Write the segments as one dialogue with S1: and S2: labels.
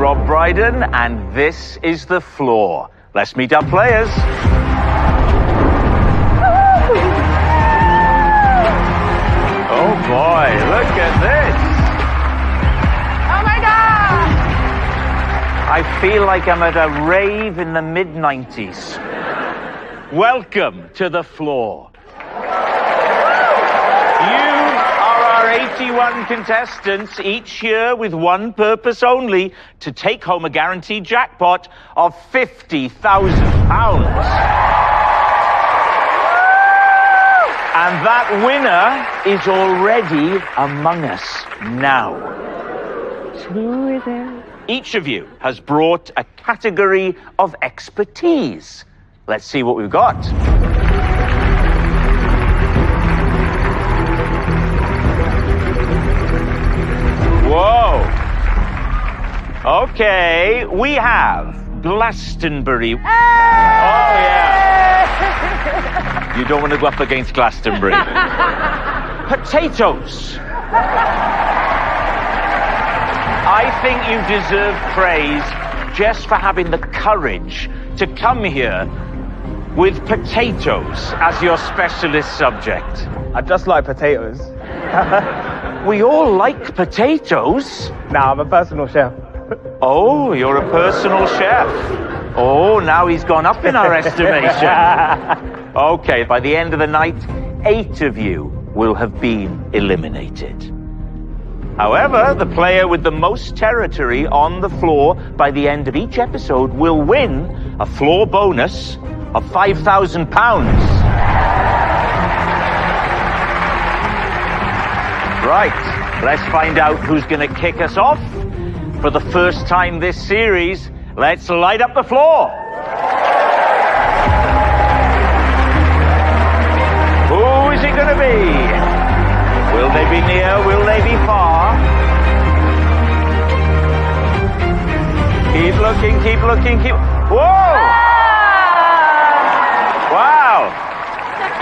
S1: Rob Brydon, and this is The Floor. Let's meet our players. Oh boy, look at this.
S2: Oh my God!
S1: I feel like I'm at a rave in the mid-90s. Welcome to The Floor. You are our 81 contestants, each here with one purpose only, to take home a guaranteed jackpot of £50,000. And that winner is already among us now.
S2: Who is it?
S1: Each of you has brought a category of expertise. Let's see what we've got. Whoa. Okay, we have Glastonbury. Oh, yeah. You don't want to go up against Glastonbury. Potatoes. I think you deserve praise just for having the courage to come here with potatoes as your specialist subject.
S3: I just like potatoes.
S1: We all like potatoes.
S3: Nah, I'm a personal chef.
S1: Oh, you're a personal chef. Oh, now he's gone up in our estimation. Okay, by the end of the night, 8 of you will have been eliminated. However, the player with the most territory on the floor by the end of each episode will win a floor bonus of £5,000. Right, let's find out who's going to kick us off. For the first time this series, let's light up the floor. Who is it going to be? Will they be near? Will they be far? Keep looking, keep looking, keep... Whoa! Wow!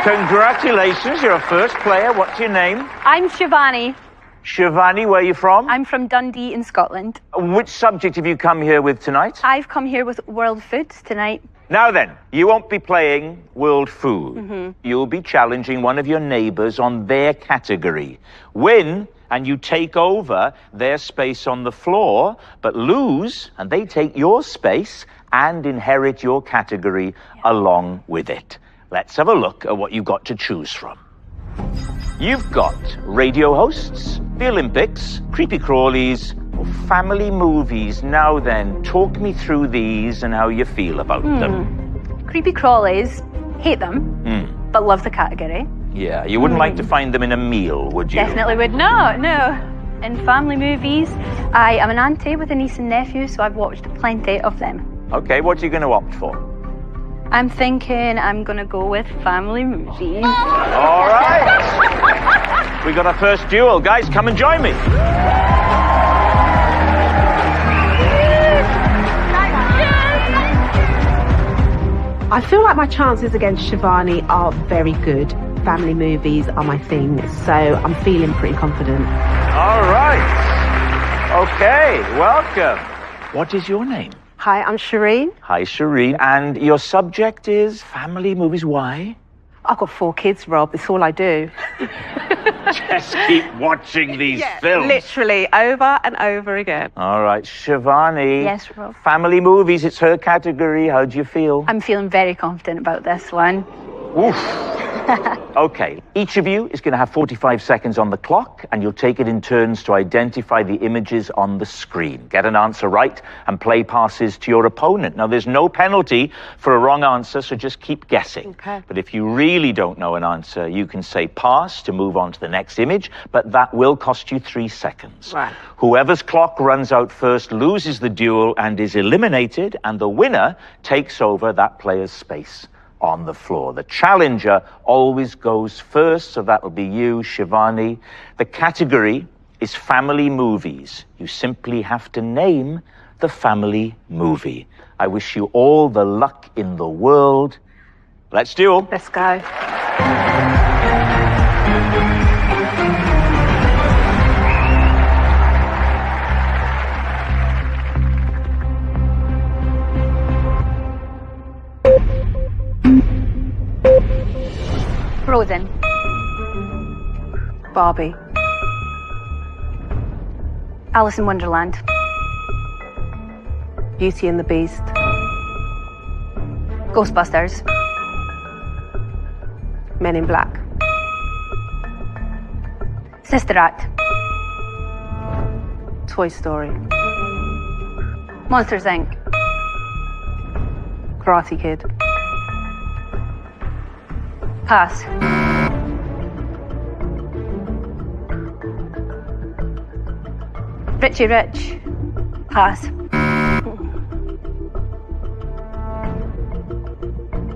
S1: Congratulations, you're a first player. What's your name?
S2: I'm Shivani.
S1: Shivani, where are you from?
S2: I'm from Dundee in Scotland.
S1: Which subject have you come here with tonight?
S2: I've come here with world foods tonight.
S1: Now then, you won't be playing world food. You'll be challenging one of your neighbours on their category. Win, and you take over their space on the floor, but lose, and they take your space and inherit your category along with it. Let's have a look at what you've got to choose from. You've got radio hosts, the Olympics, creepy crawlies, or family movies. Now then, talk me through these and how you feel about them.
S2: Creepy crawlies, hate them, but love the category.
S1: Yeah, you wouldn't like to find them in a meal, would you?
S2: Definitely would. No. In family movies, I am an auntie with a niece and nephew, so I've watched plenty of them.
S1: Okay, what are you going to opt for?
S2: I'm thinking I'm going to go with family movies.
S1: All right. We got our first duel. Guys, come and join me.
S4: I feel like my chances against Shivani are very good. Family movies are my thing, so I'm feeling pretty confident.
S1: All right. Okay, welcome. What is your name?
S4: Hi, I'm Shireen.
S1: Hi, Shireen. And your subject is family movies. Why?
S4: I've got 4 kids, Rob. It's all I do.
S1: Just keep watching these films.
S4: Literally, over and over again.
S1: All right, Shivani.
S2: Yes, Rob.
S1: Family movies, it's her category. How do you feel?
S2: I'm feeling very confident about this one.
S1: Oof. Okay, each of you is going to have 45 seconds on the clock, and you'll take it in turns to identify the images on the screen. Get an answer right and play passes to your opponent. Now, there's no penalty for a wrong answer, so just keep guessing.
S4: Okay.
S1: But if you really don't know an answer, you can say pass to move on to the next image, but that will cost you 3 seconds.
S4: Right.
S1: Whoever's clock runs out first loses the duel and is eliminated, and the winner takes over that player's space on the floor. The challenger always goes first, so that'll be you, Shivani. The category is family movies. You simply have to name the family movie. I wish you all the luck in the world. Let's duel.
S4: Let's go. Barbie.
S2: Alice in Wonderland.
S4: Beauty and the Beast.
S2: Ghostbusters.
S4: Men in Black.
S2: Sister Act.
S4: Toy Story.
S2: Monsters Inc.
S4: Karate Kid.
S2: Pass. Richie Rich. Pass.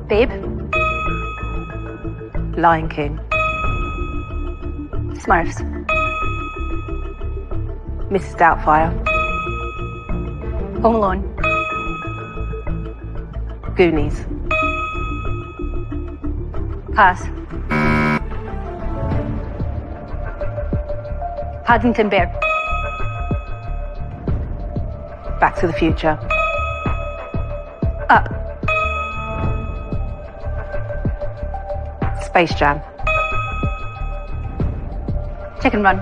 S2: Babe.
S4: Lion King.
S2: Smurfs.
S4: Mrs. Doubtfire.
S2: Home Alone.
S4: Goonies.
S2: Pass. Paddington Bear.
S4: Back to the Future.
S2: Up.
S4: Space Jam.
S2: Chicken Run.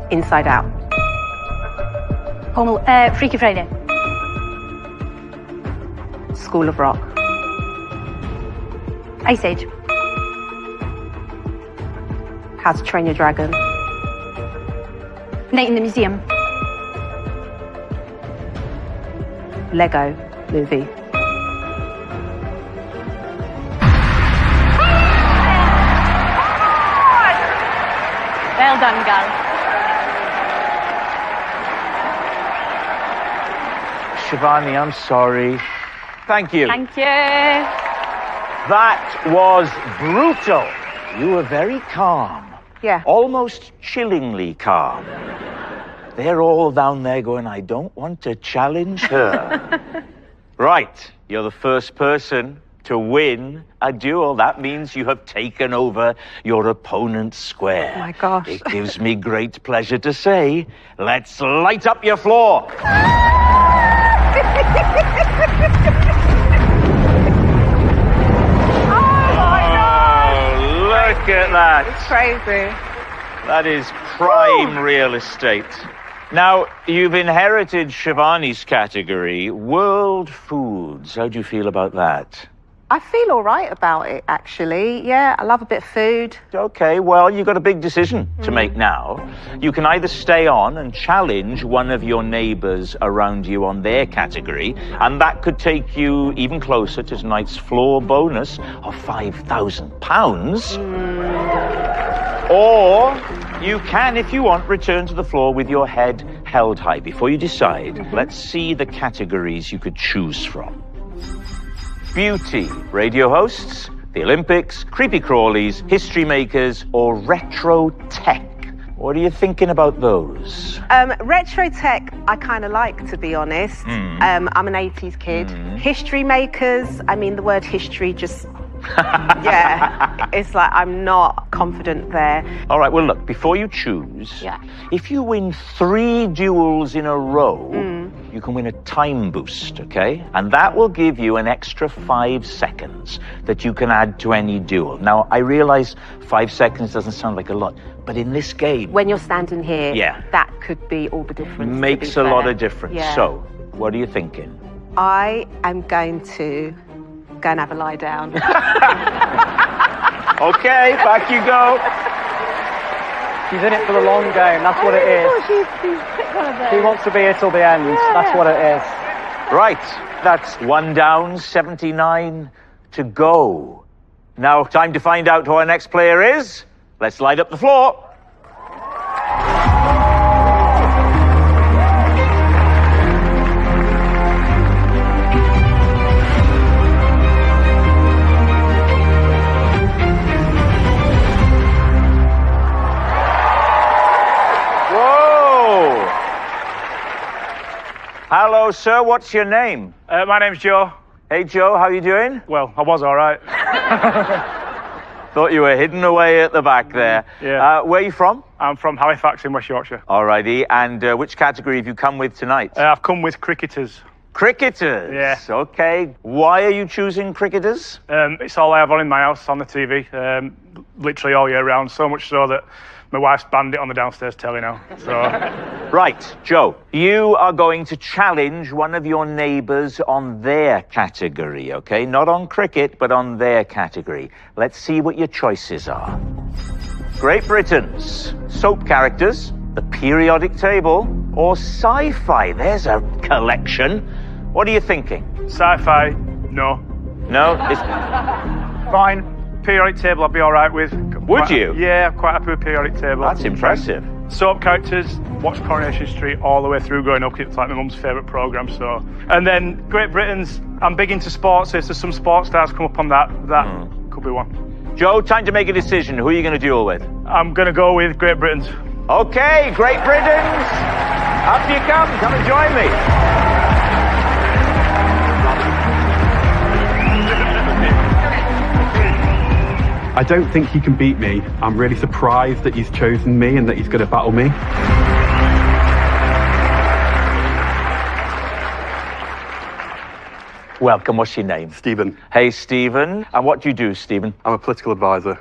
S4: Inside Out.
S2: Freaky Friday.
S4: School of Rock.
S2: Ice Age.
S4: How to Train Your Dragon.
S2: Night in the Museum.
S4: Lego Movie.
S2: Well done, girl.
S1: Shivani, I'm sorry. Thank you.
S2: Thank you.
S1: That was brutal. You were very calm.
S4: Yeah.
S1: Almost chillingly calm. They're all down there going, I don't want to challenge her. Right. You're the first person to win a duel. That means you have taken over your opponent's square.
S4: Oh my gosh.
S1: It gives me great pleasure to say, let's light up your floor. Look at that.
S4: It's crazy.
S1: That is prime real estate. Now, you've inherited Shivani's category, world foods. How do you feel about that?
S4: I feel all right about it, actually. Yeah, I love a bit of food.
S1: Okay, well, you've got a big decision to make now. You can either stay on and challenge one of your neighbours around you on their category, and that could take you even closer to tonight's floor bonus of £5,000. Or you can, if you want, return to the floor with your head held high. Before you decide, let's see the categories you could choose from. Beauty, radio hosts, the Olympics, creepy crawlies, history makers, or retro tech. What are you thinking about those?
S4: Retro tech, I kind of like, to be honest. I'm an 80s kid. History makers, I mean, the word history just... yeah, it's like I'm not confident there.
S1: All right, well, look, before you choose, if you win 3 duels in a row, you can win a time boost, okay? And that will give you an extra 5 seconds that you can add to any duel. Now, I realize 5 seconds doesn't sound like a lot, but in this game...
S4: When you're standing here, that could be all the difference.
S1: Makes a lot of difference.
S4: Yeah.
S1: So, what are you thinking?
S4: I am going to go and have a lie down.
S1: Okay, back you go.
S3: She's in it for the long game, that's what it is. She wants to be here till the end, that's what it is.
S1: Right, that's 1 down, 79 to go. Now, time to find out who our next player is. Let's light up the floor. Hello, sir. What's your name?
S5: My name's Joe.
S1: Hey, Joe. How you doing?
S5: Well, I was all right.
S1: Thought you were hidden away at the back there.
S5: Yeah.
S1: Where are you from?
S5: I'm from Halifax in West Yorkshire.
S1: Alrighty. And which category have you come with tonight?
S5: I've come with cricketers.
S1: Cricketers.
S5: Yeah.
S1: Okay. Why are you choosing cricketers?
S5: It's all I have on in my house on the TV, literally all year round. So much so that my wife's banned it on the downstairs telly now. So.
S1: Right, Joe, you are going to challenge one of your neighbours on their category, okay? Not on cricket, but on their category. Let's see what your choices are. Great Britain's soap characters, the periodic table, or sci-fi. There's a collection. What are you thinking?
S5: Sci-fi, no.
S1: No?
S5: Fine. Periodic table I'd be all right with.
S1: Would you?
S5: Yeah, I'm quite happy with periodic table.
S1: That's impressive.
S5: Soap characters, watched Coronation Street all the way through growing up. It's like my mum's favourite programme, so. And then Great Britain's, I'm big into sports, so if there's some sports stars come up on that could be one.
S1: Joe, time to make a decision. Who are you going to duel with?
S5: I'm going to go with Great Britain's.
S1: Okay, Great Britain's. Up you come. Come and join me.
S6: I don't think he can beat me. I'm really surprised that he's chosen me and that he's going to battle me.
S1: Welcome. What's your name?
S6: Stephen.
S1: Hey, Stephen. And what do you do, Stephen?
S6: I'm a political advisor.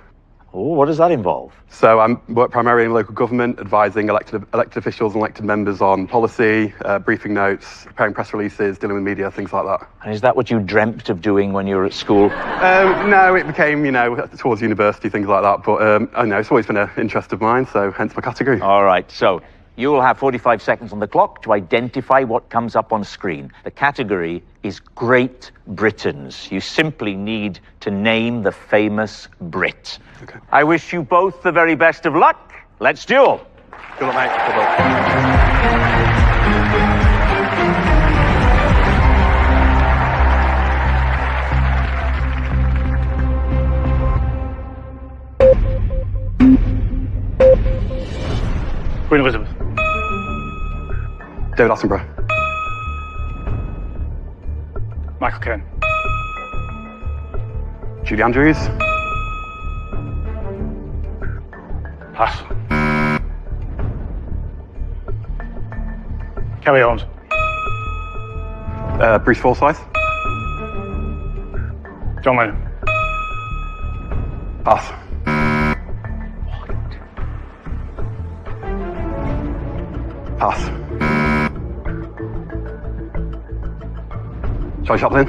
S1: Oh, what does that involve?
S6: So I work primarily in local government, advising elected officials and elected members on policy, briefing notes, preparing press releases, dealing with media, things like that.
S1: And is that what you dreamt of doing when you were at school?
S6: No, it became, towards university, things like that. But I know it's always been an interest of mine, so hence my category.
S1: All right, so you will have 45 seconds on the clock to identify what comes up on screen. The category is Great Britain's. You simply need to name the famous Brit.
S6: Okay.
S1: I wish you both the very best of luck. Let's duel.
S6: Good luck, mate. Good luck.
S5: Queen Elizabeth.
S6: David Attenborough.
S5: Michael Caine.
S6: Julie Andrews.
S5: Pass. Kelly Holmes.
S6: Bruce Forsyth.
S5: John Lennon.
S6: Pass. Pass. Charlie Chaplin.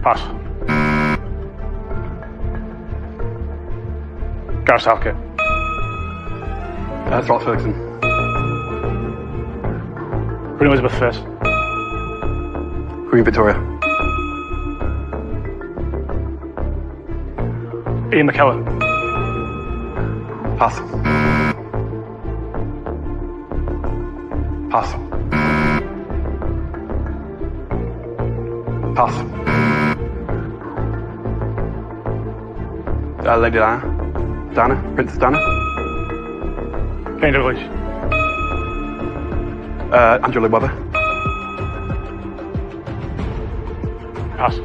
S5: Pass. Gareth Southgate.
S6: Sir Alex Ferguson.
S5: Queen Elizabeth first.
S6: Queen Victoria.
S5: Ian McKellen.
S6: Pass. Pass. Pass. Lady Diana. Diana. Princess Diana.
S5: Kane Douglas.
S6: Angela Weber.
S5: Pass.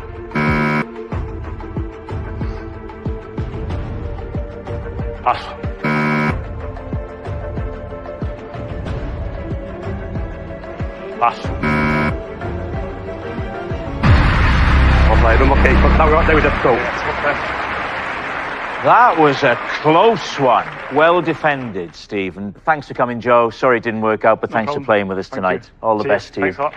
S5: Pass. Pass.
S6: Well played, unlucky, but they were difficult.
S1: That was a close one. Well defended, Stephen. Thanks for coming, Joe. Sorry it didn't work out, but thanks for playing with us tonight. All the best to you.
S5: Thanks a lot.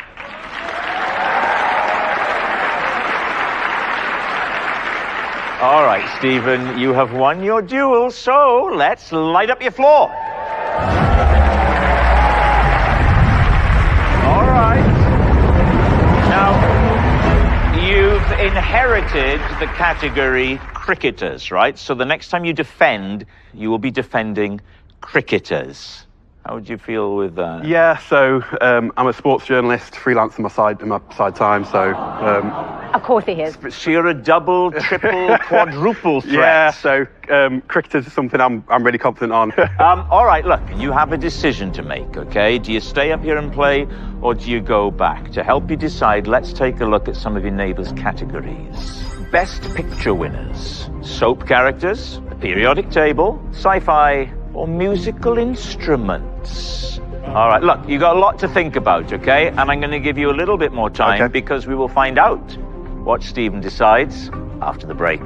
S1: All right, Stephen, you have won your duel, so let's light up your floor. All right. Now, you've inherited the category cricketers, right? So the next time you defend, you will be defending cricketers. How would you feel with that?
S6: Yeah, so I'm a sports journalist, freelance in my side time, so...
S7: Of course he is.
S1: So you're a double, triple, quadruple threat.
S6: Yeah, so cricketers is something I'm really confident on.
S1: All right, look, you have a decision to make, okay? Do you stay up here and play, or do you go back? To help you decide, let's take a look at some of your neighbours' categories. Best Picture winners. Soap characters, the periodic table, sci-fi, or musical instruments. All right, look, you got a lot to think about, okay? And I'm going to give you a little bit more time because we will find out what Stephen decides after the break.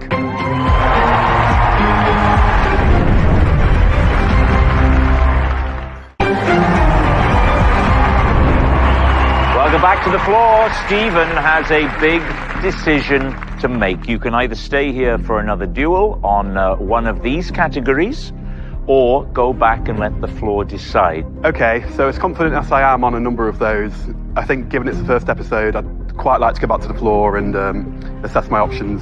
S1: Welcome back to the floor. Stephen has a big decision to make. You can either stay here for another duel on one of these categories, or go back and let the floor decide.
S6: Okay, so as confident as I am on a number of those, I think given it's the first episode, I'd quite like to go back to the floor and assess my options.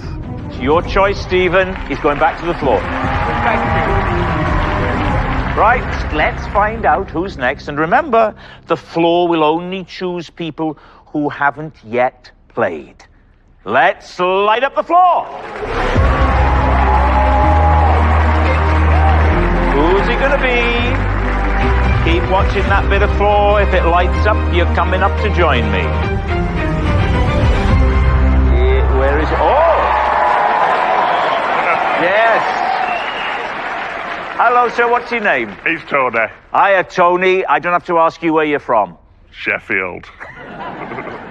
S1: It's your choice, Stephen. He's going back to the floor.
S3: Thank you.
S1: Right, let's find out who's next. And remember, the floor will only choose people who haven't yet played. Let's light up the floor. Who's it gonna be? Keep watching that bit of floor. If it lights up, you're coming up to join me. Where is it? Oh! Yes. Hello, sir. What's your name?
S8: It's Tony.
S1: Hiya, Tony. I don't have to ask you where you're from.
S8: Sheffield.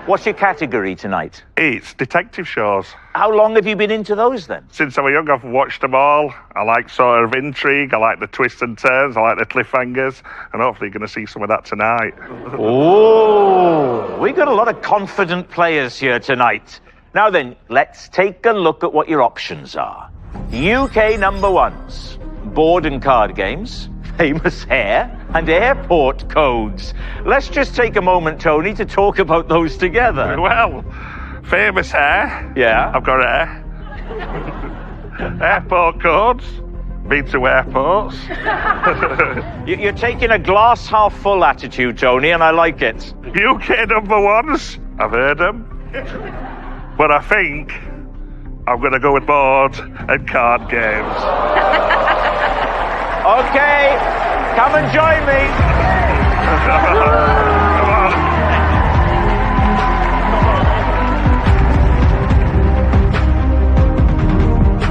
S1: What's your category tonight?
S8: It's detective shows.
S1: How long have you been into those then?
S8: Since I was young, I've watched them all. I like sort of intrigue. I like the twists and turns. I like the cliffhangers. And hopefully you're going to see some of that tonight.
S1: Oh, we got a lot of confident players here tonight. Now then, let's take a look at what your options are. UK number ones, board and card games, famous hair, and airport codes. Let's just take a moment, Tony, to talk about those together.
S8: Well, famous hair.
S1: Yeah?
S8: I've got hair. Airport codes. Been to airports.
S1: You're taking a glass half full attitude, Tony, and I like it.
S8: UK number ones. I've heard them. But I think I'm going to go with board and card games.
S1: Okay, come and join me.
S8: Come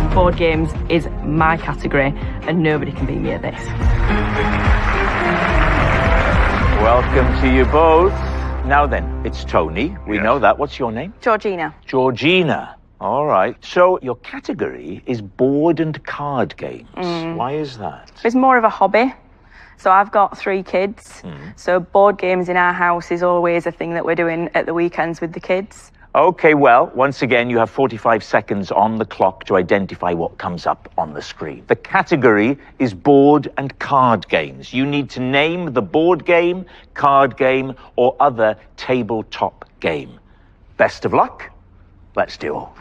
S8: on.
S9: Board games is my category, and nobody can beat me at this.
S1: Welcome to you both. Now then, it's Tony. We know that. What's your name?
S2: Georgina.
S1: Georgina. All right. So your category is board and card games. Why is that?
S9: It's more of a hobby. So I've got 3 kids. So board games in our house is always a thing that we're doing at the weekends with the kids.
S1: Okay, well, once again, you have 45 seconds on the clock to identify what comes up on the screen. The category is board and card games. You need to name the board game, card game, or other tabletop game. Best of luck. Let's duel.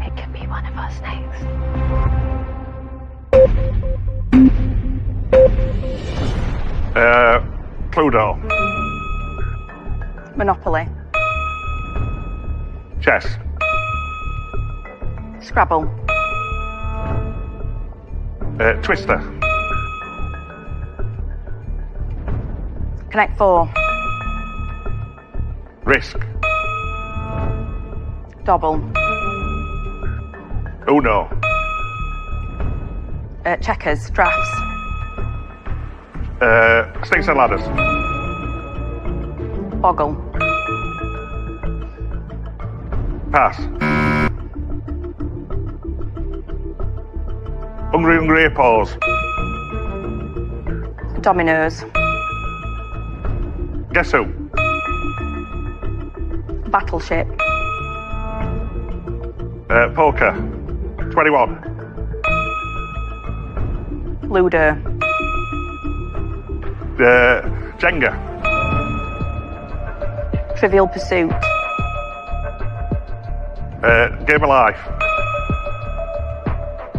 S2: It could be one of us next.
S8: Cluedo.
S9: Monopoly.
S8: Chess.
S9: Scrabble.
S8: Twister.
S9: Connect 4.
S8: Risk.
S9: Dobble.
S8: Uno.
S9: Checkers. Drafts.
S8: Snakes and ladders.
S9: Boggle.
S8: Pass. Hungry Apples.
S9: Dominoes.
S8: Guess who?
S9: Battleship.
S8: Poker. 21.
S9: Ludo.
S8: Jenga.
S9: Trivial Pursuit.
S8: Game of Life.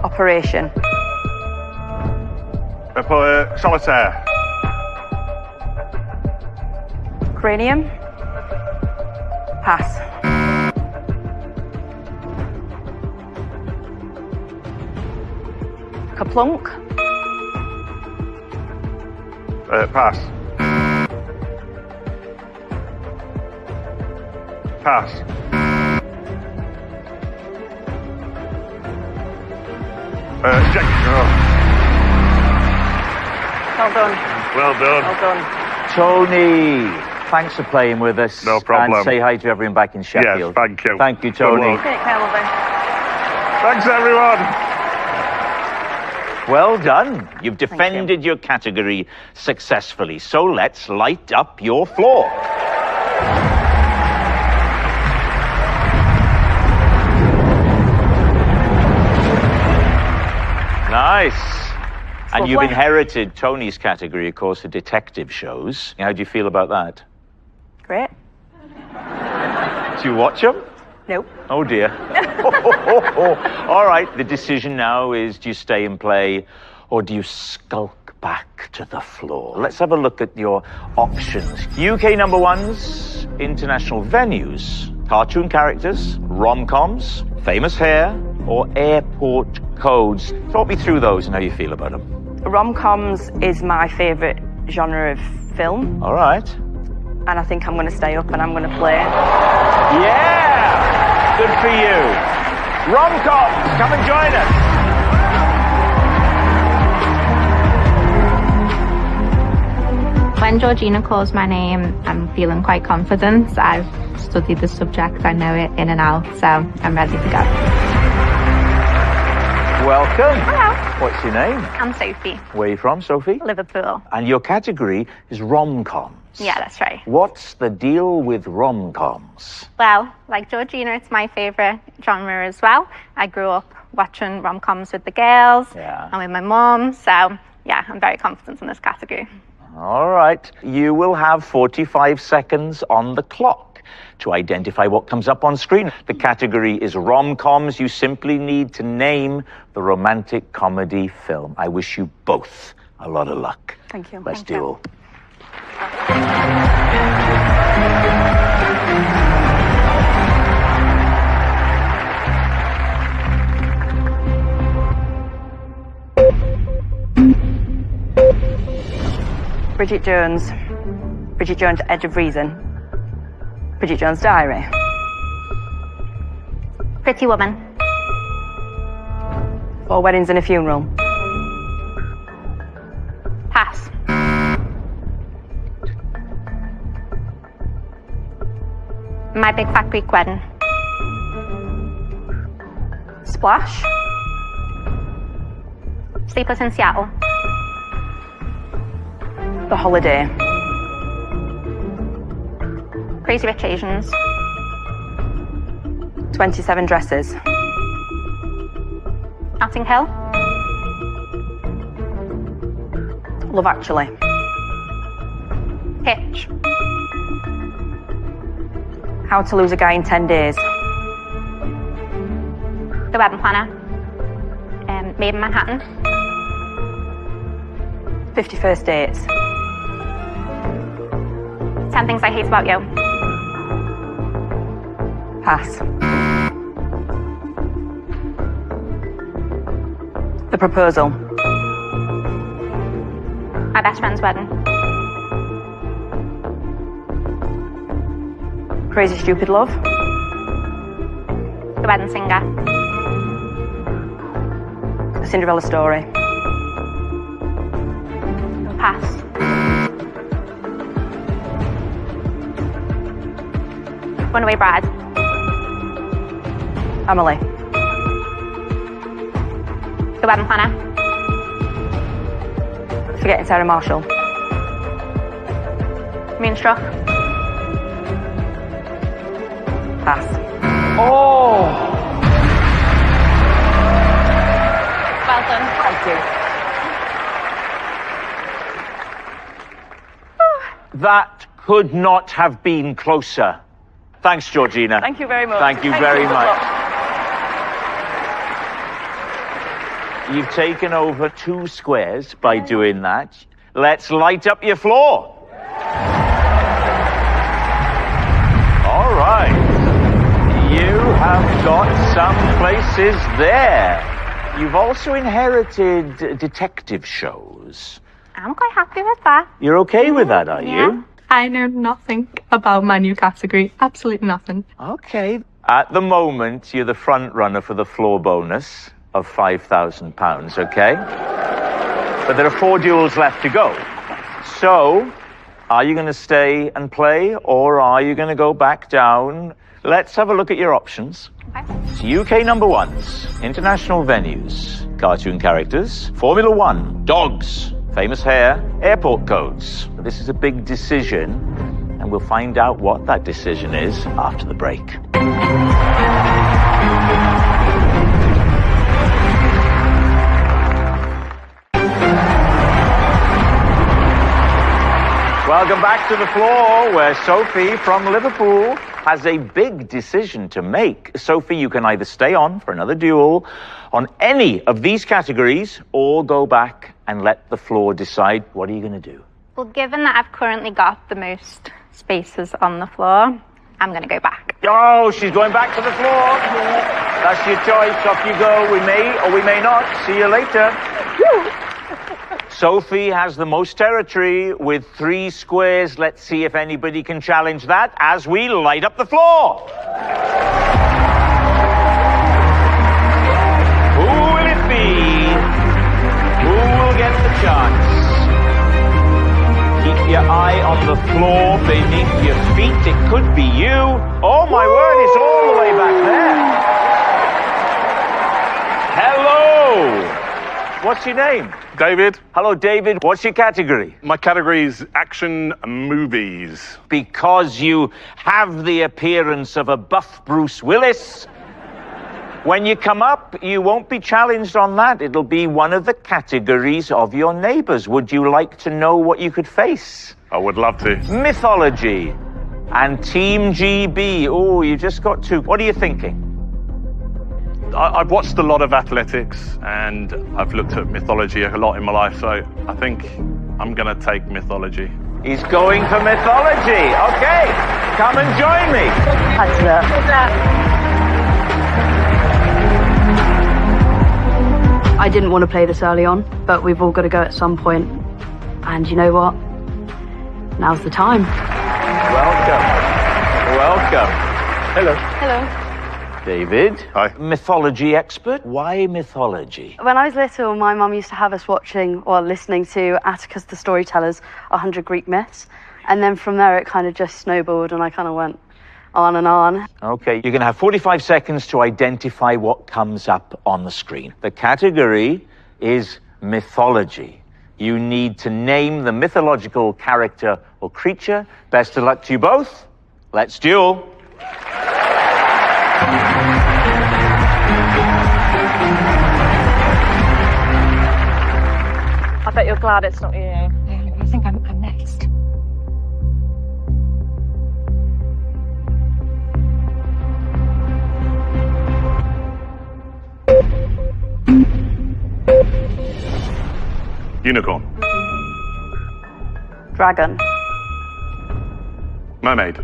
S9: Operation.
S8: Solitaire.
S9: Cranium. Pass. Kaplunk.
S8: Pass. Pass. Jack.
S9: Well done.
S8: Well done.
S9: Well done.
S1: Tony, thanks for playing with us.
S8: No problem.
S1: And say hi to everyone back in Sheffield.
S8: Yes, thank you.
S1: Thank you,
S8: Good
S1: Tony.
S8: luck.
S9: Take care, lovely.
S8: Thanks, everyone.
S1: Well done. You've defended your category successfully. So let's light up your floor. Nice. And you've inherited Tony's category, of course, the detective shows. How do you feel about that?
S9: Great.
S1: Do you watch them?
S9: Nope.
S1: Oh, dear. All right, the decision now is, do you stay and play, or do you skulk back to the floor? Let's have a look at your options. UK number ones, international venues, cartoon characters, rom-coms, famous hair, or airport codes. Talk me through those and how you feel about them.
S9: Rom-coms is my favourite genre of film.
S1: All right.
S9: And I think I'm going to stay up and I'm going to play.
S1: Yeah! Good for you. Rom-coms, come and join us.
S10: When Georgina calls my name, I'm feeling quite confident. I've studied the subject, I know it in and out, so I'm ready to go.
S1: Welcome.
S2: Hello.
S1: What's your name?
S2: I'm Sophie,
S1: Where are you from, Sophie?
S2: Liverpool.
S1: And your category is rom-coms.
S2: Yeah, that's right.
S1: What's the deal with rom-coms?
S2: Well, like Georgina, it's my favourite genre as well. I grew up watching rom-coms with the girls and with my mum, so yeah, I'm very confident in this category.
S1: All right. You will have 45 seconds on the clock to identify what comes up on screen. The category is rom-coms. You simply need to name the romantic comedy film. I wish you both a lot of luck.
S9: Thank you.
S1: Let's duel.
S9: Bridget Jones. Bridget Jones, Edge of Reason. Bridget Jones' Diary.
S2: Pretty Woman.
S9: 4 Weddings and a Funeral.
S2: Pass. My Big Fat Greek Wedding.
S9: Splash.
S2: Sleepless in Seattle.
S9: The Holiday.
S2: Crazy Rich Asians.
S9: 27 Dresses.
S2: Notting Hill.
S9: Love Actually.
S2: Hitch.
S9: How to Lose a Guy in 10 Days.
S2: The Wedding Planner. Made in Manhattan.
S9: 50 First Dates.
S2: 10 Things I Hate About You.
S9: Pass. The Proposal.
S2: My Best Friend's Wedding.
S9: Crazy Stupid Love.
S2: The Wedding Singer.
S9: A Cinderella Story.
S2: Pass. Runaway Bride.
S9: Emily.
S2: The Wedding Planner.
S9: Forgetting Sarah Marshall.
S2: Moonstruck.
S9: Pass.
S1: Oh!
S2: Well done.
S9: Thank you.
S1: That could not have been closer. Thanks, Georgina.
S9: Thank you very much.
S1: Thank you very much. You've taken over 2 squares by doing that. Let's light up your floor. All right. You have got some places there. You've also inherited detective shows.
S2: I'm quite happy with that.
S1: You're okay with that, are
S10: Yeah.
S1: you?
S10: I know nothing
S11: about my new category? Absolutely nothing.
S1: Okay. At the moment, you're the front runner for the floor bonus of £5,000, okay? But there are 4 duels left to go. So, are you going to stay and play, or are you going to go back down? Let's have a look at your options. Okay. UK number ones, international venues, cartoon characters, Formula One, dogs, famous hair, airport codes. This is a big decision, and we'll find out what that decision is after the break. Welcome back to the floor, where Sophie from Liverpool has a big decision to make. Sophie, you can either stay on for another duel on any of these categories, or go back and let the floor decide. What are you going to do?
S2: Well, given that I've currently got the most spaces on the floor, I'm going to go back.
S1: Oh, she's going back to the floor. That's your choice. Off you go. We may or we may not. See you later. Sophie has the most territory with 3 squares. Let's see if anybody can challenge that as we light up the floor. Who will it be? Who will get the chance? Keep your eye on the floor beneath your feet. It could be you. Oh my word, it's all the way back there. Hello. What's your name?
S8: David.
S1: Hello, David. What's your category?
S8: My category is action movies.
S1: Because you have the appearance of a buff Bruce Willis, when you come up, you won't be challenged on that. It'll be one of the categories of your neighbours. Would you like to know what you could face?
S8: I would love to.
S1: Mythology and Team GB. Oh, you just got 2. What are you thinking?
S8: I've watched a lot of athletics, and I've looked at mythology a lot in my life, so I think I'm going to take mythology.
S1: He's going for mythology. Okay, come and join me.
S12: I didn't want to play this early on, but we've all got to go at some point. And you know what? Now's the time.
S1: Welcome. Welcome.
S8: Hello.
S12: Hello.
S1: David.
S8: Hi.
S1: Mythology expert. Why mythology?
S12: When I was little, my mum used to have us watching or listening to Atticus the Storyteller's 100 Greek Myths. And then from there, it kind of just snowballed, and I kind of went on and on.
S1: Okay, you're going to have 45 seconds to identify what comes up on the screen. The category is mythology. You need to name the mythological character or creature. Best of luck to you both. Let's duel.
S9: I bet you're glad it's not you.
S11: I think I'm next.
S8: Unicorn.
S12: Dragon.
S8: Mermaid.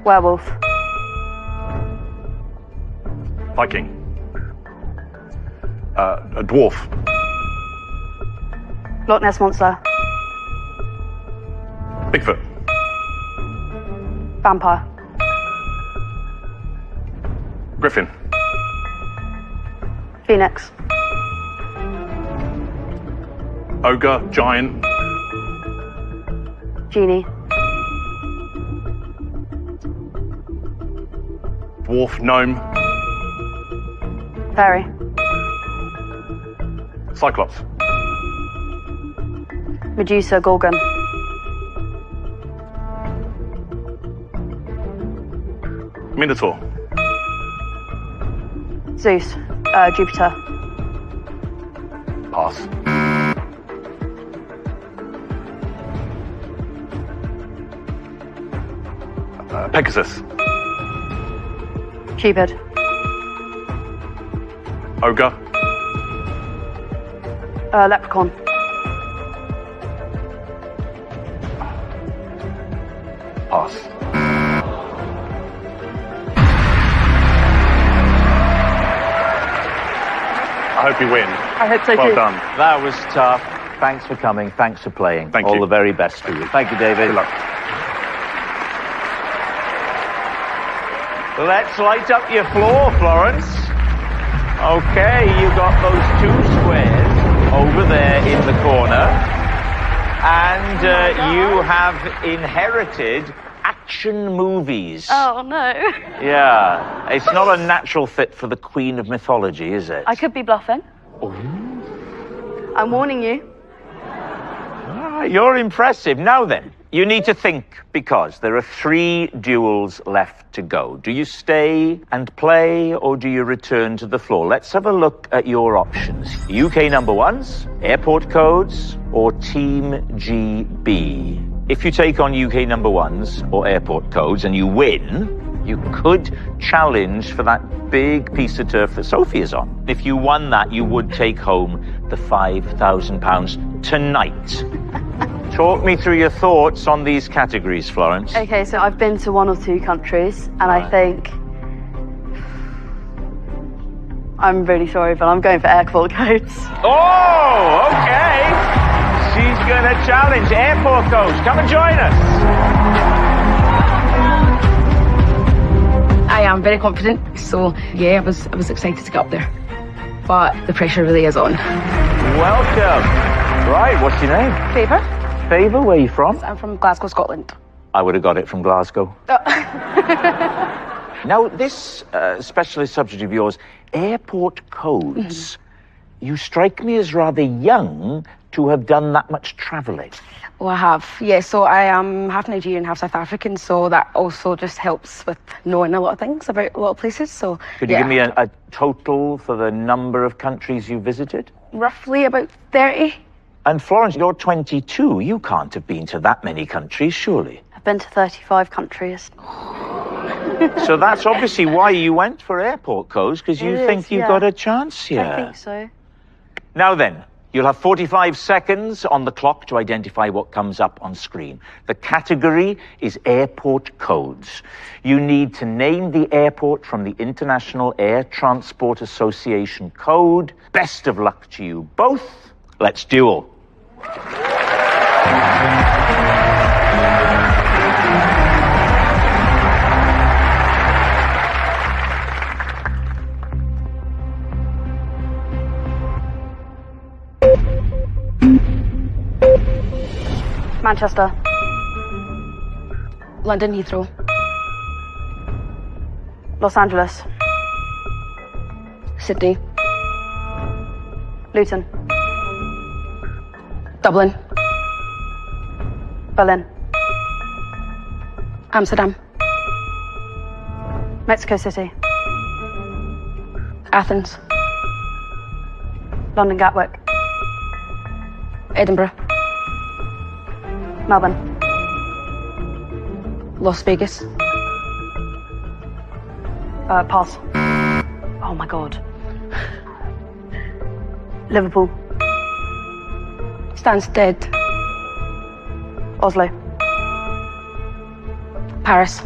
S12: Werewolf.
S8: Viking. A dwarf.
S12: Loch Ness Monster.
S8: Bigfoot.
S12: Vampire.
S8: Griffin.
S12: Phoenix.
S8: Ogre. Giant.
S12: Genie.
S8: Dwarf. Gnome.
S12: Fairy.
S8: Cyclops.
S12: Medusa. Gorgon.
S8: Minotaur.
S12: Zeus. Jupiter.
S8: Pass. Pegasus.
S12: Cupid.
S8: Ogre.
S12: Leprechaun.
S8: Pass. I hope you win.
S12: I hope so
S8: well
S12: too.
S8: done.
S1: That was tough. Thanks for coming. Thanks for playing.
S8: Thank
S1: All
S8: you.
S1: the very best to you. Thank you, David.
S8: Good luck.
S1: Let's light up your floor, Florence. Okay, you've got those 2 squares over there in the corner. And you have inherited action movies.
S12: Oh, no.
S1: Yeah, it's not a natural fit for the Queen of Mythology, is it?
S12: I could be bluffing.
S1: Ooh.
S12: I'm warning you.
S1: Ah, you're impressive. Now then, you need to think, because there are 3 duels left to go. Do you stay and play, or do you return to the floor? Let's have a look at your options. UK number 1s, airport codes, or Team GB. If you take on UK number 1s or airport codes and you win, you could challenge for that big piece of turf that Sophie is on. If you won that, you would take home the £5,000 tonight. Talk me through your thoughts on these categories, Florence.
S12: Okay, so I've been to 1 or 2 countries, and I think... I'm really sorry, but I'm going for airport codes.
S1: Oh, okay. She's going to challenge airport codes. Come and join us.
S13: I am very confident, so yeah, I was excited to get up there. But the pressure really is on.
S1: Welcome. Right, what's your name?
S13: Favour.
S1: Favour, where are you from?
S13: I'm from Glasgow, Scotland.
S1: I would have got it from Glasgow. Now, this specialist subject of yours, airport codes, you strike me as rather young to have done that much travelling.
S13: Oh, I have. Yeah, so I am half Nigerian, half South African, so that also just helps with knowing a lot of things about a lot of places. So,
S1: could you give me a total for the number of countries you visited?
S13: Roughly about 30.
S1: And Florence, you're 22. You can't have been to that many countries, surely.
S12: I've been to 35 countries.
S1: So that's obviously why you went for airport codes, because you think you've got a chance here.
S12: I think so.
S1: Now then, you'll have 45 seconds on the clock to identify what comes up on screen. The category is airport codes. You need to name the airport from the International Air Transport Association code. Best of luck to you both. Let's duel.
S12: Manchester.
S13: London Heathrow.
S12: Los Angeles.
S13: Sydney.
S12: Luton.
S13: Dublin.
S12: Berlin.
S13: Amsterdam.
S12: Mexico City.
S13: Athens.
S12: London Gatwick.
S13: Edinburgh.
S12: Melbourne.
S13: Las Vegas.
S12: Pass. Oh my god. Liverpool.
S13: Stansted.
S12: Oslo.
S13: Paris.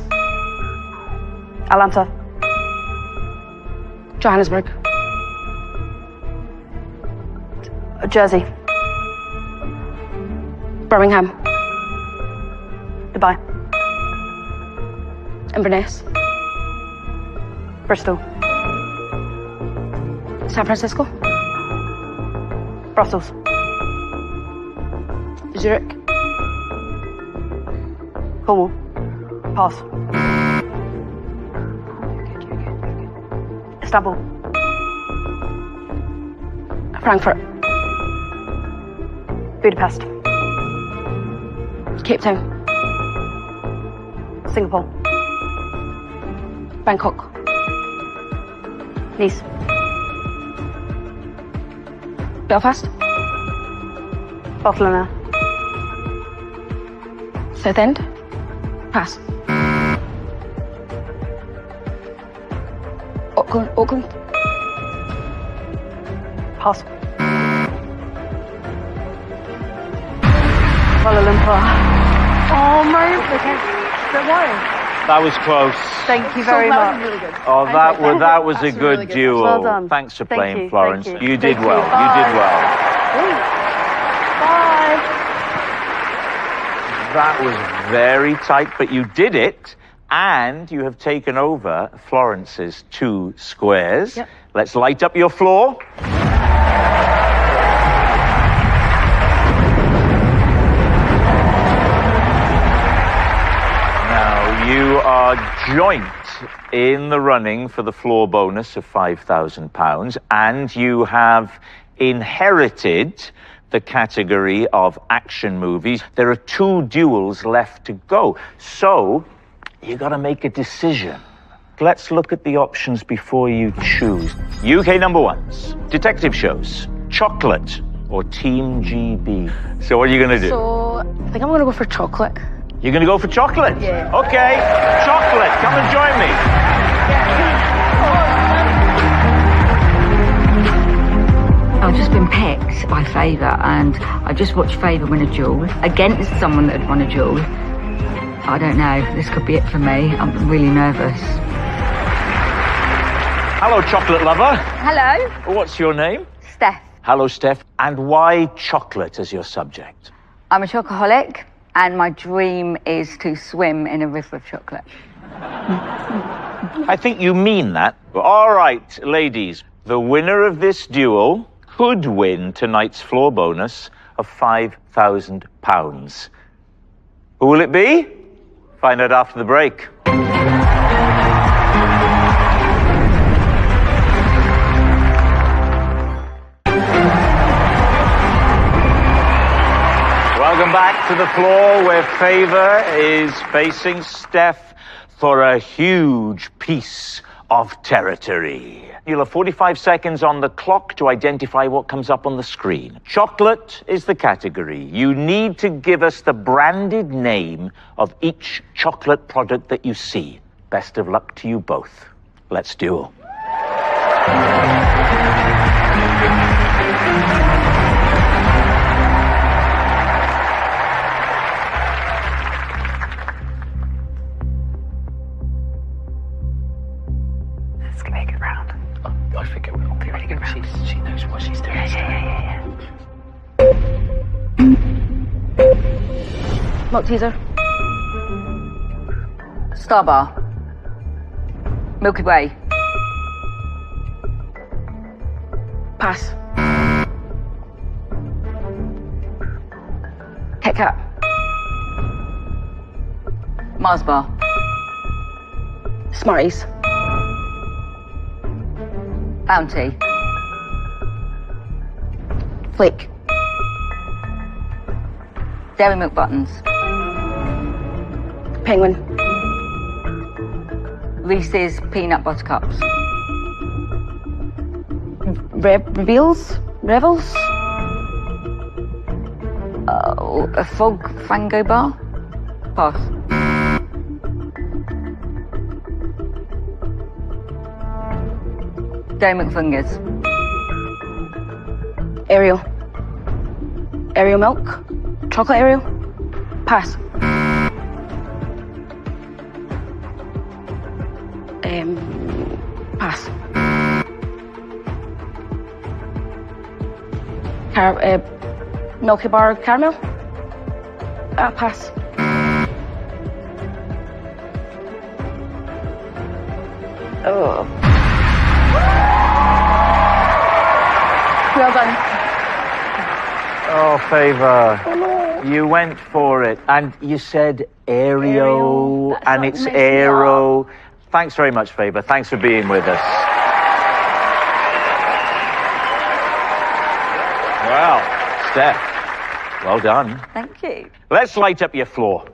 S12: Atlanta.
S13: Johannesburg.
S12: Jersey.
S13: Birmingham.
S12: Dubai.
S13: Inverness.
S12: Bristol.
S13: San Francisco.
S12: Brussels.
S13: Zurich.
S12: Cornwall. Pass. Istanbul.
S13: Frankfurt.
S12: Budapest.
S13: Cape Town.
S12: Singapore.
S13: Bangkok.
S12: Nice.
S13: Belfast.
S12: Barcelona.
S13: Southend. Pass. Auckland.
S12: Pass. Kuala Lumpur.
S11: Oh my goodness.
S1: That was close.
S12: Thank you very much.
S11: Really good.
S1: Oh, that was a good
S11: really good.
S1: duel.
S12: Well done.
S1: Thanks for
S12: Thank
S1: playing,
S12: you,
S1: Florence.
S12: thank you.
S1: You did
S12: Thank
S1: well.
S12: you.
S1: You did well.
S12: Bye.
S1: That was very tight, but you did it And you have taken over Florence's 2 squares.
S13: Yep.
S1: Let's light up your floor. Now, you are joint in the running for the floor bonus of £5,000, and you have inherited the category of action movies. There are 2 duels left to go, so you got to make a decision. Let's look at the options before you choose. UK number ones, detective shows, chocolate, or Team GB. So what are you going to do?
S13: So, I think I'm going to go for chocolate.
S1: You're going to go for chocolate?
S13: Yeah.
S1: Okay, chocolate, come and join me.
S14: I've just been picked by Favour, and I just watched Favour win a duel against someone that had won a duel. I don't know, this could be it for me. I'm really nervous.
S1: Hello, chocolate lover.
S14: Hello.
S1: What's your name?
S14: Steph.
S1: Hello, Steph. And why chocolate as your subject?
S14: I'm a chocoholic, and my dream is to swim in a river of chocolate.
S1: I think you mean that. All right, ladies. The winner of this duel could win tonight's floor bonus of £5,000. Who will it be? Find out after the break. Welcome back to the floor where Favour is facing Steph for a huge piece of territory. You'll have 45 seconds on the clock to identify what comes up on the screen. Chocolate is the category. You need to give us the branded name of each chocolate product that you see. Best of luck to you both. Let's duel.
S15: I think it will be really good round. She knows what she's doing. Yeah.
S13: Malteser.
S14: Starbar. Milky Way.
S13: Pass. Kit Kat.
S14: Mars Bar.
S13: Smarties.
S14: Bounty.
S13: Flake.
S14: Dairy Milk Buttons.
S13: Penguin.
S14: Reese's Peanut Butter Cups.
S13: Revels?
S14: A Frog Fango Bar? Pass. Dairy Milk Fingers.
S13: Ariel. Ariel milk. Chocolate Ariel. Pass. Pass. Milky Bar caramel. Pass. Oh. Well done.
S1: Oh, Favour. You went for it. And you said Aereo, and it's Aero. Thanks very much, Favour. Thanks for being with us. Well, Steph, well done.
S14: Thank you.
S1: Let's light up your floor.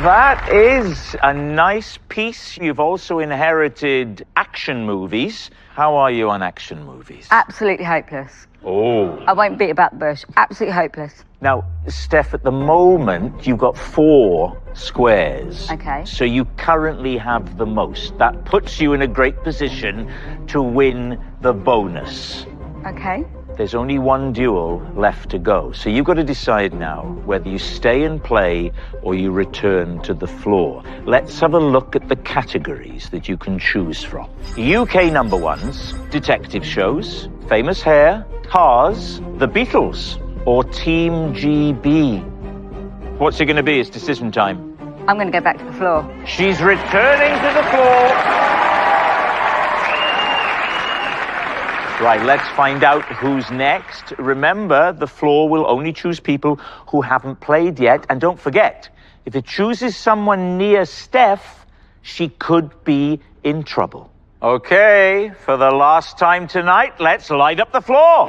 S1: That is a nice piece. You've also inherited action movies. How are you on action movies?
S14: Absolutely hopeless.
S1: Oh.
S14: I won't beat about the bush. Absolutely hopeless.
S1: Now, Steph, at the moment, you've got 4 squares.
S14: Okay.
S1: So you currently have the most. That puts you in a great position to win the bonus.
S14: Okay.
S1: There's only 1 duel left to go. So you've got to decide now whether you stay and play or you return to the floor. Let's have a look at the categories that you can choose from. UK number ones, detective shows, famous hair, Cars, the Beatles, or Team GB? What's it going to be? It's decision time.
S14: I'm going to go back to the floor.
S1: She's returning to the floor. Right, let's find out who's next. Remember, the floor will only choose people who haven't played yet. And don't forget, if it chooses someone near Steph, she could be in trouble. Okay, for the last time tonight, let's light up the floor.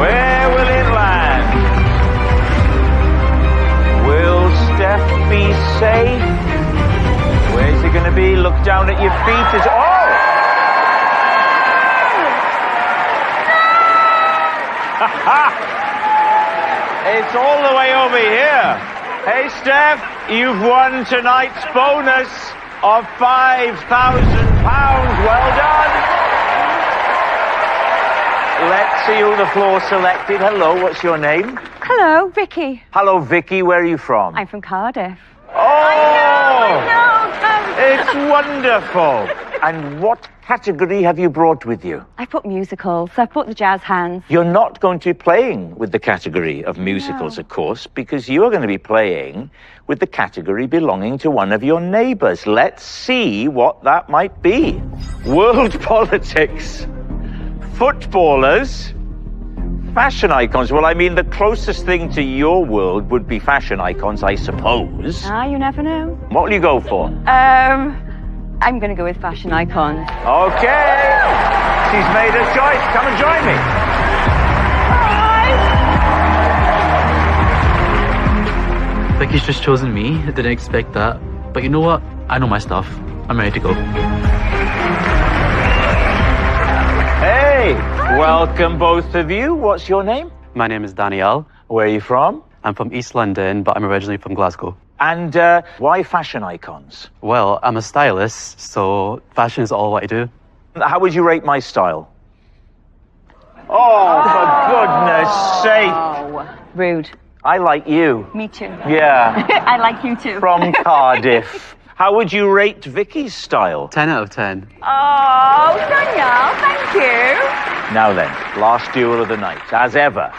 S1: Where will it land? Will Steph be safe? Where's it going to be? Look down at your feet. It's all the way over here. Hey, Steph, you've won tonight's bonus of £5,000. Well done. Let's see who the floor selected. Hello, what's your name?
S7: Hello, Vicky.
S1: Hello, Vicky. Where are you from?
S7: I'm from Cardiff.
S1: Oh!
S7: I know.
S1: It's wonderful. And what category have you brought with you?
S7: I put musicals. I put the jazz hands.
S1: You're not going to be playing with the category of musicals, of course, because you're going to be playing with the category belonging to one of your neighbours. Let's see what that might be. World politics, footballers, fashion icons. Well, I mean, the closest thing to your world would be fashion icons, I suppose.
S7: You never know.
S1: What will you go for?
S7: I'm going to go with fashion icons.
S1: Okay. She's made a choice. Come and join me.
S16: Vicky's just chosen me. I didn't expect that. But you know what? I know my stuff. I'm ready to go.
S1: Hey, welcome both of you. What's your name?
S17: My name is Danielle.
S1: Where are you from?
S17: I'm from East London, but I'm originally from Glasgow.
S1: And why fashion icons?
S17: Well, I'm a stylist, so fashion is all what I do.
S1: How would you rate my style? Oh, for goodness sake.
S7: Rude.
S1: I like you.
S7: Me too.
S1: Yeah.
S7: I like you too.
S1: From Cardiff. How would you rate Vicky's style?
S17: 10 out of 10.
S7: Oh, Danielle, thank you.
S1: Now then, last duel of the night. As ever,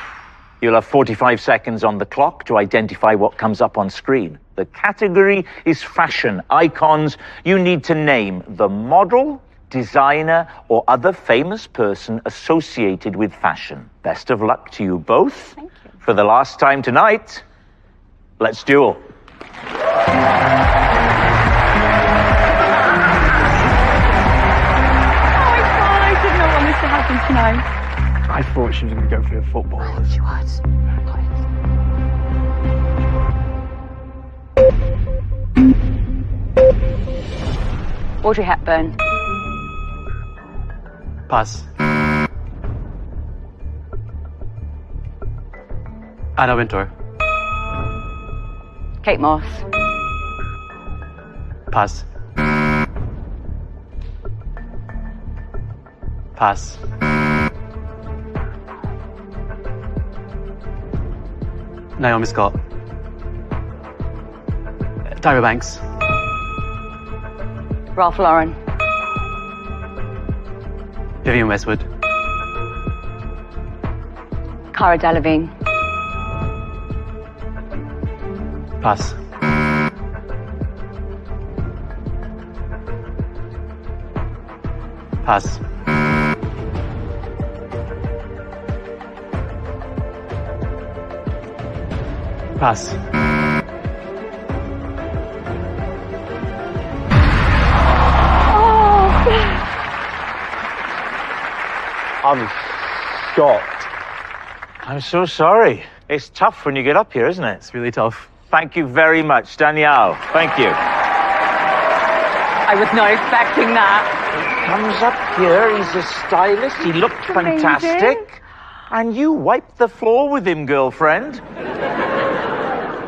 S1: you'll have 45 seconds on the clock to identify what comes up on screen. The category is fashion icons. You need to name the model, designer, or other famous person associated with fashion. Best of luck to you both.
S7: Thank you.
S1: For the last time tonight, let's duel.
S7: To happen tonight.
S3: I thought she was going to go for a football.
S7: She was. Audrey Hepburn.
S17: Pass. Anna Wintour.
S7: Kate Moss.
S17: Pass. Pass. Naomi Scott. Tyra Banks.
S7: Ralph Lauren.
S17: Vivienne Westwood.
S7: Cara Delevingne.
S17: Pass. Pass. Pass.
S1: I'm shocked. I'm so sorry. It's tough when you get up here, isn't it?
S17: It's really tough.
S1: Thank you very much, Danielle. Thank you.
S7: I was not expecting that.
S1: Comes up here, he's a stylist, he looked fantastic. And you wiped the floor with him, girlfriend.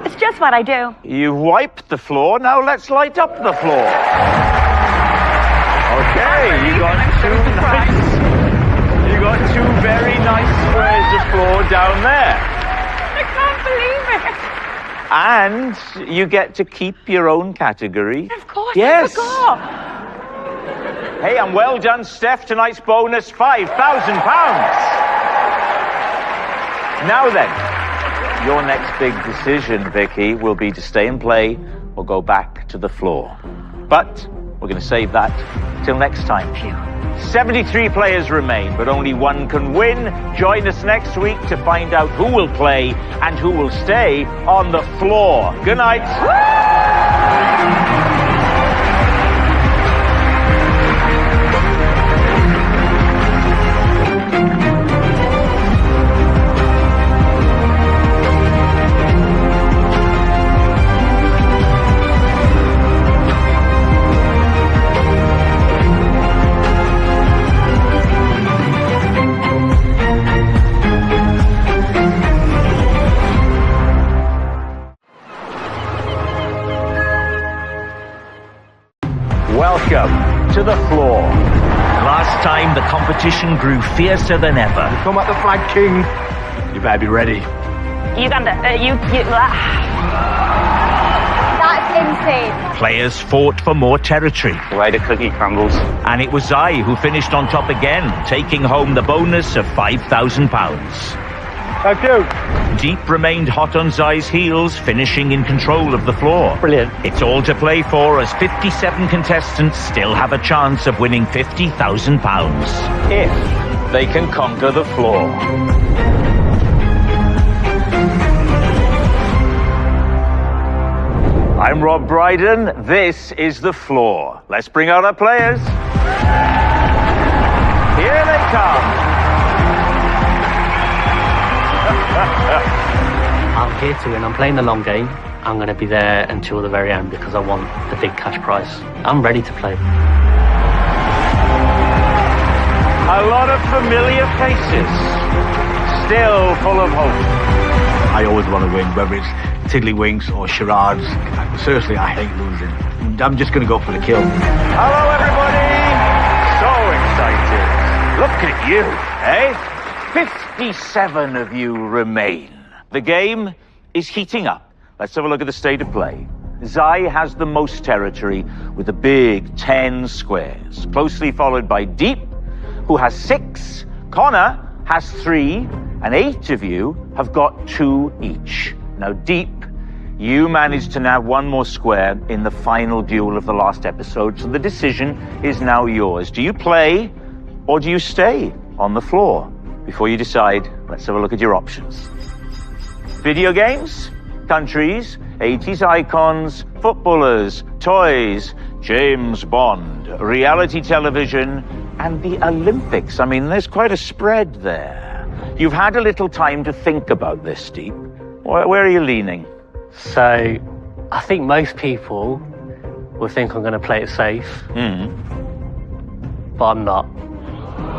S7: It's just what I do.
S1: You wiped the floor, now let's light up the floor. Okay, you got two very nice squares of floor down there.
S7: I can't believe it.
S1: And you get to keep your own category.
S7: Of course,
S1: yes.
S7: I forgot.
S1: Hey, and well done, Steph. Tonight's bonus, £5,000. Now then, your next big decision, Vicky, will be to stay and play or go back to the floor. But we're going to save that till next time. 73 players remain, but only one can win. Join us next week to find out who will play and who will stay on the floor. Good night. Welcome to the floor. Last time the competition grew fiercer than ever.
S18: Come at the flag king. You better be ready.
S9: Uganda, That's insane.
S1: Players fought for more territory.
S3: The way the cookie crumbles.
S1: And it was Zai who finished on top again, taking home the bonus of £5,000.
S3: Thank you.
S1: Deep remained hot on Zai's heels, finishing in control of the floor.
S3: Brilliant.
S1: It's all to play for as 57 contestants still have a chance of winning £50,000 if they can conquer the floor. I'm Rob Brydon. This is the floor. Let's bring out our players. Here they come.
S15: I'm here to win. I'm playing the long game. I'm going to be there until the very end because I want the big cash prize. I'm ready to play.
S1: A lot of familiar faces, still full of hope.
S18: I always want to win, whether it's tiddlywinks or charades. Seriously, I hate losing. I'm just going to go for the kill.
S1: Hello, everybody. So excited. Look at you, eh? 57 of you remain. The game is heating up. Let's have a look at the state of play. Zai has the most territory with a big 10 squares, closely followed by Deep, who has 6. Connor has 3, and 8 of you have got 2 each. Now, Deep, you managed to nab 1 more square in the final duel of the last episode, so the decision is now yours. Do you play or do you stay on the floor? Before you decide, let's have a look at your options. Video games, countries, 80s icons, footballers, toys, James Bond, reality television, and the Olympics. I mean, there's quite a spread there. You've had a little time to think about this, Deep. Where are you leaning?
S15: So, I think most people will think I'm going to play it safe. But I'm not.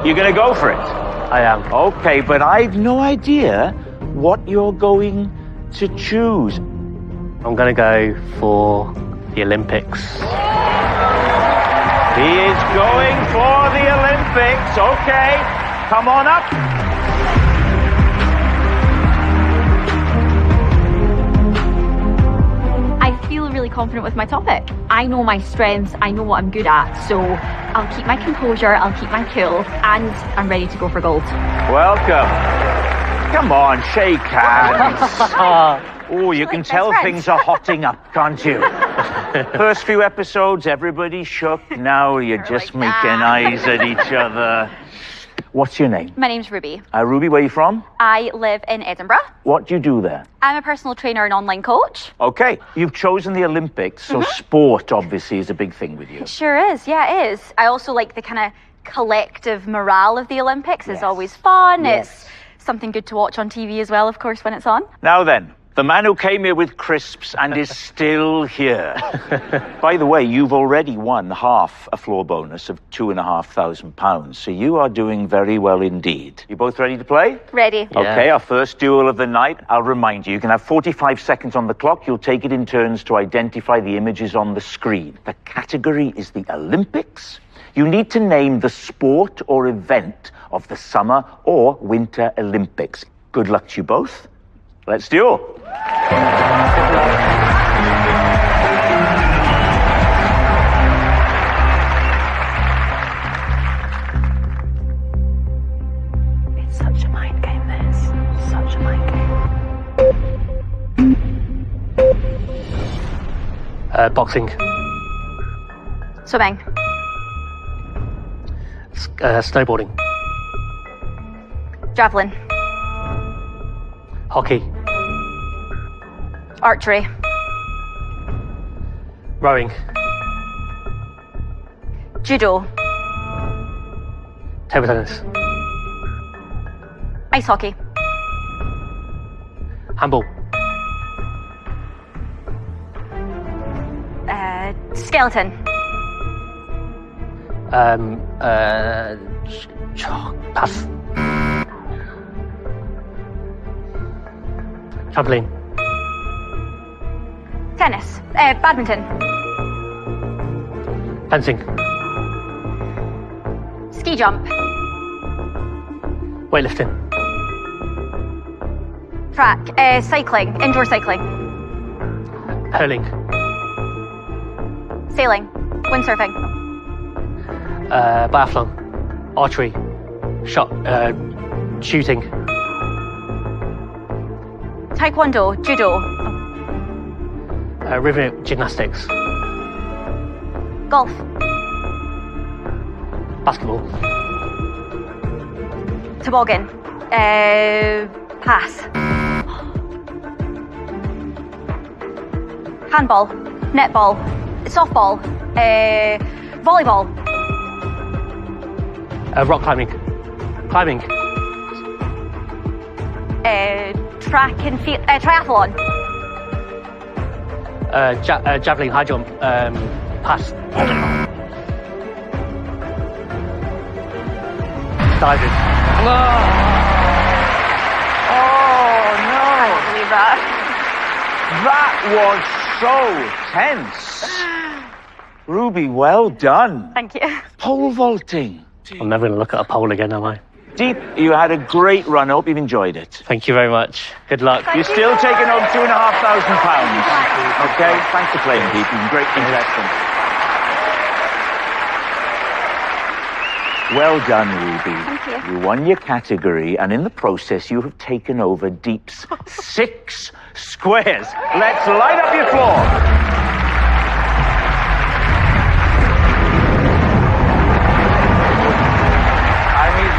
S1: You're going to go for it?
S15: I am.
S1: Okay, but I've no idea what you're going to choose.
S15: I'm going to go for the Olympics.
S1: He is going for the Olympics. Okay, come on up.
S10: I feel really confident with my topic. I know my strengths, I know what I'm good at, so I'll keep my composure, I'll keep my cool, and I'm ready to go for gold.
S1: Welcome. Come on, shake hands. Oh, you can tell things are hotting up, can't you? First few episodes, everybody shook. Now you're just making eyes at each other. What's your name?
S10: My name's Ruby.
S1: Ruby, where are you from?
S10: I live in Edinburgh.
S1: What do you do there?
S10: I'm a personal trainer and online coach.
S1: Okay, you've chosen the Olympics, so sport obviously is a big thing with you.
S10: Sure is, yeah, it is. I also like the kind of collective morale of the Olympics. It's always fun. It's something good to watch on TV as well, of course, when it's on.
S1: Now then, the man who came here with crisps and is still here. By the way, you've already won half a floor bonus of £2,500, so you are doing very well indeed. You both ready to play?
S10: Ready.
S1: Okay, our first duel of the night. I'll remind you, you can have 45 seconds on the clock. You'll take it in turns to identify the images on the screen. The category is the Olympics. You need to name the sport or event of the Summer or Winter Olympics. Good luck to you both. Let's duel.
S15: Boxing.
S2: Swimming.
S15: Snowboarding.
S2: Javelin.
S15: Hockey.
S2: Archery.
S15: Rowing.
S2: Judo.
S15: Table tennis.
S2: Ice hockey.
S15: Handball.
S2: Skeleton.
S15: Pass. Trampoline.
S2: Tennis. Badminton.
S15: Fencing.
S2: Ski jump.
S15: Weightlifting.
S2: Track. Cycling. Indoor cycling.
S15: Hurling.
S2: Sailing. Windsurfing.
S15: Biathlon. Archery. Shooting.
S2: Taekwondo. Judo.
S15: River gymnastics.
S2: Golf.
S15: Basketball.
S2: Toboggan. Pass. Handball. Netball. Softball. Volleyball.
S15: Rock climbing. Climbing.
S2: Track and field. Triathlon.
S15: Javelin, high jump. Pass. Diving.
S1: Oh no!
S2: I don't believe that.
S1: That was so tense. Ruby, well done.
S2: Thank you.
S1: Pole vaulting.
S15: I'm never going to look at a pole again, am I?
S1: Deep, you had a great run. I hope you've enjoyed it.
S15: Thank you very much. Good luck.
S1: You're still taking home £2,500. Okay? Thanks for playing, Deep. You've been great contestant. Well done, Ruby.
S2: Thank you.
S1: You won your category, and in the process, you have taken over Deep's 6 squares. Let's light up your floor.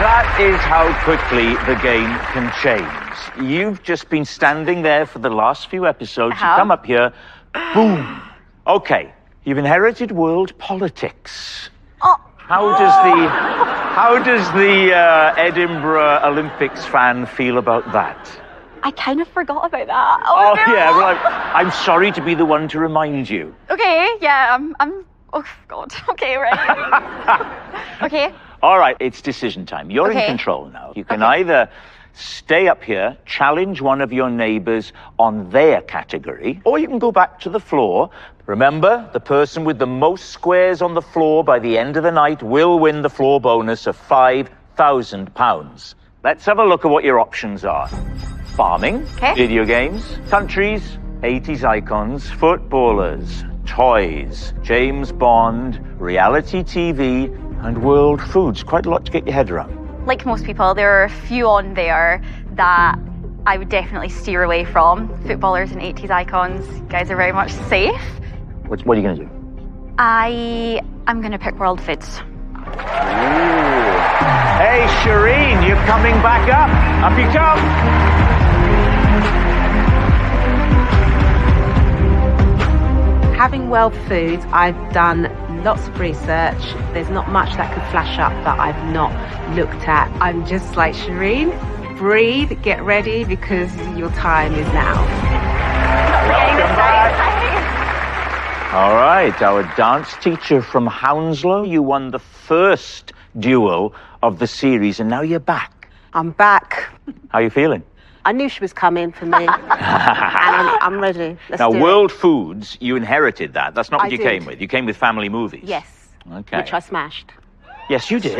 S1: That is how quickly the game can change. You've just been standing there for the last few episodes. You come up here, boom. Okay, you've inherited world politics.
S2: Oh.
S1: How does the Edinburgh Olympics fan feel about that?
S2: I kind of forgot about that.
S1: Oh yeah, well, I'm sorry to be the one to remind you.
S2: Okay, yeah, I'm. Oh God. Okay, right. Okay.
S1: All right, it's decision time. You're in control now. You can either stay up here, challenge one of your neighbors on their category, or you can go back to the floor. Remember, the person with the most squares on the floor by the end of the night will win the floor bonus of £5,000. Let's have a look at what your options are. Farming, video games, countries, 80s icons, footballers, toys, James Bond, reality TV, and world foods. Quite a lot to get your head around.
S2: Like most people, there are a few on there that I would definitely steer away from. Footballers and 80s icons, you guys are very much safe.
S1: What are you going to do?
S2: I'm going to pick world foods.
S1: Ooh. Hey, Shireen, you're coming back up. Up you come.
S4: Having world foods, I've done lots of research. There's not much that could flash up that I've not looked at. I'm just like, Shireen, breathe, get ready, because your time is now.
S1: Welcome back. All right, our dance teacher from Hounslow, you won the first duel of the series, and now you're back.
S4: I'm back.
S1: How are you feeling?
S4: I knew she was coming for me, and I'm ready.
S1: Now, world foods, you inherited that. That's not what you came with. You came with family movies.
S4: Yes.
S1: Okay.
S4: Which I smashed.
S1: Yes, you did.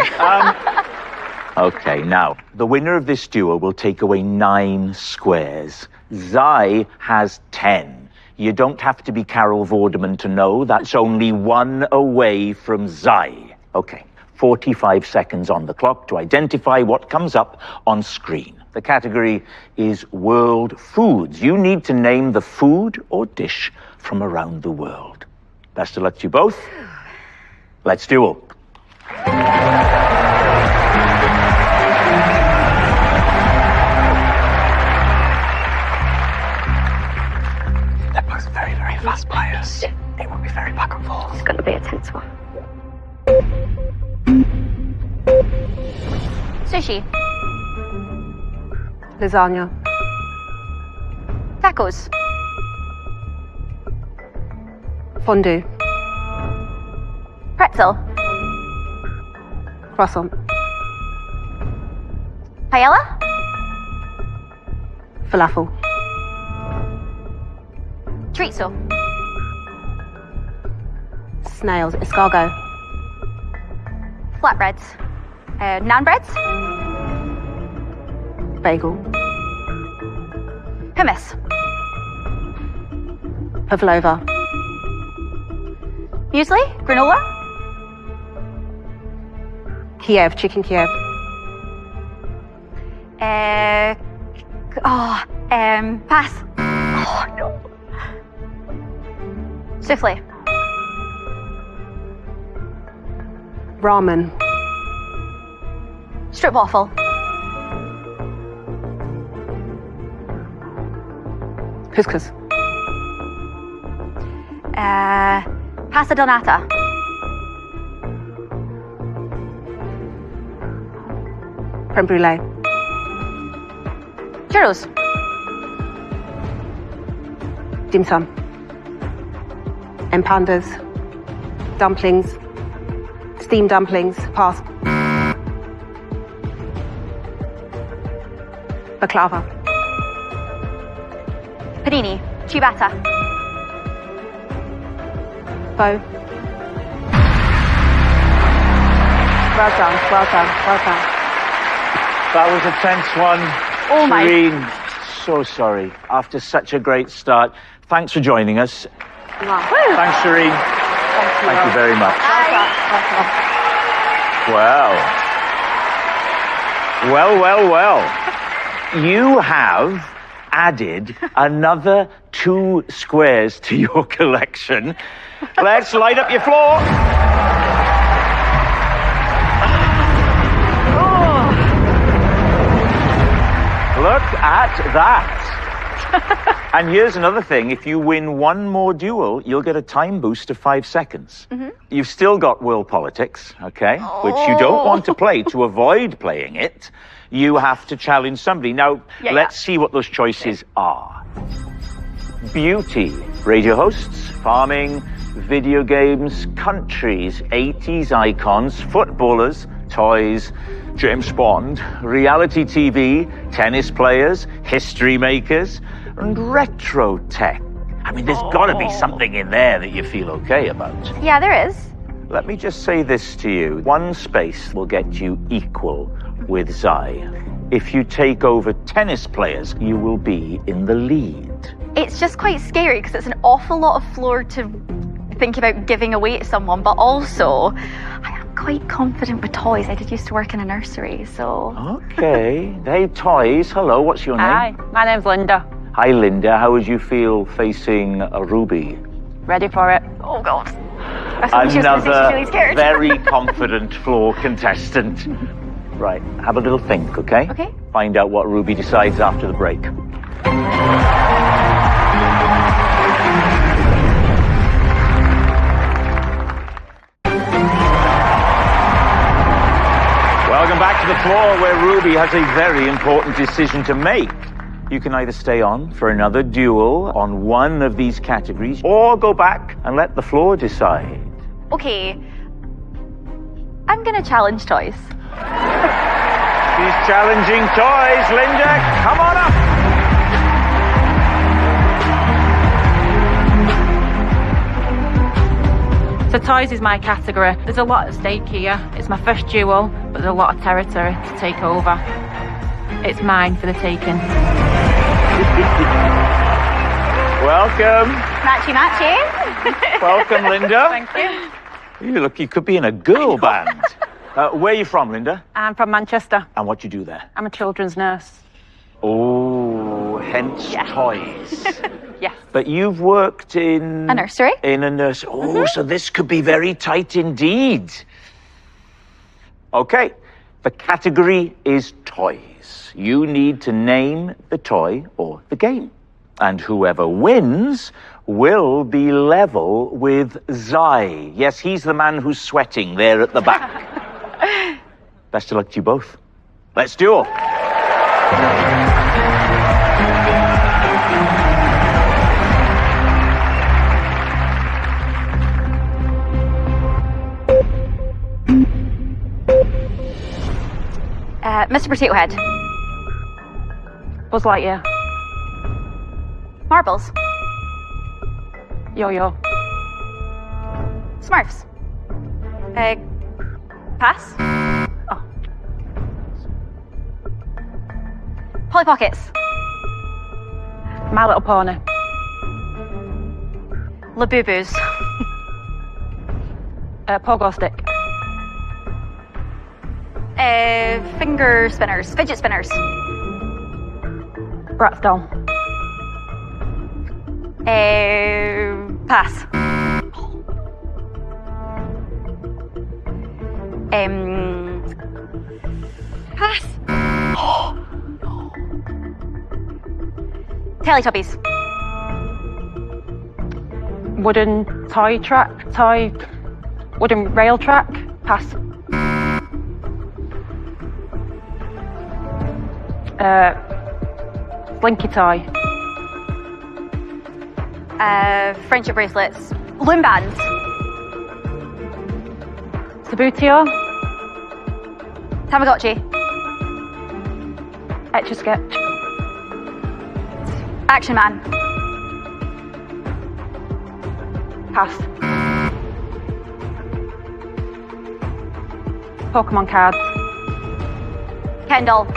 S1: Okay, now, the winner of this duo will take away 9 squares. Zai has 10. You don't have to be Carol Vorderman to know that's only 1 away from Zai. Okay, 45 seconds on the clock to identify what comes up on screen. The category is world foods. You need to name the food or dish from around the world. Best of luck to you both. Let's duel.
S11: They're both very, very fast players. It will be very back and forth.
S12: It's going to be a tense one.
S2: Sushi.
S4: Lasagna.
S2: Tacos.
S4: Fondue.
S2: Pretzel.
S4: Croissant.
S2: Paella.
S4: Falafel.
S2: Chorizo.
S4: Snails. Escargot.
S2: Flatbreads. Naan breads.
S4: Bagel.
S2: Hummus.
S4: Pavlova.
S2: Muesli. Granola.
S4: Kiev. Chicken Kiev.
S2: Pass. Oh, no. Souffle.
S4: Ramen.
S2: Strip waffle.
S4: Couscous.
S2: Pasta donata.
S4: Creme brulee.
S2: Churros.
S4: Dim sum. Empandas. Dumplings. Steamed dumplings. Pass. Baklava.
S2: Panini. Ciabatta.
S4: Bow. Well done, well done, well done.
S1: That was a tense one.
S2: Oh my.
S1: Shireen, so sorry. After such a great start. Thanks for joining us. Thanks, Shireen. Thank you very much. Well. You have added another 2 squares to your collection. Let's light up your floor. Look at that. And here's another thing. If you win one more duel, you'll get a time boost of 5 seconds. You've still got world politics, okay, which you don't want to play. To avoid playing it, you have to challenge somebody. Now, let's see what those choices are. Beauty, radio hosts, farming, video games, countries, 80s icons, footballers, toys, James Bond, reality TV, tennis players, history makers, and retro tech. I mean, there's got to be something in there that you feel okay about.
S2: Yeah, there is.
S1: Let me just say this to you. 1 space will get you equal with Zai. If you take over tennis players, you will be in the lead.
S2: It's just quite scary because it's an awful lot of floor to think about giving away to someone, but also I am quite confident with toys. I did used to work in a nursery, so...
S1: Okay. Hey, toys. Hello, what's your name?
S9: Hi, my name's Linda.
S1: Hi, Linda. How would you feel facing a Ruby?
S9: Ready for it.
S2: Oh, God.
S1: Another
S2: really scared.
S1: very confident floor contestant. Right, have a little think, okay?
S2: Okay.
S1: Find out what Ruby decides after the break. Welcome back to the floor where Ruby has a very important decision to make. You can either stay on for another duel on one of these categories or go back and let the floor decide.
S2: Okay. I'm gonna challenge toys.
S1: She's challenging toys. Linda, come on up.
S9: So toys is my category. There's a lot at stake here. It's my first duel, but there's a lot of territory to take over. It's mine for the taking.
S1: Welcome.
S2: Matchy.
S1: Welcome, Linda.
S9: Thank you.
S1: You look, you could be in a girl band. Where are you from, Linda?
S9: I'm from Manchester.
S1: And what do you do there?
S9: I'm a children's nurse.
S1: Oh, hence toys.
S9: Yes.
S1: But you've worked in...
S2: A nursery.
S1: In a nursery. Oh, so this could be very tight indeed. Okay, the category is toys. You need to name the toy or the game. And whoever wins will be level with Zai. Yes, he's the man who's sweating there at the back. Best of luck to you both. Let's duel.
S2: Mr. Potato Head.
S9: Buzz Lightyear.
S2: Marbles.
S9: Yo-yo.
S2: Smurfs. Pass. Oh. Polly Pockets.
S9: My Little Pony.
S2: Labubu's.
S9: Pogo Stick.
S2: Finger spinners. Fidget spinners.
S9: Bratz doll.
S2: Pass. Pass. Teletubbies.
S9: Wooden wooden rail track. Pass. Slinky toy.
S2: Friendship bracelets. Loom bands.
S9: Sabutio.
S2: Tamagotchi.
S9: Etch-a-Sketch.
S2: Action Man.
S9: Pass. Pokemon cards.
S2: Ken doll.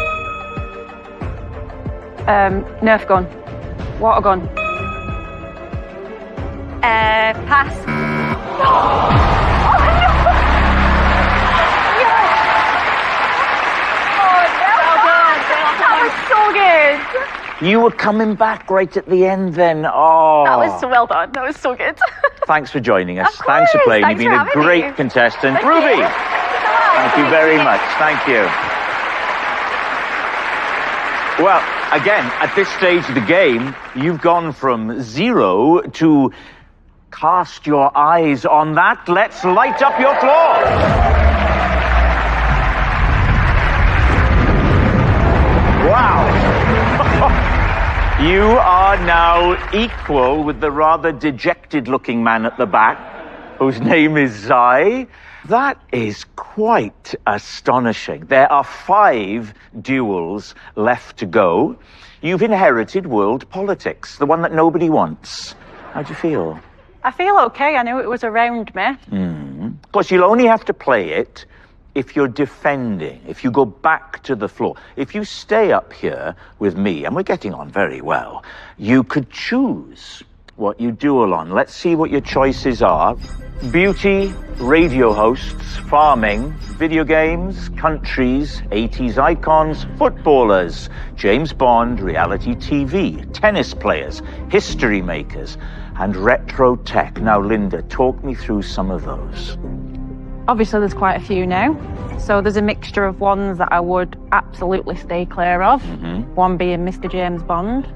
S9: Nerf gun. Water gun.
S2: Pass.
S1: You were coming back right at the end then. Oh.
S2: That was so well done. That was so good.
S1: Thanks for joining us.
S2: Of course.
S1: Thanks for playing.
S2: Thanks
S1: You've been a
S2: for having
S1: great
S2: me.
S1: contestant.
S2: Thank
S1: Ruby.
S2: you.
S1: Thank you very much. Thank you. Well, again, at this stage of the game, you've gone from 0 to cast your eyes on that. Let's light up your floor. Wow. You are now equal with the rather dejected-looking man at the back, whose name is Zai. That is quite astonishing. There are 5 duels left to go. You've inherited world politics, the one that nobody wants. How do you feel?
S9: I feel okay. I knew it was around me.
S1: Of course, you'll only have to play it if you're defending, if you go back to the floor. If you stay up here with me, and we're getting on very well, you could choose what you duel on. Let's see what your choices are. Beauty, radio hosts, farming, video games, countries, 80s icons, footballers, James Bond, reality TV, tennis players, history makers, and retro tech. Now, Linda, talk me through some of those.
S9: Obviously, there's quite a few now. So there's a mixture of ones that I would absolutely stay clear of. One being Mr. James Bond.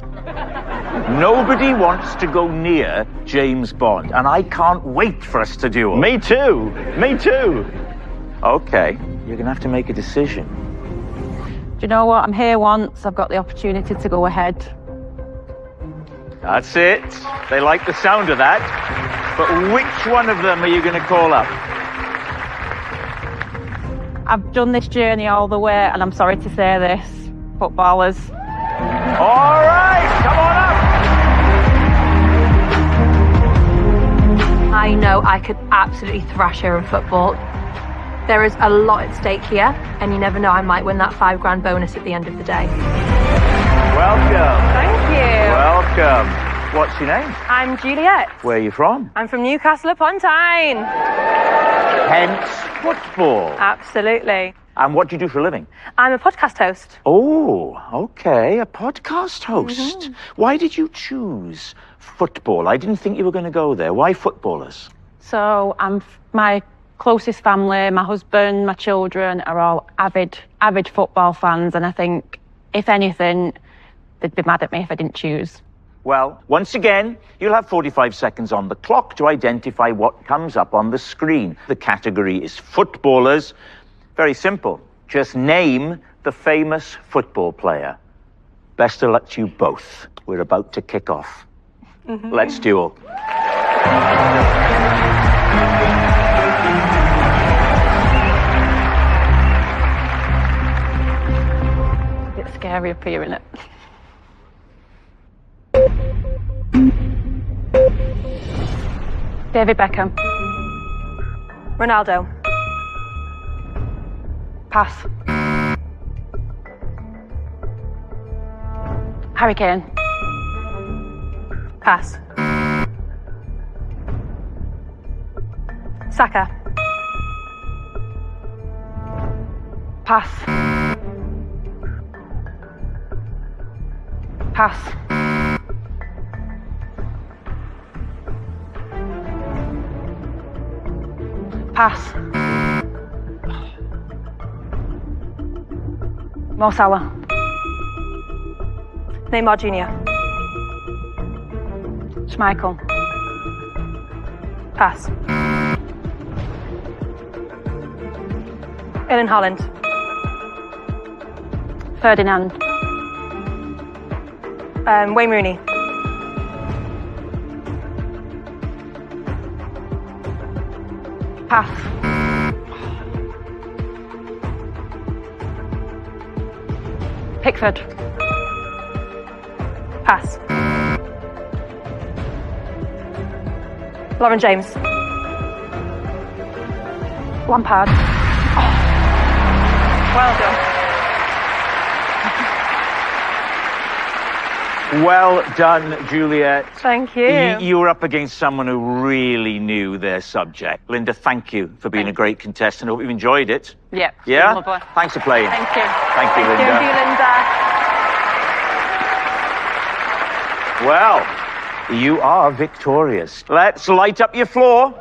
S1: Nobody wants to go near James Bond, and I can't wait for us to duel.
S18: Me too. Me too.
S1: Okay, you're going to have to make a decision.
S9: Do you know what? I'm here once. I've got the opportunity to go ahead.
S1: That's it. They like the sound of that. But which one of them are you going to call up?
S9: I've done this journey all the way, and I'm sorry to say this, footballers.
S1: All right, come on up.
S19: I know I could absolutely thrash her in football. There is a lot at stake here, and you never know, I might win that £5 bonus at the end of the day.
S1: Welcome.
S20: Thank you.
S1: Welcome. What's your name?
S20: I'm Juliet.
S1: Where are you from?
S20: I'm from Newcastle upon Tyne.
S1: Hence football.
S20: Absolutely.
S1: And what do you do for a living?
S20: I'm a podcast host.
S1: Oh, okay, a podcast host. Why did you choose football. I didn't think you were going to go there. Why footballers?
S9: So my closest family, my husband, my children are all avid football fans, and I think, if anything, they'd be mad at me if I didn't choose.
S1: Well, once again, you'll have 45 seconds on the clock to identify what comes up on the screen. The category is footballers. Very simple. Just name the famous football player. Best of luck to you both. We're about to kick off. Let's duel.
S9: It's scary up here, isn't it? David Beckham.
S20: Ronaldo.
S9: Pass. Harry Kane.
S20: Pass. Saka.
S9: Pass. Pass. Pass. Mo Salah.
S20: Neymar Jr.
S9: Schmeichel.
S20: Pass. Erling Haaland.
S9: Ferdinand.
S20: Wayne Rooney.
S9: Pass. Pickford.
S20: Pass. Lauren James.
S9: Lampard.
S20: Well done.
S1: Well done, Juliet.
S20: Thank you.
S1: You were up against someone who really knew their subject. Linda, thank you for being a great contestant. I hope you've enjoyed it.
S9: Yep.
S1: Yeah?
S9: Lovely.
S1: Thanks for playing.
S9: Thank you.
S1: Thank you, Linda.
S20: Thank you, Linda.
S1: Well, you are victorious. Let's light up your floor.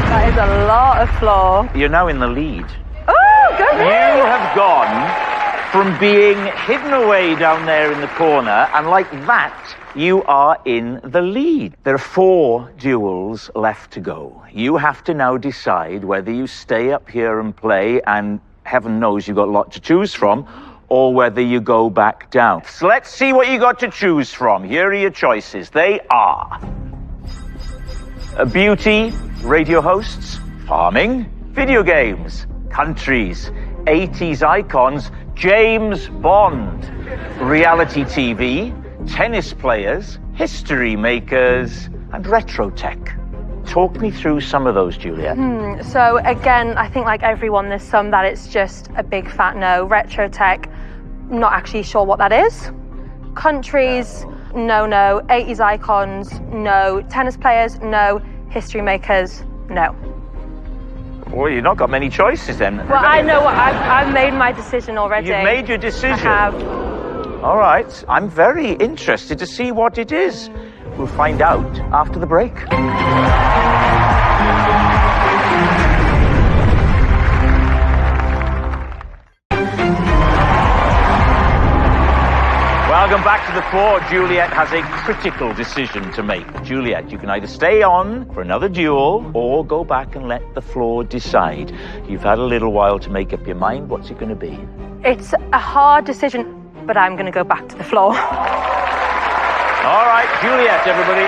S20: That is a lot of floor.
S1: You're now in the lead.
S20: Oh, go
S1: You have gone from being hidden away down there in the corner, and like that, you are in the lead. There are 4 duels left to go. You have to now decide whether you stay up here and play, and heaven knows you've got a lot to choose from, or whether you go back down. So let's see what you got to choose from. Here are your choices. They are beauty, radio hosts, farming, video games, countries, 80s icons, James Bond, reality TV, tennis players, history makers, and retro tech. Talk me through some of those, Juliet.
S20: So again, I think like everyone, there's some that it's just a big fat no. Retro tech, not actually sure what that is. Countries, no. 80s icons, no. Tennis players, no. History makers, no.
S1: Well, you've not got many choices then.
S20: Well, I know what I've made my decision already.
S1: You've made your decision.
S20: I have.
S1: All right. I'm very interested to see what it is. We'll find out after the break. Welcome back to the floor. Juliet has a critical decision to make. Juliet, you can either stay on for another duel or go back and let the floor decide. You've had a little while to make up your mind. What's it going to be?
S20: It's a hard decision, but I'm going to go back to the floor.
S1: All right, Juliet, everybody.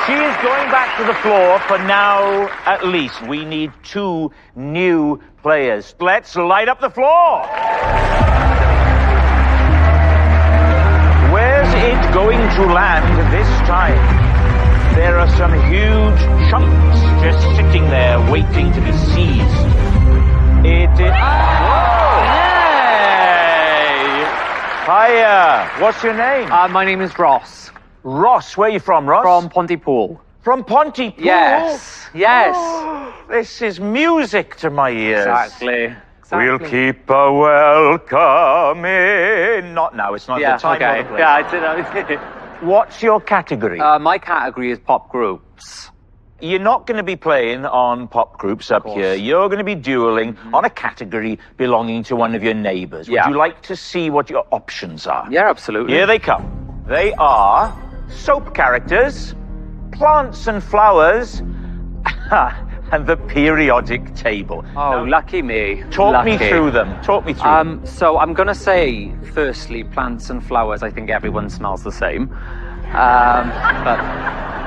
S1: She is going back to the floor for now, at least. We need 2 new players. Let's light up the floor. Where's it going to land this time? There are some huge chunks just sitting there waiting to be seized. It is... Whoa! Yay! Hiya! What's your name?
S3: My name is Ross.
S1: Ross, where are you from, Ross?
S3: From Pontypool.
S1: From Pontypool?
S21: Yes, yes.
S1: This is music to my ears.
S21: Exactly.
S1: We'll keep a welcome in. Not now, it's not the time or the place.
S21: Yeah, I did.
S1: What's your category?
S21: My category is pop groups.
S1: You're not going to be playing on pop groups up here. You're going to be dueling on a category belonging to one of your neighbours. Would you like to see what your options are?
S21: Yeah, absolutely.
S1: Here they come. They are soap characters, plants and flowers, and the periodic table.
S21: Oh, lucky me.
S1: Talk me through them. Talk me through them.
S21: So I'm going to say, firstly, plants and flowers, I think everyone smells the same. But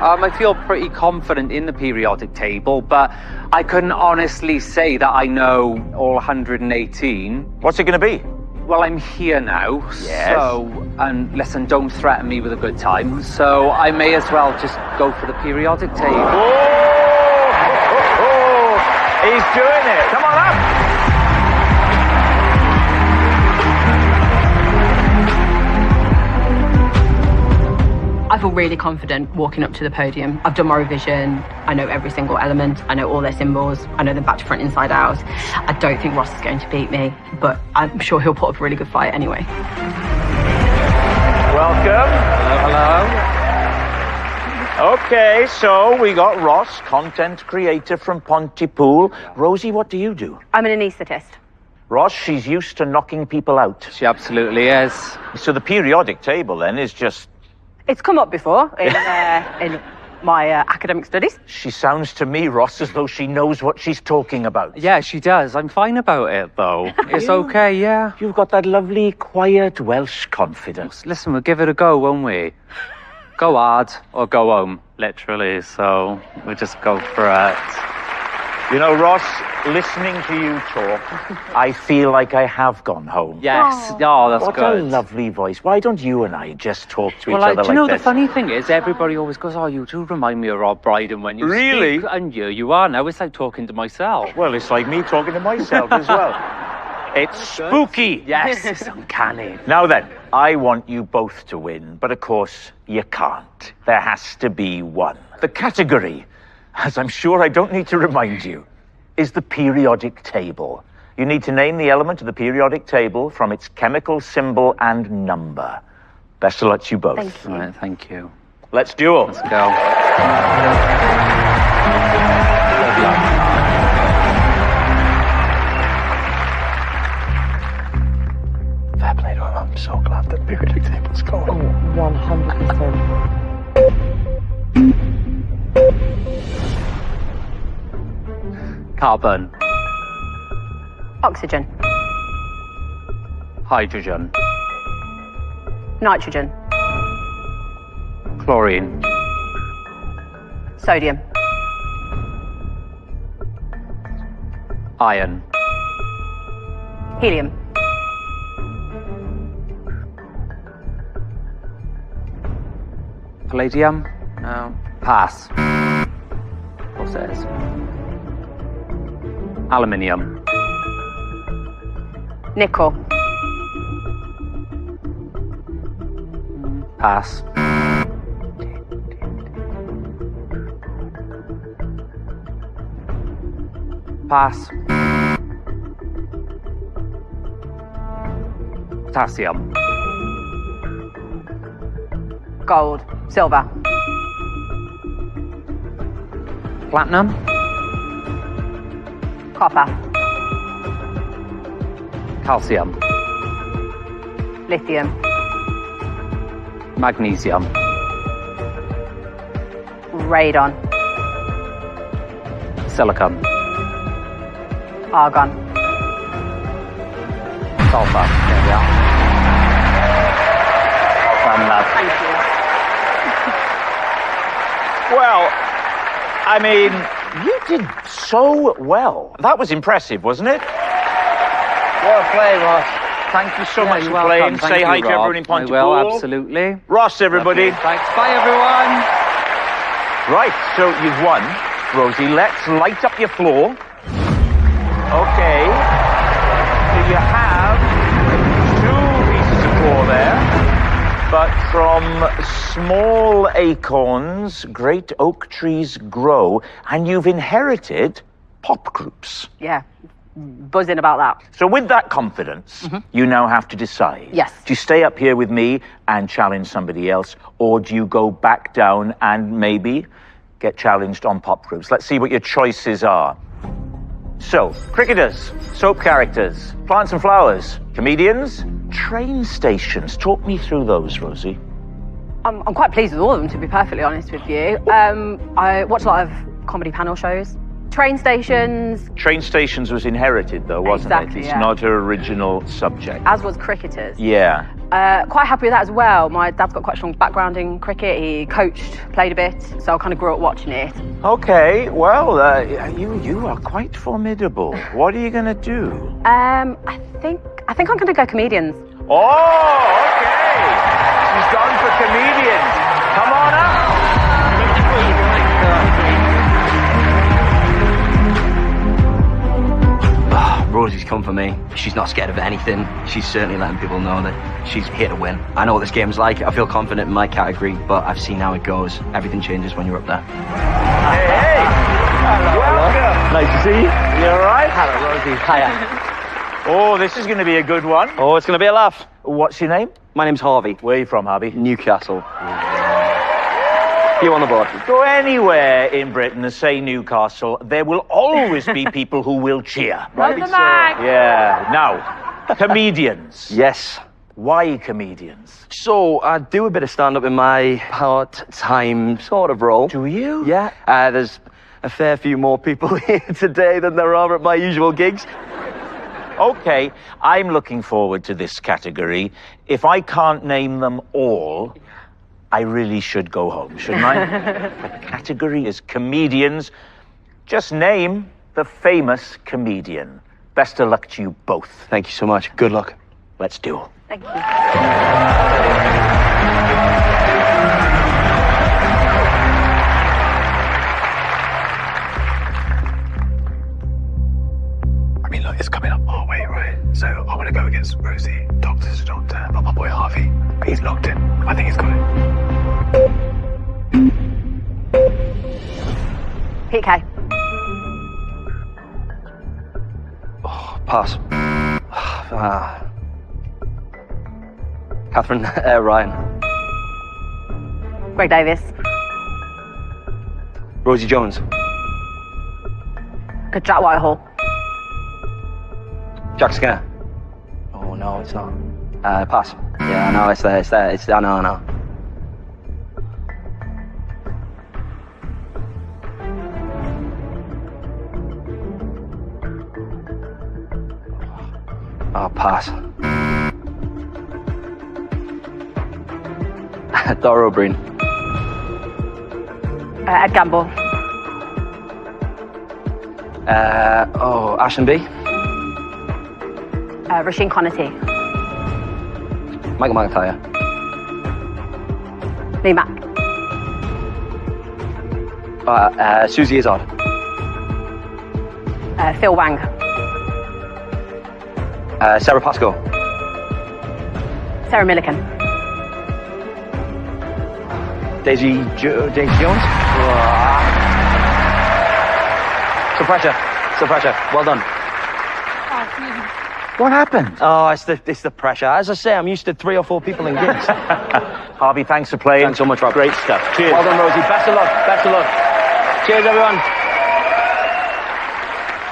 S21: I feel pretty confident in the periodic table, but I couldn't honestly say that I know all 118.
S1: What's it going to be?
S21: Well, I'm here now,
S1: Yes.
S21: so, and listen, don't threaten me with a good time, so I may as well just go for the periodic table.
S1: He's doing it. Come on up.
S22: I feel really confident walking up to the podium. I've done my revision. I know every single element. I know all their symbols. I know them back to front, inside out. I don't think Ross is going to beat me, but I'm sure he'll put up a really good fight anyway.
S1: Welcome.
S21: Hello.
S1: Okay, so we got Ross, content creator from Pontypool. Rosie, what do you do?
S4: I'm an anaesthetist.
S1: Ross, she's used to knocking people out.
S21: She absolutely is.
S1: So the periodic table then is just...
S23: It's come up before in my academic studies.
S1: She sounds to me, Ross, as though she knows what she's talking about.
S21: Yeah, she does. I'm fine about it, though. It's okay, yeah.
S1: You've got that lovely, quiet Welsh confidence.
S21: Listen, we'll give it a go, won't we? Go hard or go home, literally. So we'll just go for it.
S1: You know, Ross, listening to you talk, I feel like I have gone home.
S21: Yes. Oh, that's
S1: what
S21: good.
S1: What a lovely voice. Why don't you and I just talk to each other like this?
S21: Do you know, the funny thing is, everybody always goes, oh, you do remind me of Rob Brydon when you
S1: Really?
S21: speak. And here you are now. It's like talking to myself.
S1: Well, it's like me talking to myself as well. It's spooky.
S21: Yes, it's uncanny.
S1: Now then, I want you both to win, but of course, you can't. There has to be one. The category, as I'm sure I don't need to remind you, is the periodic table. You need to name the element of the periodic table from its chemical symbol and number. Best of luck to you both.
S23: Thank you.
S21: All right, thank you.
S1: Let's duel.
S21: Let's go.
S11: Fair play to him. I'm so glad that periodic table's going.
S23: Oh, 100%.
S21: Carbon.
S23: Oxygen.
S21: Hydrogen.
S23: Nitrogen.
S21: Chlorine.
S23: Sodium.
S21: Iron.
S23: Helium.
S21: Palladium? No. Pass. What's this? Aluminium.
S23: Nickel.
S21: Pass. Pass. Potassium.
S23: Gold. Silver.
S21: Platinum.
S23: Copper.
S21: Calcium.
S23: Lithium.
S21: Magnesium.
S23: Radon.
S21: Silicon.
S23: Argon.
S21: Sulfur. There we are. Well done, lad.
S23: Thank you.
S1: Well, I mean, you did so well. That was impressive, wasn't it?
S21: Well played, Ross.
S1: Thank you so much
S21: you're
S1: for playing.
S21: welcome.
S1: Say
S21: Thank
S1: hi
S21: you,
S1: to
S21: Rob.
S1: everyone in
S21: I
S1: Pontypool.
S21: will, absolutely.
S1: Ross, everybody.
S21: Okay, thanks. Bye, everyone.
S1: Right, so you've won, Rosie. Let's light up your floor. Okay. So you have 2 pieces of floor there, but From small acorns, great oak trees grow, and you've inherited pop groups.
S23: Yeah, buzzing about that.
S1: So with that confidence, you now have to decide.
S23: Yes.
S1: Do you stay up here with me and challenge somebody else, or do you go back down and maybe get challenged on pop groups? Let's see what your choices are. So, cricketers, soap characters, plants and flowers, comedians, train stations. Talk me through those, Rosie.
S23: I'm quite pleased with all of them, to be perfectly honest with you. I watch a lot of comedy panel shows. Train stations.
S1: Train stations was inherited, though, wasn't
S23: Exactly,
S1: it? It's
S23: yeah.
S1: not her original subject.
S23: As was cricketers.
S1: Yeah.
S23: Quite happy with that as well. My dad's got quite a strong background in cricket. He coached, played a bit, so I kind of grew up watching it.
S1: Okay, well, you are quite formidable. What are you going to do?
S23: I think I'm going to go comedians.
S1: Oh, okay. She's gone for comedians. Come on up.
S11: Rosie's come for me. She's not scared of anything. She's certainly letting people know that she's here to win. I know what this game's like. I feel confident in my category, but I've seen how it goes. Everything changes when you're up there.
S1: Hey! Hello. Welcome.
S5: Nice to see you.
S1: You all right?
S5: Hello, Rosie. Hiya.
S1: Oh, this is going to be a good one.
S5: Oh, it's going to be a laugh.
S1: What's your name?
S5: My name's Harvey.
S1: Where are you from, Harvey?
S5: Newcastle. You on the board?
S1: Go anywhere in Britain and say Newcastle, there will always be people who will cheer.
S5: Right.
S1: Yeah. Now, comedians.
S5: Yes.
S1: Why comedians?
S5: So, I do a bit of stand-up in my part-time sort of role.
S1: Do you?
S5: Yeah. There's a fair few more people here today than there are at my usual gigs.
S1: Okay, I'm looking forward to this category. If I can't name them all, I really should go home, shouldn't I? The category is comedians. Just name the famous comedian. Best of luck to you both.
S5: Thank you so much. Good luck.
S1: Let's do it.
S23: Thank you.
S11: I mean, look, it's coming up our way, right? So I want to go against Rosie, doctor to doctor, but my boy Harvey, he's locked in. I think he's got it.
S23: PK.
S5: Oh, pass. Catherine Ryan.
S23: Greg Davis.
S5: Rosie Jones.
S23: Good Jack Whitehall.
S5: Jack Skinner. Oh, no, it's not. Pass. Yeah, no, it's there. I know. Oh, pass. Dora O'Brien.
S23: Ed Gamble.
S5: Ashton B.
S23: Rasheen Connerty.
S5: Michael McIntyre.
S23: Lee Mack.
S5: Susie Izzard.
S23: Phil Wang.
S5: Sarah Pascoe.
S23: Sarah Milliken.
S5: Daisy Jones. Suppressor. Well done.
S1: What happened?
S5: Oh, it's the pressure. As I say, I'm used to 3 or 4 people in gigs.
S1: Harvey, thanks for playing.
S5: Thanks so much, Rob.
S1: Great stuff. Cheers.
S5: Well done, Rosie. Best of luck. Cheers, everyone.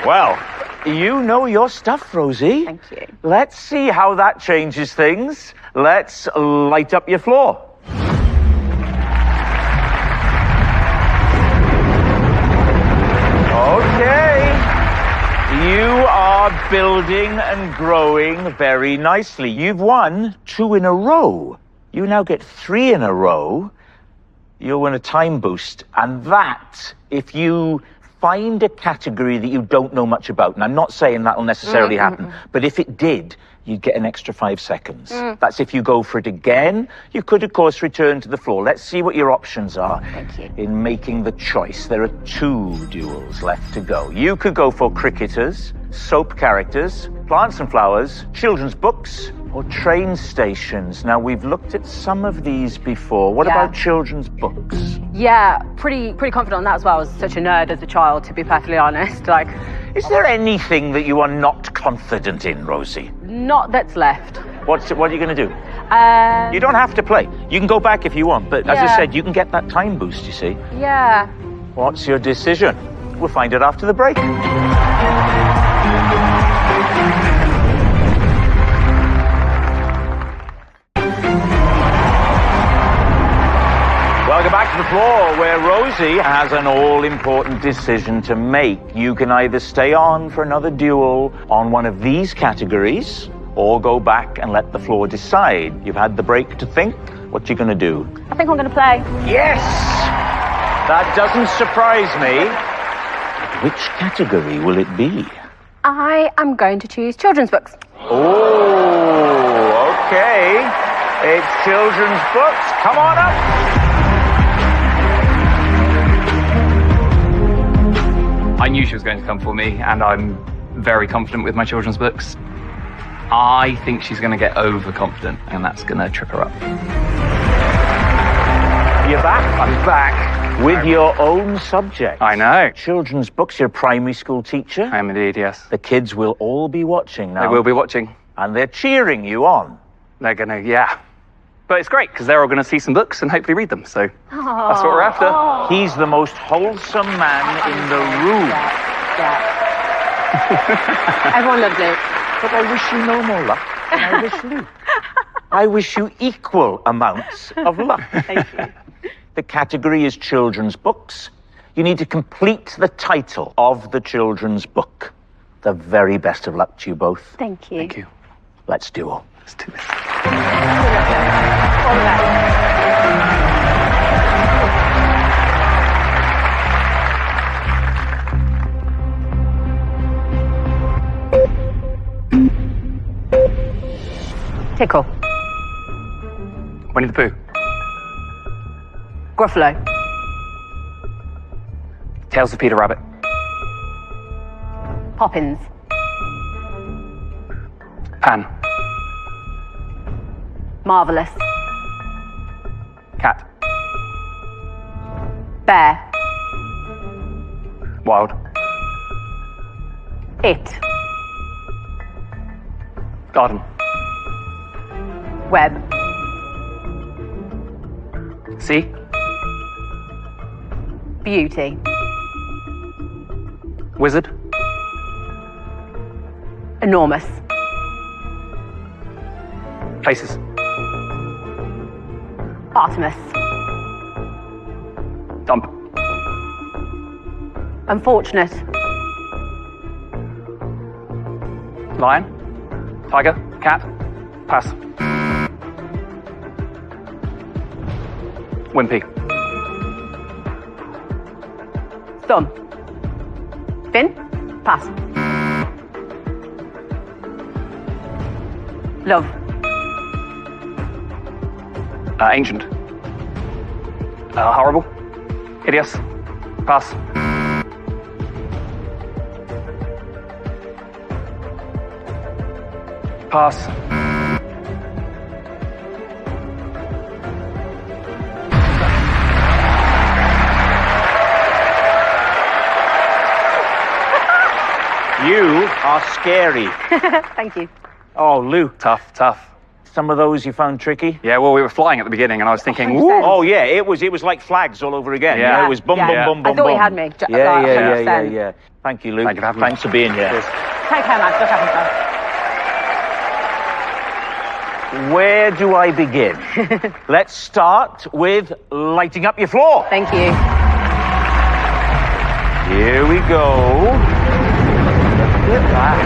S1: Well, you know your stuff, Rosie.
S23: Thank you.
S1: Let's see how that changes things. Let's light up your floor. Okay. You are building and growing very nicely. You've won 2 in a row. You now get 3 in a row. You'll win a time boost. And that, if you find a category that you don't know much about, and I'm not saying that'll necessarily happen, but if it did, you'd get an extra 5 seconds. That's if you go for it again. You could, of course, return to the floor. Let's see what your options are in making the choice. There are 2 duels left to go. You could go for cricketers, soap characters, plants and flowers, children's books, or train stations. Now, we've looked at some of these before. What about children's books?
S23: Yeah, pretty confident on that as well. I was such a nerd as a child, to be perfectly honest. Like,
S1: is there anything that you are not confident in, Rosie?
S23: Not that's left.
S1: What are you going to do? You don't have to play. You can go back if you want, but as I said, you can get that time boost, you see.
S23: Yeah.
S1: What's your decision? We'll find it after the break. Welcome back to the floor, where Rosie has an all-important decision to make. You can either stay on for another duel on one of these categories, or go back and let the floor decide. You've had the break to think. What you going to do?
S23: I think I'm going to play.
S1: Yes! That doesn't surprise me. Which category will it be?
S12: I am going to choose children's books.
S1: Oh, okay. It's children's books. Come on up.
S6: I knew she was going to come for me, and I'm very confident with my children's books. I think she's going to get overconfident, and that's going to trip her up.
S1: You're back? I'm back. With your own subject.
S6: I know.
S1: Children's books. You're a primary school teacher.
S6: I am indeed, yes.
S1: The kids will all be watching now.
S6: They will be watching.
S1: And they're cheering you on.
S6: They're going to, yeah. But it's great, because they're all going to see some books and hopefully read them, so that's what we're after.
S1: He's the most wholesome man in the room.
S23: Yeah. Everyone loves Luke.
S1: But I wish you no more luck than I wish Luke. I wish you equal amounts of luck.
S23: Thank you.
S1: The category is children's books. You need to complete the title of the children's book. The very best of luck to you both.
S12: Thank you.
S6: Thank you.
S1: Let's duel.
S6: Let's do this.
S23: Tickle.
S6: Winnie the Pooh.
S23: Gruffalo.
S6: Tales of Peter Rabbit.
S23: Poppins.
S6: Pan.
S23: Marvelous.
S6: Cat.
S23: Bear.
S6: Wild.
S23: It.
S6: Garden.
S23: Web.
S6: Sea.
S23: Beauty.
S6: Wizard.
S23: Enormous.
S6: Places.
S23: Artemis.
S6: Dump.
S23: Unfortunate.
S6: Lion. Tiger. Cat. Pass. Wimpy.
S23: Thumb. Fin. Pass. Love.
S6: Ancient. Horrible. Hideous. Pass. Pass.
S1: You are scary.
S23: Thank you.
S1: Oh, Luke.
S6: Tough.
S1: Some of those you found tricky?
S6: Yeah, well, we were flying at the beginning, and I was thinking,
S23: 100%.
S6: woo.
S1: Oh, yeah, it was like flags all over again.
S6: Yeah.
S1: You know, it was boom, boom, boom, boom,
S23: I thought
S1: boom.
S23: he had me.
S1: Yeah. Thank you, Luke.
S6: Thank you for having me.
S1: Thanks for being here.
S6: Cheers.
S23: Take care, man. Look after yourself.
S1: Where do I begin? Let's start with lighting up your floor.
S23: Thank you.
S1: Here we go. Look at that.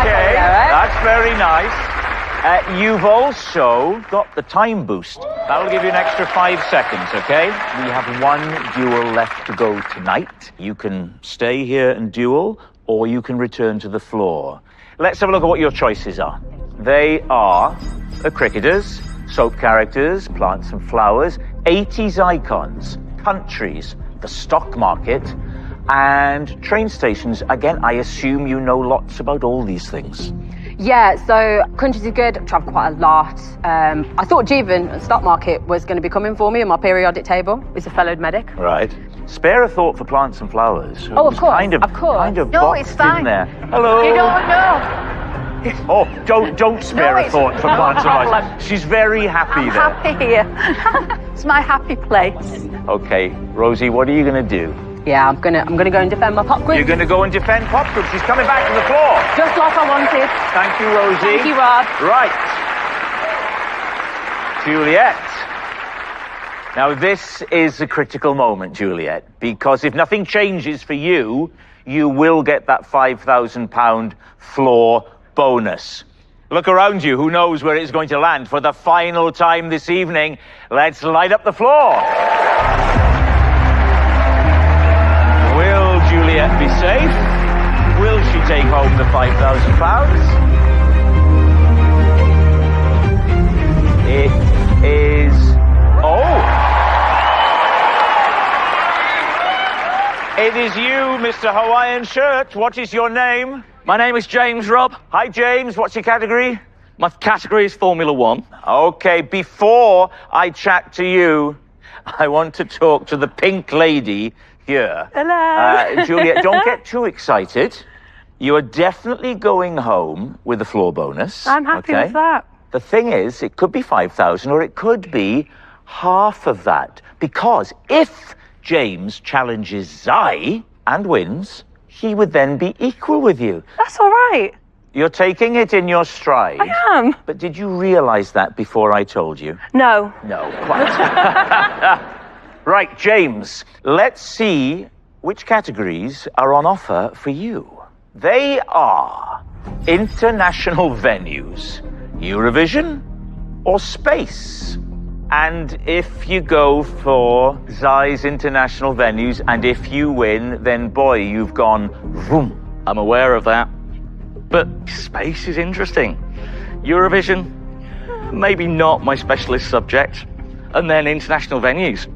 S1: Okay, that's very nice. You've also got the time boost. That'll give you an extra 5 seconds, okay? We have one duel left to go tonight. You can stay here and duel, or you can return to the floor. Let's have a look at what your choices are. They are the cricketers, soap characters, plants and flowers, 80s icons, countries, the stock market, and train stations. Again, I assume you know lots about all these things.
S23: Yeah, so countries is good. I travel quite a lot. I thought Jeevan, stock market, was going to be coming for me in my periodic table. He's a fellowed medic.
S1: Right. Spare a thought for plants and flowers.
S23: Oh, of course,
S1: Kind of
S23: No,
S1: boxed
S23: it's fine.
S1: in there. Hello.
S23: You don't know.
S1: Oh, don't spare a thought for plants and flowers. She's very happy
S12: I'm
S1: there.
S12: happy here. It's my happy place.
S1: Okay, Rosie, what are you going to do?
S23: Yeah, I'm gonna go and defend my pop group.
S1: You're going to go and defend pop group. She's coming back to the floor.
S23: Just like I wanted.
S1: Thank you, Rosie.
S23: Thank you, Rob.
S1: Right. Juliet. Now, this is a critical moment, Juliet, because if nothing changes for you, you will get that £5,000 floor bonus. Look around you. Who knows where it's going to land for the final time this evening? Let's light up the floor. Will Juliet be safe? Will she take home the £5,000? It is... Oh! It is you, Mr. Hawaiian Shirt. What is your name?
S8: My name is James, Rob.
S1: Hi, James. What's your category?
S8: My category is Formula One.
S1: Okay, before I chat to you, I want to talk to the pink lady here.
S12: Hello.
S1: Juliet, don't get too excited. You are definitely going home with the floor bonus.
S12: I'm happy with that.
S1: The thing is, it could be 5,000 or it could be half of that. Because if James challenges Zai and wins, he would then be equal with you.
S12: That's all right.
S1: You're taking it in your stride.
S12: I am.
S1: But did you realize that before I told you?
S12: No.
S1: No, quite. Right, James, let's see which categories are on offer for you. They are international venues, Eurovision, or space. And if you go for Zai's international venues, and if you win, then boy, you've gone vroom.
S8: I'm aware of that. But space is interesting. Eurovision, maybe not my specialist subject. And then international venues.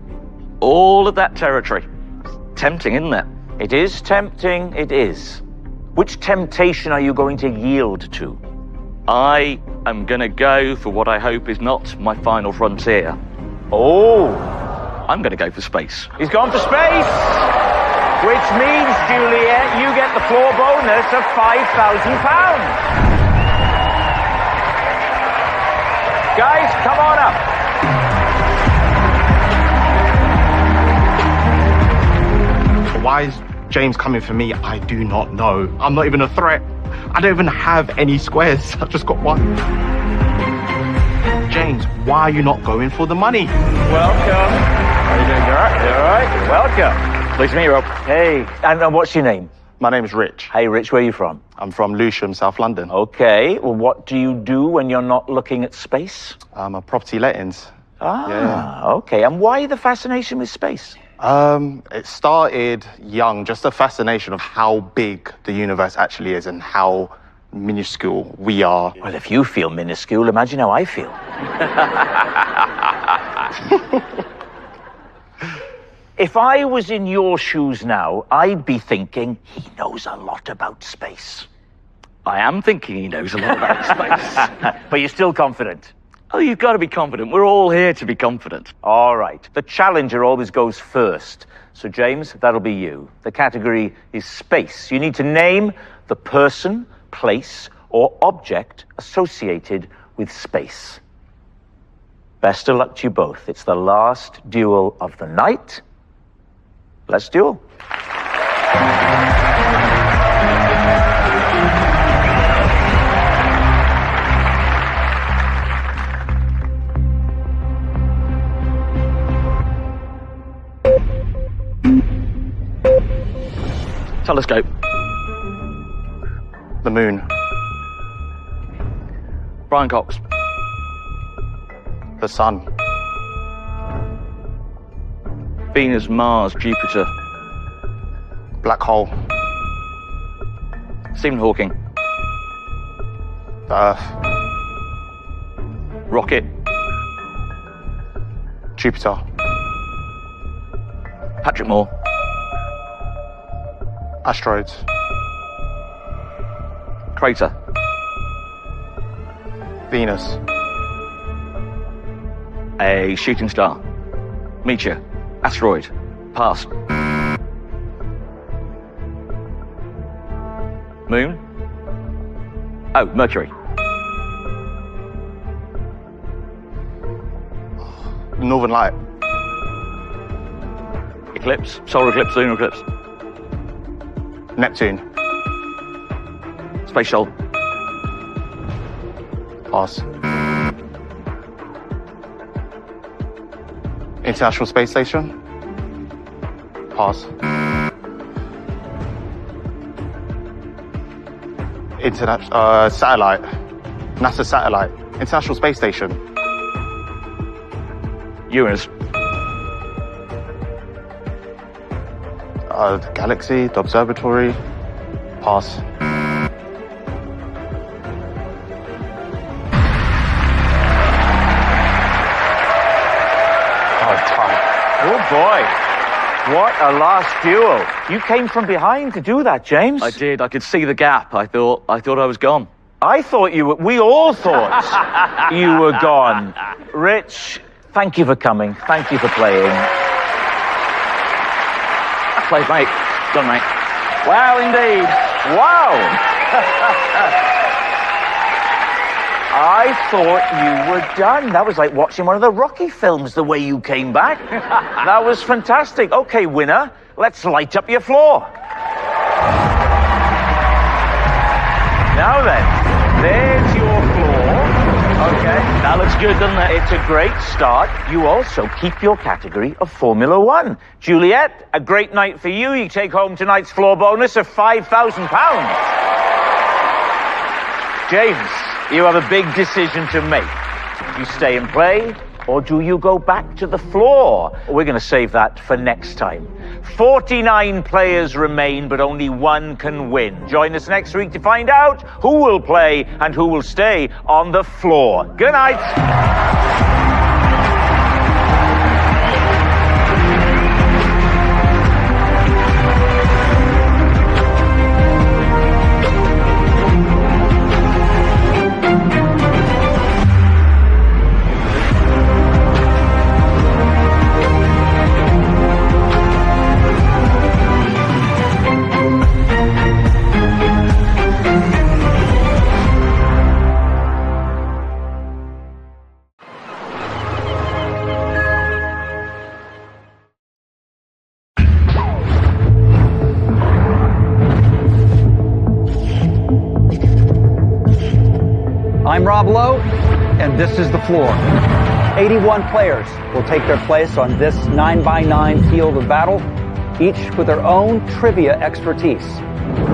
S8: All of that territory. Tempting, isn't it?
S1: It is tempting, it is. Which temptation are you going to yield to?
S8: I am going to go for what I hope is not my final frontier.
S1: Oh!
S8: I'm going to go for space.
S1: He's gone for space! Which means, Juliet, you get the floor bonus of £5,000. Guys, come on up.
S13: Why is James coming for me? I do not know. I'm not even a threat. I don't even have any squares. I've just got one. James, why are you not going for the money?
S1: Welcome. How are you doing? You all right? Welcome.
S13: Pleased to meet you, Rob.
S1: Hey, and what's your name?
S13: My name's Rich.
S1: Hey, Rich, where are you from?
S13: I'm from Lewisham, South London.
S1: Okay, well, what do you do when you're not looking at space?
S13: I'm a property lettings.
S1: Okay, and why the fascination with space?
S13: It started young, just a fascination of how big the universe actually is and how minuscule we are.
S1: Well, if you feel minuscule, imagine how I feel. If I was in your shoes now, I'd be thinking, he knows a lot about space.
S8: I am thinking he knows a lot about space.
S1: But you're still confident?
S8: Oh, you've got to be confident. We're all here to be confident.
S1: All right. The challenger always goes first. So, James, that'll be you. The category is space. You need to name the person, place, or object associated with space. Best of luck to you both. It's the last duel of the night. Let's duel.
S8: Telescope.
S13: The moon.
S8: Brian Cox.
S13: The sun.
S8: Venus, Mars, Jupiter.
S13: Black hole.
S8: Stephen Hawking.
S13: The Earth.
S8: Rocket.
S13: Jupiter.
S8: Patrick Moore.
S13: Asteroids.
S8: Crater.
S13: Venus.
S8: A shooting star. Meteor. Asteroid. Pass. Moon. Oh, Mercury.
S13: Northern Light.
S8: Eclipse. Solar eclipse. Lunar eclipse.
S13: Neptune.
S8: Space shuttle.
S13: Pass. International Space Station. Pass. International satellite. NASA satellite. International Space Station.
S8: Uranus.
S13: The galaxy, the observatory. Pass.
S1: Oh boy, what a last duel. You came from behind to do that, James.
S8: I did. I could see the gap. I thought I was gone.
S1: I thought you were, we all thought you were gone. Rich, thank you for coming. Thank you for playing.
S8: Played, mate. Done, mate.
S1: Wow, indeed. Wow. I thought you were done. That was like watching one of the Rocky films, the way you came back. That was fantastic. Okay, winner, let's light up your floor. Now then, there's your floor. Okay.
S8: That looks good, doesn't it?
S1: It's a great start. You also keep your category of Formula One. Juliet, a great night for you. You take home tonight's floor bonus of £5,000. James, you have a big decision to make. Do you stay and play, or do you go back to the floor? We're going to save that for next time. 49 players remain, but only one can win. Join us next week to find out who will play and who will stay on the floor. Good night.
S14: I'm Rob Lowe, and this is the floor. 81 players will take their place on this 9x9 field of battle, each with their own trivia expertise.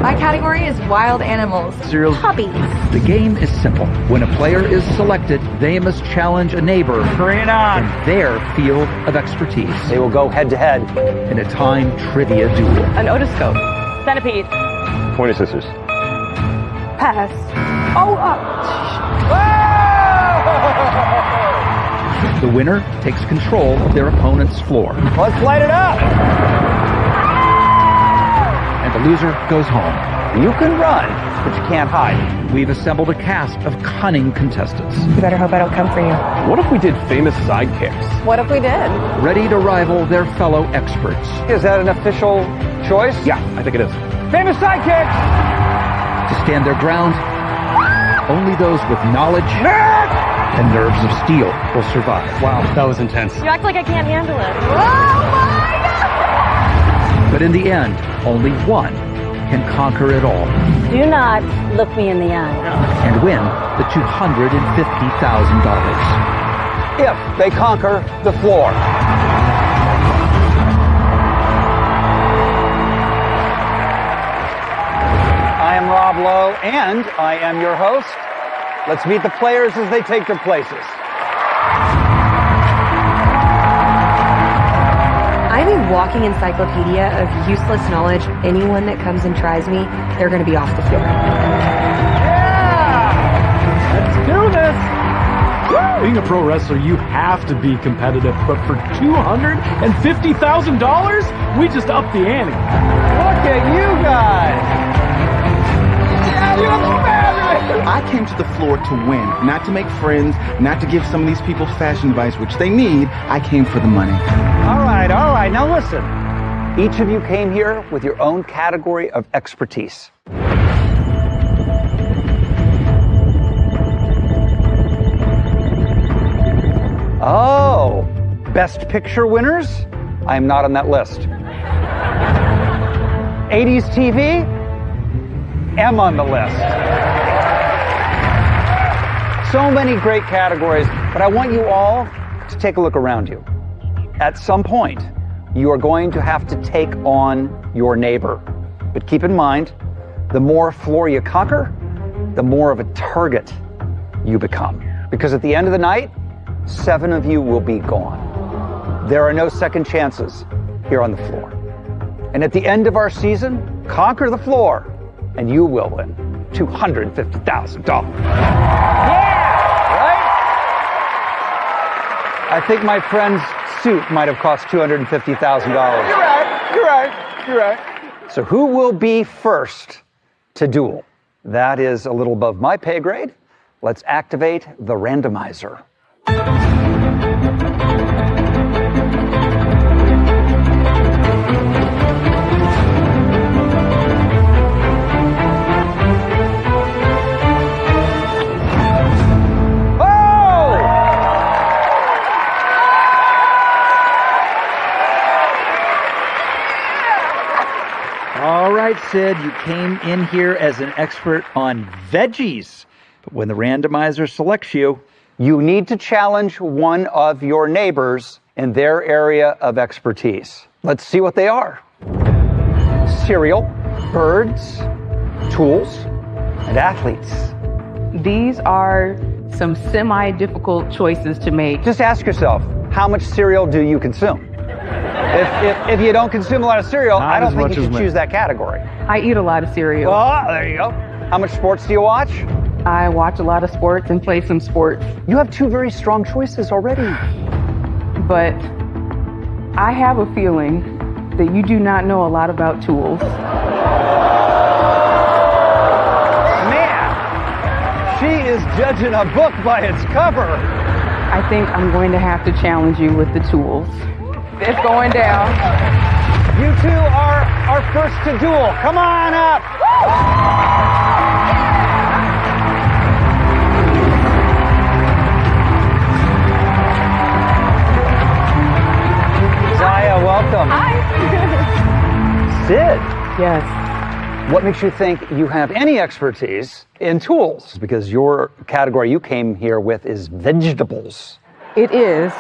S16: My category is wild animals.
S17: Cereals.
S16: Hobbies.
S17: The game is simple. When a player is selected, they must challenge a neighbor in their field of expertise.
S14: They will go head-to-head
S17: in a timed trivia duel.
S23: An otoscope. Centipede.
S17: Pointer scissors.
S23: Pass.
S17: The winner takes control of their opponent's floor.
S14: Let's light it up!
S17: And the loser goes home.
S14: You can run, but you can't hide.
S17: We've assembled a cast of cunning contestants.
S23: You better hope I don't come for you.
S17: What if we did famous sidekicks?
S23: What if we did?
S17: Ready to rival their fellow experts.
S14: Is that an official choice?
S17: Yeah, I think it is.
S14: Famous sidekicks!
S17: To stand their ground, only those with knowledge and nerves of steel will survive.
S14: Wow, that was intense.
S23: You act like I can't handle it.
S17: But in the end, only one can conquer it all
S23: Do not look me in the eye.
S17: and win the $250,000.
S14: If they conquer the floor. I am Rob Lowe, and I am your host. Let's meet the players as they take their places.
S16: I'm a walking encyclopedia of useless knowledge. Anyone that comes and tries me, they're going to be off the floor.
S17: Let's do this! Being a pro wrestler, you have to be competitive, but for $250,000, we just upped the ante.
S14: Look at you guys! Yeah, you look fabulous!
S7: I came to the floor to win, not to make friends, not to give some of these people fashion advice, which they need. I came for the money.
S14: All right. Now listen. Each of you came here with your own category of expertise. Oh, Best Picture winners? I am not on that list. 80s TV? Am on the list. So many great categories, but I want you all to take a look around you. At some point, you are going to have to take on your neighbor. But keep in mind, the more floor you conquer, the more of a target you become. Because at the end of the night, 7 of you will be gone. There are no second chances here on the floor. And at the end of our season, conquer the floor, and you will win $250,000. Right? I think my friend's suit might have cost $250,000. You're right. So who will be first to duel? That is a little above my pay grade. Let's activate the randomizer.
S17: All right, Sid, you came in here as an expert on veggies. But when the randomizer selects you,
S14: you need to challenge one of your neighbors in their area of expertise. Let's see what they are. Cereal, birds, tools, and athletes.
S10: These are some semi-difficult choices to make.
S14: Just ask yourself, how much cereal do you consume? If you don't consume a lot of cereal, I don't think you should choose that category.
S10: I eat a lot of cereal.
S14: Well, there you go. How much sports do you watch?
S10: I watch a lot of sports and play some sports.
S14: You have 2 very strong choices already.
S10: But I have a feeling that you do not know a lot about tools.
S14: Man, she is judging a book by its cover.
S10: I think I'm going to have to challenge you with the tools. It's going down.
S14: You two are our first to duel. Come on up. Zaya, welcome.
S10: Hi.
S14: Sid.
S10: Yes.
S14: What makes you think you have any expertise in tools? Because your category you came here with is vegetables.
S10: It is.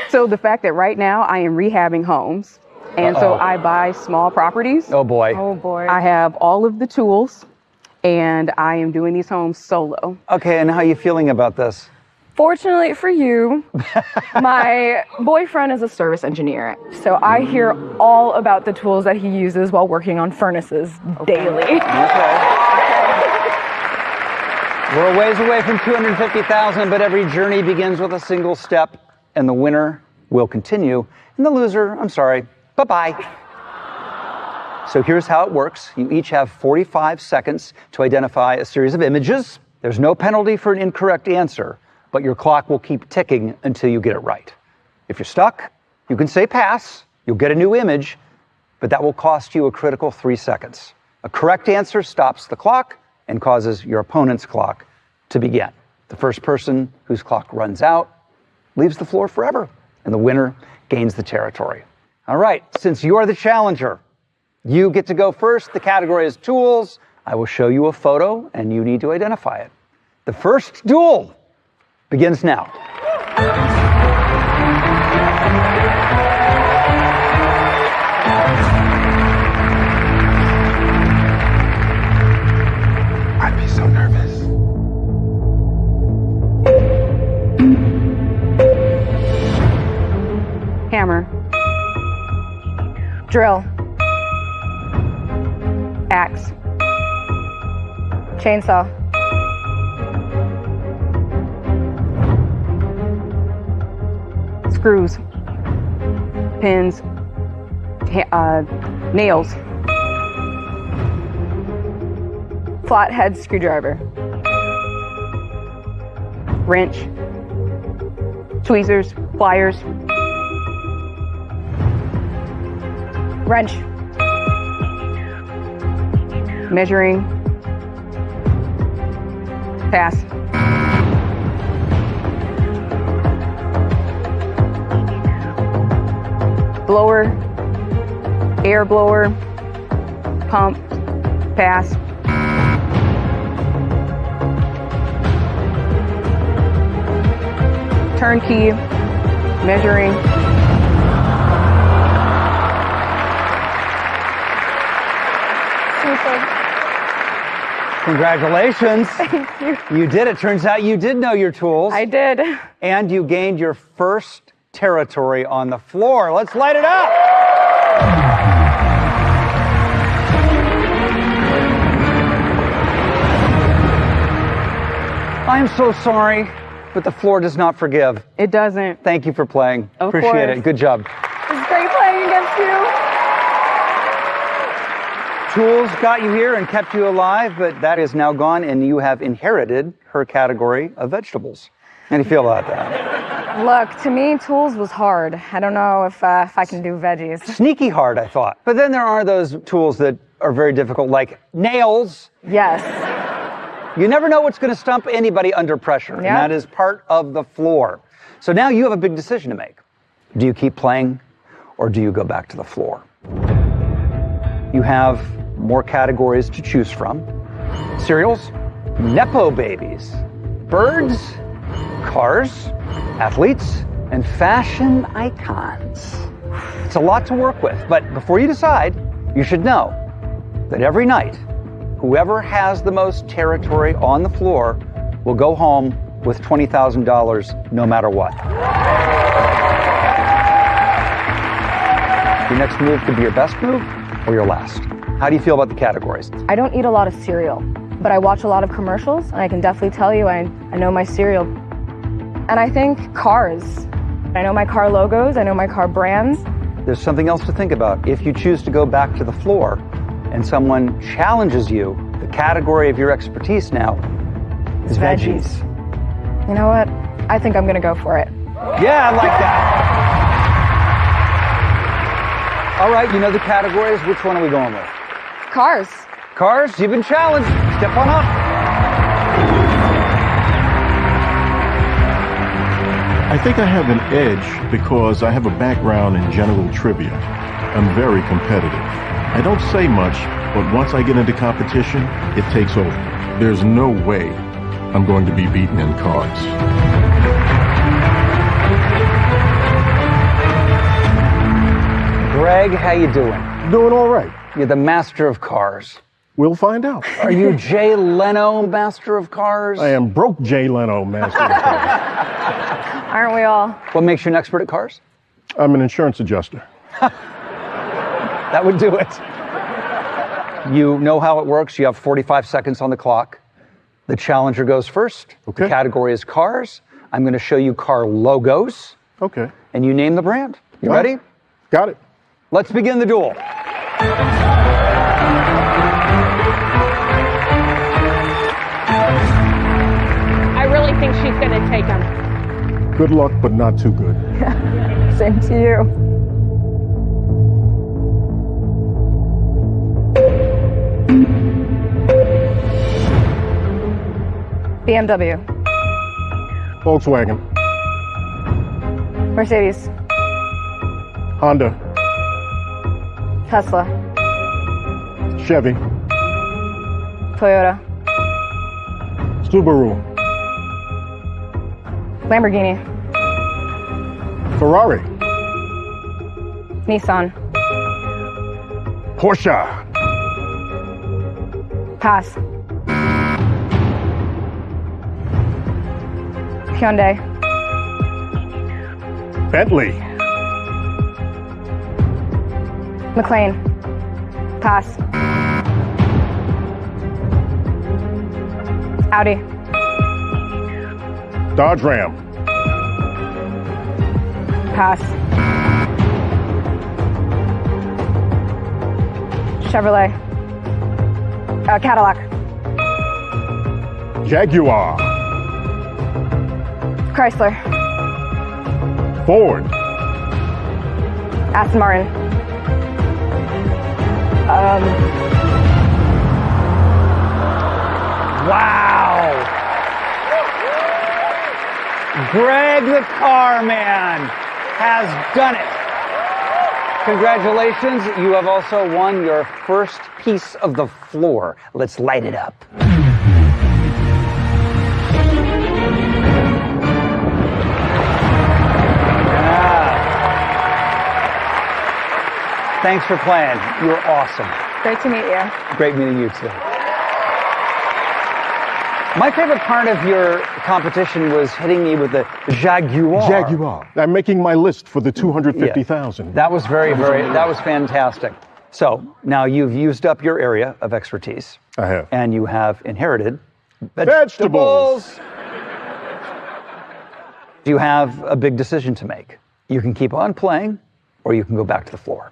S10: So the fact that right now I am rehabbing homes, and so I buy small properties.
S14: Oh boy.
S10: Oh boy. I have all of the tools, and I am doing these homes solo.
S14: Okay, and how are you feeling about this?
S23: Fortunately for you, my boyfriend is a service engineer, so I hear all about the tools that he uses while working on furnaces daily.
S14: Okay. We're a ways away from $250,000, but every journey begins with a single step, and the winner will continue, and the loser, I'm sorry, bye-bye. So here's how it works. You each have 45 seconds to identify a series of images. There's no penalty for an incorrect answer, but your clock will keep ticking until you get it right. If you're stuck, you can say pass. You'll get a new image, but that will cost you a critical 3 seconds. A correct answer stops the clock and causes your opponent's clock to begin. The first person whose clock runs out leaves the floor forever, and the winner gains the territory. All right, since you are the challenger, you get to go first. The category is tools. I will show you a photo, and you need to identify it. The first duel begins now.
S7: I'd be so nervous.
S10: Hammer. Drill. Axe. Chainsaw. Screws. Pins. Nails.
S23: Flathead screwdriver. Wrench. Tweezers. Pliers. Wrench. Measuring. Pass. Blower. Air blower. Pump. Pass. Turnkey. Measuring.
S14: Congratulations.
S23: Thank you.
S14: You did it. Turns out you did know your tools.
S23: I did.
S14: And you gained your first territory on the floor. Let's light it up. I'm so sorry, but the floor does not forgive.
S23: It doesn't.
S14: Thank you for playing.
S23: Of
S14: Appreciate
S23: course.
S14: it. Good job.
S23: It's great playing against you.
S14: Tools got you here and kept you alive, but that is now gone, and you have inherited her category of vegetables. How do you feel about that?
S23: Look, to me, tools was hard. I don't know if I can do veggies.
S14: Sneaky hard, I thought. But then there are those tools that are very difficult, like nails.
S23: Yes.
S14: You never know what's going to stump anybody under pressure, and that is part of the floor. So now you have a big decision to make. Do you keep playing, or do you go back to the floor? You have more categories to choose from. Cereals, Nepo babies, birds, cars, athletes, and fashion icons. It's a lot to work with, but before you decide, you should know that every night, whoever has the most territory on the floor will go home with $20,000 no matter what. Your next move could be your best move or your last. How do you feel about the categories?
S23: I don't eat a lot of cereal, but I watch a lot of commercials, and I can definitely tell you I know my cereal. And I think cars. I know my car logos, I know my car brands.
S14: There's something else to think about. If you choose to go back to the floor and someone challenges you, the category of your expertise now is veggies.
S23: You know what? I think I'm gonna go for it.
S14: Yeah, I like that. All right, you know the categories. Which one are we going with?
S23: Cars.
S14: Cars, you've been challenged. Step on up.
S2: I think I have an edge because I have a background in general trivia. I'm very competitive. I don't say much, but once I get into competition, it takes over. There's no way I'm going to be beaten in cards.
S14: Greg, how you doing?
S2: Doing all right.
S14: You're the master of cars.
S2: We'll find out.
S14: Are you Jay Leno, master of cars?
S2: I am broke Jay Leno, master of cars.
S23: Aren't we all?
S14: What makes you an expert at cars?
S2: I'm an insurance adjuster.
S14: That would do it. You know how it works. You have 45 seconds on the clock. The challenger goes first.
S2: Okay.
S14: The category is cars. I'm going to show you car logos.
S2: Okay.
S14: And you name the brand. You ready?
S2: Got it.
S14: Let's begin the duel.
S9: I really think she's going to take him.
S2: Good luck, but not too good.
S23: Same to you. BMW.
S2: Volkswagen.
S23: Mercedes.
S2: Honda.
S23: Tesla.
S2: Chevy.
S23: Toyota.
S2: Subaru.
S23: Lamborghini.
S2: Ferrari.
S23: Nissan.
S2: Porsche.
S23: Pass. Hyundai.
S2: Bentley.
S23: McLean. Pass. Audi.
S2: Dodge Ram.
S23: Pass. Chevrolet. Cadillac.
S2: Jaguar.
S23: Chrysler.
S2: Ford.
S23: Aston Martin.
S14: Wow. Greg the car man has done it. Congratulations. You have also won your first piece of the floor. Let's light it up. Thanks for playing. You were awesome.
S23: Great to meet you.
S14: Great meeting you too. My favorite part of your competition was hitting me with the Jaguar.
S2: Jaguar. I'm making my list for the 250,000.
S14: Yeah. That was that was fantastic. So now you've used up your area of expertise.
S2: I have.
S14: And you have inherited
S2: vegetables.
S14: You have a big decision to make. You can keep on playing, or you can go back to the floor.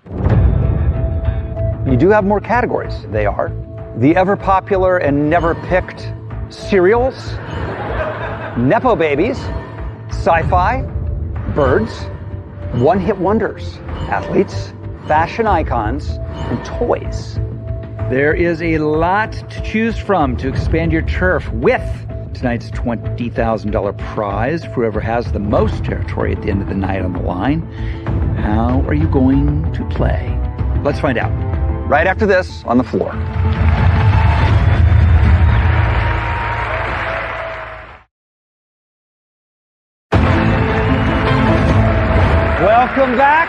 S14: You do have more categories. They are the ever-popular and never-picked cereals, Nepo babies, sci-fi, birds, one-hit wonders, athletes, fashion icons, and toys.
S17: There is a lot to choose from to expand your turf with tonight's $20,000 prize for whoever has the most territory at the end of the night on the line. How are you going to play? Let's find out.
S14: Right after this on the floor. Welcome back.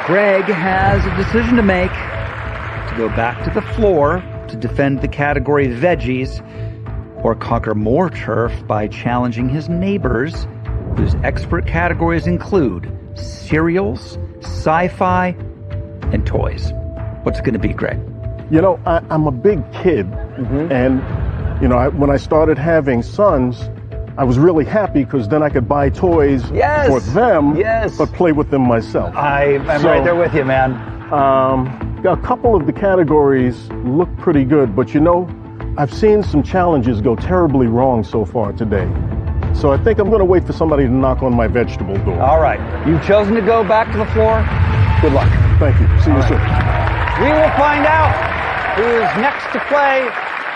S17: Greg has a decision to make: to go back to the floor to defend the category veggies, or conquer more turf by challenging his neighbors, whose expert categories include cereals, sci-fi, and toys. What's it going to be, Greg?
S2: You know, I'm a big kid, and, you know, when I started having sons, I was really happy because then I could buy toys for them, but play with them myself.
S14: I'm right there with you, man.
S2: A couple of the categories look pretty good, but you know, I've seen some challenges go terribly wrong so far today. So I think I'm going to wait for somebody to knock on my vegetable door.
S14: All right. You've chosen to go back to the floor. Good luck.
S2: Thank you. See you soon.
S14: We will find out who's next to play.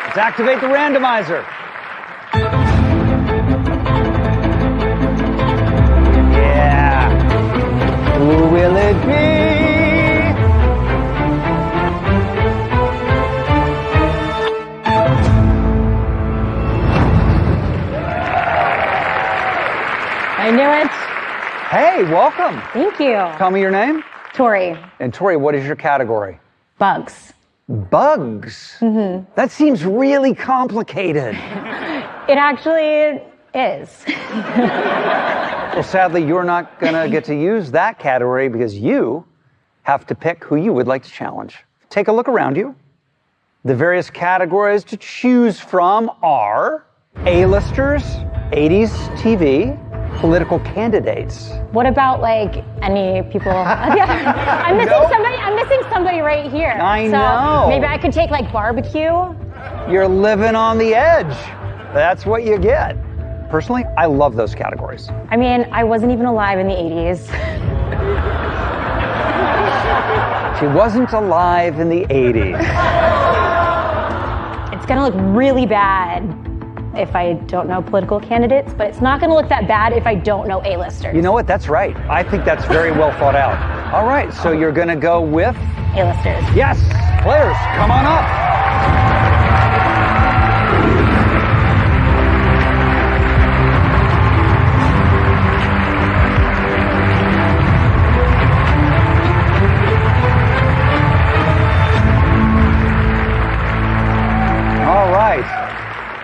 S14: Let's activate the randomizer. Yeah. Who will it be?
S15: I knew it.
S14: Hey, welcome.
S15: Thank you.
S14: Tell me your name.
S15: Tori.
S14: And Tori, what is your category?
S15: Bugs.
S14: Bugs?
S15: Mm-hmm.
S14: That seems really complicated.
S15: It actually is.
S14: Well, sadly, you're not going to get to use that category because you have to pick who you would like to challenge. Take a look around you. The various categories to choose from are A-listers, 80s TV, political candidates.
S15: What about like any people? I'm missing somebody. I'm missing somebody right here.
S14: I know.
S15: Maybe I could take like barbecue.
S14: You're living on the edge. That's what you get. Personally, I love those categories.
S15: I mean, I wasn't even alive in the 80s.
S14: She wasn't alive in the 80s.
S15: It's gonna look really bad if I don't know political candidates, but it's not gonna look that bad if I don't know A-listers.
S14: You know what? That's right. I think that's very well thought out. All right, so you're gonna go with?
S15: A-listers.
S14: Yes! Players, come on up. All right.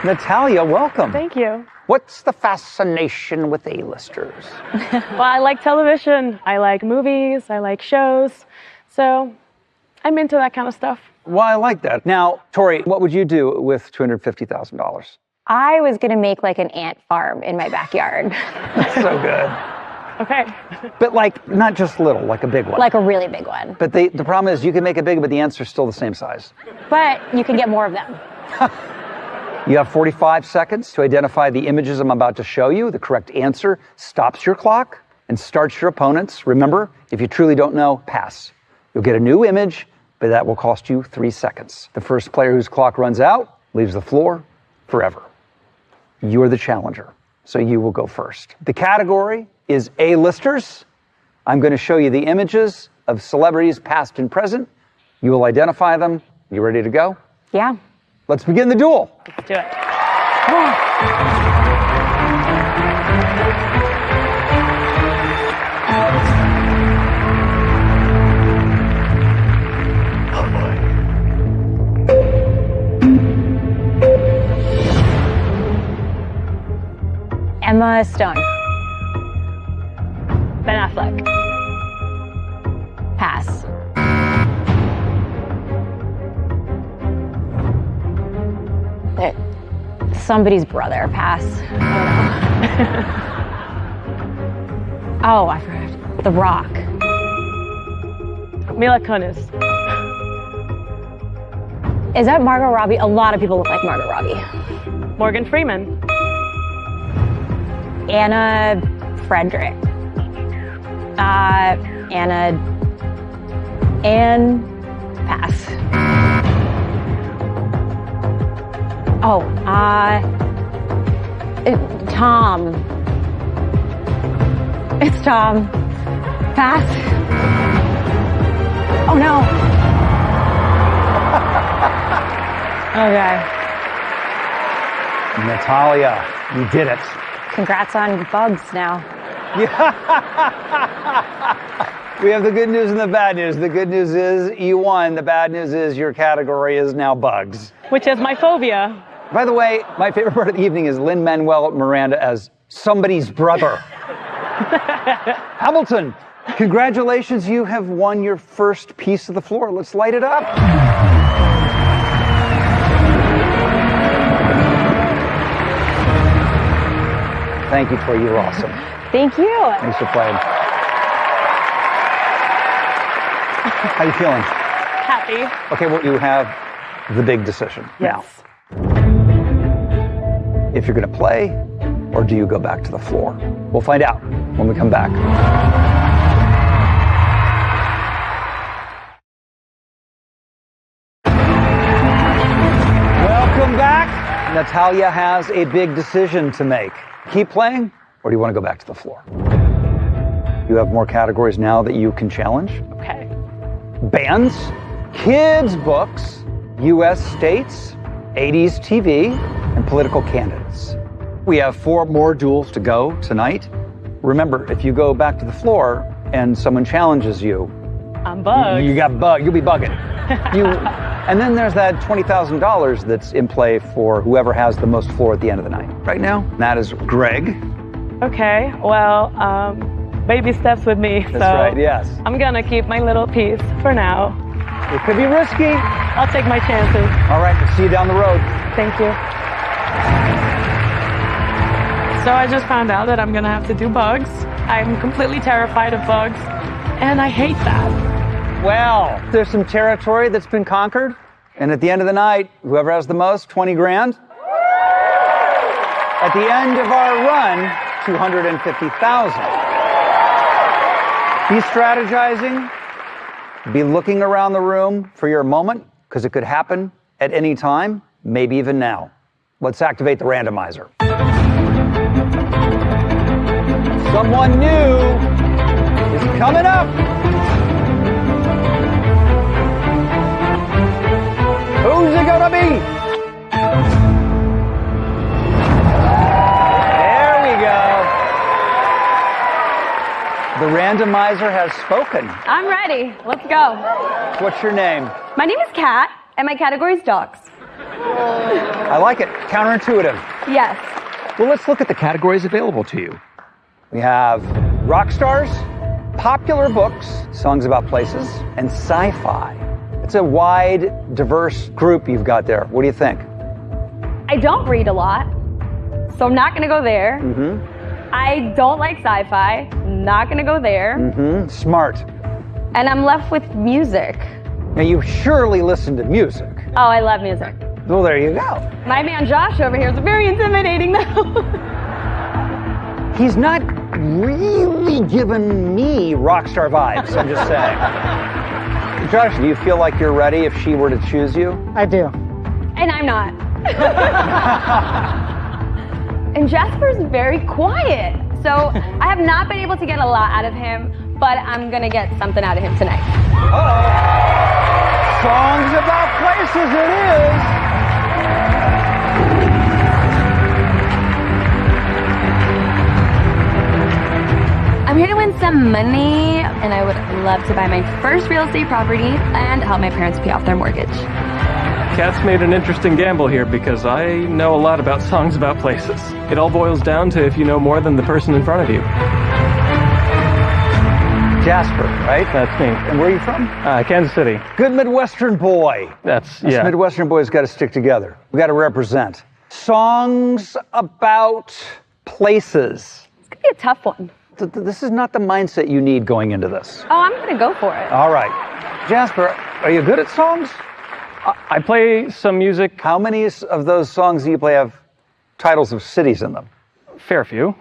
S14: Natalia, welcome.
S18: Thank you.
S14: What's the fascination with A-listers?
S18: Well, I like television, I like movies, I like shows, so I'm into that kind of stuff.
S14: Well, I like that. Now, Tori, what would you do with $250,000?
S15: I was gonna make like an ant farm in my backyard.
S14: That's so good.
S18: Okay.
S14: But like, not just little, like a big one.
S15: Like a really big one.
S14: But the problem is you can make it big, but the ants are still the same size.
S15: But you can get more of them.
S14: You have 45 seconds to identify the images I'm about to show you. The correct answer stops your clock and starts your opponent's. Remember, if you truly don't know, pass. You'll get a new image, but that will cost you 3 seconds. The first player whose clock runs out leaves the floor forever. You're the challenger, so you will go first. The category is A-listers. I'm going to show you the images of celebrities past and present. You will identify them. You ready to go?
S15: Yeah.
S14: Let's begin the duel.
S18: Let's do it.
S15: Emma Stone.
S18: Ben Affleck.
S15: Pass. Somebody's brother. Pass. Oh, I forgot. The Rock.
S18: Mila Kunis.
S15: Is that Margot Robbie? A lot of people look like Margot Robbie.
S18: Morgan Freeman.
S15: Anna Frederick. Anne. Pass. Oh, Tom. It's Tom. Pass. Oh no. Okay.
S14: Natalia, you did it.
S15: Congrats on bugs now.
S14: We have the good news and the bad news. The good news is you won. The bad news is your category is now bugs.
S18: Which is my phobia.
S14: By the way, my favorite part of the evening is Lin-Manuel Miranda as somebody's brother. Hamilton, congratulations. You have won your first piece of the floor. Let's light it up. Thank you, Tori. You were awesome.
S15: Thank you.
S14: Thanks for playing. How you feeling?
S18: Happy.
S14: Okay, well, you have the big decision now. If you're going to play, or do you go back to the floor? We'll find out when we come back. Welcome back. Natalia has a big decision to make. Keep playing, or do you want to go back to the floor? You have more categories now that you can challenge.
S18: Okay.
S14: Bands, kids' books, U.S. states, 80s TV, and political candidates. We have 4 more duels to go tonight. Remember, if you go back to the floor and someone challenges you,
S18: I'm bugged.
S14: You got bugged. You'll be bugging. And then there's that $20,000 that's in play for whoever has the most floor at the end of the night. Right now, that is Greg.
S18: Okay, well, baby steps with me.
S14: That's right, yes.
S18: I'm gonna keep my little piece for now.
S14: It could be risky.
S18: I'll take my chances.
S14: All right, see you down the road.
S18: Thank you. So I just found out that I'm gonna have to do bugs. I'm completely terrified of bugs, and I hate that.
S14: Well, there's some territory that's been conquered, and at the end of the night, whoever has the most, 20 grand. At the end of our run, 250,000. Be strategizing. Be looking around the room for your moment, because it could happen at any time, maybe even now. Let's activate the randomizer. Someone new is coming up. Who's it gonna be? There we go. The randomizer has spoken.
S3: I'm ready. Let's go.
S14: What's your name?
S3: My name is Kat, and my category is dogs.
S14: I like it. Counterintuitive.
S3: Yes.
S14: Well, let's look at the categories available to you. We have rock stars, popular books, songs about places, and sci-fi. It's a wide, diverse group you've got there. What do you think?
S3: I don't read a lot, so I'm not going to go there.
S14: Mm-hmm.
S3: I don't like sci-fi. Not going to go there.
S14: Mm-hmm. Smart.
S3: And I'm left with music.
S14: Now, you surely listen to music.
S3: Oh, I love music.
S17: Well, there you go.
S3: My man Josh over here is very intimidating, though.
S17: He's not really giving me rock star vibes, I'm just saying. Josh, do you feel like you're ready if she were to choose you?
S19: I do.
S3: And I'm not. And Jasper's very quiet. So I have not been able to get a lot out of him, but I'm going to get something out of him tonight.
S17: Songs about places it is.
S15: I'm here to win some money, and I would love to buy my first real estate property and help my parents pay off their mortgage.
S20: Kat's made an interesting gamble here because I know a lot about songs about places. It all boils down to if you know more than the person in front of you.
S17: Jasper, right?
S20: That's me.
S17: And where are you from?
S20: Kansas City.
S17: Good Midwestern boy.
S20: Us
S17: yeah. Midwestern boys got to stick together. We got to represent. Songs about places.
S3: It's going to be a tough one.
S17: This is not the mindset you need going into this.
S3: Oh, I'm going to go for it.
S17: All right. Jasper, are you good at songs?
S20: I play some music.
S17: How many of those songs do you play have titles of cities in them?
S20: Fair few.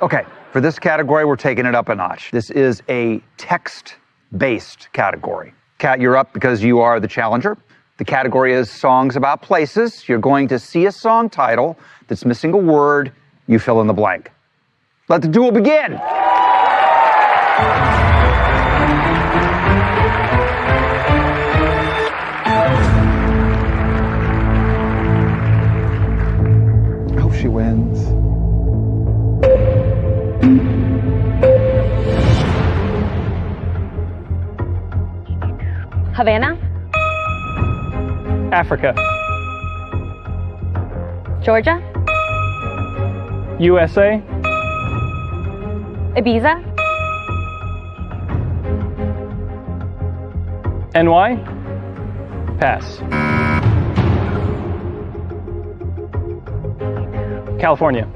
S17: Okay, for this category, we're taking it up a notch. This is a text-based category. Kat, you're up because you are the challenger. The category is songs about places. You're going to see a song title that's missing a word. You fill in the blank. Let the duel begin.
S7: She wins.
S3: Havana,
S20: Africa,
S3: Georgia,
S20: USA,
S3: Ibiza,
S20: NY, pass. California.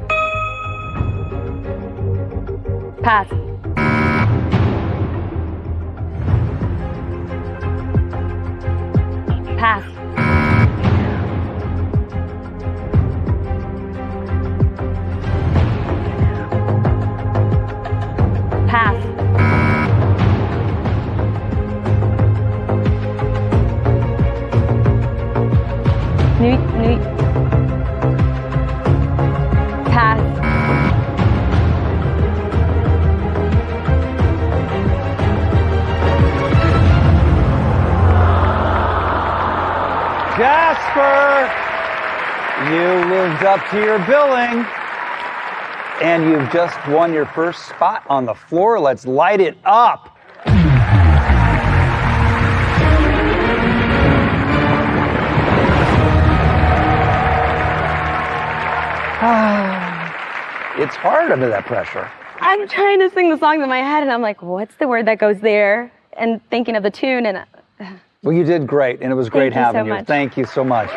S3: pass. Pass. Pass. New. Pass.
S17: Jasper, you lived up to your billing, and you've just won your first spot on the floor. Let's light it up. It's hard under that pressure.
S3: I'm trying to sing the songs in my head, and I'm like, what's the word that goes there? And thinking of the tune, and
S17: Well, you did great, and it was great having you. Thank you so much.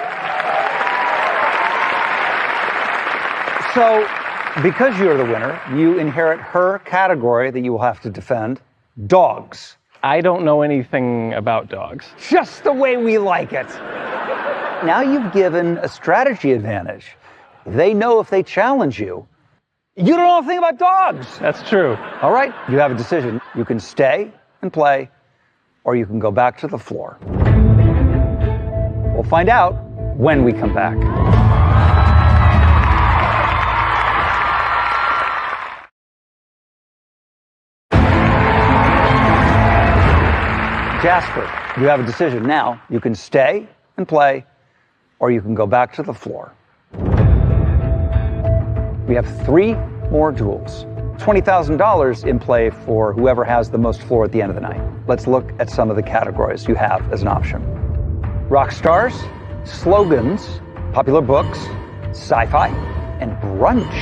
S17: So, because you're the winner, you inherit her category that you will have to defend, dogs.
S20: I don't know anything about dogs.
S17: Just the way we like it. Now you've given a strategy advantage. They know if they challenge you, you don't know anything about dogs.
S20: That's true.
S17: All right, you have a decision. You can stay and play, or you can go back to the floor. We'll find out when we come back. Jasper, you have a decision now. You can stay and play, or you can go back to the floor. We have 3 more duels. $20,000 in play for whoever has the most floor at the end of the night. Let's look at some of the categories you have as an option. Rock stars, slogans, popular books, sci-fi, and brunch.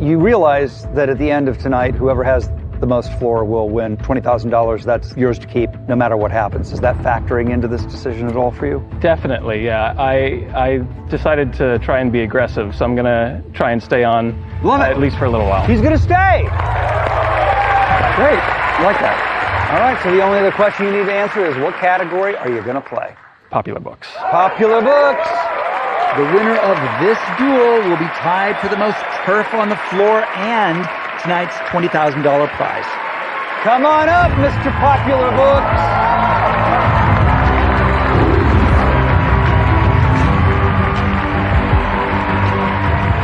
S17: You realize that at the end of tonight, whoever has the most floor will win $20,000. That's yours to keep no matter what happens. Is that factoring into this decision at all for you?
S20: Definitely, yeah. I decided to try and be aggressive, so I'm going to try and stay on at least for a little while.
S17: He's going to stay! Great, I like that. All right, so the only other question you need to answer is what category are you going to play?
S20: Popular Books.
S17: Popular Books. The winner of this duel will be tied for the most turf on the floor and tonight's $20,000 prize. Come on up, Mr. Popular Books.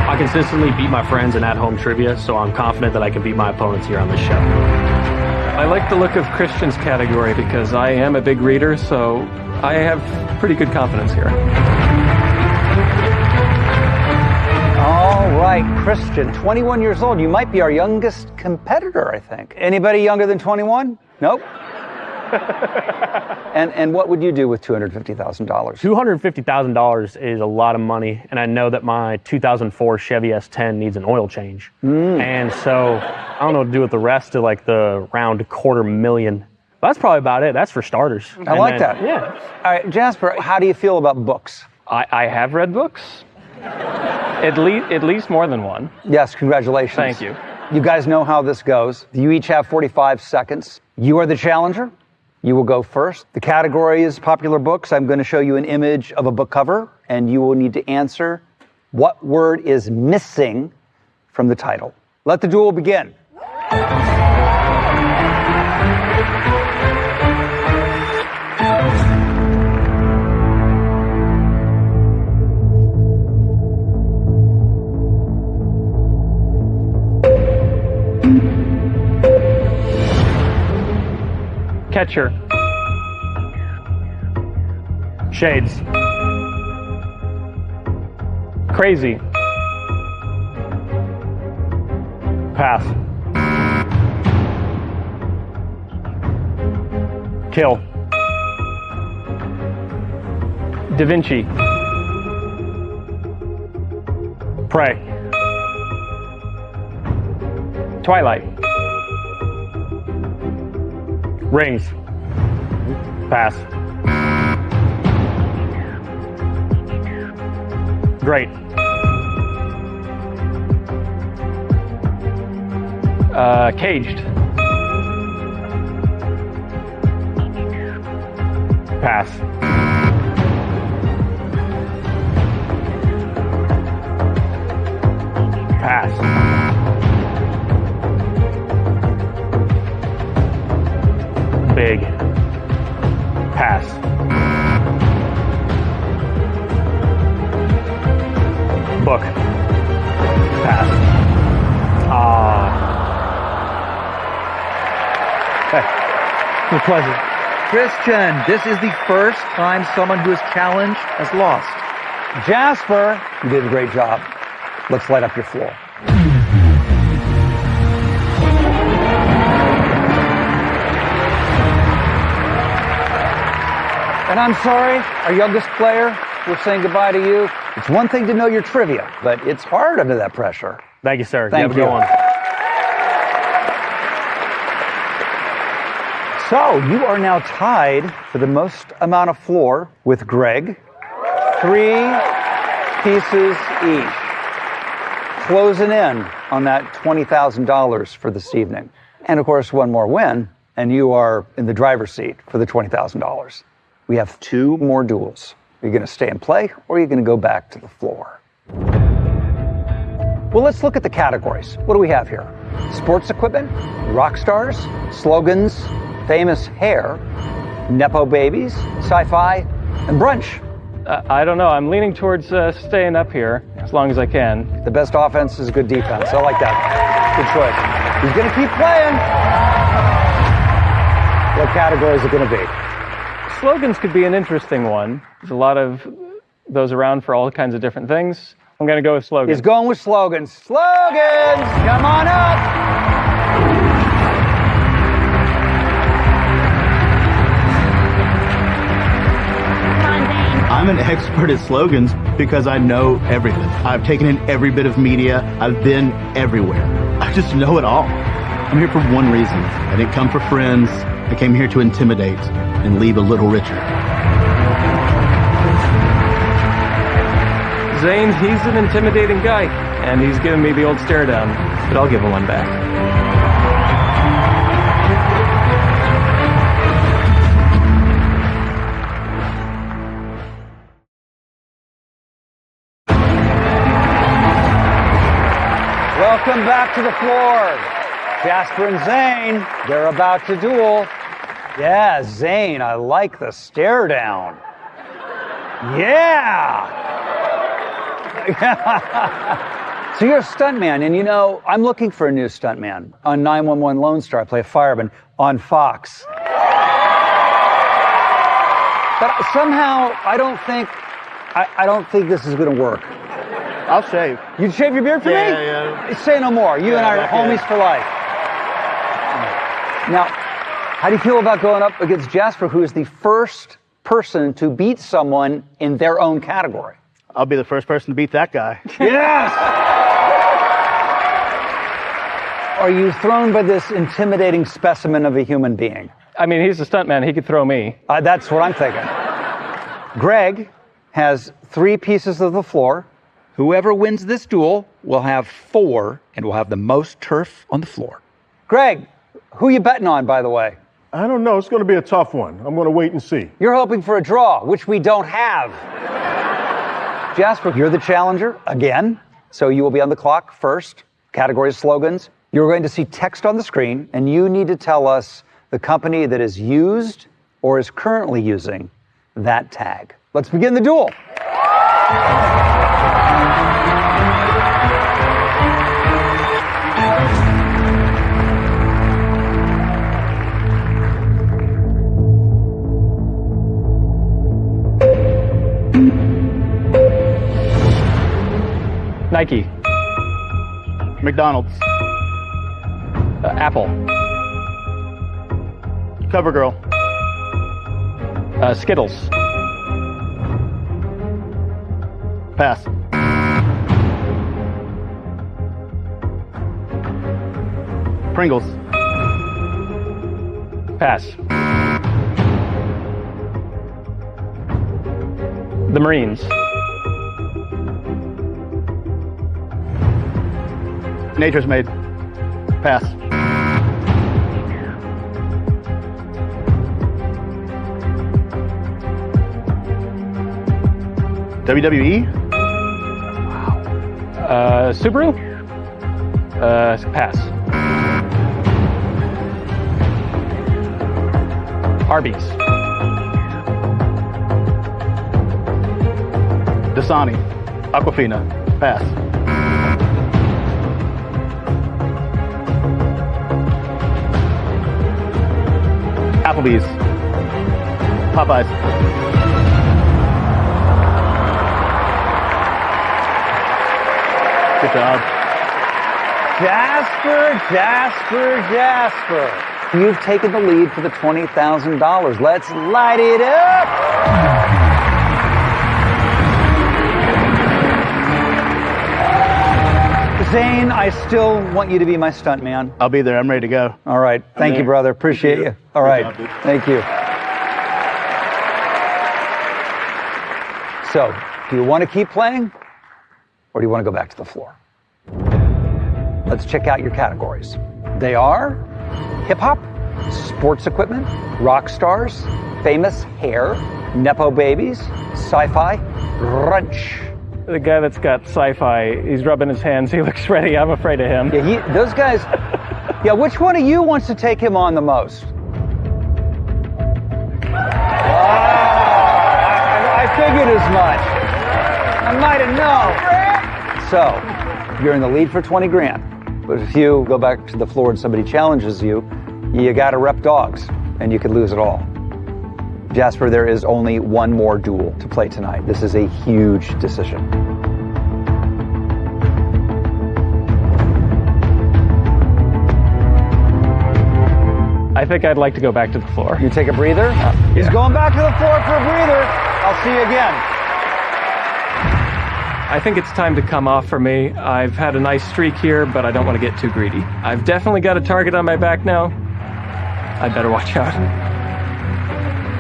S4: I consistently beat my friends in at-home trivia, so I'm confident that I can beat my opponents here on this show.
S20: I like the look of Christian's category because I am a big reader, so I have pretty good confidence here.
S17: All right, Christian, 21 years old. You might be our youngest competitor, I think. Anybody younger than 21? Nope. And what would you do with $250,000?
S4: $250,000 is a lot of money, and I know that my 2004 Chevy S10 needs an oil change. And so I don't know what to do with the rest of like the round $250,000. That's probably about it. That's for starters.
S17: I like that.
S4: Yeah.
S17: All right, Jasper, how do you feel about books?
S20: I have read books. At least more than one.
S17: Yes, congratulations.
S20: Thank you.
S17: You guys know how this goes. You each have 45 seconds. You are the challenger. You will go first. The category is popular books. I'm going to show you an image of a book cover, and you will need to answer what word is missing from the title. Let the duel begin.
S4: Catcher. Shades. Crazy. Pass. Kill. Da Vinci. Prey. Twilight. Rings. Pass. Great. Caged. Pass. Pass. Big. Pass. Book. Pass.
S17: Okay. With pleasure. Christian, this is the first time someone who is challenged has lost. Jasper, you did a great job. Let's light up your floor. And I'm sorry, our youngest player, we're saying goodbye to you. It's one thing to know your trivia, but it's hard under that pressure.
S4: Thank you, sir.
S17: Thank you.
S4: Have a good one.
S17: So, you are now tied for the most amount of floor with Greg. 3 pieces each. Closing in on that $20,000 for this evening. And of course, one more win, and you are in the driver's seat for the $20,000. We have 2 more duels. Are you going to stay and play, or are you going to go back to the floor? Well, let's look at the categories. What do we have here? Sports equipment, rock stars, slogans, famous hair, nepo babies, sci-fi, and brunch.
S20: I don't know. I'm leaning towards staying up here as long as I can.
S17: The best offense is good defense. I like that. Good choice. He's going to keep playing. What category is it going to be?
S20: Slogans could be an interesting one. There's a lot of those around for all kinds of different things. I'm going to go with slogans.
S17: He's going with slogans. Slogans! Come on up!
S7: I'm an expert at slogans because I know everything. I've taken in every bit of media. I've been everywhere. I just know it all. I'm here for one reason. I didn't come for friends. I came here to intimidate and leave a little richer.
S20: Zane, he's an intimidating guy, and he's giving me the old stare down, but I'll give him one back.
S14: Welcome back to the floor. Jasper and Zane, they're about to duel. Yeah, Zane, I like the stare down. Yeah! So you're a stuntman, and you know, I'm looking for a new stuntman. On 911 Lone Star, I play a fireman on Fox. But somehow, I don't think this is going to work.
S7: I'll shave.
S14: You'd shave your beard for me?
S7: Yeah.
S14: Say no more. You and I are homies for life. Now, how do you feel about going up against Jasper, who is the first person to beat someone in their own category?
S7: I'll be the first person to beat that guy.
S14: Yes! Are you thrown by this intimidating specimen of a human being?
S20: I mean, he's a stuntman. He could throw me.
S14: That's what I'm thinking. Greg has 3 pieces of the floor.
S17: Whoever wins this duel will have 4 and will have the most turf on the floor.
S14: Greg, who you betting on, by the way?
S2: I don't know. It's going to be a tough one. I'm going to wait and see.
S14: You're hoping for a draw, which we don't have. Jasper, you're the challenger again, so you will be on the clock first. Category slogans. You're going to see text on the screen, and you need to tell us the company that is used or is currently using that tag. Let's begin the duel.
S20: Nike.
S7: McDonald's.
S20: Apple.
S7: CoverGirl.
S20: Skittles.
S7: Pass. Pringles.
S20: Pass. The Marines.
S7: Nature's Made. Pass. WWE?
S20: Subaru? Pass. Arby's.
S7: Dasani. Aquafina. Pass. Applebee's. Popeyes. Good job.
S14: Jasper. You've taken the lead for the $20,000. Let's light it up. Zane, I still want you to be my stuntman.
S7: I'll be there. I'm ready to go.
S14: All right. Thank you, brother. Appreciate you. All right. Thank you. So, do you want to keep playing, or do you want to go back to the floor? Let's check out your categories. They are hip-hop, sports equipment, rock stars, famous hair, nepo babies, sci-fi, brunch.
S20: The guy that's got sci-fi, he's rubbing his hands. He looks ready. I'm afraid of him.
S14: Yeah, those guys. Yeah, which one of you wants to take him on the most? I figured as much. I might have known. So, you're in the lead for 20 grand. But if you go back to the floor and somebody challenges you, you got to rep dogs, and you could lose it all. Jasper, there is only one more duel to play tonight. This is a huge decision.
S20: I think I'd like to go back to the floor.
S14: You take a breather? He's going back to the floor for a breather. I'll see you again.
S20: I think it's time to come off for me. I've had a nice streak here, but I don't want to get too greedy. I've definitely got a target on my back now. I better watch out.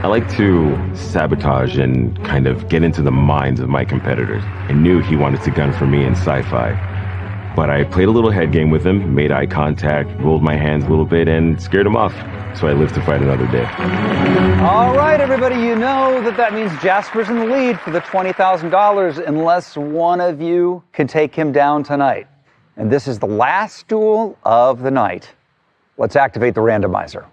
S19: I like to sabotage and kind of get into the minds of my competitors. I knew he wanted to gun for me in sci-fi, but I played a little head game with him, made eye contact, rolled my hands a little bit, and scared him off. So I live to fight another day.
S14: All right, everybody, you know that means Jasper's in the lead for the $20,000 unless one of you can take him down tonight. and this is the last duel of the night. Let's activate the randomizer.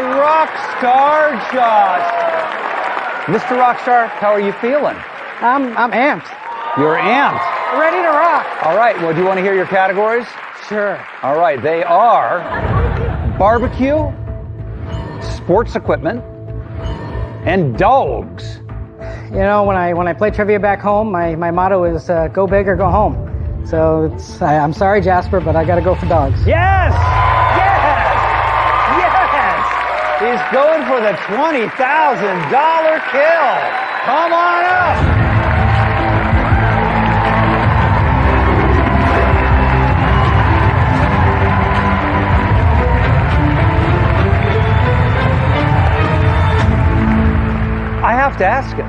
S14: Rockstar Josh. Mr. Rockstar, how are you feeling?
S11: I'm amped.
S14: You're amped.
S11: Ready to rock.
S14: All right, well, do you want to hear your categories?
S11: Sure.
S14: All right, they are barbecue, sports equipment, and dogs.
S11: You know, when I play trivia back home, my motto is go big or go home. So I'm sorry, Jasper, but I got to go for dogs.
S14: Yes! He's going for the $20,000 kill. Come on up. I have to ask it.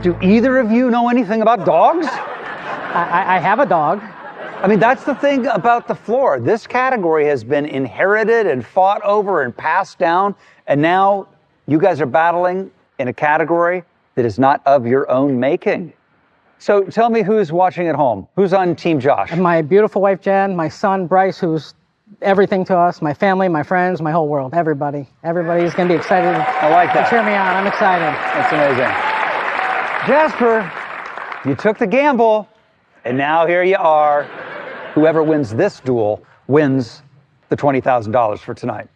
S14: Do either of you know anything about dogs?
S11: I have a dog.
S14: I mean, that's the thing about the floor. This category has been inherited and fought over and passed down, and now you guys are battling in a category that is not of your own making. So tell me who's watching at home. Who's on Team Josh?
S11: My beautiful wife, Jen, my son, Bryce, who's everything to us, my family, my friends, my whole world, everybody. Everybody's going to be excited
S14: I like that.
S11: to cheer me on. I'm excited.
S14: That's amazing. Jasper, you took the gamble, and now here you are. Whoever wins this duel wins the $20,000 for tonight.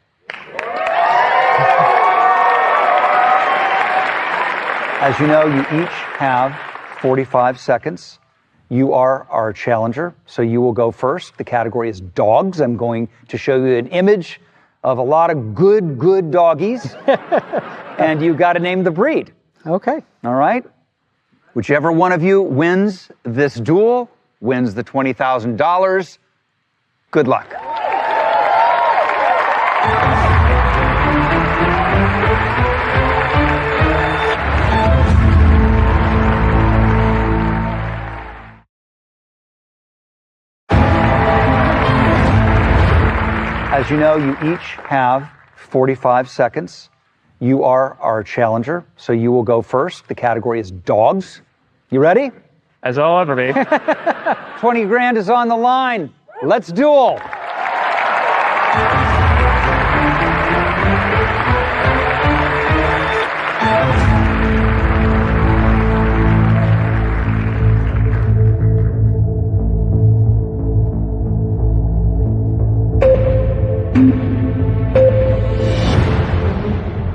S14: As you know, you each have 45 seconds. You are our challenger, so you will go first. The category is dogs. I'm going to show you an image of a lot of good doggies, and you got to name the breed.
S11: Okay.
S14: All right? Whichever one of you wins this duel wins the $20,000. Good luck. As you know, you each have 45 seconds. You are our challenger, so you will go first. The category is dogs. You ready?
S20: As I'll ever be.
S14: 20 grand is on the line. Let's duel.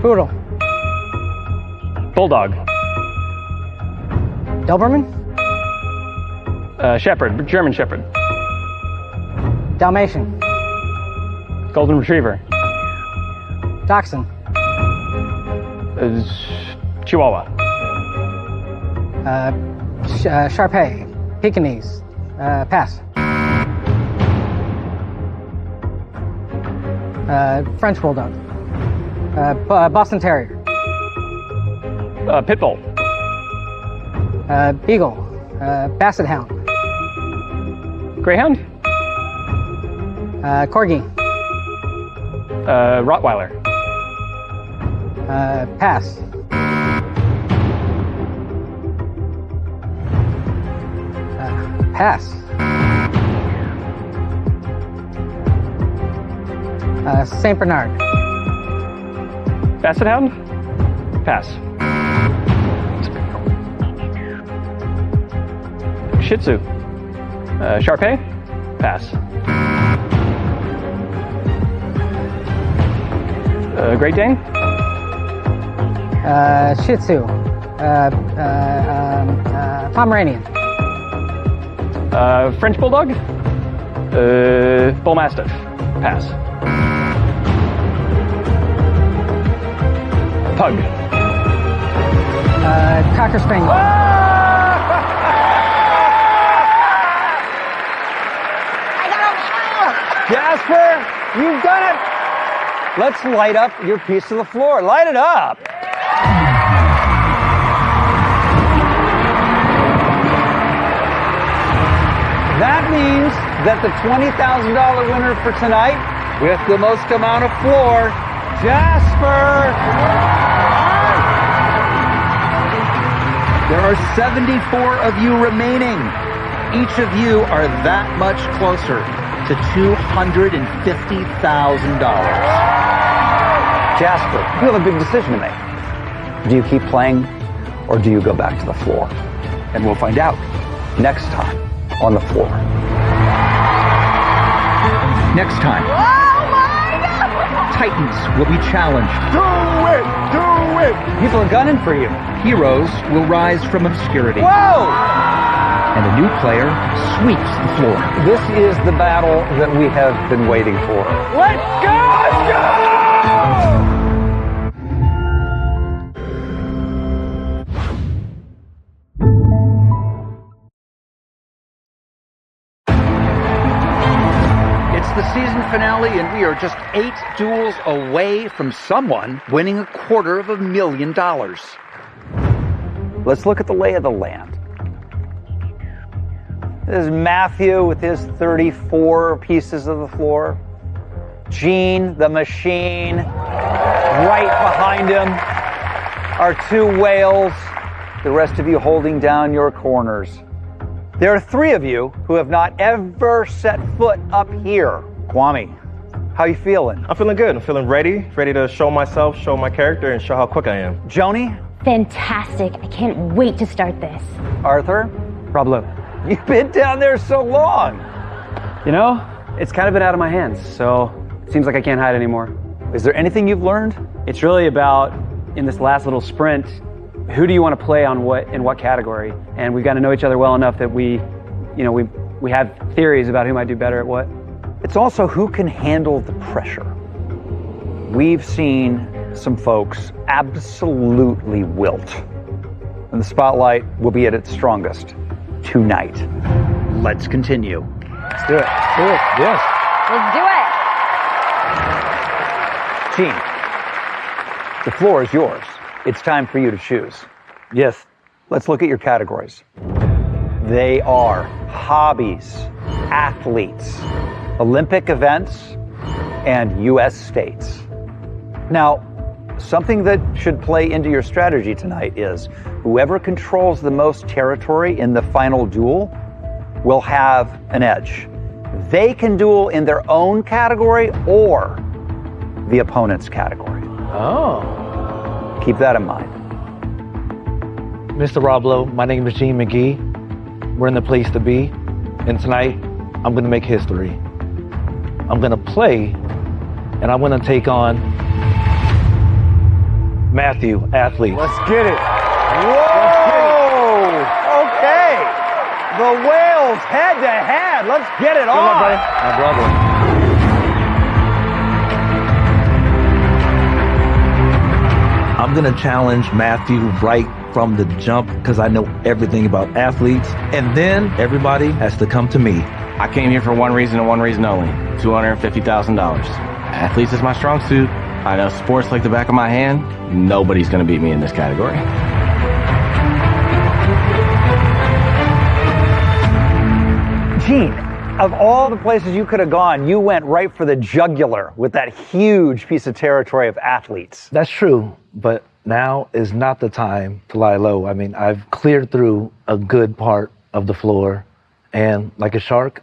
S11: Poodle.
S20: Bulldog.
S11: Doberman.
S20: Shepherd. German Shepherd.
S11: Dalmatian.
S20: Golden Retriever.
S11: Dachshund.
S20: Chihuahua.
S11: Shar-Pei. Pekingese. Pass. French Bulldog. Boston Terrier.
S20: Pit Bull.
S11: Beagle. Basset Hound.
S20: Greyhound.
S11: Corgi.
S20: Rottweiler.
S11: Pass. Pass. Saint Bernard.
S20: Basset Hound. Pass. Shih Tzu. Shar-Pei. Pass. Great Dane.
S11: Shih Tzu. Pomeranian.
S20: French Bulldog. Bull Mastiff. Pass. Pug.
S11: Cocker Spaniel.
S14: Jasper, you've done it. Let's light up your piece of the floor. Light it up. that the $20,000 winner for tonight, with the most amount of floor, Jasper. There are 74 of you remaining. Each of you are that much closer to $250,000. Jasper, you have a big decision to make. Do you keep playing or do you go back to the floor? And we'll find out next time on the floor. Next time, Titans will be challenged.
S2: Do it! Do it!
S14: People are gunning for you. Heroes will rise from obscurity. Whoa! And a new player sweeps the floor. This is the battle that we have been waiting for.
S2: Let's go! Let's go!
S14: The season finale, and we are just 8 duels away from someone winning $250,000. Let's look at the lay of the land. This is Matthew with his 34 pieces of the floor. Gene, the machine, right behind him. Our 2 whales, the rest of you holding down your corners. There are 3 of you who have not ever set foot up here. Kwame, how you feeling?
S13: I'm feeling good. I'm feeling ready to show myself, show my character, and show how quick I am.
S14: Joni?
S5: Fantastic. I can't wait to start this.
S14: Arthur?
S21: Pablo.
S14: You've been down there so long.
S21: You know, it's kind of been out of my hands, so it seems like I can't hide anymore.
S14: Is there anything you've learned?
S21: It's really about, in this last little sprint, who do you want to play on in what category? And we've got to know each other well enough that we have theories about who might do better at what.
S14: It's also who can handle the pressure. We've seen some folks absolutely wilt. And the spotlight will be at its strongest tonight. Let's continue.
S21: Let's do it. Let's do it.
S14: Yes.
S3: Let's do it.
S14: Gene, the floor is yours. It's time for you to choose.
S21: Yes.
S14: Let's look at your categories. They are hobbies, athletes, Olympic events, and U.S. states. Now, something that should play into your strategy tonight is whoever controls the most territory in the final duel will have an edge. They can duel in their own category or the opponent's category.
S21: Oh.
S14: Keep that in mind.
S22: Mr. Roblo, my name is Gene McGee. We're in the place to be. And tonight, I'm going to make history. I'm going to play, and I'm going to take on Matthew, athlete.
S21: Let's get it.
S14: Whoa! Okay. The whales head to head. Let's get it on.
S22: My brother. I'm going to challenge Matthew right from the jump because I know everything about athletes. And then everybody has to come to me.
S24: I came here for one reason and one reason only, $250,000. Athletes is my strong suit. I know sports like the back of my hand. Nobody's going to beat me in this category.
S14: Gene, of all the places you could have gone, you went right for the jugular with that huge piece of territory of athletes.
S22: That's true, but now is not the time to lie low. I mean, I've cleared through a good part of the floor, and like a shark,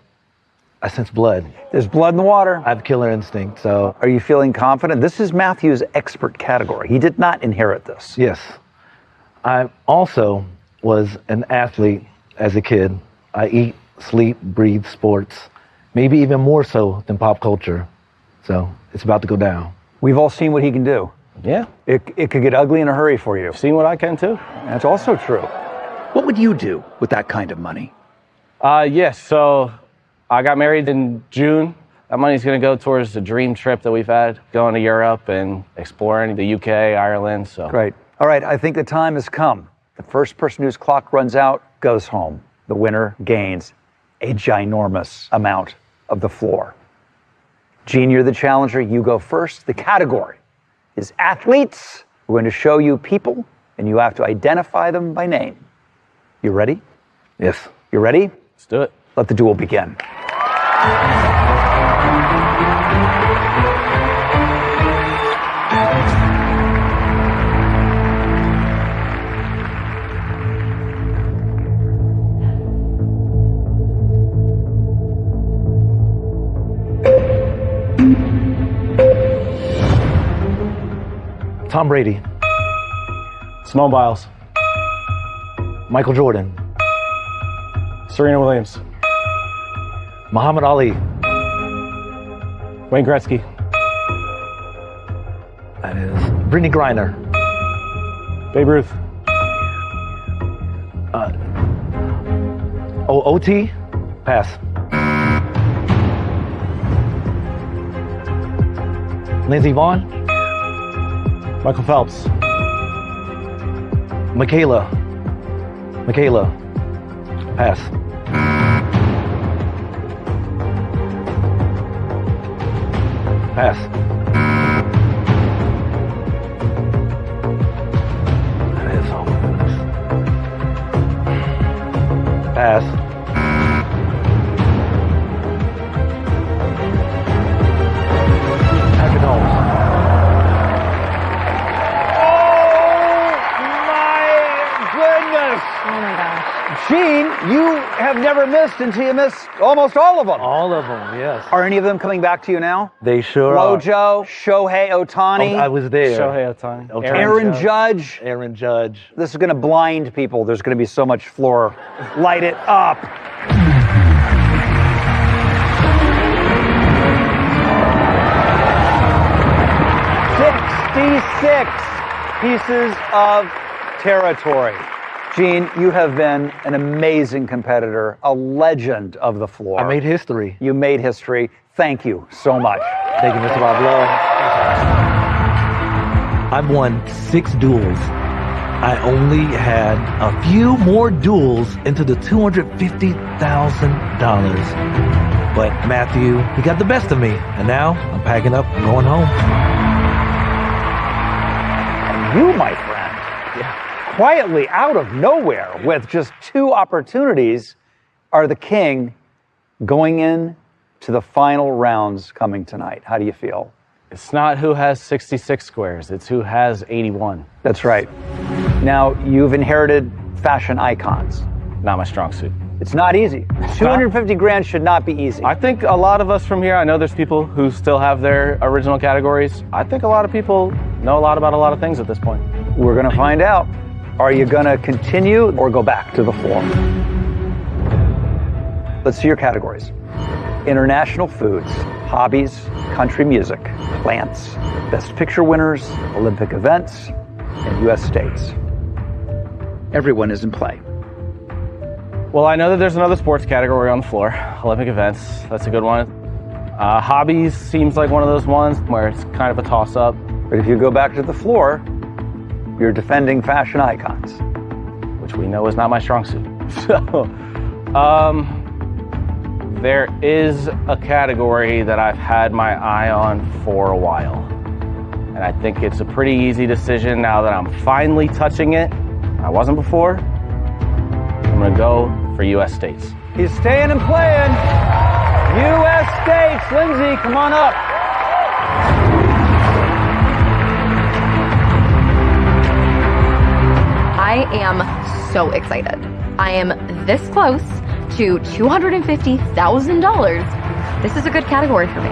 S22: I sense blood.
S14: There's blood in the water.
S22: I have killer instinct, so.
S14: Are you feeling confident? This is Matthew's expert category. He did not inherit this.
S22: Yes. I also was an athlete as a kid. I eat, sleep, breathe sports, maybe even more so than pop culture. So it's about to go down.
S14: We've all seen what he can do.
S21: Yeah.
S14: It could get ugly in a hurry for you.
S21: Seen what I can too.
S14: That's also true. What would you do with that kind of money?
S21: Yes, so I got married in June. That money's going to go towards the dream trip that we've had, going to Europe and exploring the UK, Ireland. So
S14: Great. All right, I think the time has come. The first person whose clock runs out goes home. The winner gains a ginormous amount of the floor. Gene, you're the challenger. You go first. The category is athletes. We're going to show you people, and you have to identify them by name. You ready?
S22: Yes.
S14: You ready?
S21: Let's do it.
S14: Let the duel begin.
S22: Tom Brady.
S24: Simone Biles.
S22: Michael Jordan.
S24: Serena Williams.
S22: Muhammad Ali.
S24: Wayne Gretzky.
S22: That is Brittany Griner.
S24: Babe Ruth.
S22: OT? Pass. Lindsey Vonn.
S24: Michael Phelps.
S22: Michaela. Pass. Pass. That is, oh my goodness. Pass. Patrick Holmes.
S14: Goodness.
S5: Oh my gosh.
S14: Gene, you have never missed until you missed almost all of them.
S22: All of them, yes.
S14: Are any of them coming back to you now?
S22: They sure are.
S14: Flojo, Shohei Ohtani.
S22: I was there.
S20: Shohei Ohtani.
S14: Aaron Judge.
S22: Aaron Judge.
S14: This is going to blind people. There's going to be so much floor. Light it up. 66 pieces of territory. Gene, you have been an amazing competitor, a legend of the floor.
S22: I made history.
S14: You made history. Thank you so much.
S22: Thank you, Mr. Rob Lowe. I've won 6 duels. I only had a few more duels into the $250,000. But Matthew, he got the best of me. And now I'm packing up and going home.
S14: You, my friend, quietly out of nowhere with just 2 opportunities, are the king going in to the final rounds coming tonight. How do you feel?
S24: It's not who has 66 squares, it's who has 81.
S14: That's right. Now, you've inherited fashion icons.
S24: Not my strong suit.
S14: It's not easy. 250 grand should not be easy.
S24: I think a lot of us from here, I know there's people who still have their original categories. I think a lot of people know a lot about a lot of things at this point.
S14: We're going to find out. Are you going to continue or go back to the floor? Let's see your categories. International foods, hobbies, country music, plants, best picture winners, Olympic events, and U.S. states. Everyone is in play.
S24: Well, I know that there's another sports category on the floor. Olympic events, that's a good one. Hobbies seems like one of those ones where it's kind of a toss-up.
S14: But if you go back to the floor, you're defending fashion icons.
S24: Which we know is not my strong suit. So, there is a category that I've had my eye on for a while. And I think it's a pretty easy decision now that I'm finally touching it. I wasn't before. I'm going to go for U.S. states.
S14: He's staying and playing. U.S. states. Lindsay, come on up.
S1: I am so excited. I am this close to $250,000. This is a good category for me.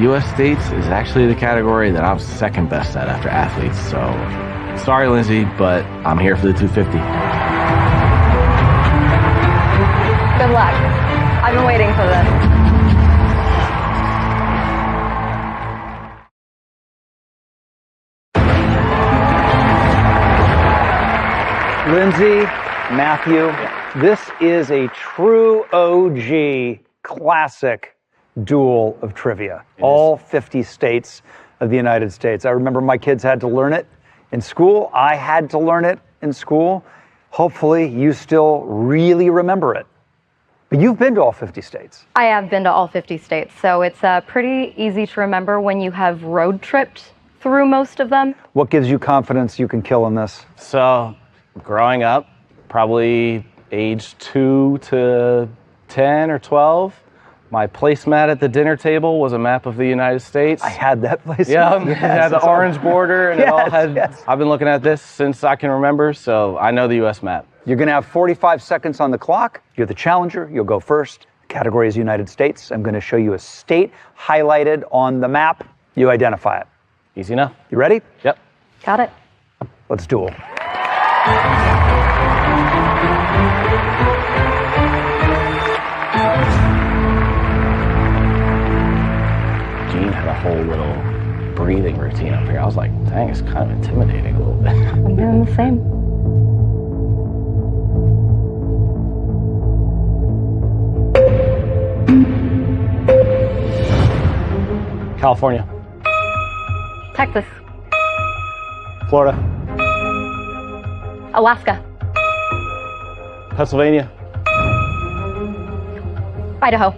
S24: U.S. states is actually the category that I'm second best at after athletes. So, sorry, Lindsay, but I'm here for the 250.
S3: Good luck. I've been waiting for this.
S14: Lindsay, Matthew, this is a true OG classic duel of trivia. All 50 states of the United States. I remember my kids had to learn it in school. I had to learn it in school. Hopefully you still really remember it. But you've been to all 50 states.
S1: I have been to all 50 states, so it's pretty easy to remember when you have road tripped through most of them.
S14: What gives you confidence you can kill in this?
S24: So, growing up, probably age 2 to 10 or 12, my placemat at the dinner table was a map of the United States.
S14: I had that placemat.
S24: Yeah,
S14: yes,
S24: it had the orange border, and
S14: yes,
S24: it all had.
S14: Yes.
S24: I've been looking at this since I can remember, so I know the U.S. map.
S14: You're going to have 45 seconds on the clock. You're the challenger. You'll go first. The category is United States. I'm going to show you a state highlighted on the map. You identify it.
S24: Easy enough.
S21: You ready?
S24: Yep.
S1: Got it.
S21: Let's duel.
S24: Gene had a whole little breathing routine up here. I was like, dang, it's kind of intimidating a little bit.
S1: I'm doing the same.
S24: California.
S1: Texas.
S24: Florida.
S1: Alaska.
S24: Pennsylvania.
S1: Idaho.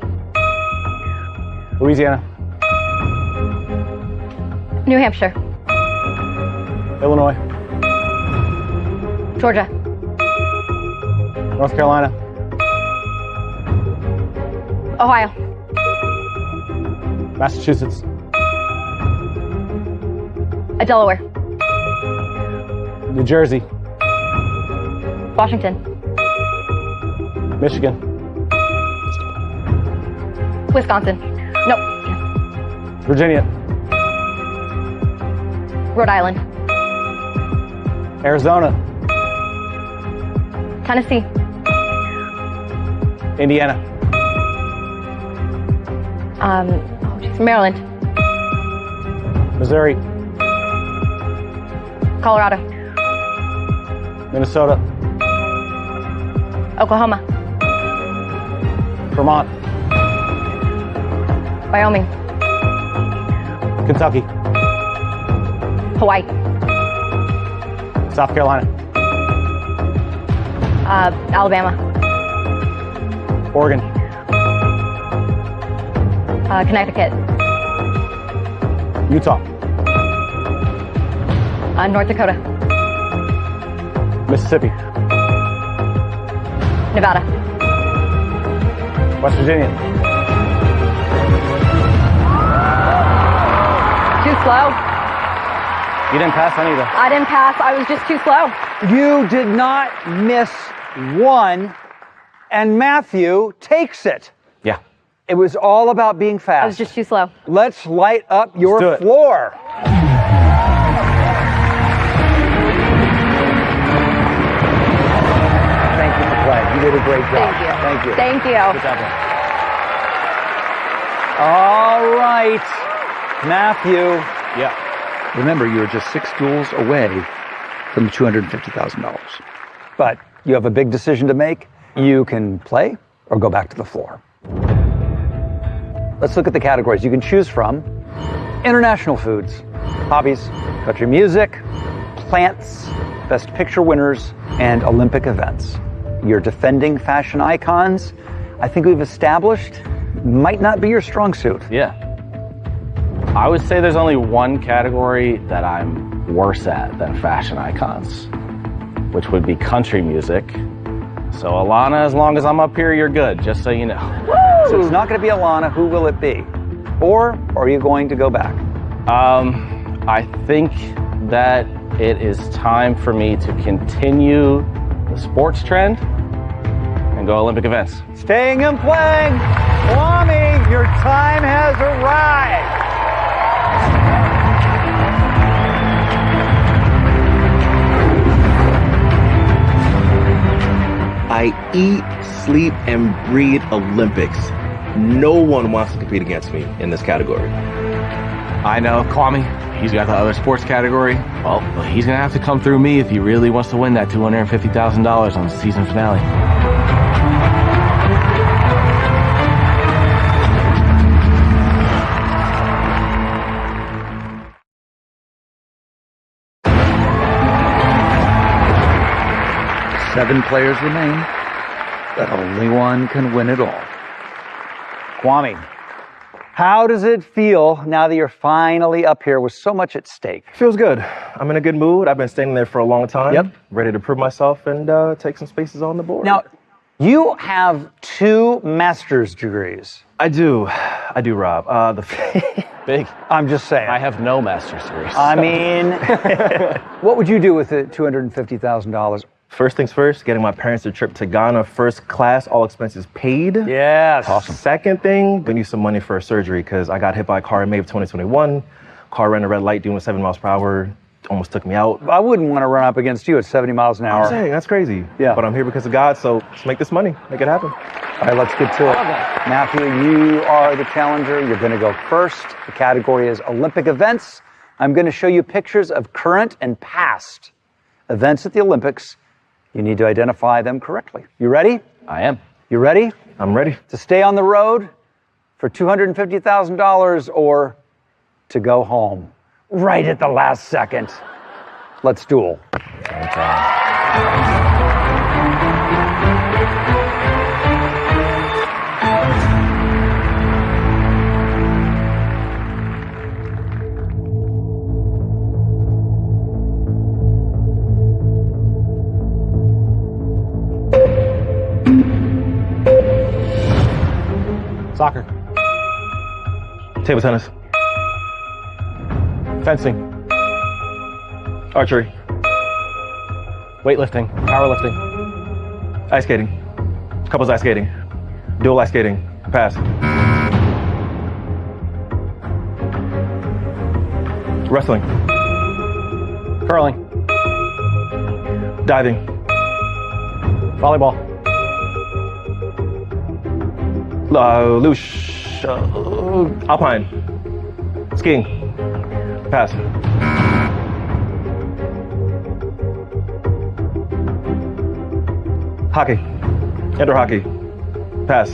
S24: Louisiana.
S1: New Hampshire.
S24: Illinois.
S1: Georgia.
S24: North Carolina.
S1: Ohio.
S24: Massachusetts.
S1: Delaware.
S24: New Jersey.
S1: Washington.
S24: Michigan.
S1: Wisconsin. Nope.
S24: Virginia.
S1: Rhode Island.
S24: Arizona.
S1: Tennessee.
S24: Indiana.
S1: Maryland.
S24: Missouri.
S1: Colorado.
S24: Minnesota.
S1: Oklahoma.
S24: Vermont.
S1: Wyoming.
S24: Kentucky.
S1: Hawaii.
S24: South Carolina.
S1: Alabama.
S24: Oregon.
S1: Connecticut.
S24: Utah.
S1: North Dakota.
S24: Mississippi.
S1: Nevada.
S24: West Virginia.
S1: Too slow.
S24: You didn't pass any of them.
S1: I didn't pass. I was just too slow.
S21: You did not miss one, and Matthew takes it.
S24: Yeah.
S21: It was all about being fast.
S1: I was just too slow.
S21: Let's light up your
S24: do it.
S21: floor. Thank you for playing. You did a great job.
S1: Thank you.
S21: Thank you.
S1: Thank you.
S24: Good job, man.
S21: All right, Matthew.
S24: Yeah.
S17: Remember, you're just 6 duels away from the $250,000.
S21: But you have a big decision to make. You can play or go back to the floor. Let's look at the categories you can choose from. International foods, hobbies, country music, plants, best picture winners, and Olympic events. Your defending fashion icons, I think we've established, might not be your strong suit.
S24: Yeah. I would say there's only one category that I'm worse at than fashion icons, which would be country music. So Alana, as long as I'm up here, you're good, just so you know.
S21: Woo! So it's not going to be Alana. Who will it be? Or are you going to go back?
S24: I think that it is time for me to continue the sports trend and go Olympic events.
S21: Staying and playing. Kwame, your time has arrived.
S6: I eat, sleep, and breathe Olympics. No one wants to compete against me in this category.
S24: I know, Kwame, he's got the other sports category. Well, he's going to have to come through me if he really wants to win that $250,000 on the season finale.
S17: Seven players remain, but only one can win it all.
S21: Kwame, how does it feel now that you're finally up here with so much at stake?
S8: Feels good. I'm in a good mood. I've been standing there for a long time.
S21: Yep.
S8: Ready to prove myself and take some spaces on the board.
S21: Now, you have 2 master's degrees.
S8: I do, Rob.
S24: Big.
S21: I'm just saying.
S24: I have no master's degrees.
S21: I mean, what would you do with the $250,000?
S8: First things first, getting my parents a trip to Ghana, first class, all expenses paid.
S21: Yes.
S8: Awesome. Second thing, we need some money for a surgery because I got hit by a car in May of 2021. Car ran a red light doing 7 miles per hour. Almost took me out.
S14: I wouldn't want to run up against you at 70 miles an hour.
S8: I'm saying, that's crazy.
S14: Yeah.
S8: But I'm here because of God, so let's make this money. Make it happen.
S14: All right, let's get to it. Matthew, you are the challenger. You're going to go first. The category is Olympic events. I'm going to show you pictures of current and past events at the Olympics. You need to identify them correctly. You ready?
S24: I am.
S14: You ready?
S8: I'm ready.
S14: To stay on the road for $250,000 or to go home right at the last second. Let's duel.
S24: Soccer.
S8: Table tennis.
S24: Fencing.
S8: Archery.
S24: Weightlifting. Powerlifting.
S8: Ice skating. Couples ice skating. Dual ice skating. Pass. Wrestling.
S24: Curling.
S8: Diving.
S24: Volleyball.
S8: Luge. Alpine. Skiing. Pass. Hockey. Indoor hockey. Pass.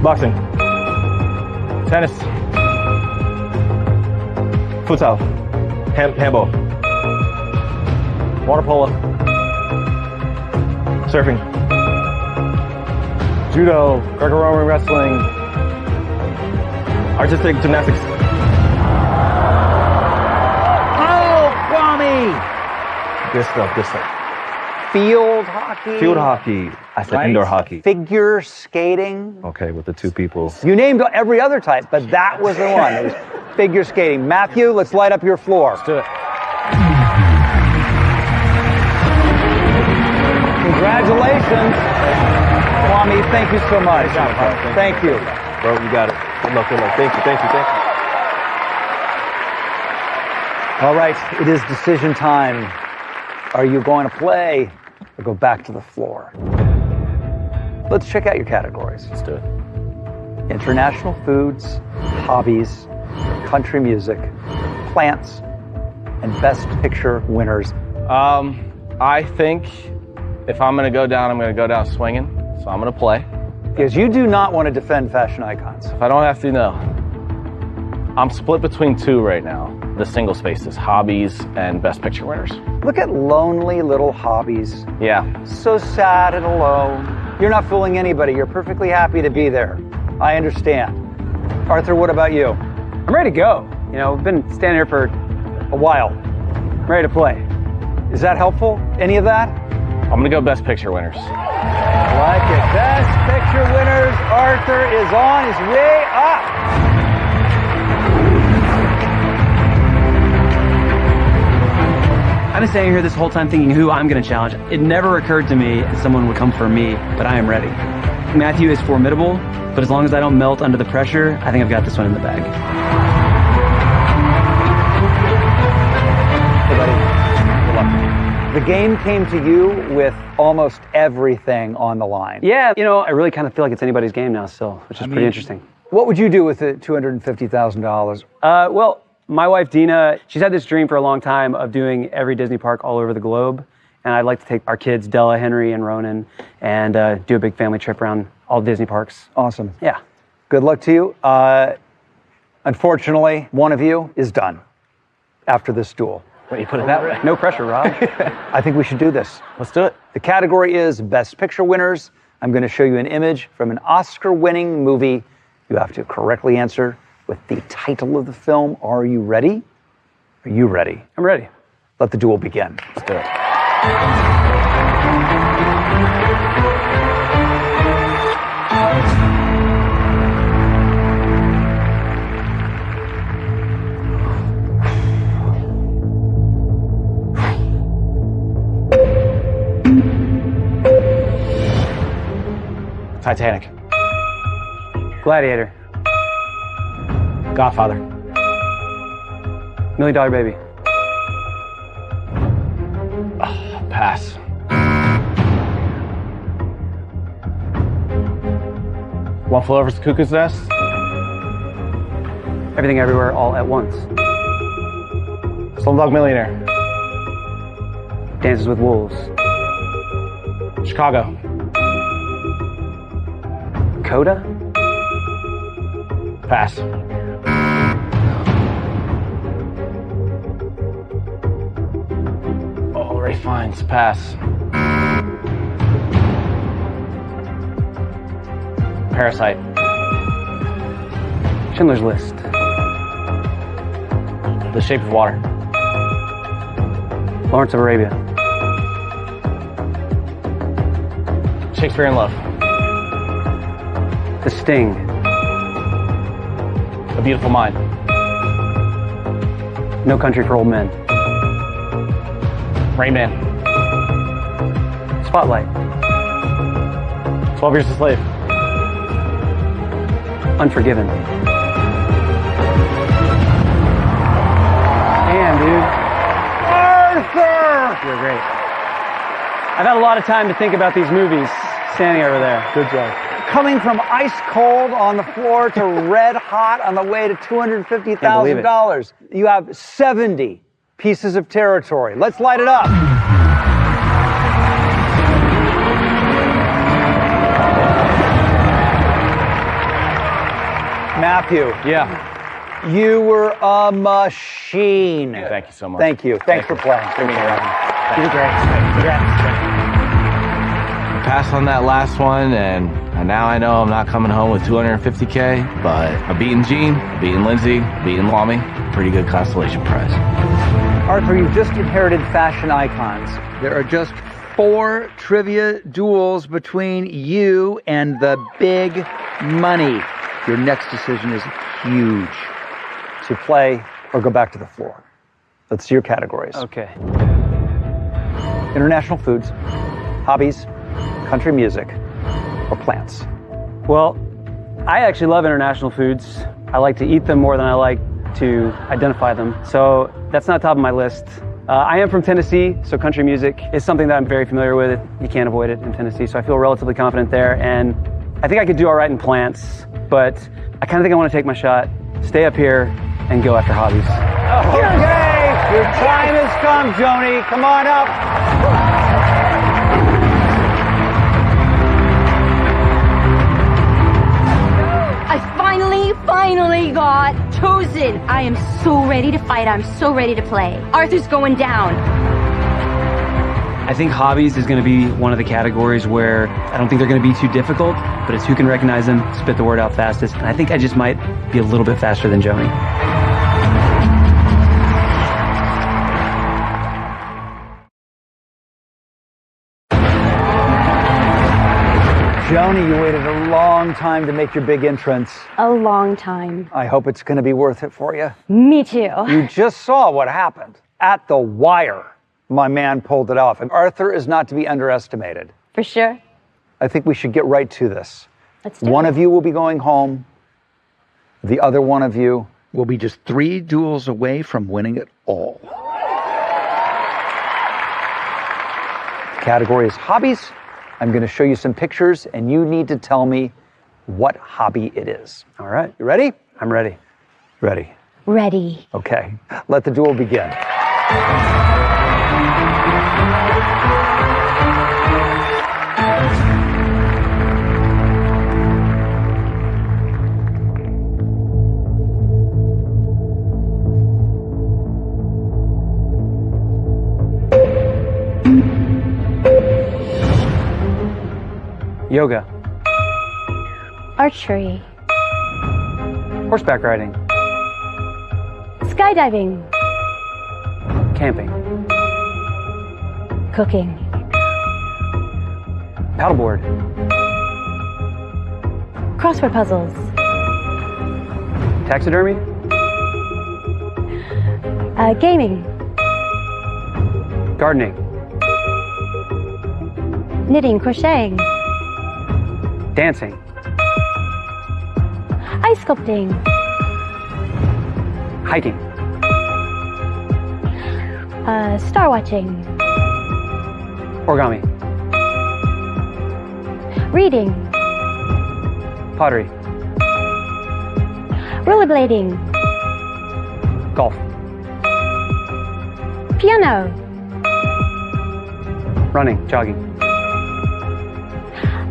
S8: Boxing.
S24: Tennis.
S8: Futsal. Handball.
S24: Water polo.
S8: Surfing.
S24: Judo. Greco-Roman wrestling.
S8: Artistic gymnastics.
S14: Oh, Kwame!
S8: Good stuff, good stuff.
S14: Field hockey.
S8: Field hockey. I said
S14: Right.
S8: indoor hockey.
S14: Figure skating.
S8: Okay, with the two people.
S14: You named every other type, but that was the one. It was figure skating. Matthew, let's light up your floor.
S24: Let's do it.
S14: Congratulations. Kwame, thank you so much. Thank you.
S8: Bro, you got it. Good luck, good luck. Thank you, thank you, thank you.
S14: All right, it is decision time. Are you going to play or go back to the floor? Let's check out your categories.
S24: Let's do it.
S14: International foods, hobbies, country music, plants, and best picture winners.
S24: I think if I'm going to go down, I'm going to go down swinging. So I'm going to play.
S14: Because you do not want to defend fashion icons.
S24: If I don't have to, no. I'm split between two right now. The single spaces, hobbies and best picture winners.
S14: Look at lonely little hobbies.
S24: Yeah.
S14: So sad and alone. You're not fooling anybody. You're perfectly happy to be there. I understand. Arthur, what about you?
S9: I'm ready to go. You know, I've been standing here for a while. I'm ready to play.
S14: Is that helpful? Any of that?
S24: I'm going to go best picture winners.
S14: I like it. Best picture winners. Arthur is on his way up.
S9: I've been standing here this whole time thinking who I'm going to challenge. It never occurred to me that someone would come for me, but I am ready. Matthew is formidable, but as long as I don't melt under the pressure, I think I've got this one in the bag.
S14: Hey, buddy. Good luck. The game came to you with almost everything on the line.
S9: Yeah, you know, I really kind of feel like it's anybody's game now still, which is pretty interesting.
S14: What would you do with the $250,000?
S9: Well, my wife, Dina, she's had this dream for a long time of doing every Disney park all over the globe. And I'd like to take our kids, Della, Henry, and Ronan, and do a big family trip around all Disney parks.
S14: Awesome.
S9: Yeah.
S14: Good luck to you. Unfortunately, one of you is done after this duel.
S9: Wait, you put it that way? No pressure, Rob.
S14: I think we should do this.
S24: Let's do it.
S14: The category is Best Picture winners. I'm going to show you an image from an Oscar-winning movie. You have to correctly answer with the title of the film. Are you ready? Are you ready?
S9: I'm ready.
S14: Let the duel begin.
S24: Let's do it.
S9: Titanic. Gladiator.
S24: Godfather.
S9: $1 Million Baby.
S24: Pass. One Flew Over the Cuckoo's Nest.
S9: Everything Everywhere All at Once.
S24: Slumdog Millionaire.
S9: Dances with Wolves.
S24: Chicago.
S9: Coda.
S24: Pass. Oh, Ray Fiennes. Pass. Parasite.
S9: Schindler's List.
S24: The Shape of Water.
S9: Lawrence of Arabia.
S24: Shakespeare in Love.
S9: The Sting.
S24: A Beautiful Mind.
S9: No Country for Old Men.
S24: Rain Man.
S9: Spotlight.
S24: 12 Years a Slave.
S9: Unforgiven. Damn, dude. Arthur! You're great. I've had a lot of time to think about these movies standing over there.
S17: Good job. Coming from ice cold on the floor to red hot on the way to $250,000. You have 70 pieces of territory. Let's light it up. Matthew.
S24: Yeah.
S17: You were a machine.
S24: Thank you so much.
S17: Thank you. Thanks for playing.
S24: Give me a round.
S17: You did great.
S24: Passed on that last one, and now I know I'm not coming home with $250K, but I've beaten Gene, beaten Lindsay, beaten Lamy. Pretty good consolation prize.
S17: Arthur, you've just inherited fashion icons. There are just 4 trivia duels between you and the big money. Your next decision is huge. To play or go back to the floor. Let's see your categories.
S9: Okay.
S17: International foods, hobbies, country music, or plants.
S9: Well, I actually love international foods. I like to eat them more than I like to identify them. So that's not top of my list. I am from Tennessee, so country music is something that I'm very familiar with. You can't avoid it in Tennessee, so I feel relatively confident there. And I think I could do all right in plants, but I kind of think I want to take my shot, stay up here, and go after hobbies.
S17: Okay, your time has come, Joni. Come on up.
S5: I finally got chosen. I am so ready to fight. I'm so ready to play. Arthur's going down.
S9: I think hobbies is going to be one of the categories where I don't think they're going to be too difficult, but it's who can recognize them, spit the word out fastest. And I think I just might be a little bit faster than Joni.
S17: Joni, you waited a long time to make your big entrance.
S5: A long time.
S17: I hope it's going to be worth it for you.
S5: Me too.
S17: You just saw what happened. At the wire, my man pulled it off. And Arthur is not to be underestimated.
S5: For sure.
S17: I think we should get right to this.
S5: Let's do
S17: One
S5: it.
S17: of you will be going home. The other one of you will be just 3 duels away from winning it all. The category is hobbies. I'm going to show you some pictures, and you need to tell me what hobby it is. All right. You ready?
S9: I'm ready.
S17: Ready.
S5: Ready.
S17: Okay. Let the duel begin.
S9: Yoga.
S5: Archery.
S9: Horseback riding.
S5: Skydiving.
S9: Camping.
S5: Cooking.
S9: Paddleboard.
S5: Crossword puzzles.
S9: Taxidermy.
S5: Gaming.
S9: Gardening.
S5: Knitting, crocheting.
S9: Dancing.
S5: Ice sculpting.
S9: Hiking.
S5: Star watching.
S9: Origami.
S5: Reading.
S9: Pottery.
S5: Rollerblading.
S9: Golf.
S5: Piano.
S9: Running. Jogging.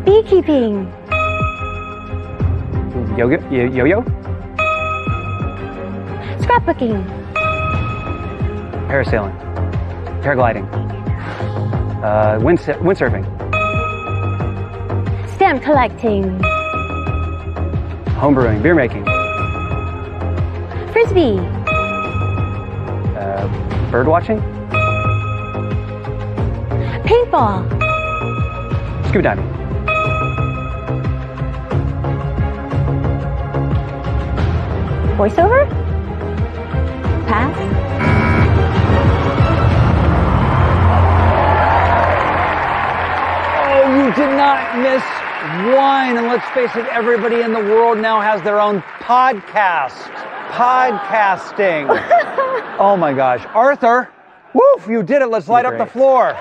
S5: Beekeeping.
S9: Yo-yo?
S5: Scrapbooking.
S9: Parasailing. Paragliding. Windsurfing.
S5: Stamp collecting.
S9: Homebrewing. Beer making.
S5: Frisbee.
S9: Bird watching.
S5: Paintball.
S9: Scuba diving.
S5: Voiceover? Pass.
S17: Oh, you did not miss one. And let's face it, everybody in the world now has their own podcast. Podcasting. Oh my gosh. Arthur, woof, you did it. Let's light up the floor.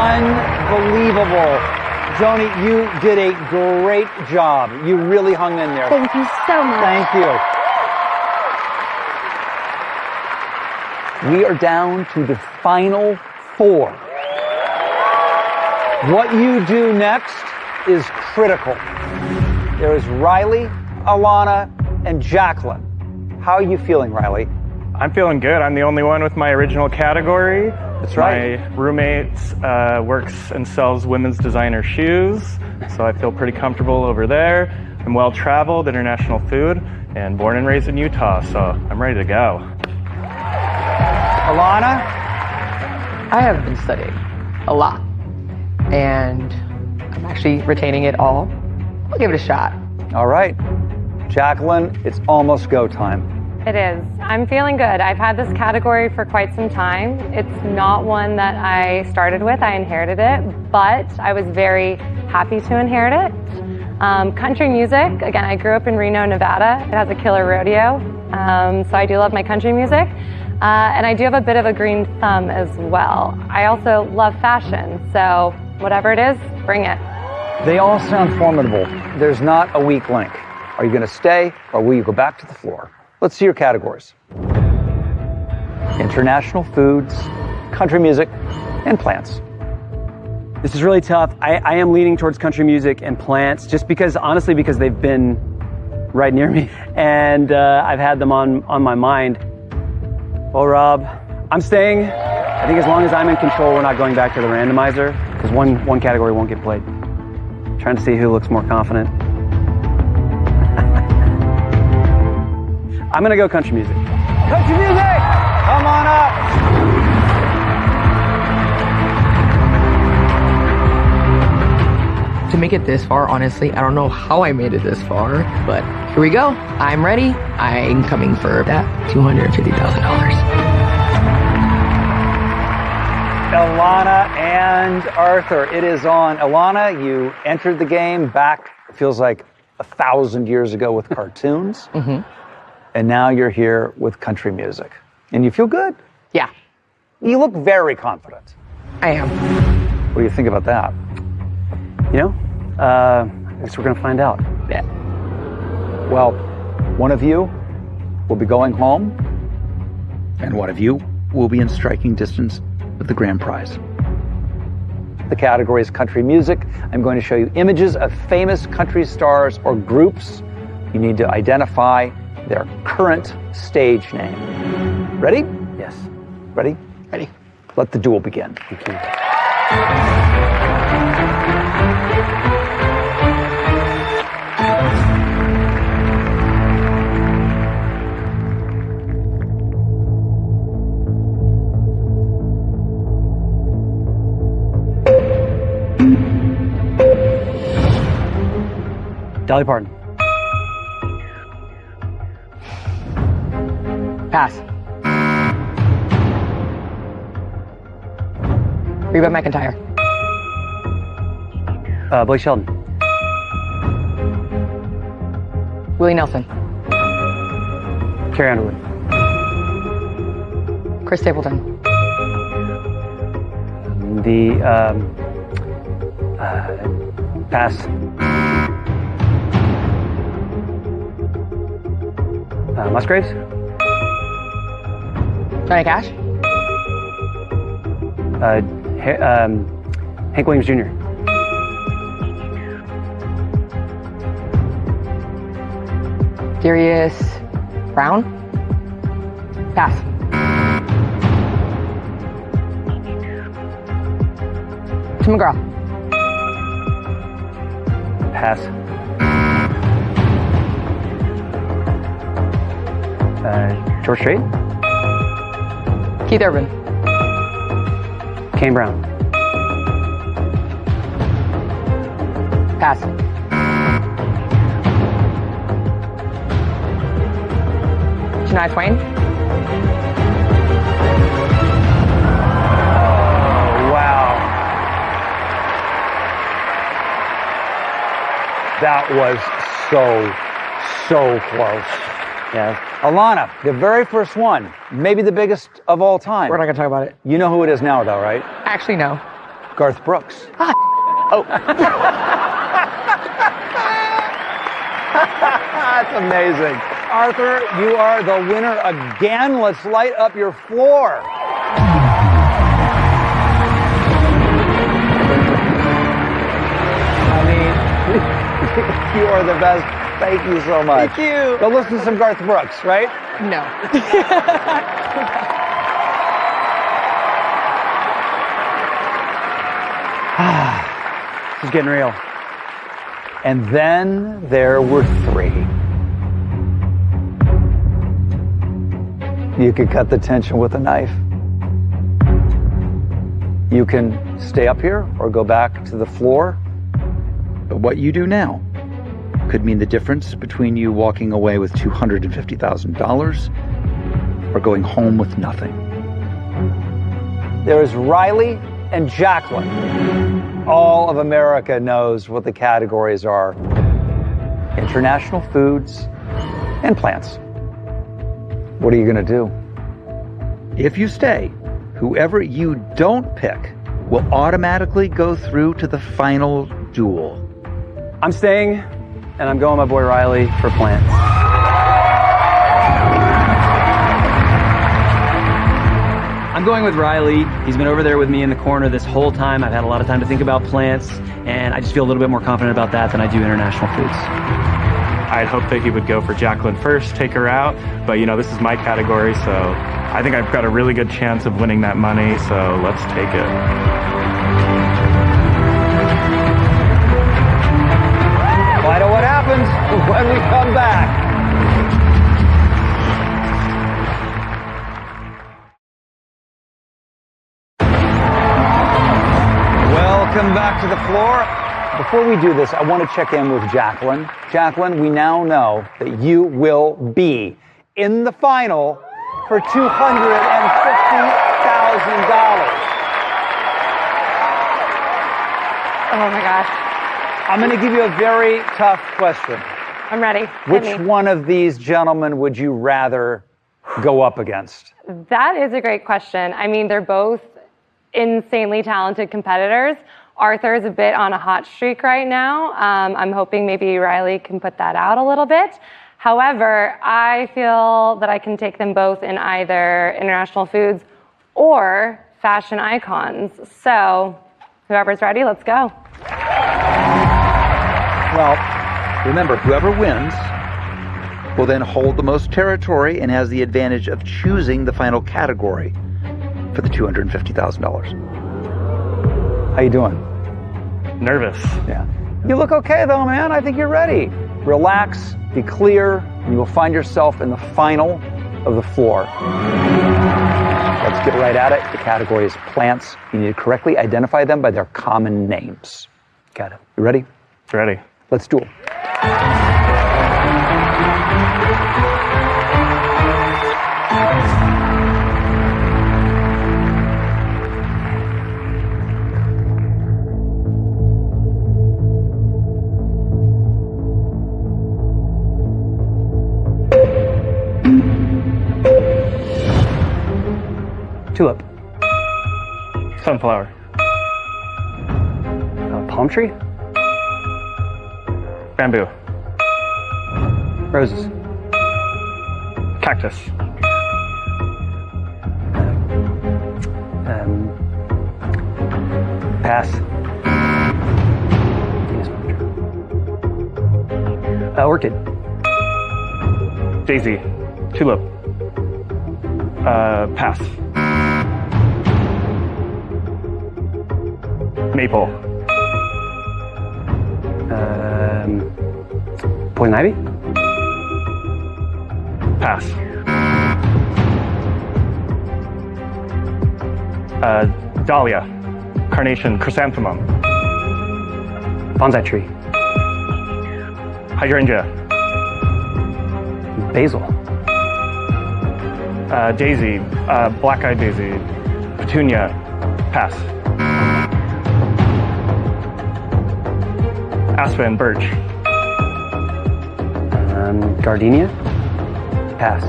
S17: Unbelievable. Joni, you did a great job. You really hung in there.
S5: Thank you so much.
S17: Thank you. We are down to the final four. What you do next is critical. There is Riley, Alana, and Jacqueline. How are you feeling, Riley?
S20: I'm feeling good. I'm the only one with my original category.
S17: That's right.
S20: My roommate works and sells women's designer shoes, so I feel pretty comfortable over there. I'm well-traveled, international food, and born and raised in Utah, so I'm ready to go.
S17: Alana?
S10: I have been studying a lot, and I'm actually retaining it all. I'll give it a shot.
S17: All right. Jacqueline, it's almost go time.
S1: It is. I'm feeling good. I've had this category for quite some time. It's not one that I started with. I inherited it, but I was very happy to inherit it. Country music. Again, I grew up in Reno, Nevada. It has a killer rodeo, so I do love my country music. And I do have a bit of a green thumb as well. I also love fashion, so whatever it is, bring it.
S17: They all sound formidable. There's not a weak link. Are you going to stay, or will you go back to the floor? Let's see your categories. International foods, country music, and plants.
S9: This is really tough. I am leaning towards country music and plants just because, honestly, because they've been right near me and I've had them on my mind. Well, Rob, I'm staying. I think as long as I'm in control, we're not going back to the randomizer because one category won't get played. Trying to see who looks more confident. I'm gonna go country music.
S17: Country music! Come on up!
S10: To make it this far, honestly, I don't know how I made it this far, but here we go. I'm ready. I'm coming for that $250,000.
S17: Alana and Arthur, it is on. Alana, you entered the game back, it feels like 1,000 years ago with cartoons. And now you're here with country music. And you feel good.
S10: Yeah.
S17: You look very confident.
S10: I am.
S17: What do you think about that?
S9: You know, I guess we're gonna find out.
S10: Yeah.
S17: Well, one of you will be going home, and one of you will be in striking distance of the grand prize. The category is country music. I'm going to show you images of famous country stars or groups. You need to identify their current stage name. Ready?
S9: Yes.
S17: Ready?
S10: Ready.
S17: Let the duel begin.
S9: Thank you. Dolly Parton.
S10: Pass. Reba McEntire.
S9: Blake Shelton.
S10: Willie Nelson.
S9: Carrie Underwood.
S10: Chris Stapleton.
S9: Pass. Musgraves.
S10: Johnny Cash.
S9: Hank Williams Jr.
S10: Darius Brown. Pass. Tim McGraw.
S9: Pass. George Strait.
S10: Keith Urban.
S9: Kane Brown.
S10: Pass. Shania Twain.
S21: Wow. That was so close.
S9: Yeah.
S21: Alana, the very first one, maybe the biggest of all time.
S10: We're not going to talk about it.
S21: You know who it is now, though, right?
S10: Actually, no.
S21: Garth Brooks.
S10: Oh.
S21: That's amazing. Arthur, you are the winner again. Let's light up your floor. I mean, you are the best. Thank you so much.
S10: Thank you.
S21: Go listen to some Garth Brooks, right?
S10: No.
S21: This is getting real. And then there were three. You could cut the tension with a knife. You can stay up here or go back to the floor.
S17: But what you do now could mean the difference between you walking away with $250,000 or going home with nothing.
S21: There is Riley and Jacqueline. All of America knows what the categories are. International foods and plants. What are you going to do?
S17: If you stay, whoever you don't pick will automatically go through to the final duel.
S9: I'm staying, and I'm going my boy Riley for plants.
S12: I'm going with Riley. He's been over there with me in the corner this whole time. I've had a lot of time to think about plants, and I just feel a little bit more confident about that than I do international foods.
S20: I'd hoped that he would go for Jacqueline first, take her out, but you know, this is my category, so I think I've got a really good chance of winning that money, so let's take it.
S21: Find out what happens when we come back. Welcome back to the floor. Before we do this, I want to check in with Jacqueline. Jacqueline, we now know that you will be in the final for $250,000.
S1: Oh my gosh.
S21: I'm going to give you a very tough question.
S1: I'm ready.
S21: Which
S1: Hit me.
S21: one of these gentlemen would you rather go up against?
S1: That is a great question. I mean, they're both insanely talented competitors. Arthur's a bit on a hot streak right now. I'm hoping maybe Riley can put that out a little bit. However, I feel that I can take them both in either international foods or fashion icons. So whoever's ready, let's go.
S17: Well, remember, whoever wins will then hold the most territory and has the advantage of choosing the final category for the $250,000.
S21: How you doing?
S20: Nervous.
S21: Yeah. You look okay though, man. I think you're ready. Relax, be clear, and you will find yourself in the final of the floor. Let's get right at it. The category is plants. You need to correctly identify them by their common names. Got it. You ready?
S20: Ready.
S21: Let's duel.
S9: Tulip.
S20: Sunflower.
S9: Palm tree.
S20: Bamboo.
S9: Roses.
S20: Cactus.
S9: Pass. Orchid.
S20: Daisy. Tulip. Pass. Maple.
S9: Poison ivy.
S20: Pass. Dahlia. Carnation. Chrysanthemum.
S9: Bonsai tree.
S20: Hydrangea.
S9: Basil.
S20: Daisy. Black-eyed daisy. Petunia. Pass. Aspen. Birch.
S9: Gardenia. Pass.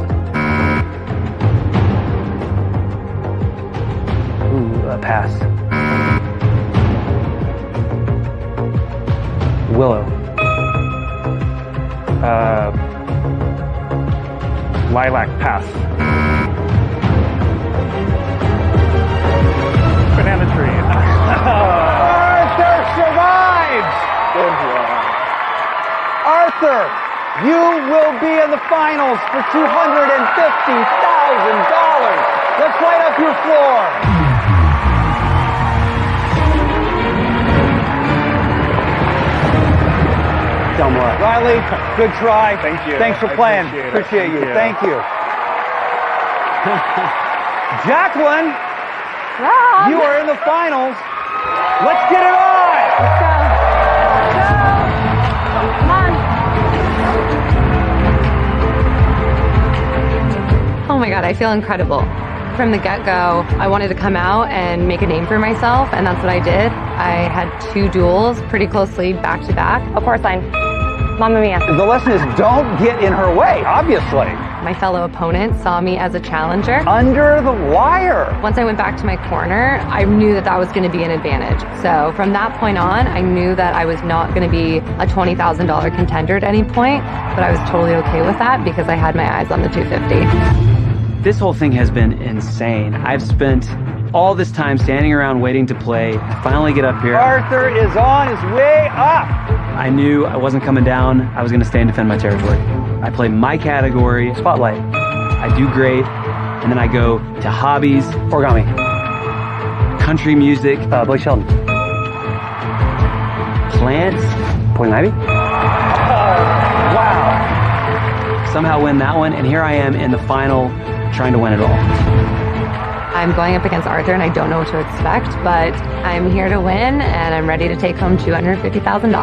S9: Pass. Willow.
S20: Lilac. Pass. Banana tree.
S14: Arthur survives!
S20: Good job.
S14: Arthur, you will be in the finals for $250,000. Let's light up your floor. Riley, good try.
S20: Thank you.
S14: Thanks for
S20: I
S14: playing.
S20: appreciate it.
S14: Thank
S20: Thank
S14: you.
S20: you.
S14: Jacqueline,
S3: Rob.
S14: you are in the finals. Let's get it on.
S3: Let's go. Come on.
S1: Oh my God, I feel incredible. From the get-go, I wanted to come out and make a name for myself, and that's what I did. I had 2 duels pretty closely back to back.
S3: Of course, Mamma Mia.
S14: The lesson is don't get in her way, obviously.
S1: My fellow opponent saw me as a challenger.
S14: Under the wire.
S1: Once I went back to my corner, I knew that that was going to be an advantage. So from that point on, I knew that I was not going to be a $20,000 contender at any point, but I was totally okay with that because I had my eyes on the 250.
S9: This whole thing has been insane. I've spent all this time standing around waiting to play. I finally get up here.
S14: Arthur is on his way up.
S9: I knew I wasn't coming down. I was going to stay and defend my territory. I play my category, Spotlight. I do great. And then I go to hobbies, origami, country music, Blake Shelton, plants, poison ivy.
S14: Wow.
S9: Somehow win that one. And here I am in the final trying to win it all.
S1: I'm going up against Arthur and I don't know what to expect, but I'm here to win and I'm ready to take home $250,000.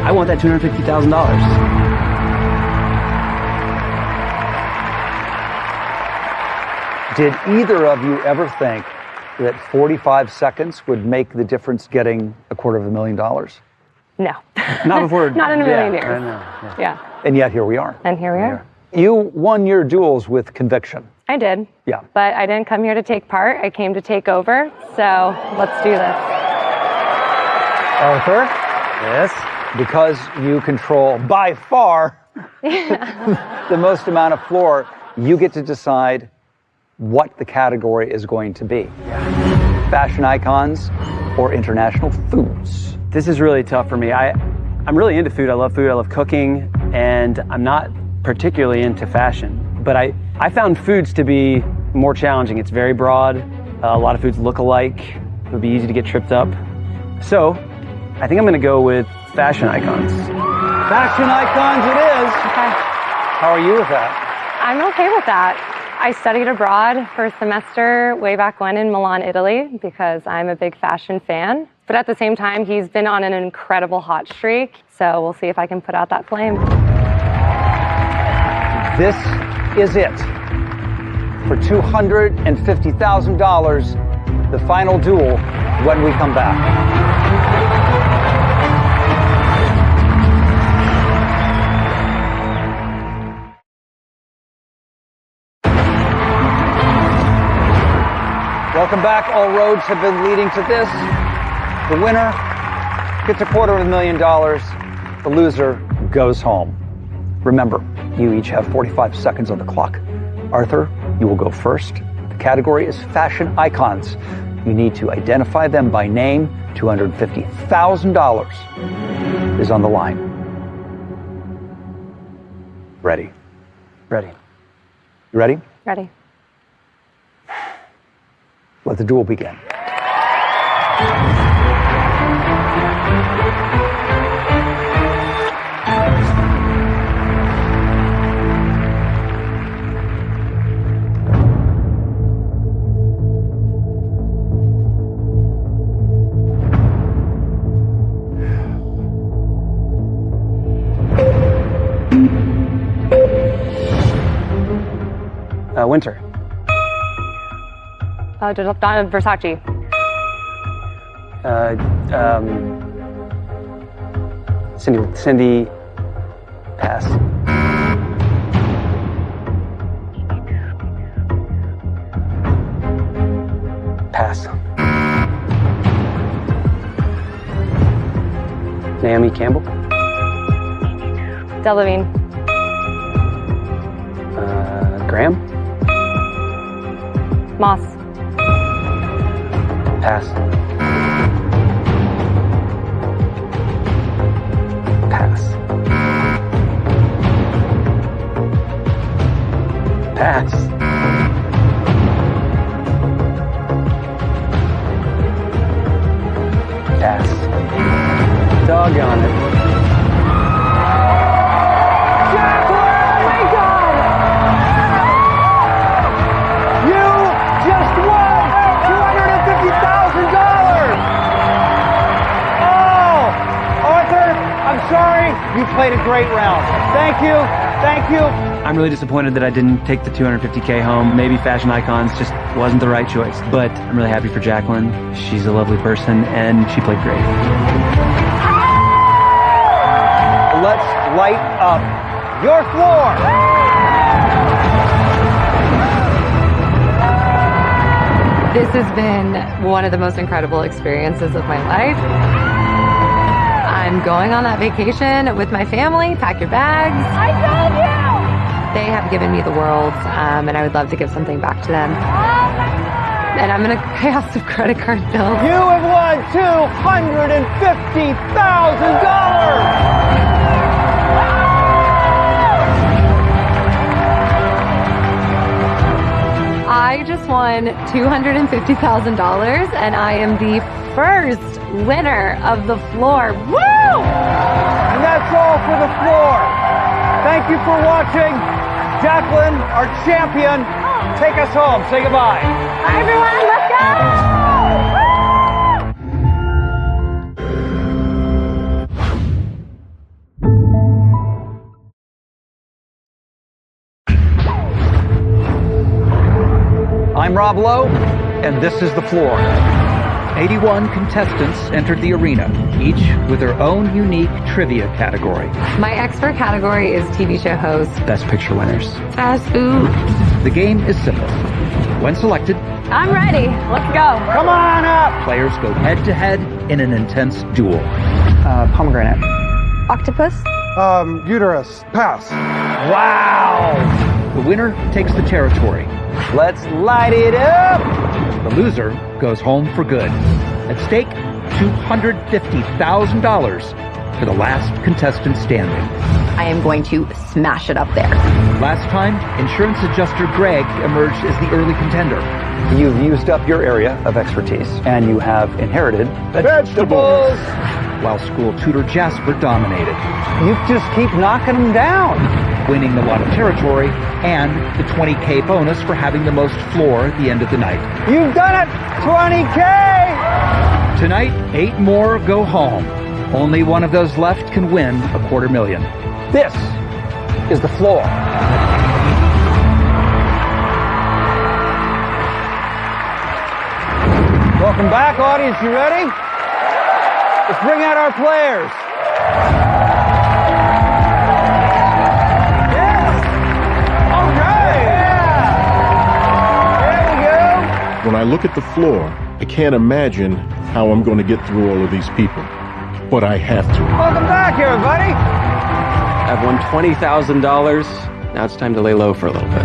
S9: I want that $250,000.
S14: Did either of you ever think that 45 seconds would make the difference getting $250,000?
S3: No.
S9: Not before.
S3: Not in a million years.
S14: I know,
S3: Yeah.
S14: And yet here we are.
S3: And here we are.
S14: You won your duels with conviction.
S3: I did.
S14: Yeah.
S3: But I didn't come here to take part. I came to take over. So let's do this.
S14: Arthur? Yes? Because you control by far the most amount of floor, you get to decide what the category is going to be. Fashion icons or international foods.
S9: This is really tough for me. I'm really into food. I love food. I love cooking. And I'm not particularly into fashion. But I found foods to be more challenging. It's very broad. A lot of foods look alike. It would be easy to get tripped up. So I think I'm going to go with fashion icons.
S14: Fashion icons it is.
S3: Okay.
S14: How are you with that?
S3: I'm okay with that. I studied abroad for a semester way back when in Milan, Italy, because I'm a big fashion fan. But at the same time, he's been on an incredible hot streak. So we'll see if I can put out that flame.
S14: This is it. For $250,000, the final duel when we come back. Welcome back. All roads have been leading to this. The winner gets $250,000. The loser goes home. Remember, you each have 45 seconds on the clock. Arthur, you will go first. The category is fashion icons. You need to identify them by name. $250,000 is on the line. Ready? Ready. You ready?
S3: Ready.
S14: Let the duel begin. Winter.
S3: Versace.
S9: Cindy. Pass. Pass. Naomi Campbell.
S3: Delavine.
S9: Graham.
S3: Moss.
S9: Pass. Pass. Pass. Pass. Doggone it.
S14: Sorry, you played a great round. Thank you. Thank you.
S12: I'm really disappointed that I didn't take the $250K home. Maybe fashion icons just wasn't the right choice. But I'm really happy for Jacqueline. She's a lovely person and she played great.
S14: Let's light up your floor.
S3: This has been one of the most incredible experiences of my life. I'm going on that vacation with my family. Pack your bags. I told you! They have given me the world, and I would love to give something back to them. And I'm going to pay off some credit card bills.
S14: You have won $250,000!
S3: I just won $250,000, and I am the first winner of the floor. Woo!
S14: And that's all for the floor. Thank you for watching. Jacqueline, our champion, take us home. Say goodbye.
S3: Bye, everyone. Let's go!
S17: I'm Rob Lowe, and this is The Floor. 81 contestants entered the arena, each with their own unique trivia category.
S3: My expert category is TV show hosts.
S12: Best picture winners.
S3: Fast food.
S17: The game is simple. When selected,
S3: I'm ready. Let's go.
S14: Come on up.
S17: Players go head-to-head in an intense duel.
S9: Pomegranate.
S3: Octopus.
S15: Uterus. Pass.
S14: Wow.
S17: The winner takes the territory.
S14: Let's light it up.
S17: The loser goes home for good. At stake, $250,000 for the last contestant standing.
S5: I am going to smash it up there.
S17: Last time, insurance adjuster Greg emerged as the early contender.
S14: You've used up your area of expertise, and you have inherited vegetables.
S17: While school tutor Jasper dominated.
S14: You just keep knocking them down.
S17: Winning a lot of territory and the $20K bonus for having the most floor at the end of the night.
S14: You've done it! $20K!
S17: Tonight, 8 more go home. Only one of those left can win $250,000.
S14: This is The Floor. Welcome back, audience. You ready? Let's bring out our players.
S2: When I look at the floor, I can't imagine how I'm going to get through all of these people. But I have to.
S14: Welcome back, everybody.
S4: I've won $20,000. Now it's time to lay low for a little bit.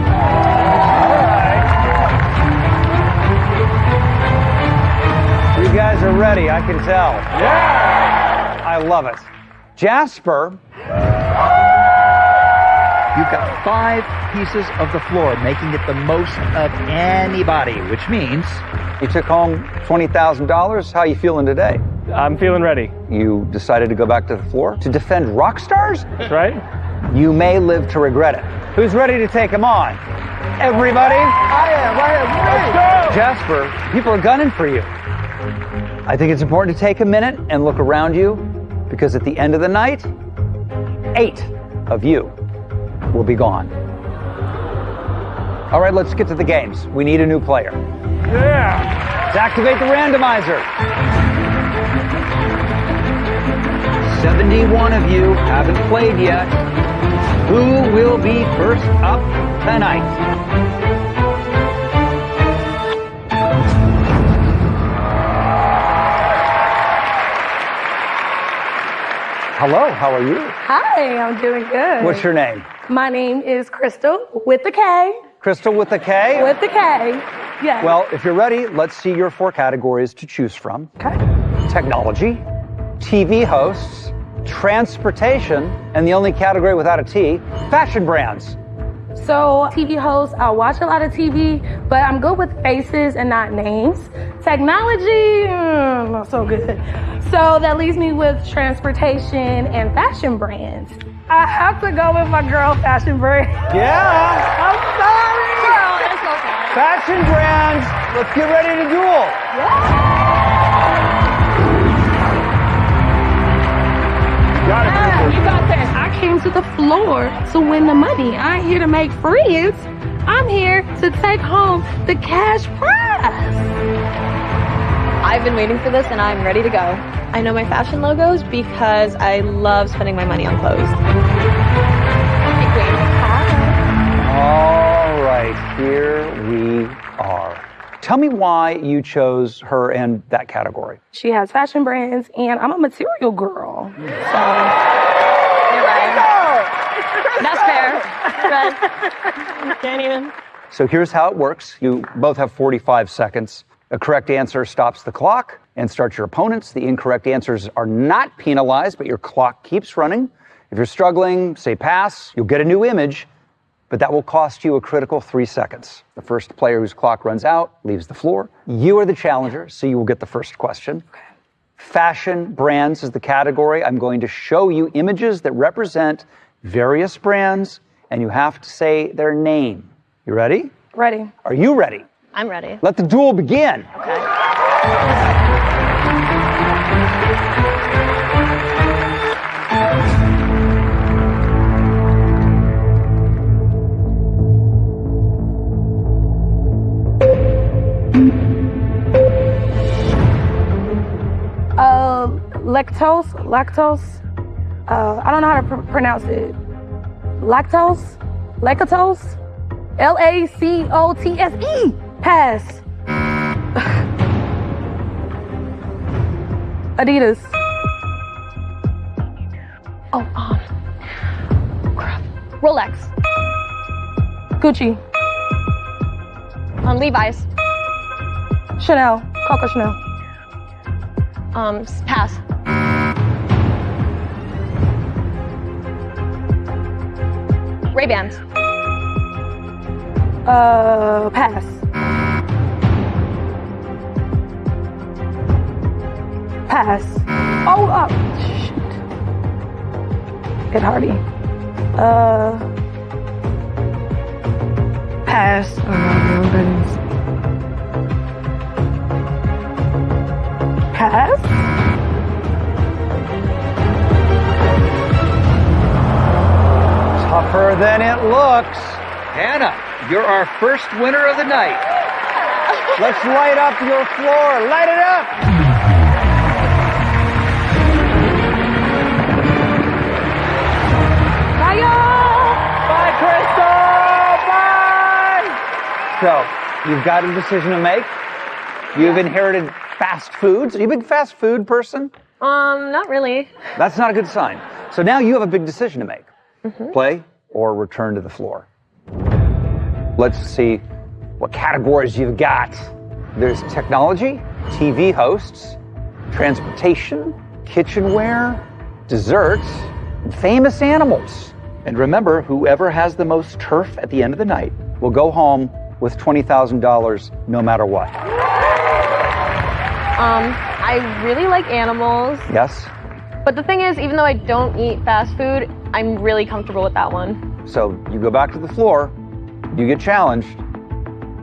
S14: You guys are ready, I can tell. Yeah! I love it. Jasper, you've got 5 pieces of the floor, making it the most of anybody, which means you took home $20,000. How are you feeling today?
S20: I'm feeling ready.
S14: You decided to go back to the floor to defend rock stars?
S20: That's right.
S14: You may live to regret it. Who's ready to take them on? Everybody? I am. Let's go! Jasper, people are gunning for you. I think it's important to take a minute and look around you, because at the end of the night, 8 of you will be gone. All right, let's get to the games. We need a new player.
S20: Yeah!
S14: Let's activate the randomizer. 71 of you haven't played yet. Who will be first up tonight? Hello, how are you?
S16: Hi, I'm doing good.
S14: What's your name?
S16: My name is Crystal with the K.
S14: Crystal with the K?
S16: With the K, yes.
S14: Well, if you're ready, let's see your 4 categories to choose from.
S16: Okay.
S14: Technology, TV hosts, transportation, and the only category without a T, fashion brands.
S16: So, TV hosts, I watch a lot of TV, but I'm good with faces and not names. Technology, not so good. So that leaves me with transportation and fashion brands. I have to go with my girl fashion brand.
S14: Yeah!
S16: I'm sorry!
S5: Girl, it's okay.
S14: Fashion brands, let's get ready to duel.
S16: You got this. I came to the floor to win the money. I ain't here to make friends. I'm here to take home the cash prize.
S18: I've been waiting for this and I'm ready to go. I know my fashion logos because I love spending my money on clothes. Hey, Queen.
S14: All right, here we are. Tell me why you chose her and that category.
S16: She has fashion brands, and I'm a material girl. So.
S18: That's fair. Right. Can't even.
S14: So here's how it works. You both have 45 seconds. A correct answer stops the clock and starts your opponents. The incorrect answers are not penalized, but your clock keeps running. If you're struggling, say pass. You'll get a new image, but that will cost you a critical 3 seconds. The first player whose clock runs out leaves the floor. You are the challenger, so you will get the first question. Okay. Fashion brands is the category. I'm going to show you images that represent various brands, and you have to say their name. You ready?
S16: Ready.
S14: Are you ready?
S18: I'm ready.
S14: Let the duel begin.
S18: Okay.
S16: Lactose. I don't know how to pronounce it. Lactose? Lacotse? Pass. Adidas.
S18: Oh, crap. Rolex.
S16: Gucci.
S18: Levi's.
S16: Chanel. Coco Chanel.
S18: Pass. Ray-Bans.
S16: Pass. Pass. Oh, shoot. Ed Hardy. Pass. Oh, no, goodness. Pass.
S14: Tougher than it looks. Hannah, you're our first winner of the night. Let's light up your floor. Light it up.
S16: Bye, y'all.
S14: Bye, Crystal. Bye. So, you've got a decision to make. You've inherited fast foods. Are you a big fast food person?
S18: Not really.
S14: That's not a good sign. So now you have a big decision to make. Play or return to the floor. Let's see what categories you've got. There's technology, TV hosts, transportation, kitchenware, desserts, and famous animals. And remember, whoever has the most turf at the end of the night will go home with $20,000 no matter what.
S18: I really like animals.
S14: Yes?
S18: But the thing is, even though I don't eat fast food, I'm really comfortable with that one.
S14: So you go back to the floor, you get challenged,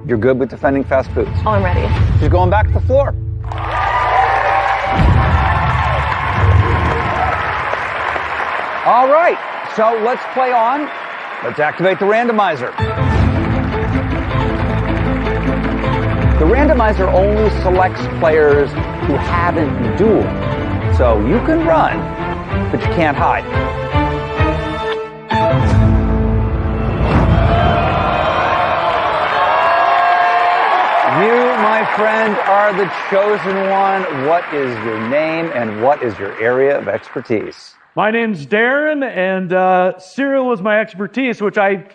S14: you're good with defending fast foods.
S18: Oh, I'm ready.
S14: She's going back to the floor. All right, so let's play on. Let's activate the randomizer. The randomizer only selects players who haven't dueled. So you can run, but you can't hide. You, my friend, are the chosen one. What is your name and what is your area of expertise?
S7: My name's Darren, and cereal is my expertise, which I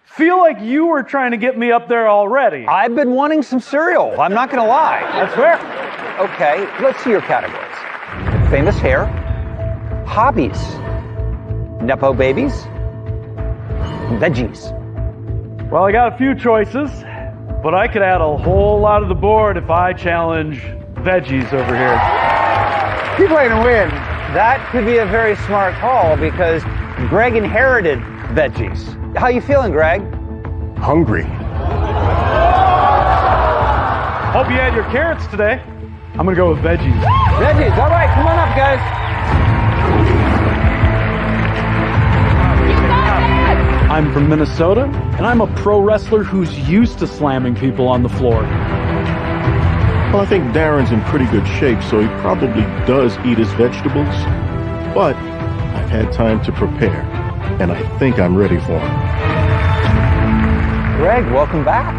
S7: feel like you were trying to get me up there already.
S14: I've been wanting some cereal. I'm not going to lie.
S7: That's fair.
S14: Okay, let's see your categories. Famous hair, hobbies, Nepo babies, veggies.
S7: Well, I got a few choices, but I could add a whole lot of the board if I challenge veggies over here.
S14: Keep playing and win. That could be a very smart call because Greg inherited veggies. How you feeling, Greg?
S2: Hungry.
S7: Hope you had your carrots today. I'm gonna go with veggies.
S14: Veggies, all right, come on up, guys.
S7: I'm from Minnesota, and I'm a pro wrestler who's used to slamming people on the floor.
S2: Well, I think Darren's in pretty good shape, so he probably does eat his vegetables. But I've had time to prepare, and I think I'm ready for him.
S14: Greg, welcome back.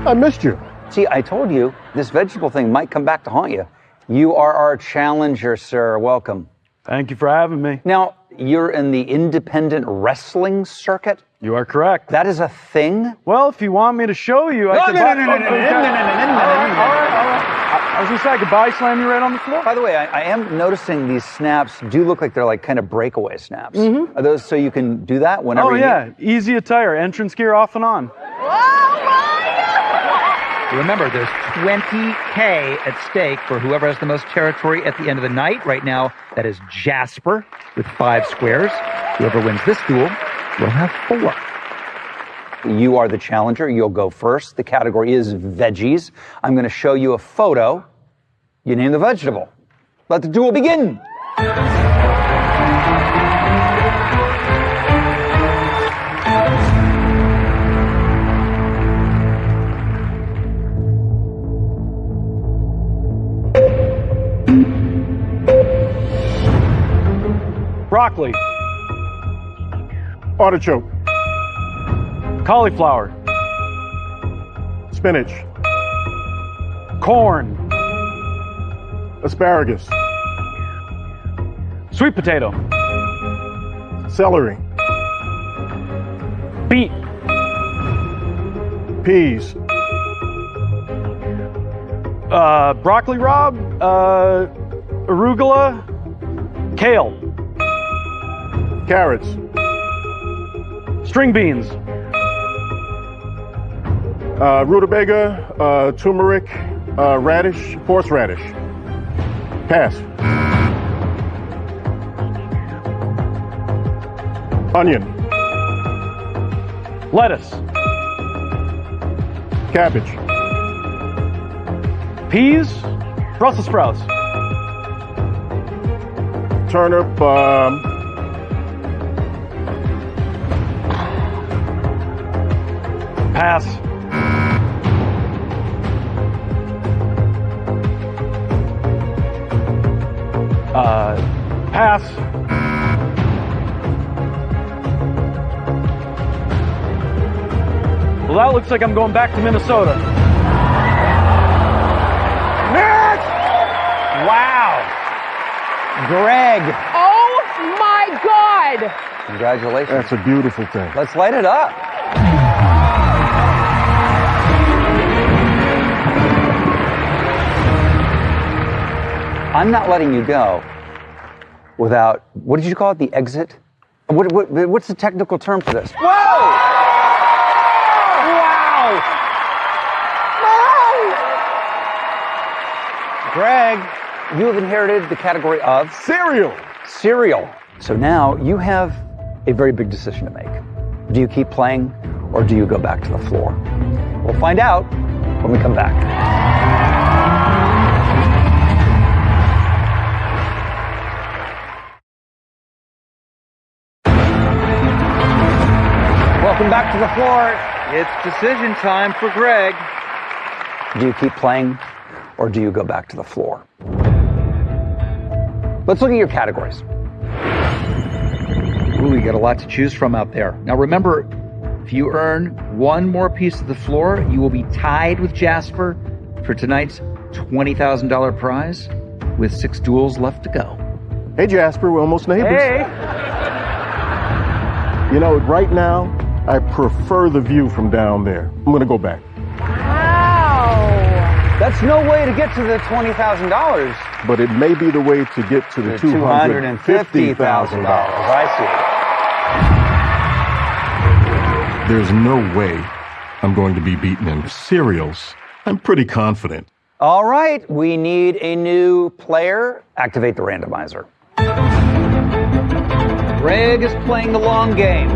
S15: I missed you.
S14: See, I told you this vegetable thing might come back to haunt you. You are our challenger, sir. Welcome.
S7: Thank you for having me.
S14: Now, you're in the independent wrestling circuit?
S7: You are correct.
S14: That is a thing?
S7: Well, if you want me to show you, I could... I was gonna say I could body slam you right on the floor.
S14: By the way, I am noticing these snaps do look like they're like kind of breakaway snaps. Are those so you can do that whenever you need?
S7: Easy attire, entrance gear off and on.
S17: Remember, there's $20K at stake for whoever has the most territory at the end of the night. Right now, that is Jasper with 5 squares. Whoever wins this duel will have 4.
S14: You are the challenger. You'll go first. The category is veggies. I'm going to show you a photo. You name the vegetable. Let the duel begin.
S7: Broccoli.
S2: Artichoke.
S7: Cauliflower.
S2: Spinach.
S7: Corn.
S2: Asparagus.
S7: Sweet potato.
S2: Celery.
S7: Beet.
S2: Peas.
S7: Broccoli rabe. Arugula. Kale.
S2: Carrots.
S7: String beans.
S2: Rutabaga, turmeric, radish, horseradish. Pass. Onion.
S7: Lettuce.
S2: Cabbage.
S7: Peas. Brussels sprouts.
S2: Turnip,
S7: Pass. Pass. Well, that looks like I'm going back to Minnesota.
S21: Greg.
S10: Oh my God!
S21: Congratulations.
S2: That's a beautiful thing.
S21: Let's light it up. I'm not letting you go without, what did you call it, the exit? What's the technical term for this?
S10: Whoa! Wow!
S21: Greg, you have inherited the category of
S2: cereal.
S21: Cereal. So now you have a very big decision to make. Do you keep playing or do you go back to the floor? We'll find out when we come back. Welcome back to the floor.
S17: It's decision time for Greg.
S21: Do you keep playing or do you go back to the floor? Let's look at your categories.
S17: Ooh, we got a lot to choose from out there. Now remember, if you earn one more piece of the floor, you will be tied with Jasper for tonight's $20,000 prize with 6 duels left to go.
S2: Hey, Jasper, we're almost neighbors.
S21: Hey!
S2: You know, right now, I prefer the view from down there. I'm going to go back.
S21: Wow! That's no way to get to the $20,000.
S2: But it may be the way to get to the $250,000.
S21: I see.
S2: There's no way I'm going to be beaten in cereals. I'm pretty confident.
S21: All right, we need a new player. Activate the randomizer. Greg is playing the long game.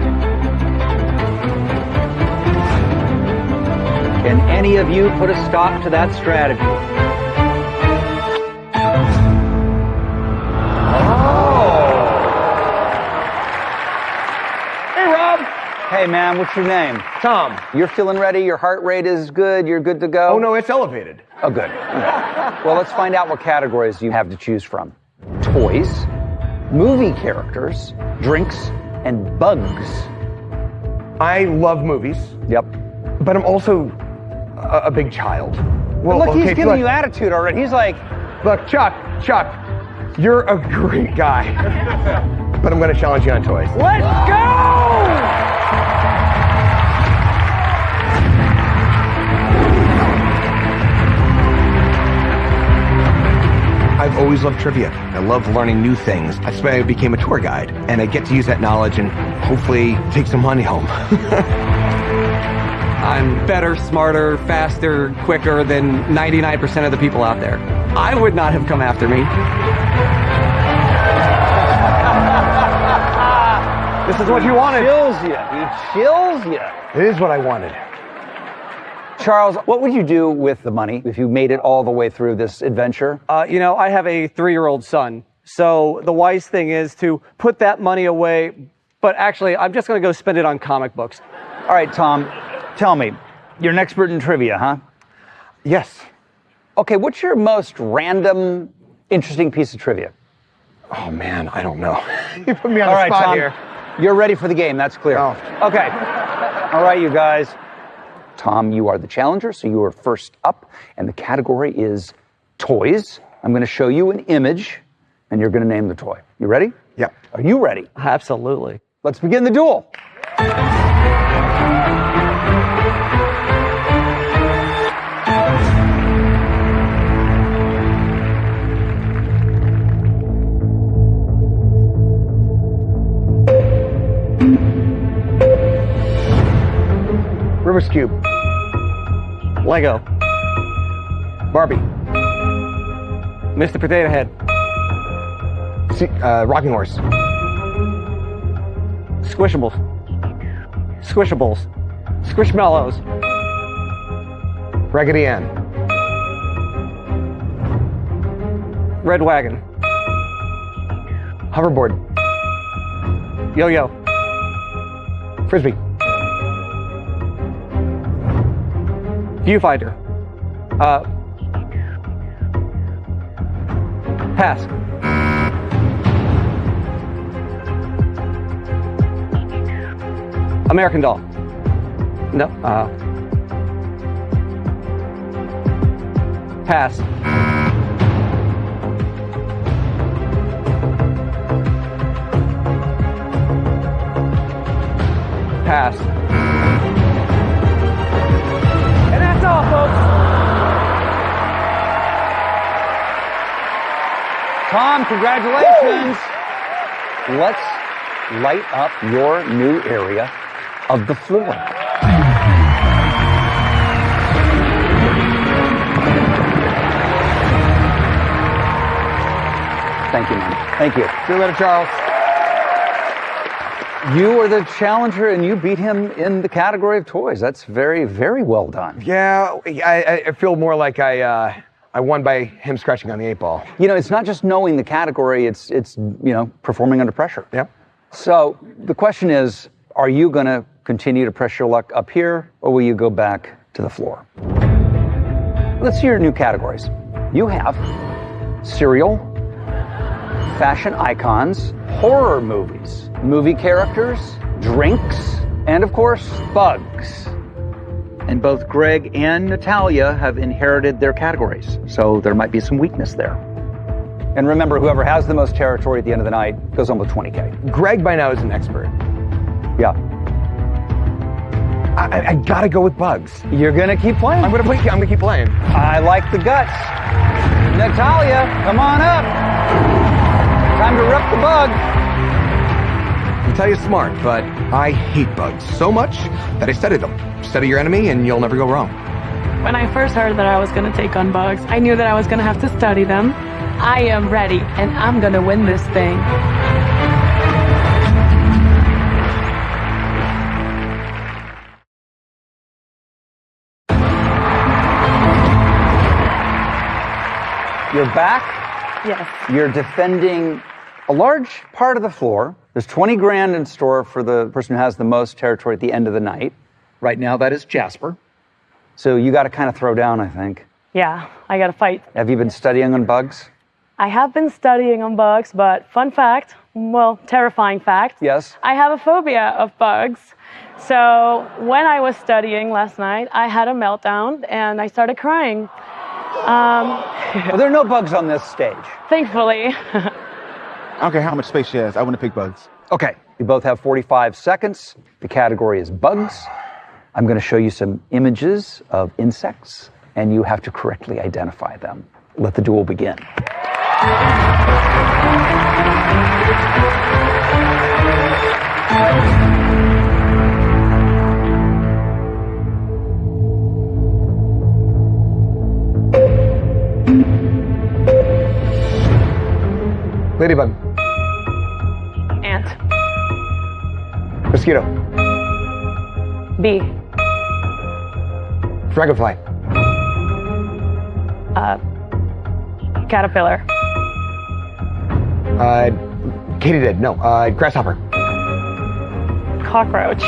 S21: Can any of you put a stop to that strategy?
S10: Hey, Rob.
S21: Hey, man, what's your name?
S10: Tom.
S21: You're feeling ready? Your heart rate is good? You're good to go?
S10: Oh, no, it's elevated.
S21: Oh, good. Well, let's find out what categories you have to choose from. Toys, movie characters, drinks, and bugs.
S10: I love movies.
S21: Yep.
S10: But I'm also a big child.
S21: Well, look, he's giving you attitude already. He's like,
S10: look, Chuck, you're a great guy. But I'm going to challenge you on toys.
S21: Let's go!
S10: I've always loved trivia. I love learning new things. That's why I became a tour guide. And I get to use that knowledge and hopefully take some money home.
S4: I'm better, smarter, faster, quicker than 99% of the people out there. I would not have come after me.
S10: This is what you wanted.
S21: He chills you.
S10: It is what I wanted.
S21: Charles, what would you do with the money if you made it all the way through this adventure?
S4: I have a 3-year-old son. So the wise thing is to put that money away. But actually, I'm just going to go spend it on comic books.
S21: All right, Tom, tell me, you're an expert in trivia, huh?
S10: Yes.
S21: Okay, what's your most random, interesting piece of trivia?
S10: Oh, man, I don't know. You put me on
S21: all
S10: the
S21: right,
S10: spot
S21: Tom,
S10: here.
S21: You're ready for the game, that's clear.
S10: Oh.
S21: Okay. All right, you guys. Tom, you are the challenger, so you are first up, and the category is toys. I'm going to show you an image, and you're going to name the toy. You ready?
S10: Yep.
S21: Are you ready?
S4: Absolutely.
S21: Let's begin the duel.
S10: Rubik's Cube.
S4: Lego.
S10: Barbie.
S4: Mr. Potato Head.
S10: Rocking Horse.
S4: Squishables. Squishables. Squishmallows.
S10: Raggedy Ann.
S4: Red Wagon.
S10: Hoverboard.
S4: Yo-yo.
S10: Frisbee.
S4: Viewfinder. Pass. American Doll. No. Pass.
S14: Pass.
S4: And that's all, folks.
S17: Tom, congratulations. Let's light up your new area of the floor. Thank you, man. Thank you.
S14: See you later, Charles.
S17: You are the challenger, and you beat him in the category of toys. That's very, very well done.
S14: Yeah, I feel more like I won by him scratching on the 8-ball.
S17: You know, it's not just knowing the category, it's performing under pressure.
S14: Yeah.
S17: So the question is, are you going to continue to press your luck up here, or will you go back to the floor? Let's see your new categories. You have cereal, fashion icons, horror movies, movie characters, drinks, and of course, bugs. And both Greg and Natalia have inherited their categories, so there might be some weakness there. And remember, whoever has the most territory at the end of the night goes on with 20K.
S14: Greg by now is an expert.
S17: Yeah.
S14: I gotta go with bugs.
S17: You're gonna keep playing.
S14: I'm gonna keep playing.
S17: I like the guts. Natalia, come on up. Time to rep the bug.
S14: Natalia's smart, but I hate bugs so much that I studied them. Study your enemy and you'll never go wrong.
S11: When I first heard that I was going to take on bugs, I knew that I was going to have to study them. I am ready, and I'm going to win this thing. You're back. Yes.
S17: You're defending a large part of the floor. There's 20 grand in store for the person who has the most territory at the end of the night. Right now, that is Jasper. So you got to kind of throw down, I think.
S11: Yeah, I got to fight.
S17: Have you been studying on bugs?
S11: I have been studying on bugs, but fun fact, well, terrifying fact.
S17: Yes.
S11: I have a phobia of bugs. So when I was studying last night, I had a meltdown and I started crying.
S17: Well, there are no bugs on this stage.
S11: Thankfully.
S13: I don't care how much space she has. I want to pick bugs.
S17: Okay. You both have 45 seconds. The category is bugs. I'm going to show you some images of insects, and you have to correctly identify them. Let the duel begin.
S14: Ladybug.
S11: Ant.
S14: Mosquito.
S11: Bee.
S14: Dragonfly.
S11: Caterpillar.
S14: Katydid. No. Grasshopper.
S11: Cockroach.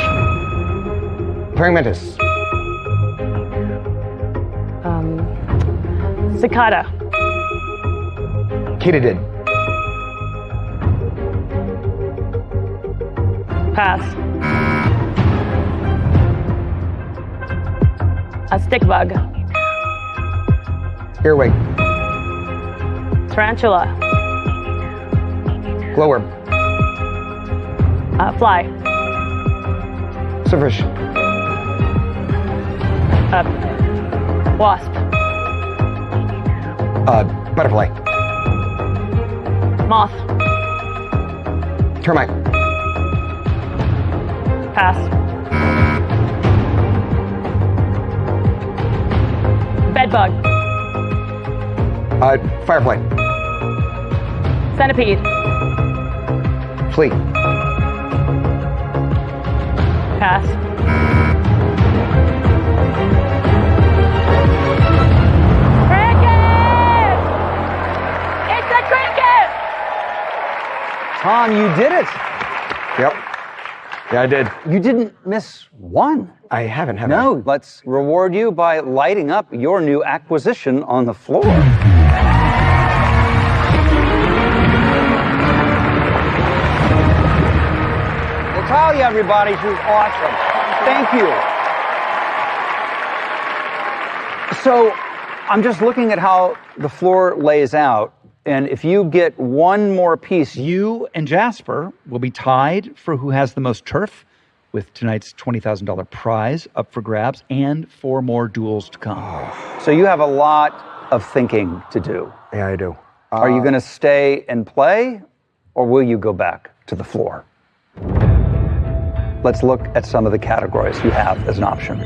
S14: Praying mantis.
S11: Cicada.
S14: Katydid.
S11: Pass. A stick bug.
S14: Earwig.
S11: Tarantula.
S14: Glowworm.
S11: Fly.
S14: Silverfish.
S11: Wasp.
S14: Butterfly.
S11: Moth.
S14: Termite.
S11: Pass. Bedbug.
S14: Firefly.
S11: Centipede.
S14: Flea.
S11: Pass. Cricket! It's a cricket!
S17: Tom, you did it.
S14: Yep. Yeah, I did.
S17: You didn't miss one.
S14: I haven't, have I?
S17: No, let's reward you by lighting up your new acquisition on the floor. Natalia, everybody, she was awesome. Thank you. So I'm just looking at how the floor lays out, and if you get one more piece, you and Jasper will be tied for who has the most turf with tonight's $20,000 prize up for grabs and 4 more duels to come. So you have a lot of thinking to do.
S6: Yeah, I do.
S17: Are you going to stay and play, or will you go back to the floor? Let's look at some of the categories you have as an option.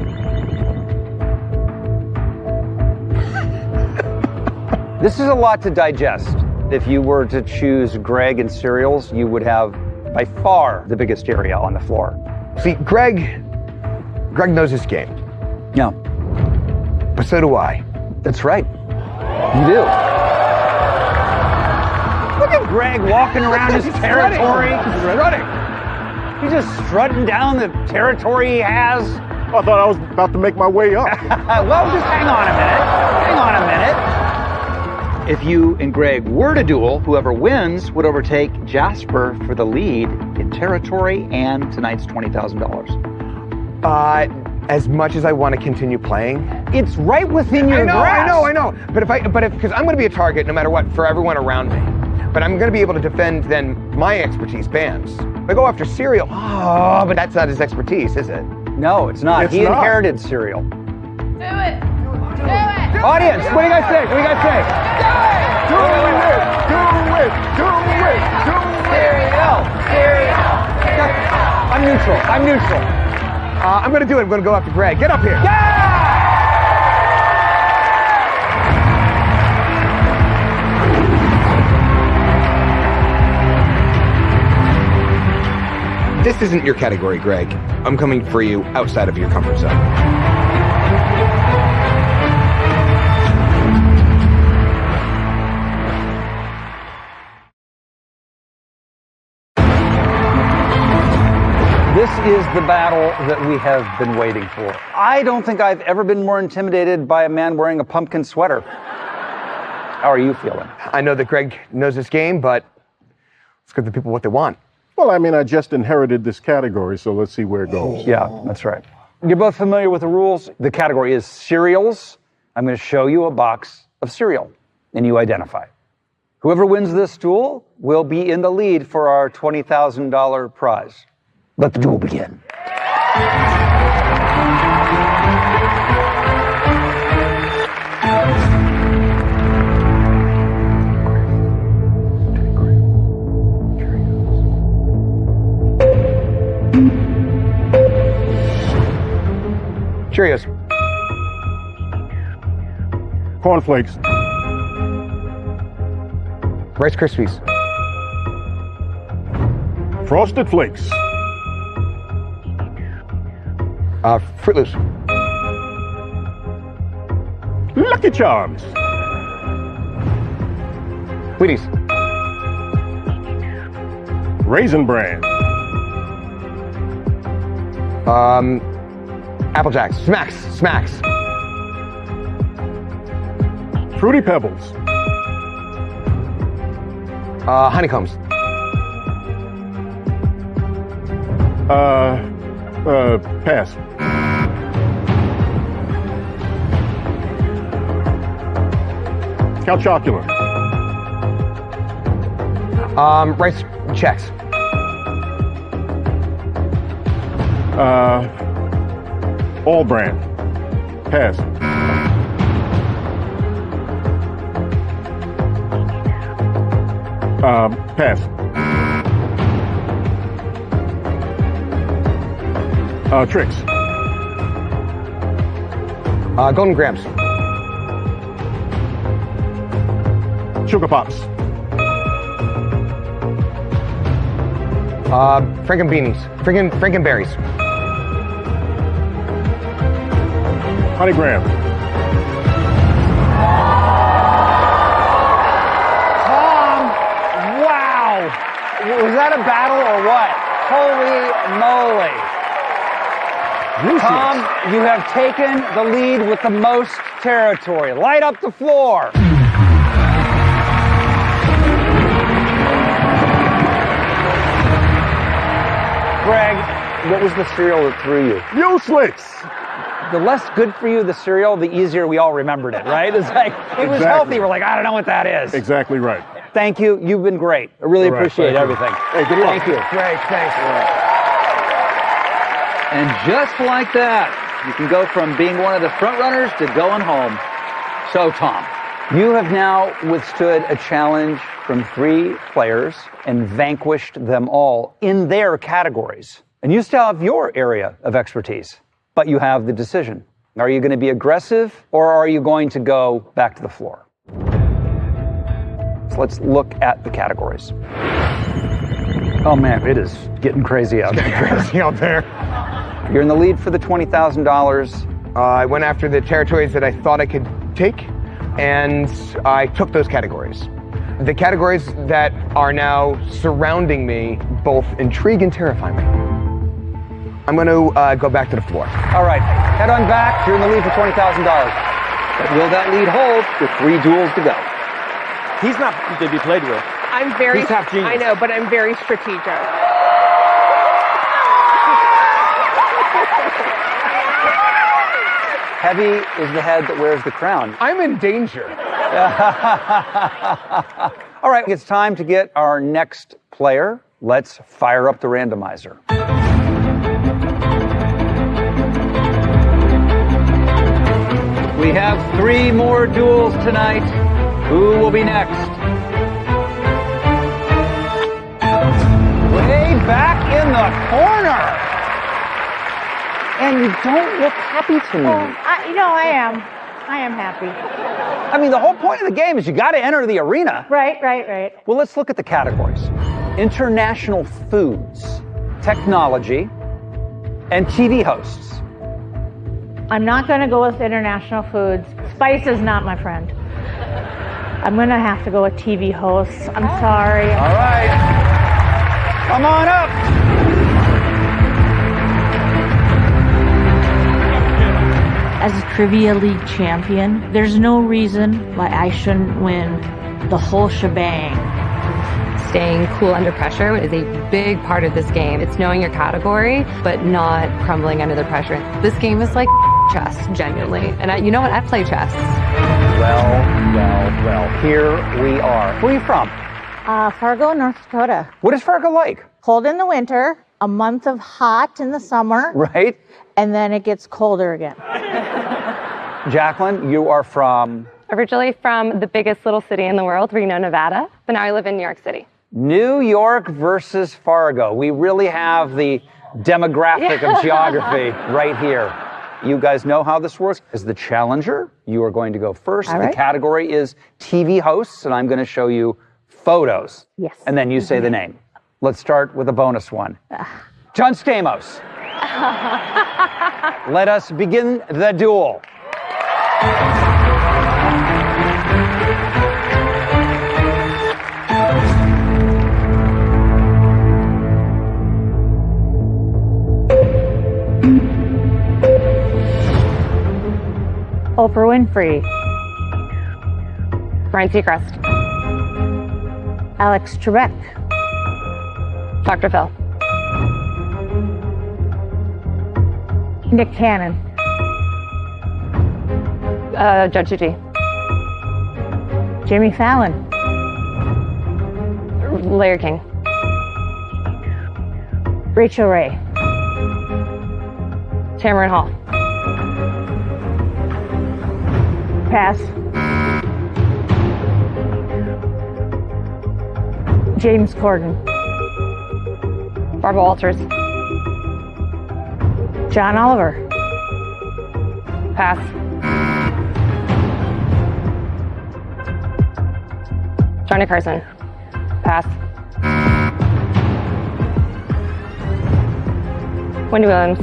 S17: This is a lot to digest. If you were to choose Greg and cereals, you would have by far the biggest area on the floor.
S6: See, Greg knows his game.
S17: Yeah.
S6: But so do I.
S17: That's right. You do. Look at Greg walking around his territory.
S6: He's strutting.
S17: He's just strutting down the territory he has.
S2: I thought I was about to make my way up.
S17: Well, just hang on a minute. Hang on a minute. If you and Greg were to duel, whoever wins would overtake Jasper for the lead in territory and tonight's $20,000.
S6: As much as I want to continue playing,
S17: it's right within your grasp.
S6: I know. But because I'm going to be a target no matter what for everyone around me. But I'm going to be able to defend then my expertise bans. If I go after cereal, but that's not his expertise, is it?
S17: No, it's not. He inherited cereal.
S5: Do it. Do it.
S17: Audience, what do you guys think? What do you guys think?
S6: Do it.
S17: Cereal. I'm neutral.
S6: I'm going to do it. I'm going to go after Greg. Get up here. This isn't your category, Greg. I'm coming for you outside of your comfort zone.
S17: This is the battle that we have been waiting for. I don't think I've ever been more intimidated by a man wearing a pumpkin sweater. How are you feeling?
S6: I know that Greg knows this game, but let's give the people what they want.
S2: Well, I mean, I just inherited this category, so let's see where it goes.
S17: Yeah, that's right. You're both familiar with the rules. The category is cereals. I'm going to show you a box of cereal, and you identify. Whoever wins this duel will be in the lead for our $20,000 prize. Let the duel begin.
S6: Cheerios.
S2: Cornflakes.
S6: Rice Krispies.
S2: Frosted Flakes.
S6: Fruit Loops.
S2: Lucky Charms.
S6: Wheaties.
S2: Raisin Bran.
S6: Apple Jacks. Smacks.
S2: Fruity Pebbles.
S6: Honeycombs.
S2: Pass. Count Chocula.
S6: Rice Chex.
S2: All Brand. Pass. Pass. Tricks.
S6: Golden Grams.
S2: Sugar Pops.
S6: Franken Beanies. Franken Berries.
S2: Honey Graham.
S17: Tom, wow. Was that a battle or what? Holy moly. Tom, you have taken the lead with the most territory. Light up the floor. Greg, what was the cereal that threw you?
S2: Useless.
S17: The less good for you the cereal, the easier we all remembered it, right? It's like, it was healthy. We're like, I don't know what that is.
S2: Exactly right.
S17: Thank you. You've been great. I really appreciate everything.
S2: Hey, good luck.
S17: Thank you.
S6: Great, thanks.
S21: And just like that, you can go from being one of the front runners to going home. So, Tom, you have now withstood a challenge from 3 players and vanquished them all in their categories. And you still have your area of expertise, but you have the decision. Are you going to be aggressive or are you going to go back to the floor? So let's look at the categories. Oh man, it is getting crazy out there. You're in the lead for the $20,000.
S6: I went after the territories that I thought I could take, and I took those categories. The categories that are now surrounding me both intrigue and terrify me. I'm going to go back to the floor.
S21: All right, head on back. You're in the lead for $20,000. But will that lead hold with 3 duels to go?
S8: He's not to be played with.
S19: I'm very,
S8: He's half genius.
S19: I know, but I'm very strategic.
S21: Heavy is the head that wears the crown.
S6: I'm in danger.
S21: All right, it's time to get our next player. Let's fire up the randomizer. We have 3 more duels tonight. Who will be next? Way back in the corner. And you don't look happy to me.
S22: I am. I am happy.
S21: I mean, the whole point of the game is you got to enter the arena.
S22: Right.
S21: Well, let's look at the categories. International foods, technology, and TV hosts.
S22: I'm not going to go with international foods. Spice is not my friend. I'm going to have to go with TV hosts. I'm sorry.
S21: All right. Come on up.
S23: As a Trivia League champion, there's no reason why I shouldn't win the whole shebang.
S1: Staying cool under pressure is a big part of this game. It's knowing your category, but not crumbling under the pressure. This game is like chess, genuinely. And you know what? I play chess.
S21: Well, here we are. Where are you from?
S22: Fargo, North Dakota.
S21: What is Fargo like?
S22: Cold in the winter, a month of hot in the summer.
S21: Right.
S22: And then it gets colder again.
S21: Jacqueline, you are from?
S1: Originally from the biggest little city in the world, Reno, Nevada, but now I live in New York City.
S21: New York versus Fargo. We really have the demographic of geography right here. You guys know how this works. As the challenger, you are going to go first.
S22: All right.
S21: The category is TV hosts, and I'm going to show you photos.
S22: Yes.
S21: And then you say the name. Let's start with a bonus one. John Stamos. Let us begin the duel.
S22: Oprah Winfrey.
S1: Ryan Seacrest.
S22: Alex Trebek.
S1: Dr. Phil.
S22: Nick Cannon.
S1: Judge Judy.
S22: Jimmy Fallon.
S1: Larry King.
S22: Rachel Ray.
S1: Tamron Hall.
S22: Pass. James Corden.
S1: Barbara Walters.
S22: John Oliver.
S1: Pass. Johnny Carson. Pass. Wendy Williams.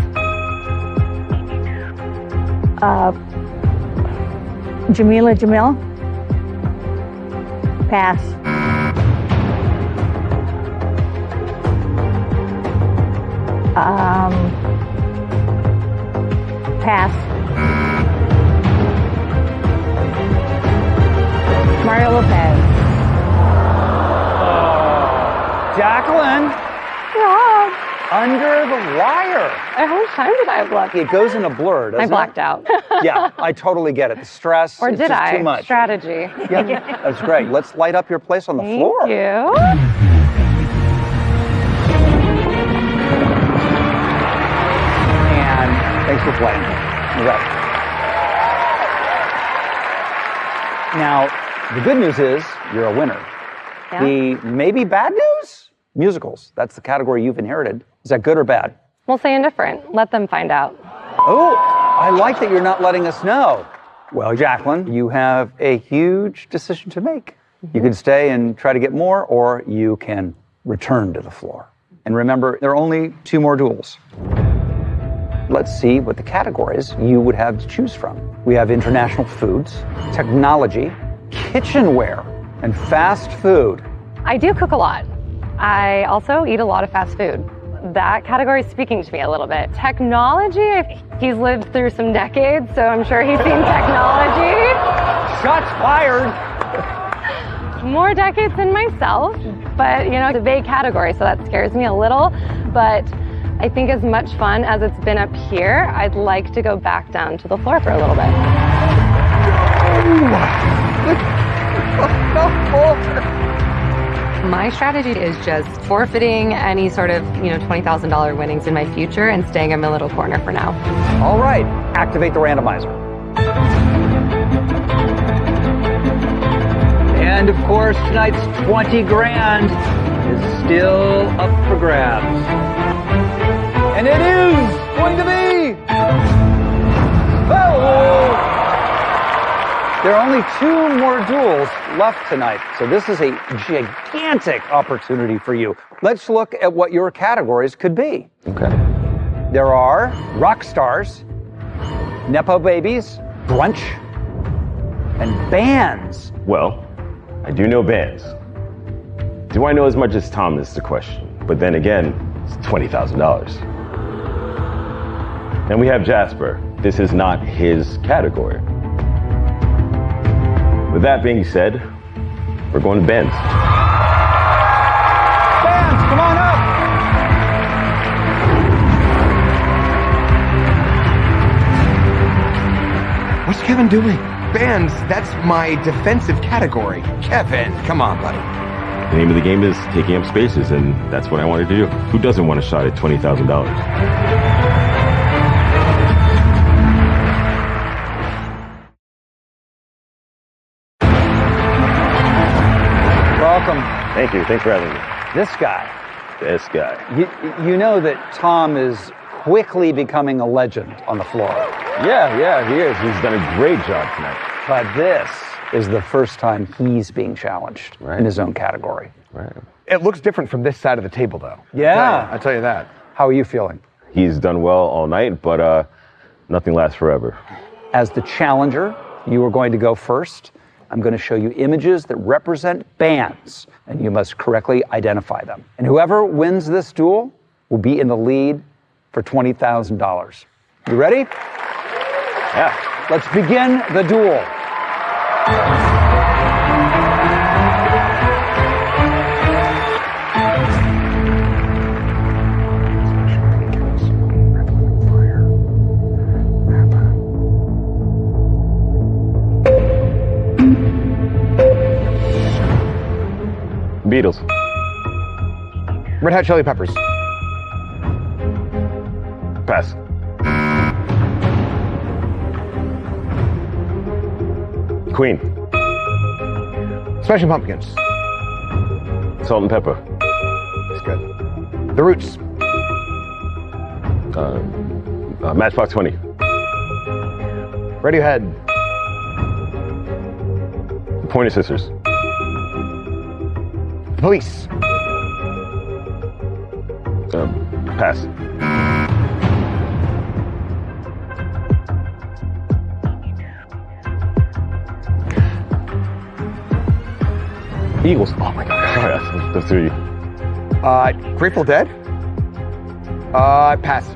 S22: Jamila Jamil. Pass. Pass. Mario Lopez.
S21: Jacqueline.
S1: Rob.
S21: Under the wire.
S1: How much time did I have left?
S21: It goes in a blur, doesn't it?
S1: I blacked out.
S21: Yeah, I totally get it. The stress.
S1: Or
S21: it's
S1: did
S21: just
S1: I?
S21: Too much.
S1: Strategy.
S21: Yeah, that's great. Let's light up your place on the floor.
S1: Thank you.
S21: Thanks for playing. You bet. Now, the good news is you're a winner.
S1: Yeah.
S21: The maybe bad news? Musicals. That's the category you've inherited. Is that good or bad?
S1: We'll say indifferent. Let them find out.
S21: Oh, I like that you're not letting us know. Well, Jacqueline, you have a huge decision to make. You can stay and try to get more, or you can return to the floor. And remember, there are only 2 more duels. Let's see what the categories you would have to choose from. We have international foods, technology, kitchenware, and fast food.
S1: I do cook a lot. I also eat a lot of fast food. That category is speaking to me a little bit. Technology, he's lived through some decades, so I'm sure he's seen technology.
S21: Shots fired!
S1: More decades than myself, but it's a vague category, so that scares me a little. But I think as much fun as it's been up here, I'd like to go back down to the floor for a little bit. My strategy is just forfeiting any sort of, $20,000 winnings in my future and staying in my little corner for now.
S21: All right, activate the randomizer. And of course, tonight's 20 grand is still up for grabs. And it is going to be... Oh! There are only 2 more duels left tonight, so this is a gigantic opportunity for you. Let's look at what your categories could be.
S9: Okay.
S21: There are rock stars, Nepo babies, brunch, and bands.
S9: Well, I do know bands. Do I know as much as Tom is the question? But then again, it's $20,000. And we have Jasper. This is not his category. With that being said, we're going to bands.
S21: Bands, come on up!
S6: What's Kevin doing? Bands, that's my defensive category. Kevin, come on, buddy.
S9: The name of the game is taking up spaces, and that's what I wanted to do. Who doesn't want a shot at $20,000?
S21: Welcome.
S9: Thank you. Thanks for having me.
S21: This guy.
S9: This guy.
S21: You know that Tom is quickly becoming a legend on the floor.
S9: Yeah, he is. He's done a great job tonight.
S21: But this is the first time he's being challenged in his own category.
S9: Right.
S6: It looks different from this side of the table, though.
S21: Yeah.
S6: I'll tell you that.
S21: How are you feeling?
S9: He's done well all night, but nothing lasts forever.
S21: As the challenger, you are going to go first. I'm going to show you images that represent bands, and you must correctly identify them. And whoever wins this duel will be in the lead for $20,000. You ready?
S9: Yeah.
S21: Let's begin the duel.
S9: Beatles.
S6: Red Hot Chili Peppers.
S9: Pass. Queen.
S6: Smashing Pumpkins.
S9: Salt and Pepper.
S6: That's good. The Roots.
S9: Matchbox 20.
S6: Radiohead.
S9: Pointer Sisters.
S6: Police.
S9: Pass. Eagles. Oh my God. The 3.
S6: Grateful Dead. Pass.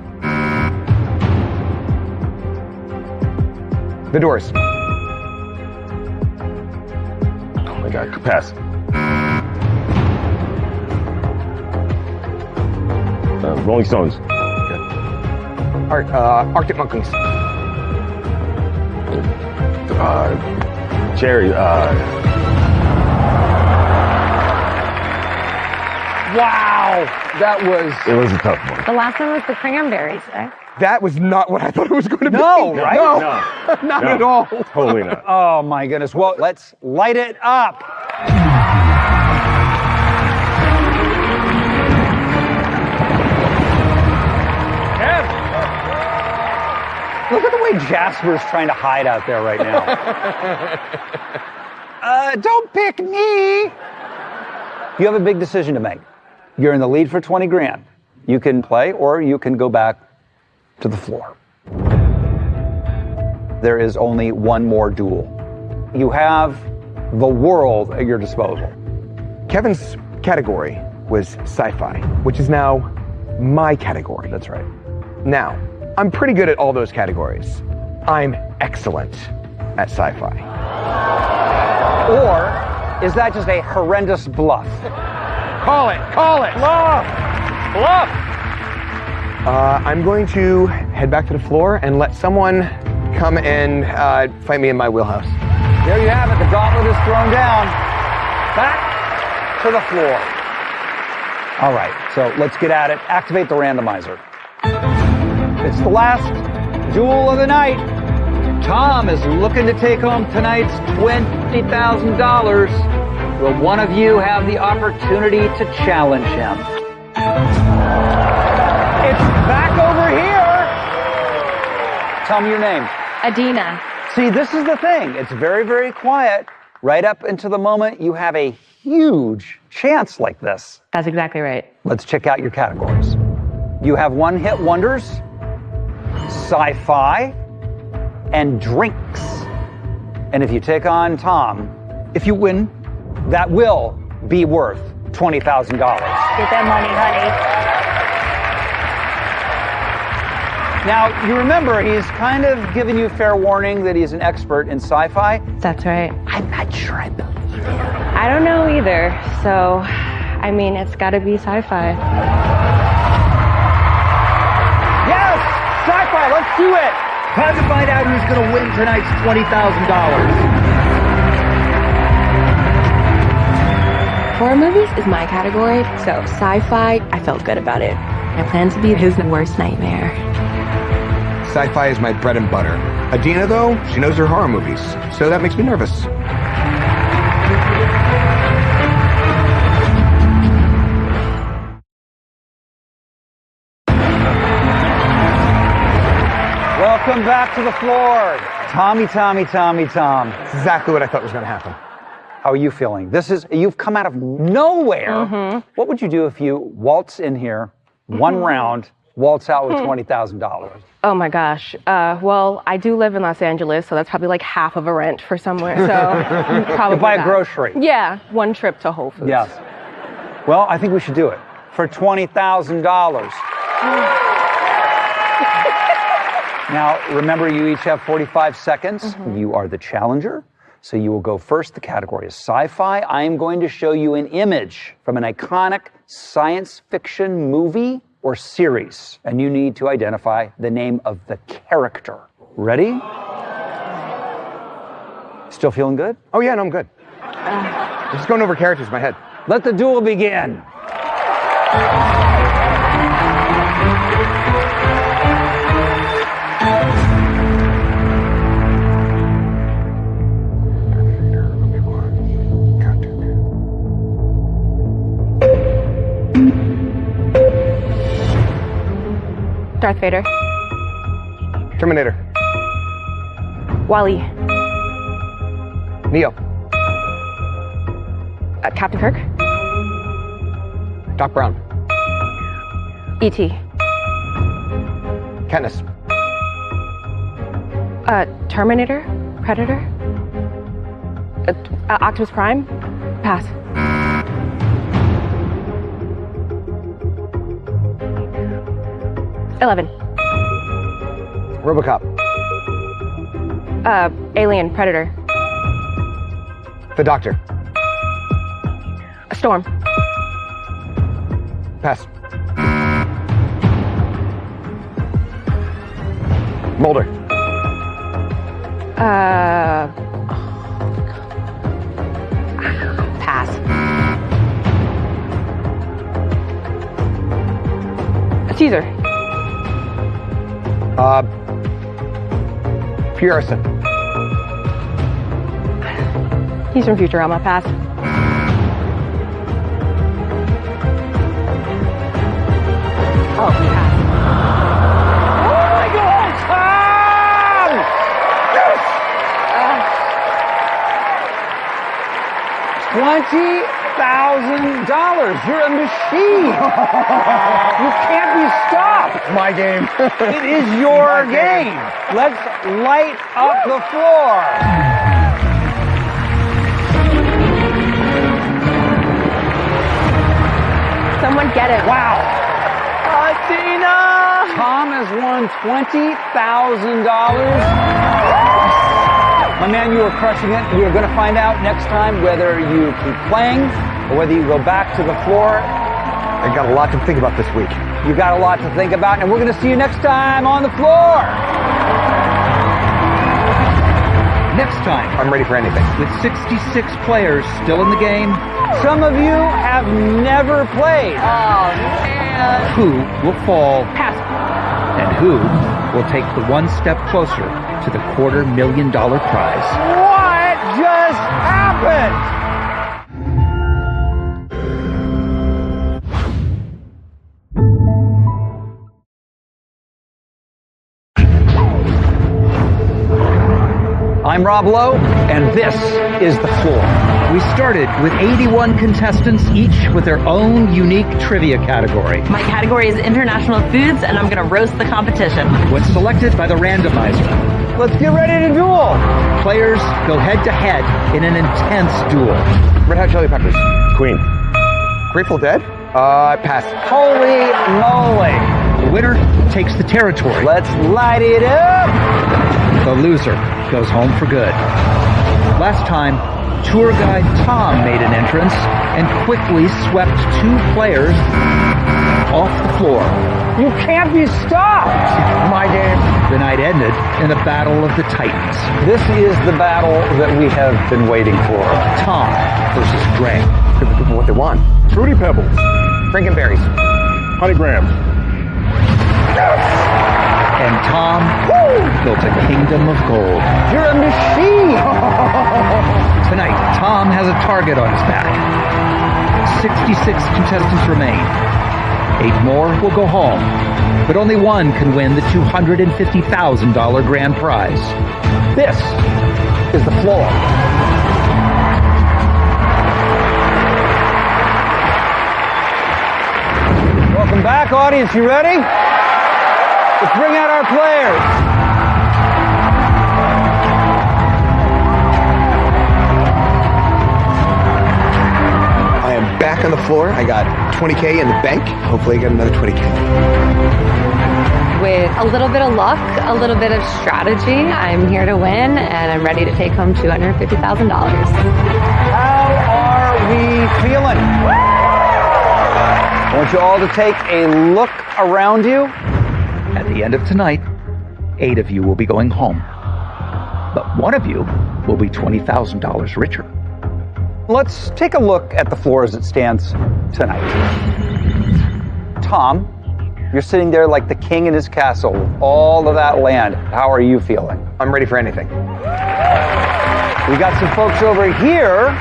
S6: The Doors.
S9: Oh my God. Pass. Rolling Stones.
S6: Arctic Monkeys.
S9: Cherry.
S21: Wow, that was...
S9: It was a tough one.
S1: The last one was the cranberries, right?
S6: That was not what I thought it was going to be.
S21: No, right?
S6: No,
S9: No.
S6: not
S9: No.
S6: at all.
S9: Totally not.
S21: Oh my goodness. Well, let's light it up. Look at the way Jasper's trying to hide out there right now. Don't pick me. You have a big decision to make. You're in the lead for 20 grand. You can play or you can go back to the floor. There is only one more duel. You have the world at your disposal.
S6: Kevin's category was sci-fi, which is now my category.
S21: That's right.
S6: Now, I'm pretty good at all those categories. I'm excellent at sci-fi.
S21: Or is that just a horrendous bluff?
S6: Call it! Call it!
S21: Bluff! Bluff!
S6: I'm going to head back to the floor and let someone come and fight me in my wheelhouse.
S21: There you have it. The gauntlet is thrown down. Back to the floor. All right, so let's get at it. Activate the randomizer. It's the last duel of the night. Tom is looking to take home tonight's $20,000. Will one of you have the opportunity to challenge him? It's back over here. Tell me your name.
S23: Adina.
S21: See, this is the thing. It's very, very quiet. Right up until the moment you have a huge chance like this.
S23: That's exactly right.
S21: Let's check out your categories. You have one-hit wonders, sci-fi, and drinks. And if you take on Tom, if you win, that will be worth $20,000.
S23: Get that money, honey.
S21: Now, you remember, he's kind of given you fair warning that he's an expert in sci-fi.
S23: That's right.
S21: I'm not sure I believe you.
S1: I don't know either. So, I mean, it's got to be sci-fi.
S21: Yes! Sci-fi, let's do it! Time to find out who's going to win tonight's $20,000.
S18: Horror movies is my category, so sci-fi, I felt good about it. I plan to be his worst nightmare.
S6: Sci-fi is my bread and butter. Adina, though, she knows her horror movies, so that makes me nervous.
S21: Welcome back to the floor. Tommy.
S6: That's exactly what I thought was going to happen.
S21: How are you feeling? You've come out of nowhere.
S1: Mm-hmm.
S21: What would you do if you waltz in here, one round, waltz out with $20,000?
S1: Oh my gosh. Well, I do live in Los Angeles, so that's probably like half of a rent for somewhere. So probably
S21: buy a
S1: that.
S21: grocery.
S1: Yeah, one trip to Whole Foods.
S21: Yes. Well, I think we should do it for $20,000. Now, remember, you each have 45 seconds. Mm-hmm. You are the challenger, so you will go first. The category is sci-fi. I am going to show you an image from an iconic science fiction movie or series, and you need to identify the name of the character. Ready? Still feeling good?
S6: Oh, yeah, no, I'm good. I'm just going over characters in my head.
S21: Let the duel begin.
S1: Darth Vader.
S6: Terminator.
S1: Wall-E.
S6: Neo.
S1: Captain Kirk.
S6: Doc Brown.
S1: E.T.
S6: Katniss.
S1: Terminator. Predator. Optimus Prime. Pass. $11.
S6: RoboCop.
S1: Alien. Predator.
S6: The Doctor.
S1: Storm.
S6: Pass. Mulder.
S1: Pass.
S10: Teaser.
S6: Furiosa.
S10: He's from Futurama. Pass. Oh, he passed.
S14: Oh my God, Tom! Yes! $20,000. You're a machine. You can't be stopped.
S6: My game.
S14: It is your game. Let's light up the floor.
S10: Someone get it.
S14: Wow.
S10: Tina!
S14: Tom has won $20,000. My man, you are crushing it. We are going to find out next time whether you keep playing or whether you go back to the floor.
S6: I got a lot to think about this week.
S14: You got a lot to think about, and we're going to see you next time on the floor.
S17: Next time,
S6: I'm ready for anything.
S17: with 66 players still in the game,
S14: Some of you have never played.
S10: Oh, man.
S17: who will fall
S10: Pass.
S17: and who will take the one step closer to the $250,000 prize.
S14: What just happened? I'm Rob Lowe, and this is The Floor.
S17: We started with 81 contestants, each with their own unique trivia category.
S11: My category is international foods, and I'm going to roast the competition.
S17: When selected by the randomizer,
S14: Let's get ready to duel.
S17: players go head-to-head in an intense duel.
S6: Red Hot Chili Peppers.
S9: Queen.
S6: Grateful Dead? Pass.
S14: Holy moly.
S17: The winner takes the territory.
S14: Let's light it up.
S17: The loser goes home for good. Last time, tour guide Tom made an entrance and quickly swept 2 players off the floor.
S14: You can't be stopped.
S6: My game.
S17: The night ended in the Battle of the Titans.
S14: This is the battle that we have been waiting for.
S17: Tom versus Greg.
S6: Give the people what they want.
S2: Fruity Pebbles.
S6: Frankenberries.
S2: Honey Grams.
S17: And Tom built a kingdom of gold.
S14: You're a machine.
S17: Tonight, Tom has a target on his back. 66 contestants remain. 8 more will go home, but only one can win the $250,000 grand prize.
S14: This is The Floor. Welcome back, audience. You ready? Let's bring out our players.
S6: I am back on the floor. I got 20K in the bank. Hopefully I get another 20K.
S1: With a little bit of luck, a little bit of strategy, I'm here to win, and I'm ready to take home $250,000.
S14: How are we feeling? I want you all to take a look around you.
S17: At the end of tonight, 8 of you will be going home. But one of you will be $20,000 richer.
S14: Let's take a look at the floor as it stands tonight. Tom, you're sitting there like the king in his castle with all of that land. How are you feeling?
S6: I'm ready for anything.
S14: We got some folks over here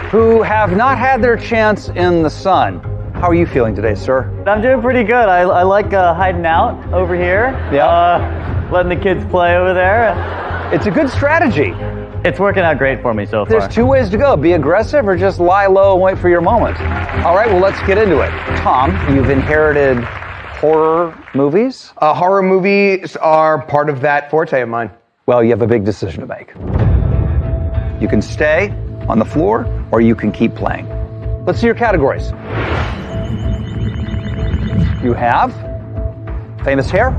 S14: who have not had their chance in the sun. How are you feeling today, sir?
S3: I'm doing pretty good. I like hiding out over here.
S14: Yeah.
S3: Letting the kids play over there.
S14: It's a good strategy.
S3: It's working out great for me so far.
S14: There's 2 ways to go. Be aggressive or just lie low and wait for your moment. All right, well, let's get into it. Tom, you've inherited horror movies?
S6: Horror movies are part of that forte of mine.
S14: Well, you have a big decision to make. You can stay on the floor or you can keep playing. Let's see your categories. You have famous hair,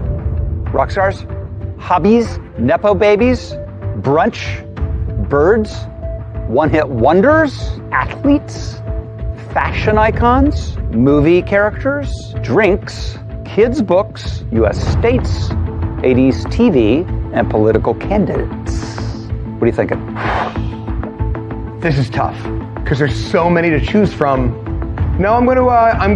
S14: rock stars, hobbies, nepo babies, brunch, birds, one-hit wonders, athletes, fashion icons, movie characters, drinks, kids' books, U.S. states, 80s TV, and political candidates. What are you thinking?
S6: This is tough because there's so many to choose from. No, I'm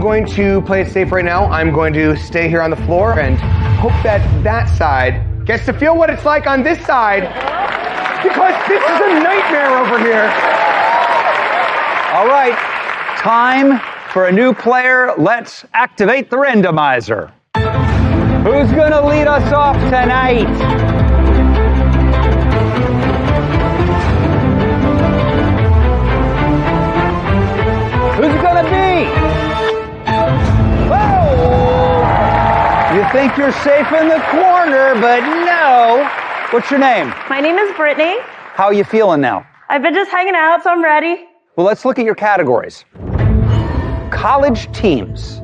S6: going to play it safe right now. I'm going to stay here on the floor and hope that that side gets to feel what it's like on this side, because this is a nightmare over here.
S21: All right, time for a new player. Let's activate the randomizer. Who's gonna lead us off tonight? Who's it gonna be? Whoa! You think you're safe in the corner, but no. What's your name?
S12: My name is Brittany.
S21: How are you feeling now?
S12: I've been just hanging out, so I'm ready.
S21: Well, let's look at your categories. College teams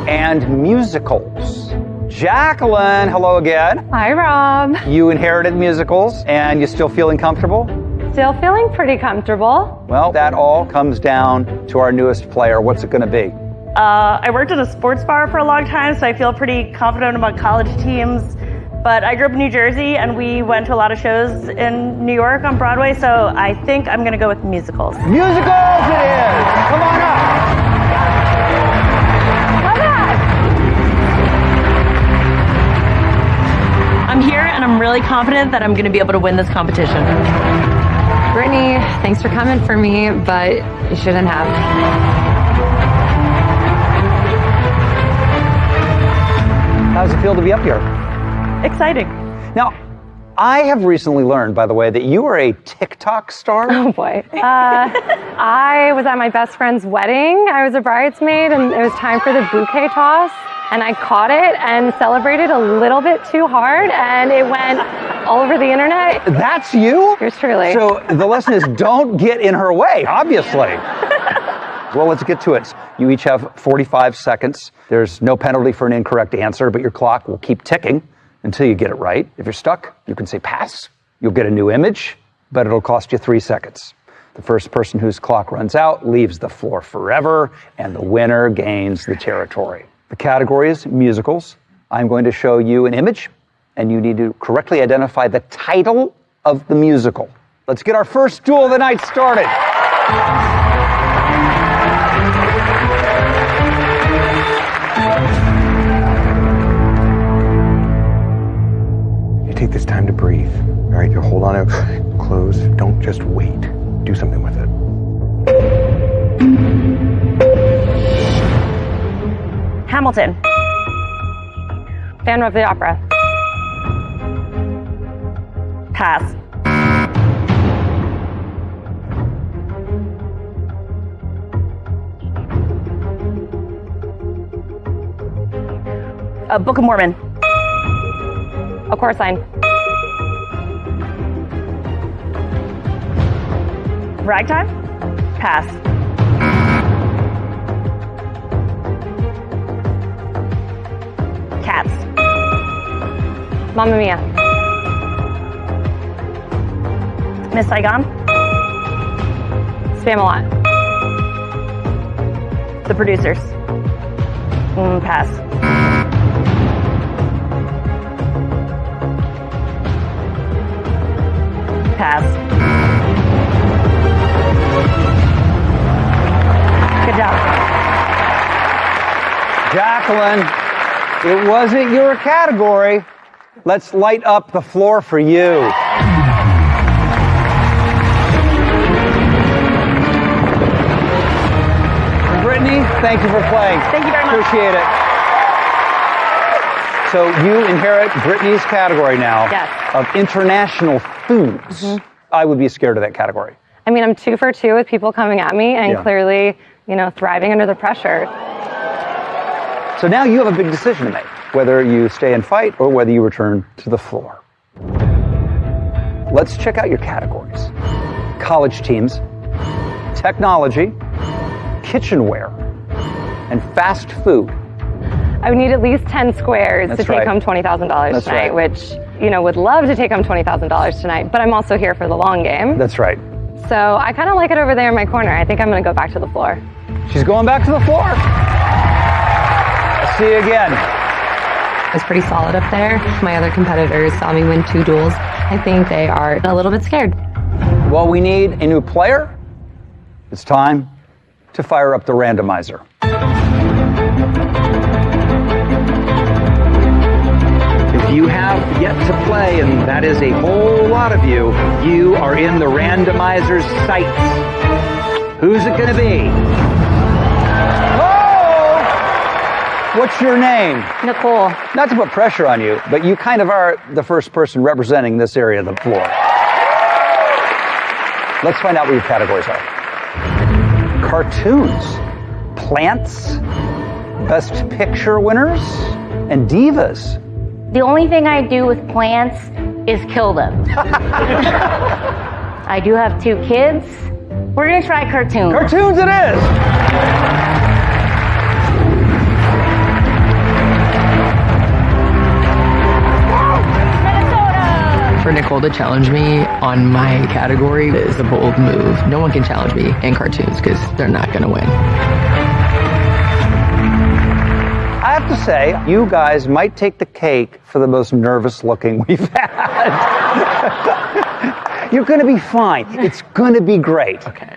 S21: and musicals. Jacqueline, hello again.
S1: Hi, Rob.
S21: You inherited musicals, and you still feeling comfortable?
S1: Still feeling pretty comfortable.
S21: Well, that all comes down to our newest player. What's it going to be?
S12: I worked at a sports bar for a long time, so I feel pretty confident about college teams. But I grew up in New Jersey, and we went to a lot of shows in New York on Broadway, so I think I'm going to go with musicals.
S21: Musicals it is! Come on up!
S12: I'm here, and I'm really confident that I'm going to be able to win this competition.
S1: Brittany, thanks for coming for me, but you shouldn't have.
S21: How does it feel to be up here?
S12: Exciting.
S21: Now, I have recently learned, by the way, that you are a TikTok star.
S1: Oh boy. I was at my best friend's wedding. I was a bridesmaid, and it was time for the bouquet toss. And I caught it and celebrated a little bit too hard, and it went all over the internet.
S21: That's you?
S1: Yours truly.
S21: So the lesson is don't get in her way, obviously. Well, let's get to it. You each have 45 seconds. There's no penalty for an incorrect answer, but your clock will keep ticking until you get it right. If you're stuck, you can say pass. You'll get a new image, but it'll cost you 3 seconds. The first person whose clock runs out leaves the floor forever, and the winner gains the territory. The category is musicals. I'm going to show you an image, and you need to correctly identify the title of the musical. Let's get our first duel of the night started.
S6: You take this time to breathe. All right, you hold on to close. Don't just wait. Do something with it.
S12: Hamilton.
S1: Phantom of the Opera.
S12: Pass. Book of Mormon.
S1: A Chorus Line.
S12: Ragtime? Pass. Cats.
S1: Mamma Mia.
S12: Miss Saigon.
S1: Spamalot.
S12: The Producers. Pass. Pass. Good job.
S21: Jacqueline, it wasn't your category. Let's light up the floor for you. Brittany, thank you for playing.
S12: Thank you very much.
S21: Appreciate it. So you inherit Brittany's category now.
S1: Yes.
S21: Of international foods. Mm-hmm. I would be scared of that category.
S1: I mean, I'm 2 for 2 with people coming at me and clearly, thriving under the pressure.
S21: So now you have a big decision to make, whether you stay and fight or whether you return to the floor. Let's check out your categories. College teams, technology, kitchenware, and fast food.
S1: I would need at least 10 squares to take home $20,000 tonight, which, would love to take home $20,000 tonight, but I'm also here for the long game.
S21: That's right.
S1: So I kind of like it over there in my corner. I think I'm going to go back to the floor.
S21: She's going back to the floor. I'll see you again.
S19: I was pretty solid up there. My other competitors saw me win 2 duels. I think they are a little bit scared.
S21: Well, we need a new player. It's time to fire up the randomizer.
S17: If you have yet to play, and that is a whole lot of you, you are in the randomizer's sights. Who's it going to be? What's your name?
S22: Nicole.
S17: Not to put pressure on you, but you kind of are the first person representing this area of the floor. Let's find out what your categories are. Cartoons, plants, best picture winners, and divas.
S22: The only thing I do with plants is kill them. I do have 2 kids. We're going to try cartoons.
S17: Cartoons it is!
S10: For Nicole to challenge me on my category is a bold move. No one can challenge me in cartoons because they're not going to win.
S21: I have to say, you guys might take the cake for the most nervous looking we've had. You're going to be fine. It's going to be great.
S10: Okay.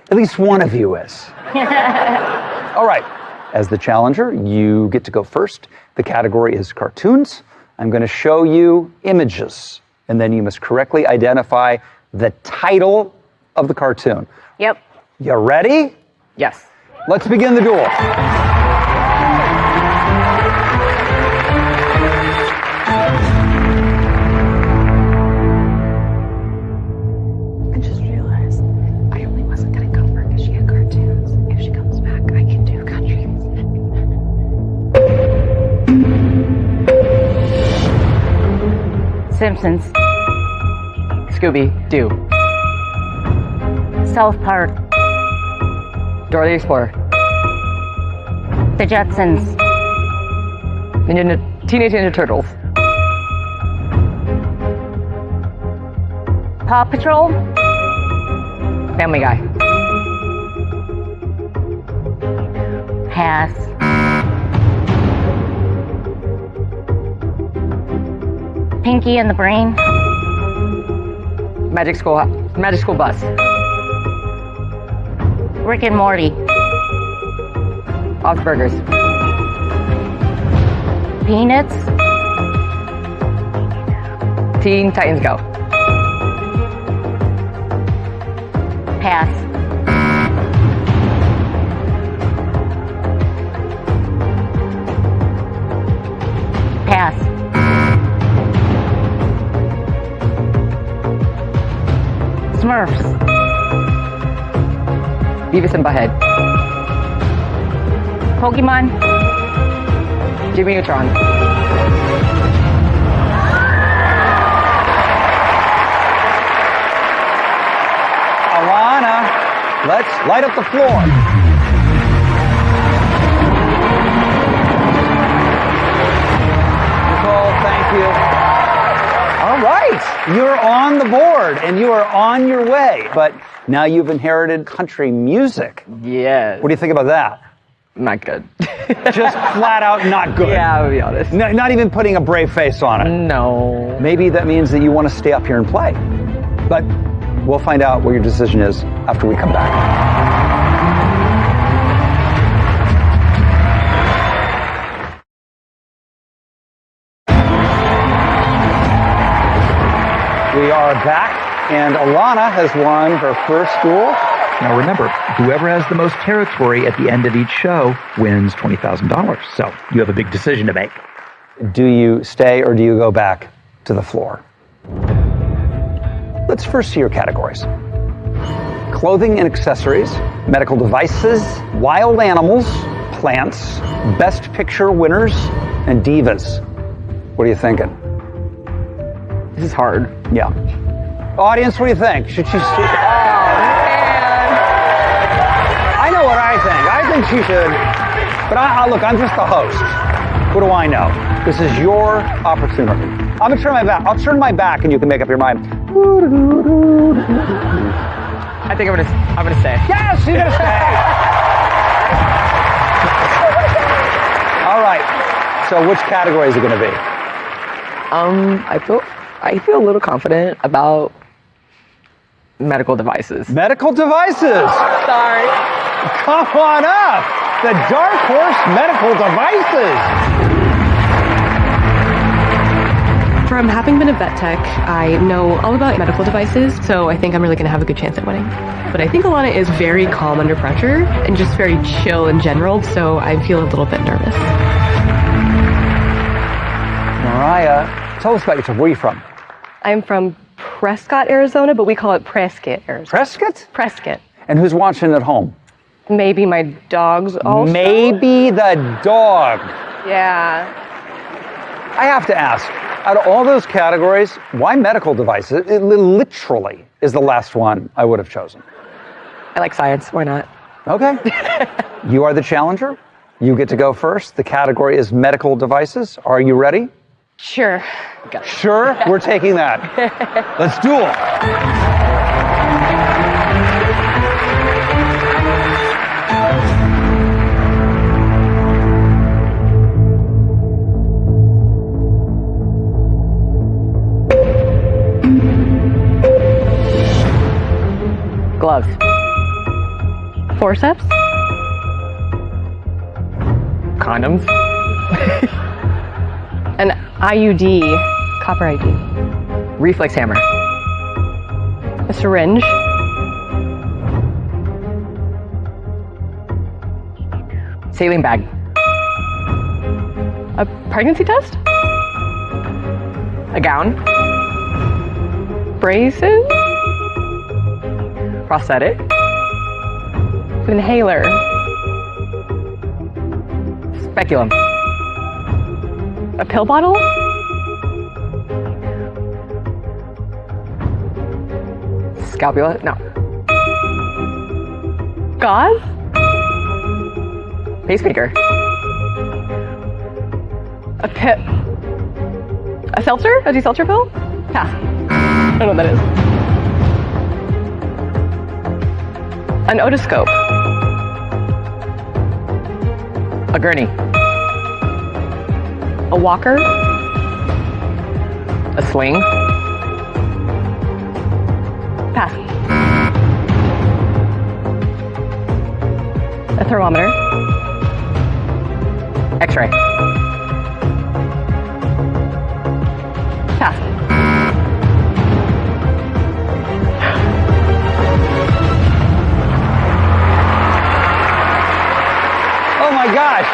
S21: At least one of you is. All right. As the challenger, you get to go first. The category is cartoons. I'm going to show you images, and then you must correctly identify the title of the cartoon.
S22: Yep.
S21: You ready?
S10: Yes.
S21: Let's begin the duel.
S19: I just realized I only wasn't going to cover because she had cartoons. If she comes back, I can do country music.
S22: Simpsons.
S10: Scooby-Doo.
S22: South Park.
S10: Dora the Explorer.
S22: The Jetsons.
S10: Teenage Ninja Turtles.
S22: Paw Patrol.
S10: Family Guy.
S22: Pass. Pinky and the Brain.
S10: Magic School Bus.
S22: Rick and Morty.
S10: Bob's Burgers.
S22: Peanuts.
S10: Teen Titans Go.
S22: Pass. Pass. Smurfs.
S10: Beavis and Butthead.
S22: Pokemon.
S10: Jimmy Neutron.
S21: Alana, let's light up the floor. Nicole, thank you. All right, you're on the board and you are on your way. But now you've inherited country music.
S10: Yes.
S21: What do you think about that?
S10: Not good.
S21: Just flat out not good.
S10: Yeah, I'll be honest.
S21: No, not even putting a brave face on it.
S10: No.
S21: Maybe that means that you want to stay up here and play. But we'll find out what your decision is after we come back. We are back, and Alana has won her first duel.
S17: Now remember, whoever has the most territory at the end of each show wins $20,000. So you have a big decision to make.
S21: Do you stay or do you go back to the floor? Let's first see your categories. Clothing and accessories, medical devices, wild animals, plants, best picture winners, and divas. What are you thinking?
S10: This is hard.
S21: Yeah. Audience, what do you think? Should she... I know what I think. I think she should. But look, I'm just the host. What do I know? This is your opportunity. I'm going to turn my back. I'll turn my back and you can make up your mind.
S10: I think I'm gonna stay.
S21: Yes, you're going to stay. All right. So which category is it going to be?
S10: I feel a little confident about medical devices.
S21: Medical devices.
S10: Sorry.
S21: Come on up. The Dark Horse Medical Devices.
S15: From having been a vet tech, I know all about medical devices, so I think I'm really going to have a good chance at winning. But I think Alana is very calm under pressure and just very chill in general, so I feel a little bit nervous.
S21: Mariah, tell us about yourself. Where are you from?
S15: I'm from Prescott, Arizona, but we call it Prescott, Arizona.
S21: Prescott?
S15: Prescott.
S21: And who's watching at home?
S15: Maybe my dogs also.
S21: Maybe the dog.
S15: Yeah.
S21: I have to ask, out of all those categories, why medical devices? It literally is the last one I would have chosen.
S15: I like science. Why not?
S21: Okay. You are the challenger. You get to go first. The category is medical devices. Are you ready?
S15: Sure.
S21: Sure? We're taking that. Let's duel.
S15: Gloves. Forceps. Condoms. An IUD. Copper ID. Reflex hammer. A syringe. Saline bag. A pregnancy test. A gown. Braces. Prosthetic. Inhaler. Speculum. A pill bottle? Scalpula? No. Gauze? Pacemaker. A seltzer? A de-seltzer pill? Pass. I don't know what that is. An otoscope. A gurney. A walker. A sling. Pass. A thermometer. X-ray. Pass.
S21: Oh my gosh.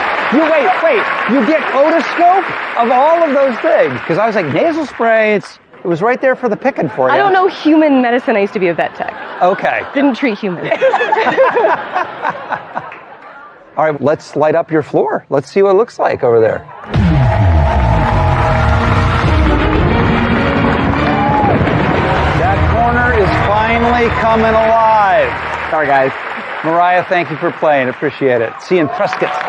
S21: Wait. You get otoscope of all of those things? Because I was like, nasal spray, it was right there for the picking for you.
S15: I don't know human medicine. I used to be a vet tech.
S21: Okay.
S15: Didn't treat humans.
S21: All right, let's light up your floor. Let's see what it looks like over there. That corner is finally coming alive.
S15: Sorry, guys.
S21: Mariah, thank you for playing. Appreciate it. See you in Prescott.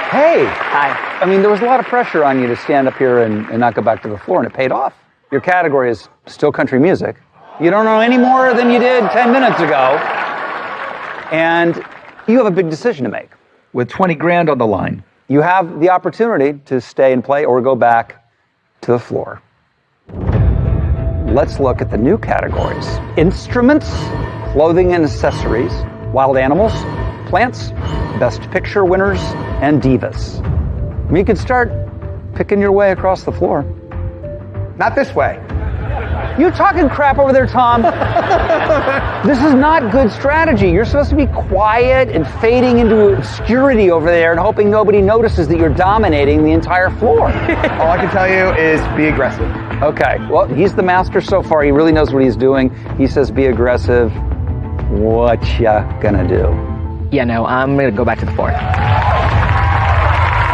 S21: Hey.
S15: Hi.
S21: I mean, there was a lot of pressure on you to stand up here and not go back to the floor, and it paid off. Your category is still country music. You don't know any more than you did 10 minutes ago. And you have a big decision to make.
S17: With 20 grand on the line.
S21: You have the opportunity to stay and play or go back to the floor. Let's look at the new categories. Instruments, clothing and accessories, wild animals, plants, best picture winners, and divas. I mean, you could start picking your way across the floor.
S6: Not this way.
S21: You're talking crap over there, Tom. This is not good strategy. You're supposed to be quiet and fading into obscurity over there and hoping nobody notices that you're dominating the entire floor.
S6: All I can tell you is be aggressive.
S21: Okay, well, he's the master so far. He really knows what he's doing. He says be aggressive. What ya gonna do?
S15: Yeah, no, I'm gonna go back to the floor.
S21: All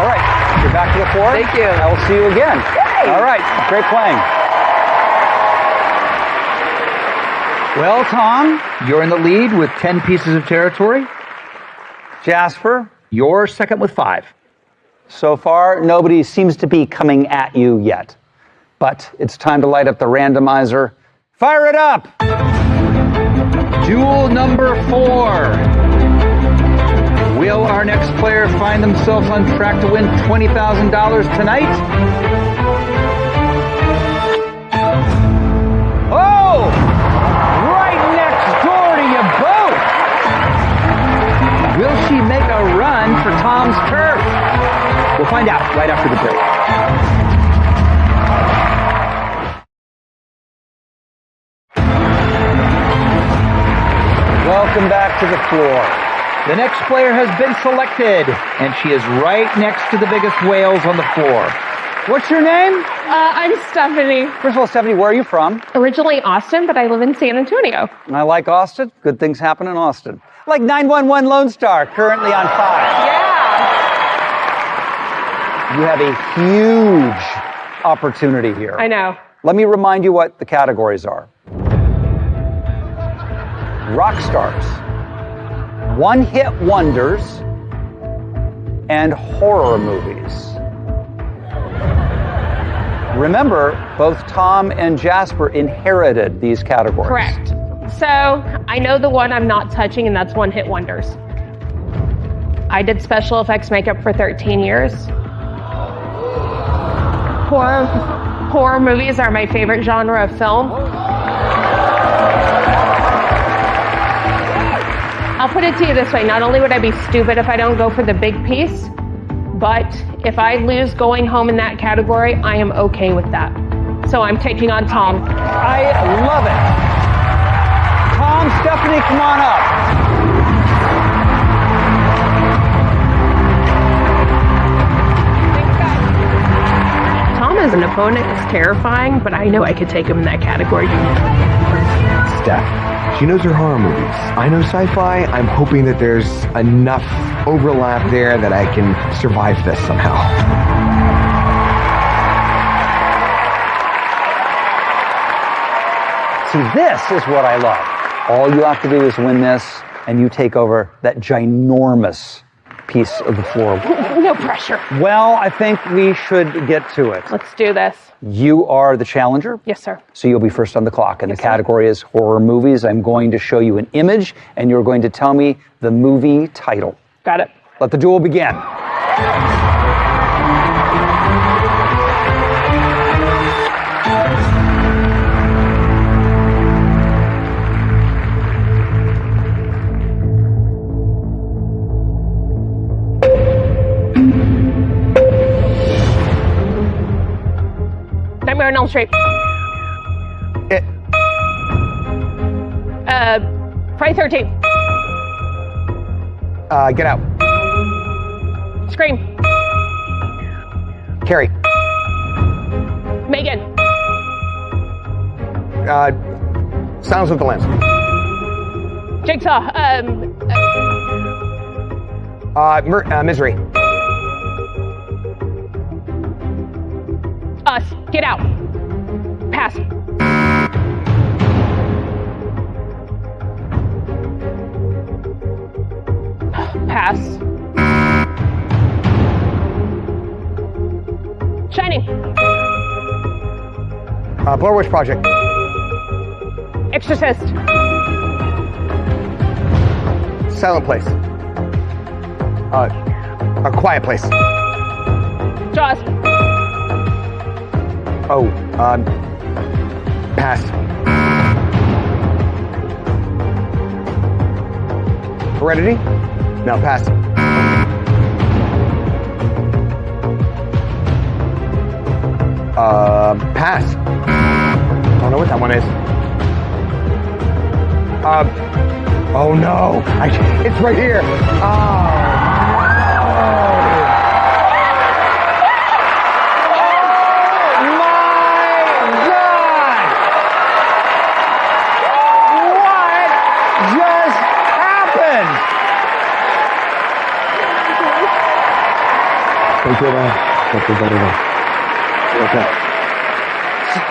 S21: right, you're back to the floor.
S15: Thank you.
S21: I will see you again.
S15: Yay!
S21: All right, great playing.
S17: Well, Tom, you're in the lead with 10 pieces of territory.
S21: Jasper,
S17: you're second with 5.
S21: So far, nobody seems to be coming at you yet. But it's time to light up the randomizer. Fire it up!
S17: Duel number 4. Will our next player find themselves on track to win $20,000 tonight?
S21: Oh! Right next door to you both!
S17: Will she make a run for Tom's turf? We'll find out right after the break. Welcome back to the floor. The next player has been selected, and she is right next to the biggest whales on the floor. What's your name?
S7: I'm Stephanie.
S17: First of all, Stephanie, where are you from?
S7: Originally Austin, but I live in San Antonio.
S17: I like Austin. Good things happen in Austin. Like 911 Lone Star, currently on 5.
S7: Yeah.
S17: You have a huge opportunity here.
S7: I know.
S17: Let me remind you what the categories are. Rock stars, one-hit wonders, and horror movies. Remember, both Tom and Jasper inherited these categories.
S7: Correct. So I know the one I'm not touching, and that's One Hit Wonders. I did special effects makeup for 13 years. Horror movies are my favorite genre of film. I'll put it to you this way. Not only would I be stupid if I don't go for the big piece, but if I lose going home in that category, I am okay with that. So I'm taking on Tom.
S17: I love it. Tom, Stephanie, come on up.
S7: Tom as an opponent is terrifying, but I know I could take him in that category.
S6: Steph, she knows her horror movies. I know sci-fi. I'm hoping that there's enough overlap there that I can survive this somehow.
S17: See, this is what I love. All you have to do is win this, and you take over that ginormous piece of the floor.
S7: No pressure.
S17: Well, I think we should get to it.
S7: Let's do this.
S17: You are the challenger.
S7: Yes, sir.
S17: So you'll be first on the clock, and
S7: Yes,
S17: the category is horror movies. I'm going to show you an image, and you're going to tell me the movie title.
S7: Got it.
S17: Let the duel begin.
S7: Nightmare on Elm Street. Friday 13th.
S6: Get Out.
S7: Scream.
S6: Carrie.
S7: Megan.
S6: Silence of the Lambs.
S7: Jigsaw.
S6: Misery.
S7: Us. Get Out. Pass. Pass. Shining.
S6: Blair Witch Project.
S7: Exorcist.
S6: Silent Place. A Quiet Place.
S7: Jaws.
S6: Oh, pass. Heredity? No, pass. Pass. I don't know what that one is. Oh no! It's right here.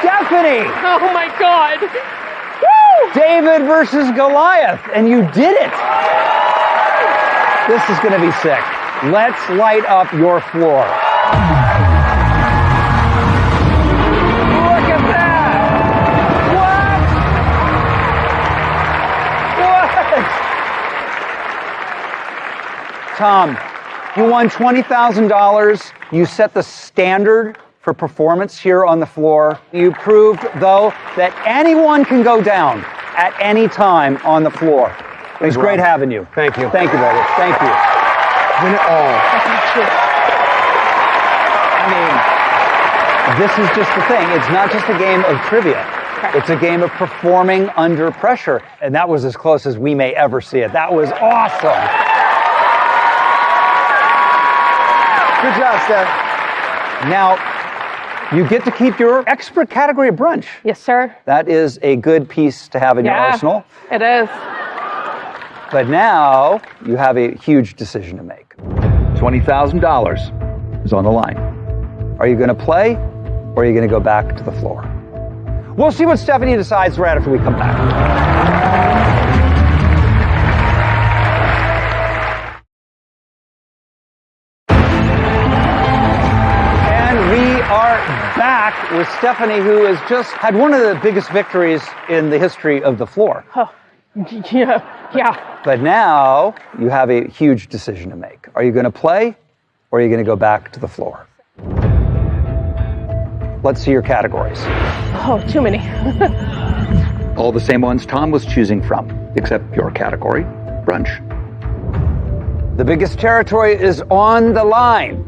S17: Stephanie!
S7: Oh my God!
S17: Woo! David versus Goliath, and you did it! This is going to be sick. Let's light up your floor. Look at that! What? Tom, you won $20,000. You set the standard for performance here on the floor. You proved, though, that anyone can go down at any time on the floor. It was great having you.
S6: Thank you.
S17: Thank you, brother. Thank you.
S6: Win it all.
S14: I mean, this is just the thing. It's not just a game of trivia. It's a game of performing under pressure. And that was as close as we may ever see it. That was awesome.
S13: Good job, Steph.
S14: Now, you get to keep your expert category of brunch.
S7: Yes, sir.
S14: That is a good piece to have in your arsenal.
S7: It is.
S14: But now you have a huge decision to make. $20,000 is on the line. Are you going to play or are you going to go back to the floor? We'll see what Stephanie decides right after we come back. And we are back with Stephanie, who has just had one of the biggest victories in the history of the floor.
S7: Oh, yeah.
S14: But now you have a huge decision to make. Are you going to play or are you going to go back to the floor? Let's see your categories.
S7: Oh, too many.
S17: All the same ones Tom was choosing from, except your category, brunch.
S14: The biggest territory is on the line.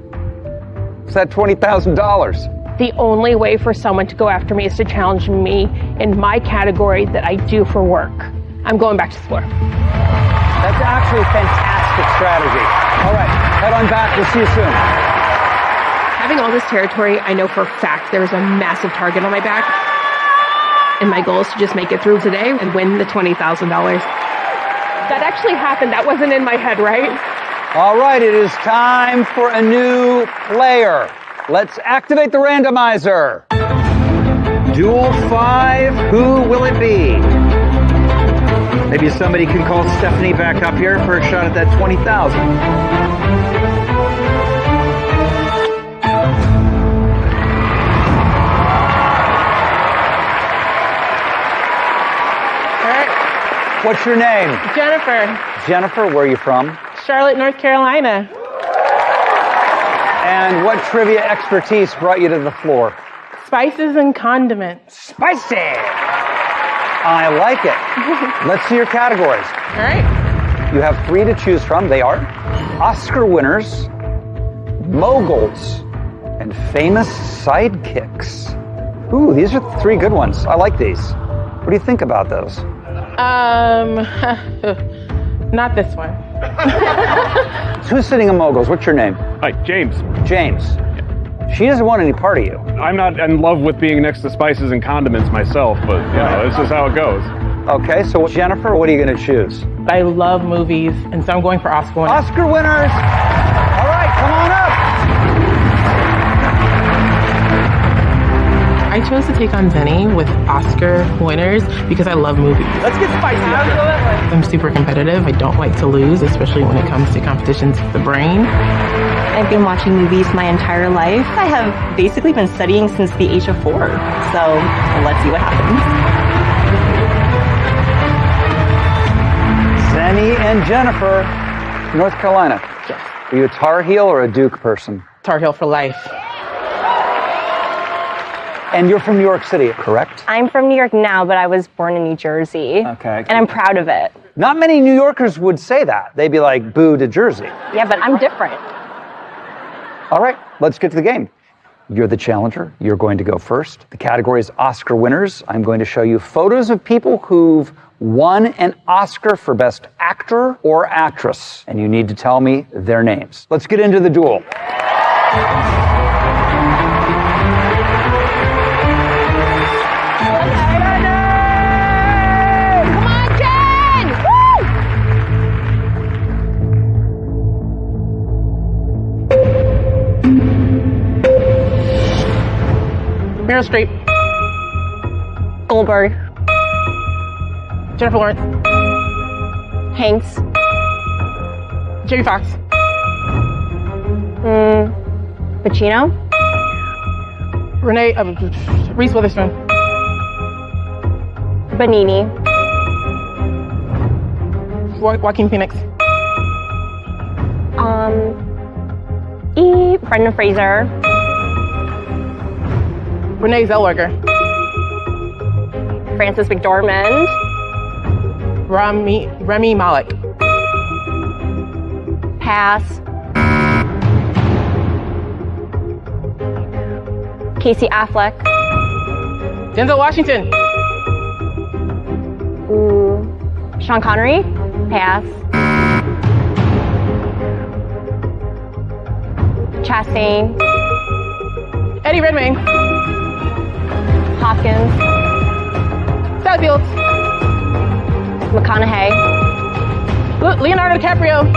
S14: It's that $20,000.
S7: The only way for someone to go after me is to challenge me in my category that I do for work. I'm going back to the floor.
S14: That's actually a fantastic strategy. All right, head on back. We'll see you soon.
S7: Having all this territory, I know for a fact there's a massive target on my back. And my goal is to just make it through today and win the $20,000. That actually happened. That wasn't in my head, right?
S14: All right, it is time for a new player. Let's activate the randomizer. Duel 5, who will it be?
S17: Maybe somebody can call Stephanie back up here for a shot at that $20,000.
S14: What's your name?
S7: Jennifer.
S14: Jennifer, where are you from?
S7: Charlotte, North Carolina.
S14: And what trivia expertise brought you to the floor?
S7: Spices and condiments.
S14: Spicy! I like it. Let's see your categories.
S7: All right.
S14: You have 3 to choose from. They are Oscar winners, moguls, and famous sidekicks. Ooh, these are 3 good ones. I like these. What do you think about those?
S7: Not this one.
S14: So who's sitting in moguls? What's your name?
S4: Hi, James.
S14: James. She doesn't want any part of you.
S4: I'm not in love with being next to spices and condiments myself, but you know, this is how it goes.
S14: Okay, so Jennifer, what are you going to choose?
S16: I love movies, and so I'm going for Oscar winners.
S14: Oscar winners! All right, come on up!
S16: I chose to take on Zenny with Oscar winners because I love movies.
S14: Let's get spicy.
S16: I'm super competitive. I don't like to lose, especially when it comes to competitions with the brain.
S20: I've been watching movies my entire life. I have basically been studying since the age of 4. So let's see what happens.
S14: Zenny and Jennifer, North Carolina.
S16: Yes.
S14: Are you a Tar Heel or a Duke person?
S16: Tar Heel for life.
S14: And you're from New York City, correct?
S24: I'm from New York now, but I was born in New Jersey.
S14: Okay.
S24: And I'm proud of it.
S14: Not many New Yorkers would say that. They'd be like, boo to Jersey.
S24: Yeah, but I'm different.
S14: All right, let's get to the game. You're the challenger. You're going to go first. The category is Oscar winners. I'm going to show you photos of people who've won an Oscar for Best Actor or Actress. And you need to tell me their names. Let's get into the duel.
S16: Meryl Streep.
S24: Goldberg.
S16: Jennifer Lawrence.
S24: Hanks.
S16: Jamie Foxx.
S24: Pacino.
S16: Reese Witherspoon.
S24: Benini.
S16: Joaquin Phoenix.
S24: Brendan Fraser.
S16: Renee Zellweger.
S24: Frances McDormand.
S16: Remy Malek.
S24: Pass. Casey Affleck.
S16: Denzel Washington.
S24: Ooh. Sean Connery. Pass. Chastain.
S16: Eddie Redmayne.
S24: Hopkins.
S16: Sally Fields.
S24: McConaughey.
S16: Leonardo DiCaprio.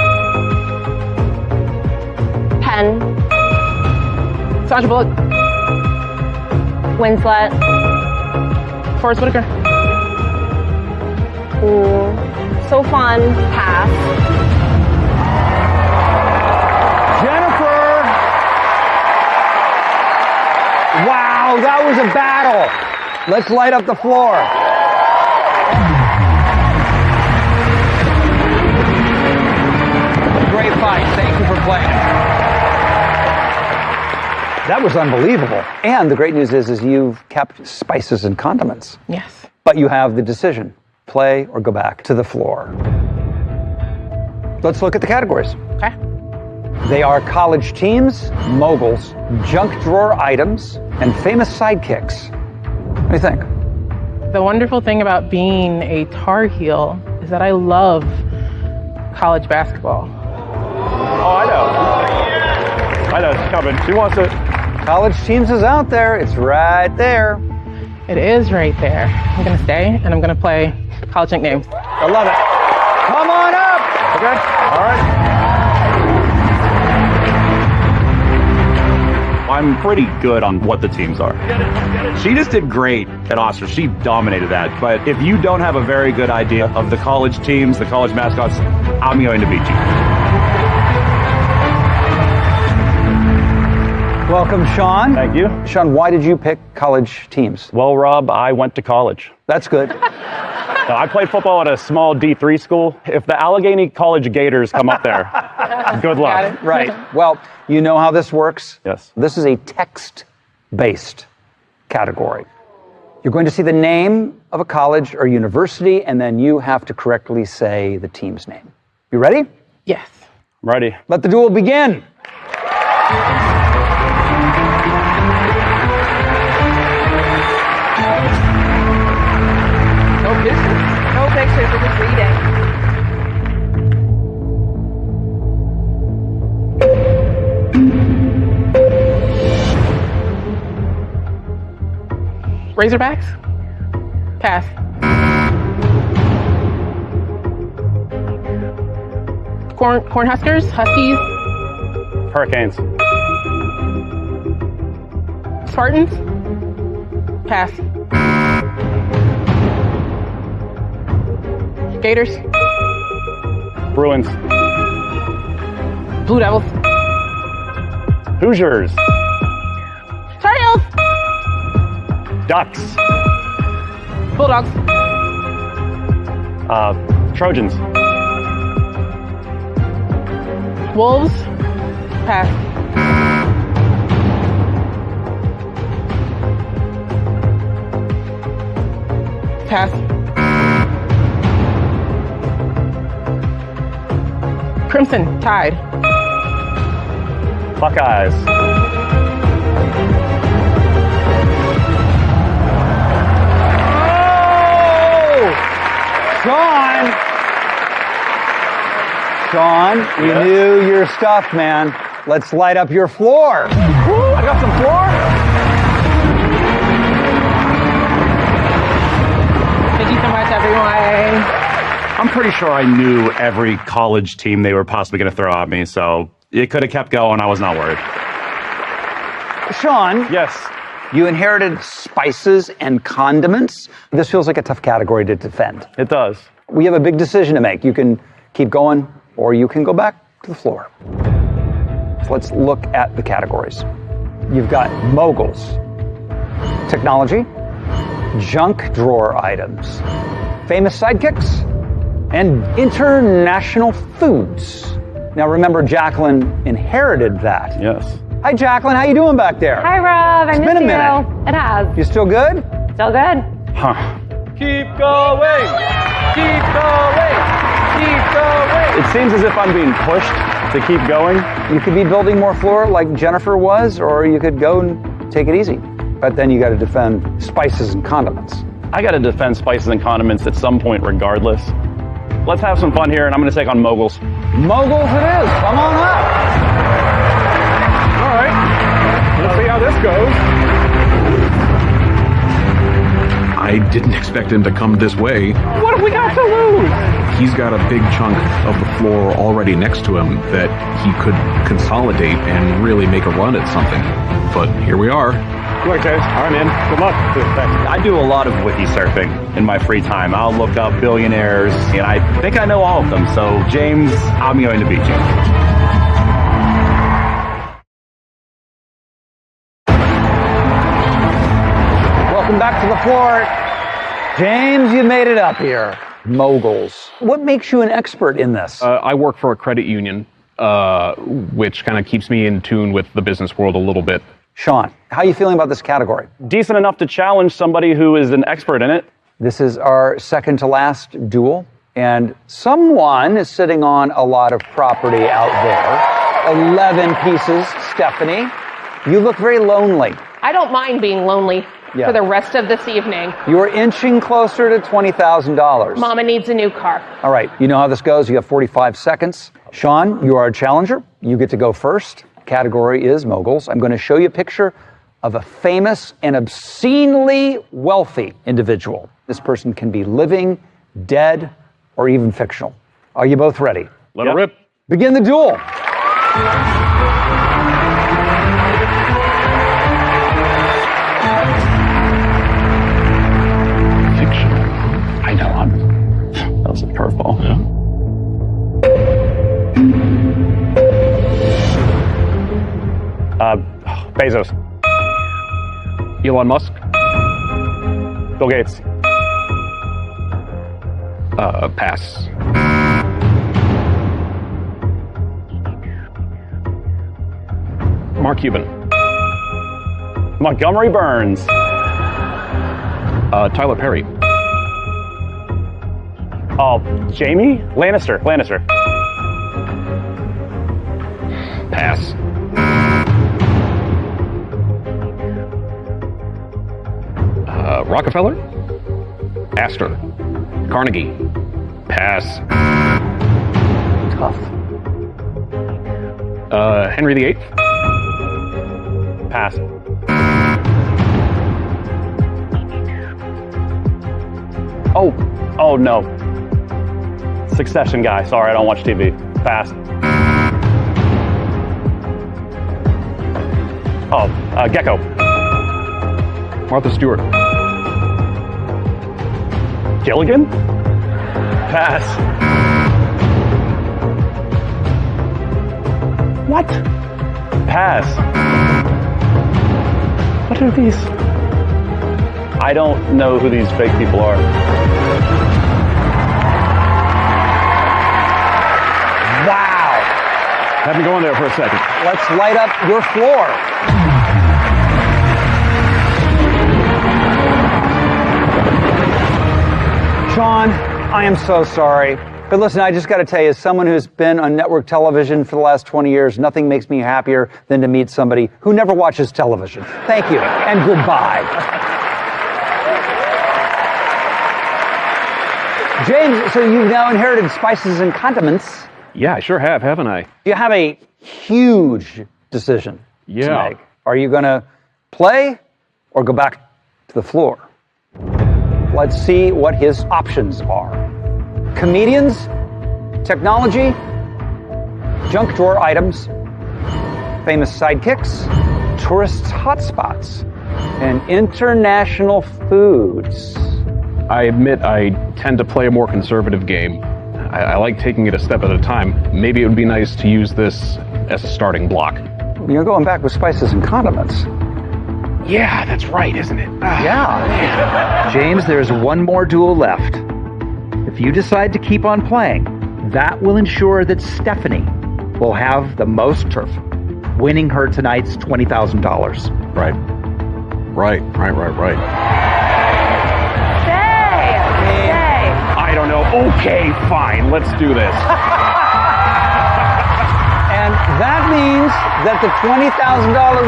S24: Penn.
S16: Sandra Bullock.
S24: Winslet.
S16: Forrest Whitaker.
S24: Ooh. So fun. Pass.
S21: Jennifer! Wow, that was a battle. Let's light up the floor. Great fight. Thank you for playing. That was unbelievable. And the great news is you've kept spices and condiments.
S16: Yes.
S21: But you have the decision. Play or go back to the floor. Let's look at the categories.
S16: Okay.
S21: They are college teams, moguls, junk drawer items, and famous sidekicks. What do you think?
S16: The wonderful thing about being a Tar Heel is that I love college basketball.
S4: Oh, I know. I know, it's coming. She wants it.
S21: College teams is out there. It's right there.
S16: It is right there. I'm going to stay, and I'm going to play college nicknames.
S21: I love it. Come on up.
S4: Okay. All right. I'm pretty good on what the teams are. She just did great at Oster. She dominated that. But if you don't have a very good idea of the college teams, the college mascots, I'm going to beat you.
S21: Welcome, Sean.
S4: Thank you.
S21: Sean, why did you pick college teams?
S4: Well, Rob, I went to college.
S21: That's good.
S4: I played football at a small D3 school. If the Allegheny College Gators come up there, good luck.
S21: Right. Well, you know how this works?
S4: Yes.
S21: This is a text-based category. You're going to see the name of a college or university, and then you have to correctly say the team's name. You ready?
S16: Yes.
S4: I'm ready.
S21: Let the duel begin.
S7: No pictures, we're just reading.
S16: Razorbacks? Pass. Cornhuskers? Huskies?
S4: Hurricanes.
S16: Spartans? Pass. Gators?
S4: Bruins.
S16: Blue Devils?
S4: Hoosiers.
S16: Tar Heels?
S4: Ducks.
S16: Bulldogs?
S4: Trojans.
S16: Wolves? Pass. Pass. Crimson Tide.
S4: Buckeyes.
S21: Sean, you knew your stuff, man. Let's light up your floor.
S4: Woo, I got some floor.
S16: Thank you so much, everyone.
S4: I'm pretty sure I knew every college team they were possibly going to throw at me, so it could have kept going. I was not worried.
S21: Sean.
S4: Yes.
S21: You inherited spices and condiments. This feels like a tough category to defend.
S4: It does.
S21: We have a big decision to make. You can keep going, or you can go back to the floor. So let's look at the categories. You've got moguls, technology, junk drawer items, famous sidekicks, and international foods. Now remember, Jacqueline inherited that.
S4: Yes.
S21: Hi, Jacqueline. How you doing back there?
S1: Hi, Rob. I
S21: It's
S1: miss
S21: been a
S1: you.
S21: minute.
S1: It has.
S21: You still good?
S1: Still good.
S4: Huh.
S21: Keep going. Keep going. Keep going.
S4: It seems as if I'm being pushed to keep going.
S21: You could be building more floor like Jennifer was, or you could go and take it easy. But then you got to defend spices and condiments.
S4: I got to defend spices and condiments at some point regardless. Let's have some fun here, and I'm going to take on moguls.
S21: Moguls it is. Come on up.
S4: All right. Let's see how this goes.
S5: I didn't expect him to come this way.
S4: What have we got to lose?
S5: He's got a big chunk of the floor already next to him that he could consolidate and really make a run at something. But here we are.
S4: Good luck, guys. All right, man. Good luck. Thanks. I do a lot of wiki surfing in my free time. I'll look up billionaires, and I think I know all of them. So, James, I'm going to beat you.
S21: Welcome back to the floor. James, you made it up here. Moguls. What makes you an expert in this?
S5: I work for a credit union, which kind of keeps me in tune with the business world a little bit.
S21: Sean, how are you feeling about this category?
S4: Decent enough to challenge somebody who is an expert in it.
S21: This is our second to last duel, and someone is sitting on a lot of property out there. 11 pieces. Stephanie, you look very lonely.
S7: I don't mind being lonely for the rest of this evening.
S21: You're inching closer to $20,000.
S7: Mama needs a new car.
S21: All right, you know how this goes. You have 45 seconds. Sean, you are a challenger. You get to go first. Category is moguls. I'm going to show you a picture of a famous and obscenely wealthy individual. This person can be living, dead, or even fictional. Are you both ready?
S4: Let it rip.
S21: Begin the duel.
S4: I know, that was a curveball. Yeah. Bezos.
S5: Elon Musk.
S4: Bill Gates.
S5: Pass. Mark Cuban.
S4: Montgomery Burns.
S5: Tyler Perry.
S4: Oh, Jamie? Lannister.
S5: Pass. Rockefeller. Astor. Carnegie. Pass.
S21: Tough.
S5: Henry VIII.
S4: Pass. Oh no. Succession guy. Sorry, I don't watch TV. Pass. Gecko.
S5: Martha Stewart.
S4: Gilligan? Pass. What? Pass. What are these? I don't know who these fake people are.
S21: Wow.
S5: Had me going there for a second.
S21: Let's light up your floor. Sean, I am so sorry. But listen, I just got to tell you, as someone who's been on network television for the last 20 years, nothing makes me happier than to meet somebody who never watches television. Thank you, and goodbye. James, so you've now inherited spices and condiments.
S5: Yeah, I sure have, haven't I?
S21: You have a huge decision to make. Are you going to play or go back to the floor? Let's see what his options are. Comedians, technology, junk drawer items, famous sidekicks, tourist hotspots, and international foods.
S5: I admit I tend to play a more conservative game. I like taking it a step at a time. Maybe it would be nice to use this as a starting block.
S21: You're going back with spices and condiments.
S5: Yeah, that's right, isn't it?
S17: Yeah. James, there's one more duel left. If you decide to keep on playing, that will ensure that Stephanie will have the most turf, winning her tonight's $20,000.
S5: Right.
S7: Stay.
S4: I don't know. Okay, fine. Let's do this.
S21: And
S14: That means that the $20,000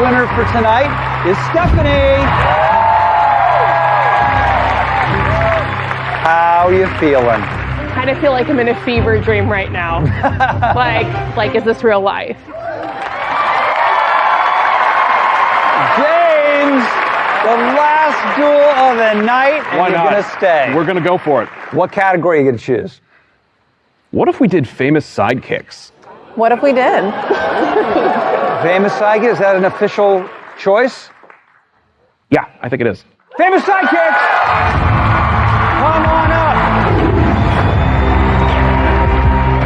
S14: winner for tonight is Stephanie. How are you feeling?
S7: I kind of feel like I'm in a fever dream right now. like, is this real life?
S14: James, the last duel of the night, and
S5: Why
S14: you're
S5: not?
S14: going to stay.
S5: We're going to go for it.
S14: What category are you going to choose?
S5: What if we did famous sidekicks?
S8: What if we did?
S14: Famous sidekick, is that an official choice?
S5: Yeah, I think it is.
S14: Famous sidekicks! Come on up!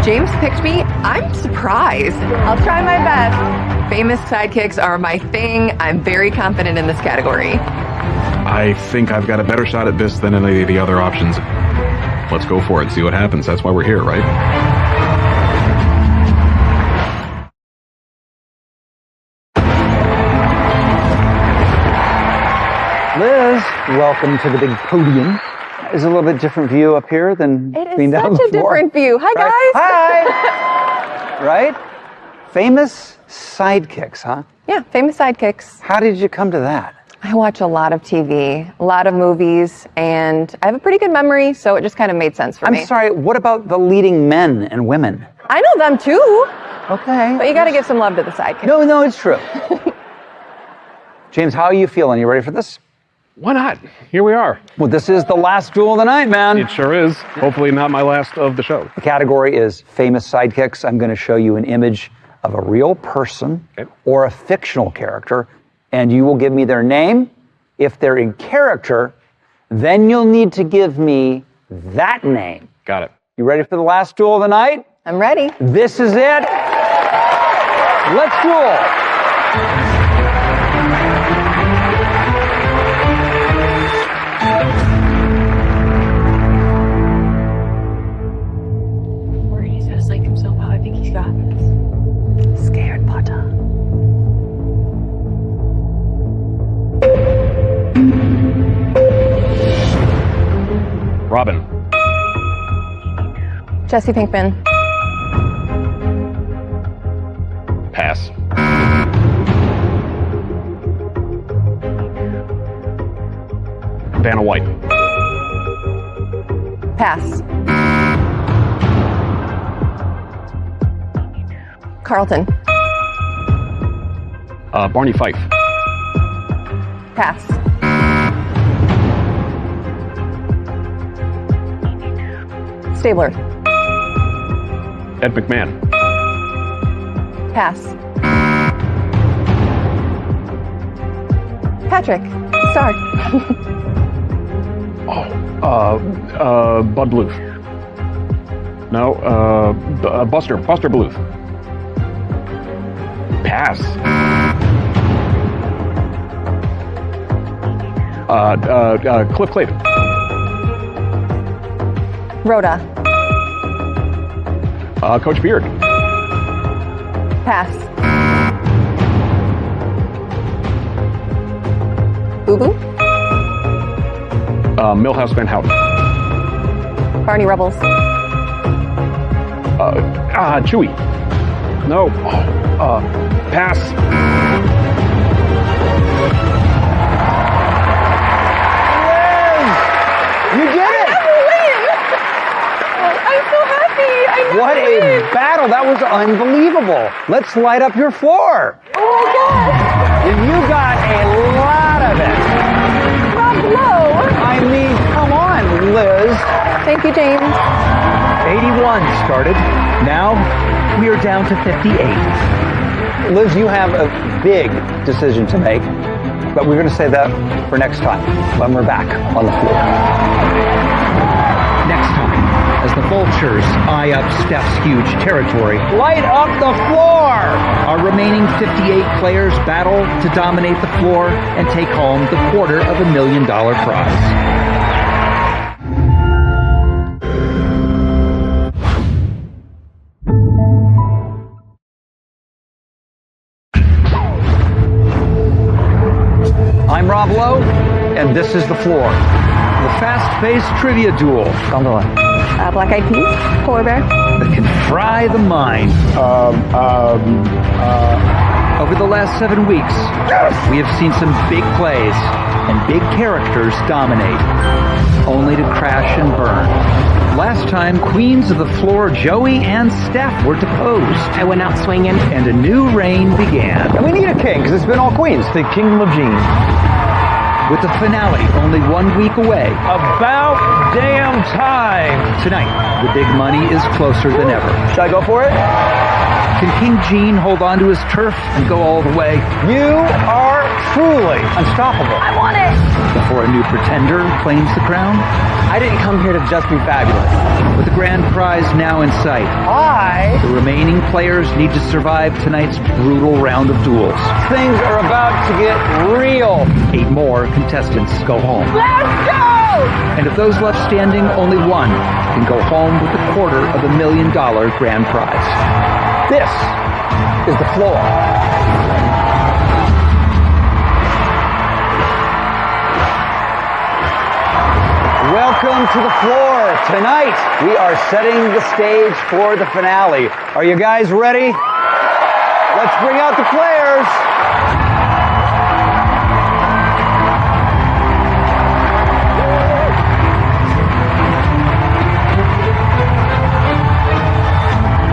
S10: James picked me. I'm surprised. I'll try my best. Famous sidekicks are my thing. I'm very confident in this category.
S5: I think I've got a better shot at this than any of the other options. Let's go for it, see what happens. That's why we're here, right?
S14: Liz, welcome to the big podium. It's a little bit different view up here than being down
S8: Such a
S14: before.
S8: different view. Hi,
S14: Right?
S8: guys.
S14: Hi! Right? Famous sidekicks, huh?
S8: Yeah, famous sidekicks.
S14: How did you come to that?
S8: I watch a lot of TV, a lot of movies, and I have a pretty good memory, so it just kind of made sense for me.
S14: I'm sorry, what about the leading men and women?
S8: I know them too.
S14: Okay.
S8: But you got to give some love to the sidekicks.
S14: No, it's true. James, how are you feeling? You ready for this?
S5: Why not? Here we are.
S14: Well, this is the last duel of the night, man.
S5: It sure is. Hopefully not my last of the show.
S14: The category is famous sidekicks. I'm going to show you an image of a real person or a fictional character, and you will give me their name. If they're in character, then you'll need to give me that name.
S5: Got it.
S14: You ready for the last duel of the night?
S8: I'm ready.
S14: This is it. Let's duel.
S15: He says like himself how I think he's got this.
S8: Scared Potter.
S5: Robin.
S8: Jesse Pinkman.
S5: Pass. Vanna White.
S8: Pass. Carlton.
S5: Barney Fife.
S8: Pass. Stabler.
S5: Ed McMahon.
S8: Pass. Patrick. Star.
S5: Bud Bluth. No, Buster Bluth. Pass. Cliff Clavin.
S8: Rhoda.
S5: Coach Beard.
S8: Pass. Boo Boo.
S5: Milhouse Van Houten.
S8: Barney Rubbles.
S5: Chewie. No. Pass.
S14: You did it!
S8: I'm so happy.
S14: What a battle. That was unbelievable. Let's light up your floor.
S8: Oh my God.
S14: And you got a lot of it.
S8: Rob Lowe.
S14: I mean, come on, Liz.
S8: Thank you, James.
S17: 81 started. Now we are down to 58.
S14: Liz, you have a big decision to make, but we're going to save that for next time when we're back on the floor.
S17: Next time, as the Vultures eye up Steph's huge territory,
S14: Light up the floor!
S17: Our remaining 58 players battle to dominate the floor and take home the $250,000 prize.
S14: I'm Rob Lowe, and this is The Floor.
S17: The fast-paced trivia duel.
S14: Come on.
S22: Black Eyed Peas, Polar Bear.
S17: That can fry the mind. Over the last 7 weeks, we have seen some big plays and big characters dominate, only to crash and burn. Last time, queens of the floor Joey and Steph were deposed.
S15: I went out swinging.
S17: And a new reign began.
S21: And we need a king, because it's been all queens.
S17: The Kingdom of Gene. With the finale only 1 week away.
S9: About damn time!
S17: Tonight, the big money is closer than ever.
S21: Should I go for it?
S17: Can King Gene hold on to his turf and go all the way?
S21: You are truly unstoppable.
S22: I want it!
S17: Before a new pretender claims the crown?
S3: I didn't come here to just be fabulous.
S17: With the grand prize now in sight, the remaining players need to survive tonight's brutal round of duels.
S21: Things are about to get real.
S17: 8 more contestants go home.
S22: Let's go!
S17: And of those left standing, only one can go home with $250,000 grand prize.
S21: This is the floor. Welcome to the floor. Tonight, we are setting the stage for the finale. Are you guys ready? Let's bring out the players.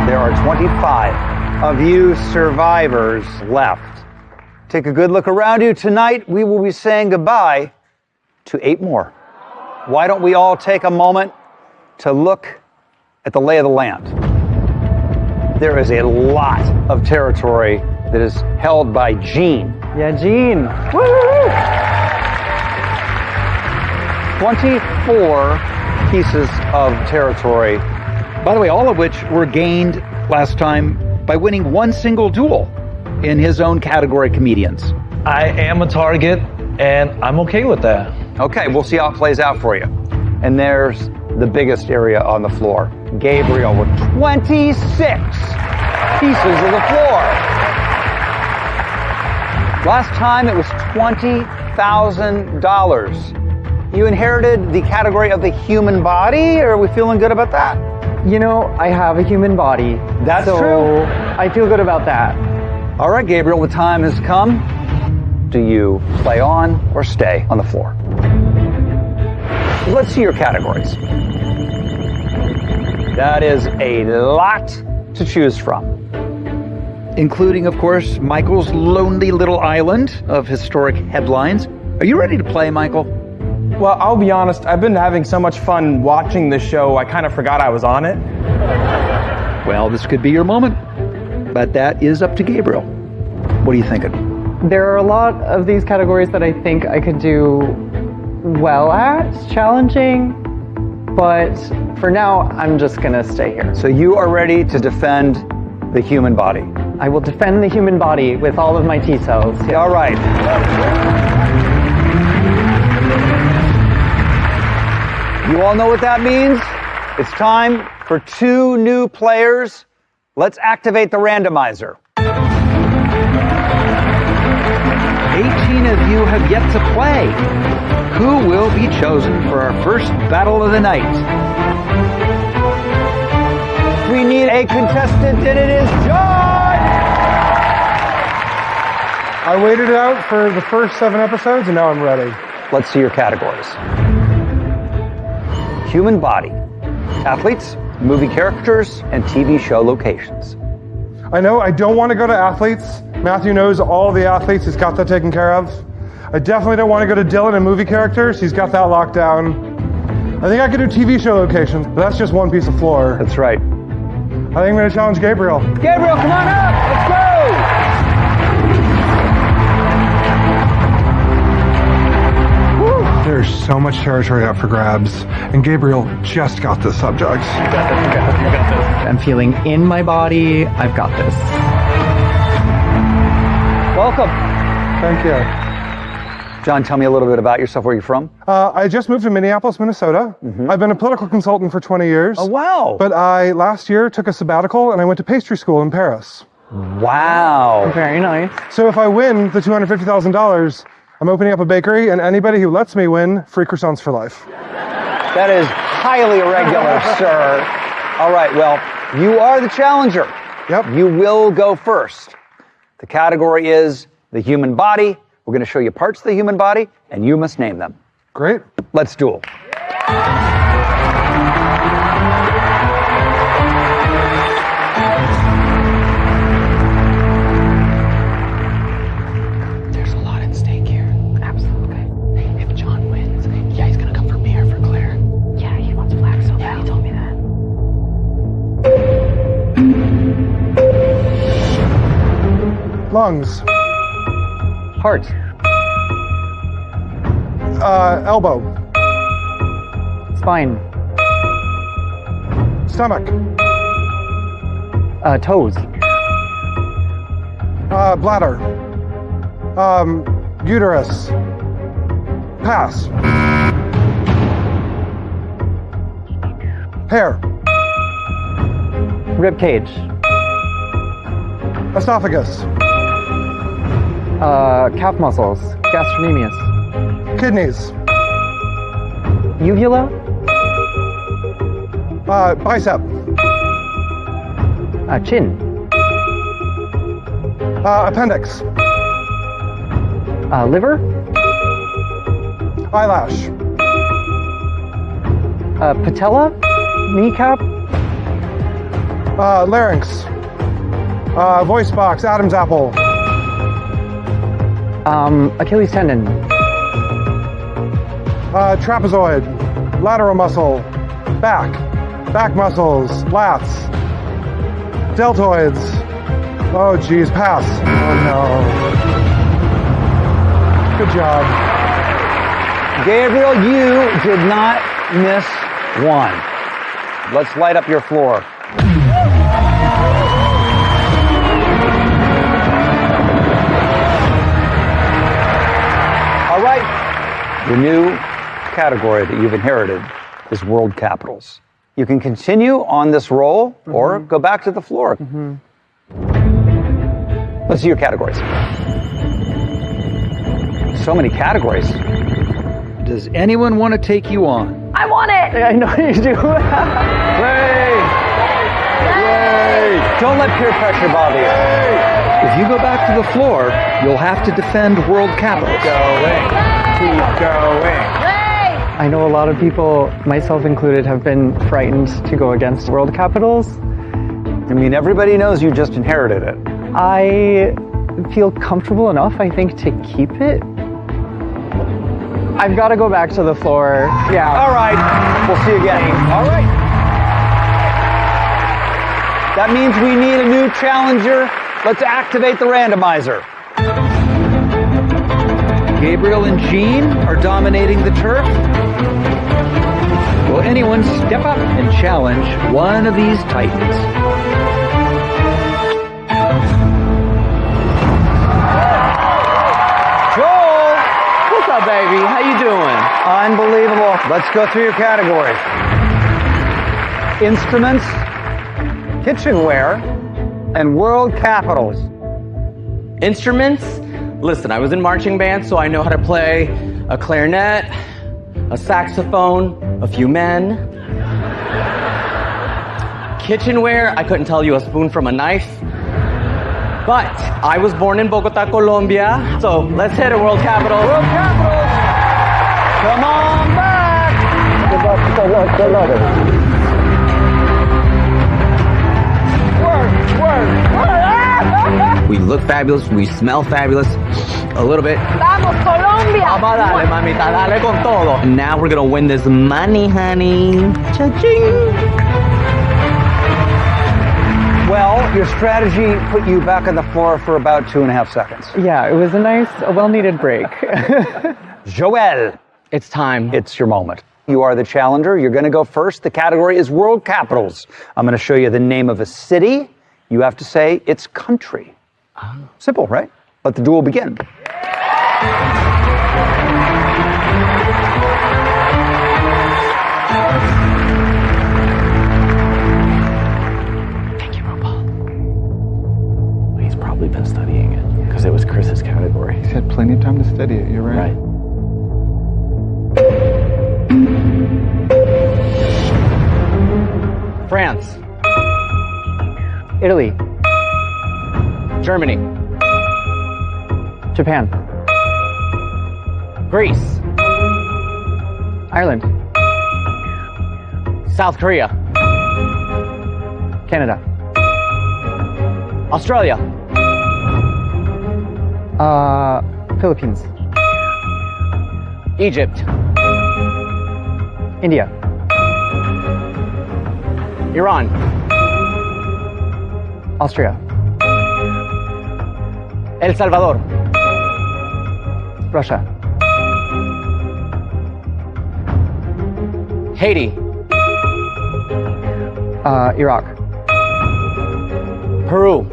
S21: There are 25 of you survivors left. Take a good look around you. Tonight, we will be saying goodbye to 8 more. Why don't we all take a moment to look at the lay of the land? There is a lot of territory that is held by Gene.
S3: Yeah, Gene.
S21: Woo! 24 pieces of territory.
S17: By the way, all of which were gained last time by winning one single duel in his own category, comedians.
S9: I am a target, and I'm okay with that.
S21: Okay, we'll see how it plays out for you. And there's the biggest area on the floor. Gabriel with 26 pieces of the floor. Last time it was $20,000. You inherited the category of the human body, or are we feeling good about that?
S3: You know, I have a human body.
S21: That's
S3: so
S21: true.
S3: I feel good about that.
S21: All right, Gabriel, the time has come. Do you play on or stay on the floor? Let's see your categories. That is a lot to choose from.
S17: Including, of course, Michael's lonely little island of historic headlines. Are you ready to play, Michael?
S11: Well, I'll be honest, I've been having so much fun watching this show, I kind of forgot I was on it.
S17: Well, this could be your moment, but that is up to Gabriel. What are you thinking?
S3: There are a lot of these categories that I think I could do well at, challenging, but for now, I'm just gonna stay here.
S21: So you are ready to defend the human body?
S3: I will defend the human body with all of my T cells. Yes.
S21: All right. You all know what that means? It's time for 2 new players. Let's activate the randomizer. 18 of you have yet to play. Who will be chosen for our first battle of the night? We need a contestant, and it is John!
S18: I waited it out for the first 7 episodes, and now I'm ready.
S21: Let's see your categories. Human body, athletes, movie characters, and TV show locations.
S18: I know I don't want to go to athletes. Matthew knows all the athletes. He's got that taken care of. I definitely don't want to go to Dylan and movie characters. He's got that locked down. I think I could do TV show locations, but that's just one piece of floor.
S21: That's right.
S18: I think I'm going to challenge Gabriel.
S21: Gabriel, come on up! Let's go!
S18: There's so much territory up for grabs, and Gabriel just got this subject.
S3: You got this. I'm feeling in my body. I've got this.
S21: Welcome.
S18: Thank you.
S21: John, tell me a little bit about yourself. Where are you from?
S18: I just moved to Minneapolis, Minnesota. I've been a political consultant for 20 years.
S21: Oh, wow.
S18: But I, last year, took a sabbatical, and I went to pastry school in Paris.
S21: Wow.
S3: Very nice.
S18: So if I win the $250,000, I'm opening up a bakery, and anybody who lets me win, free croissants for life.
S21: That is highly irregular, sir. All right, well, you are the challenger.
S18: Yep.
S21: You will go first. The category is the human body. We're going to show you parts of the human body, and you must name them.
S18: Great.
S21: Let's duel.
S10: There's a lot at stake here. Absolutely. If John wins, yeah, he's gonna come for me or for Claire. Yeah, he wants flag so bad. He told me that.
S18: Lungs.
S3: Heart.
S18: Elbow.
S3: Spine.
S18: Stomach.
S3: Toes.
S18: Bladder. Uterus. Pass. Hair.
S3: Rib cage.
S18: Esophagus.
S3: Calf muscles. Gastrocnemius.
S18: Kidneys.
S3: Uvula.
S18: Bicep.
S3: Chin.
S18: Appendix.
S3: Liver.
S18: Eyelash.
S3: Patella. Kneecap.
S18: Larynx. Voice box. Adam's apple.
S3: Achilles tendon.
S18: Trapezoid. Lateral muscle. Back muscles. Lats. Deltoids. Oh geez, pass. Oh no. Good job.
S21: Gabriel, you did not miss one. Let's light up your floor. All right. The new category that you've inherited is world capitals. You can continue on this roll or go back to the floor. Let's see your categories. So many categories. Does anyone want to take you on?
S24: I want it!
S3: I know you do.
S21: Yay! Don't let peer pressure bother you. If you go back to the floor, you'll have to defend world capitals.
S6: Keep going.
S3: I know a lot of people, myself included, have been frightened to go against world capitals.
S21: I mean, everybody knows you just inherited it.
S3: I feel comfortable enough, I think, to keep it. I've got to go back to the floor. Yeah.
S21: All right. We'll see you again. All right. That means we need a new challenger. Let's activate the randomizer. Gabriel and Jean are dominating the turf. Will anyone step up and challenge one of these titans? Joel!
S3: What's up, baby? How you doing?
S21: Unbelievable. Let's go through your categories. Instruments, kitchenware, and world capitals.
S2: Instruments? Listen, I was in marching band, so I know how to play a clarinet, a saxophone, a few men. Kitchenware, I couldn't tell you a spoon from a knife. But I was born in Bogota, Colombia, so let's hit it, world capital.
S21: World capitals! Come on back! Good luck, good luck, good luck.
S2: We look fabulous, we smell fabulous, a little bit.
S24: Vamos, Colombia!
S2: Vamos a darle, mamita, dale con todo. And now we're gonna win this money, honey. Cha-ching!
S21: Well, your strategy put you back on the floor for about 2.5 seconds.
S3: Yeah, it was a well-needed break.
S21: Joel,
S2: it's time.
S21: It's your moment. You are the challenger. You're going to go first. The category is world capitals. I'm going to show you the name of a city. You have to say its country. Simple, right? Let the duel begin.
S5: He's probably been studying it because it was Chris's category.
S13: He's had plenty of time to study it. You're right.
S5: Right.
S2: France.
S3: Italy.
S2: Germany.
S3: Japan.
S2: Greece.
S3: Ireland.
S2: South Korea.
S3: Canada.
S2: Australia.
S3: Philippines.
S2: Egypt.
S3: India.
S2: Iran.
S3: Austria.
S2: El Salvador.
S3: Russia.
S2: Haiti.
S3: Iraq.
S2: Peru.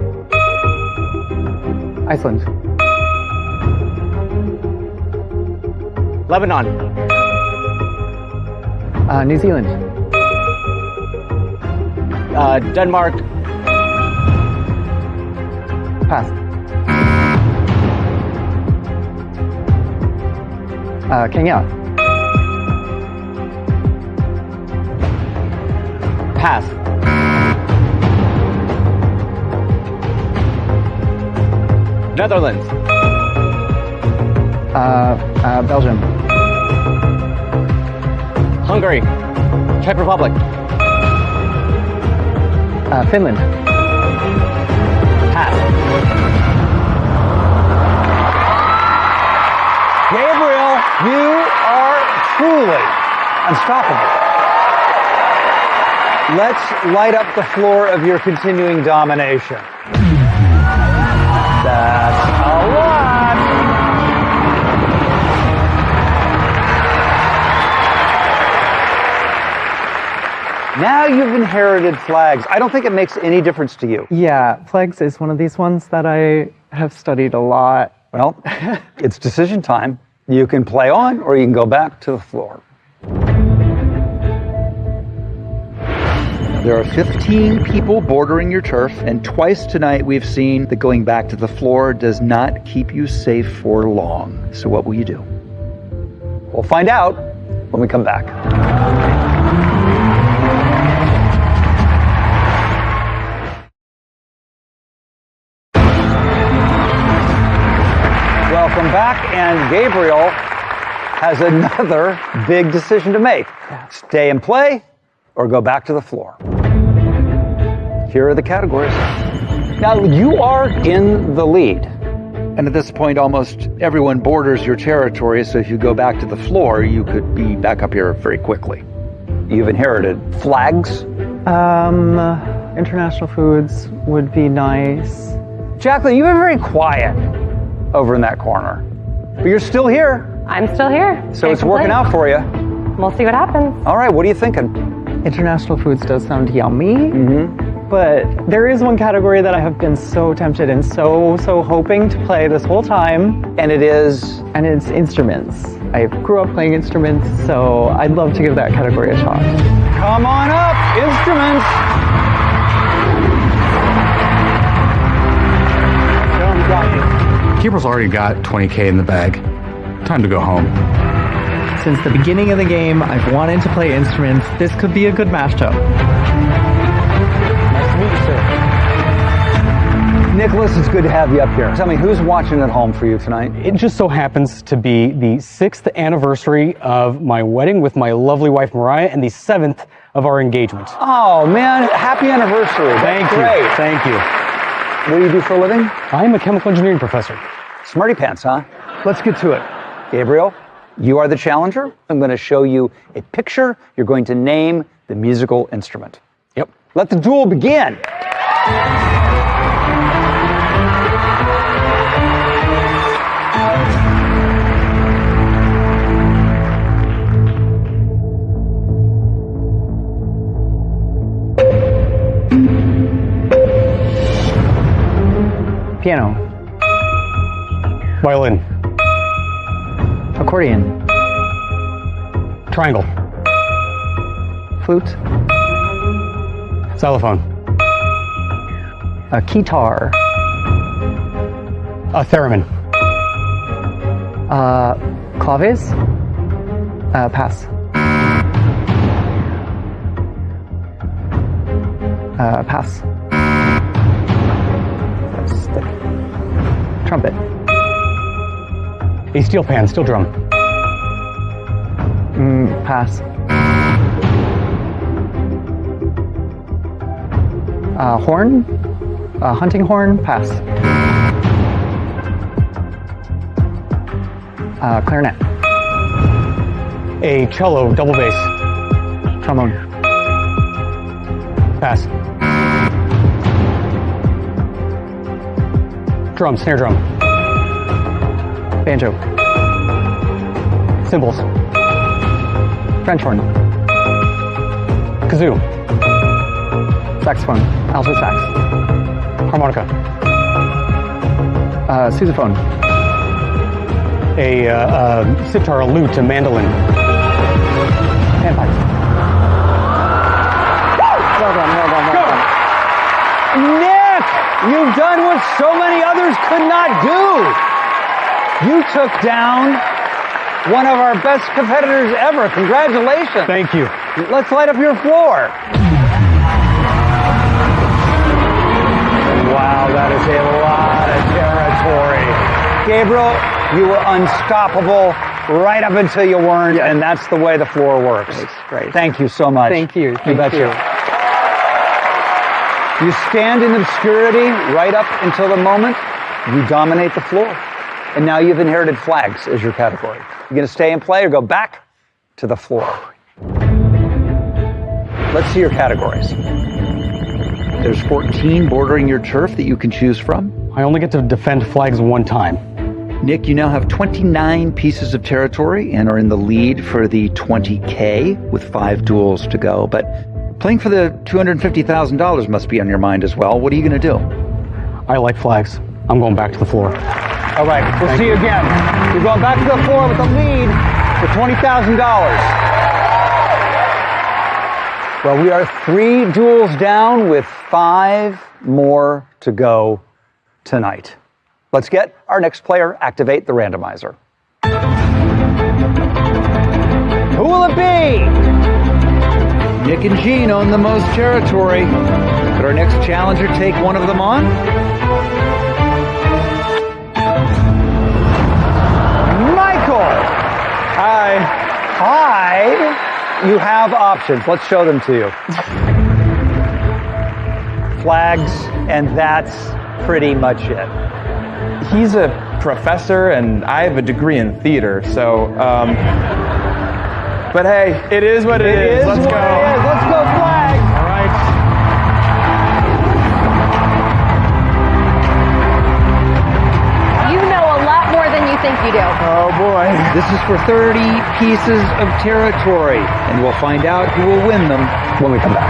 S3: Iceland.
S2: Lebanon.
S3: New Zealand.
S2: Denmark.
S3: Pass. Kenya.
S2: Pass. Netherlands.
S3: Belgium.
S2: Hungary. Czech Republic.
S3: Finland.
S2: Pass.
S21: Gabriel, you are truly unstoppable. Let's light up the floor of your continuing domination. That's a lot. Now you've inherited flags. I don't think it makes any difference to you.
S3: Yeah, flags is one of these ones that I have studied a lot.
S21: Well, it's decision time. You can play on or you can go back to the floor. There are 15 people bordering your turf, and twice tonight we've seen that going back to the floor does not keep you safe for long. So what will you do? We'll find out when we come back. Welcome back, and Gabriel has another big decision to make. Stay and play or go back to the floor. Here are the categories. Now, you are in the lead. And at this point, almost everyone borders your territory, so if you go back to the floor, you could be back up here very quickly. You've inherited flags.
S3: International foods would be nice.
S21: Jacqueline, you've been very quiet over in that corner. But you're still here.
S1: I'm still here.
S21: So it's working out for you.
S1: We'll see what happens.
S21: All right, what are you thinking?
S3: International foods does sound yummy. But there is one category that I have been so tempted and so hoping to play this whole time.
S21: And it is?
S3: And it's instruments. I grew up playing instruments, so I'd love to give that category a shot.
S21: Come on up, instruments.
S12: Gabriel's already got 20K in the bag. Time to go home.
S3: Since the beginning of the game, I've wanted to play instruments. This could be a good mashup.
S21: Nice to meet you, sir. Nicholas, it's good to have you up here. Tell me, who's watching at home for you tonight?
S19: It just so happens to be the 6th anniversary of my wedding with my lovely wife, Mariah, and the 7th of our engagement.
S21: Oh, man, happy anniversary.
S19: Thank you.
S21: Great.
S19: Thank you.
S21: What do you do for a living?
S19: I'm a chemical engineering professor.
S21: Smarty pants, huh? Let's get to it. Gabriel, you are the challenger. I'm going to show you a picture. You're going to name the musical instrument.
S19: Yep.
S21: Let the duel begin.
S3: Piano.
S19: Violin.
S3: Accordion.
S19: Triangle.
S3: Flute.
S19: Xylophone.
S3: A guitar.
S19: A theremin.
S3: Claves. Pass. Pass. Stick. Trumpet.
S19: A steel pan, steel drum.
S3: Pass. Horn. Hunting horn. Pass. Clarinet.
S19: A cello, double bass.
S3: Trombone.
S19: Pass. Drum, snare drum.
S3: Banjo.
S19: Cymbals.
S3: French horn.
S19: Kazoo.
S3: Saxophone. Alto sax.
S19: Harmonica.
S3: Sousaphone.
S19: A sitar, a lute, a mandolin.
S3: Panpipes. Well done, well done, well done.
S14: Nick, you've done what so many others could not do. You took down one of our best competitors ever. Congratulations.
S19: Thank you.
S14: Let's light up your floor. Wow, that is a lot of territory. Gabriel, you were unstoppable right up until you weren't, and that's the way the floor works.
S3: Great.
S14: Thank you so much.
S3: Thank you.
S14: You betcha. You stand in obscurity right up until the moment you dominate the floor. And now you've inherited flags as your category. You're going to stay and play or go back to the floor. Let's see your categories. There's 14 bordering your turf that you can choose from.
S19: I only get to defend flags one time.
S17: Nick, you now have 29 pieces of territory and are in the lead for the 20K with 5 duels to go. But playing for the $250,000 must be on your mind as well. What are you going to do?
S19: I like flags. I'm going back to the floor.
S14: All right, we'll see you again. You're going back to the floor with the lead for $20,000. Well, we are 3 duels down with 5 more to go tonight. Let's get our next player activate the randomizer. Who will it be?
S17: Nick and Gene own the most territory. Could our next challenger take one of them on?
S14: Michael!
S11: Hi.
S14: Hi! You have options. Let's show them to you. Flags, and that's pretty much it.
S11: He's a professor and I have a degree in theater, so, but hey, it is what it is. Let's go.
S14: Let's go flags!
S11: All right.
S24: You know a lot more than you think you do.
S11: Oh boy.
S17: This is for 30 pieces of territory, and we'll find out who will win them
S19: when we come back.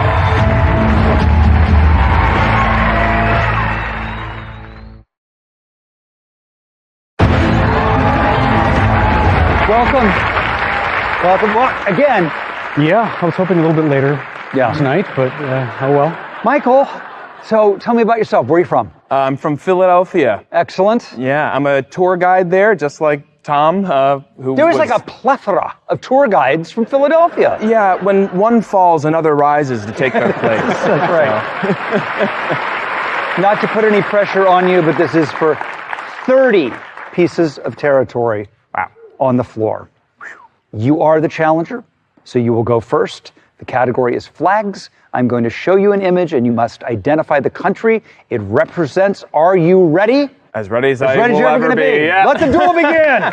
S14: Welcome. Again.
S19: Yeah, I was hoping a little bit later tonight, but oh well.
S14: Michael, so tell me about yourself. Where are you from?
S11: I'm from Philadelphia.
S14: Excellent.
S11: Yeah, I'm a tour guide there, just like Tom, who
S14: There was like a plethora of tour guides from Philadelphia.
S11: Yeah, when one falls, another rises to take their place.
S14: That's right. Not to put any pressure on you, but this is for 30 pieces of territory on the floor. You are the challenger, so you will go first. The category is flags. I'm going to show you an image, and you must identify the country it represents. Are you ready?
S11: As ready as I
S14: will
S11: will ever be. Yeah.
S14: Let the duel begin!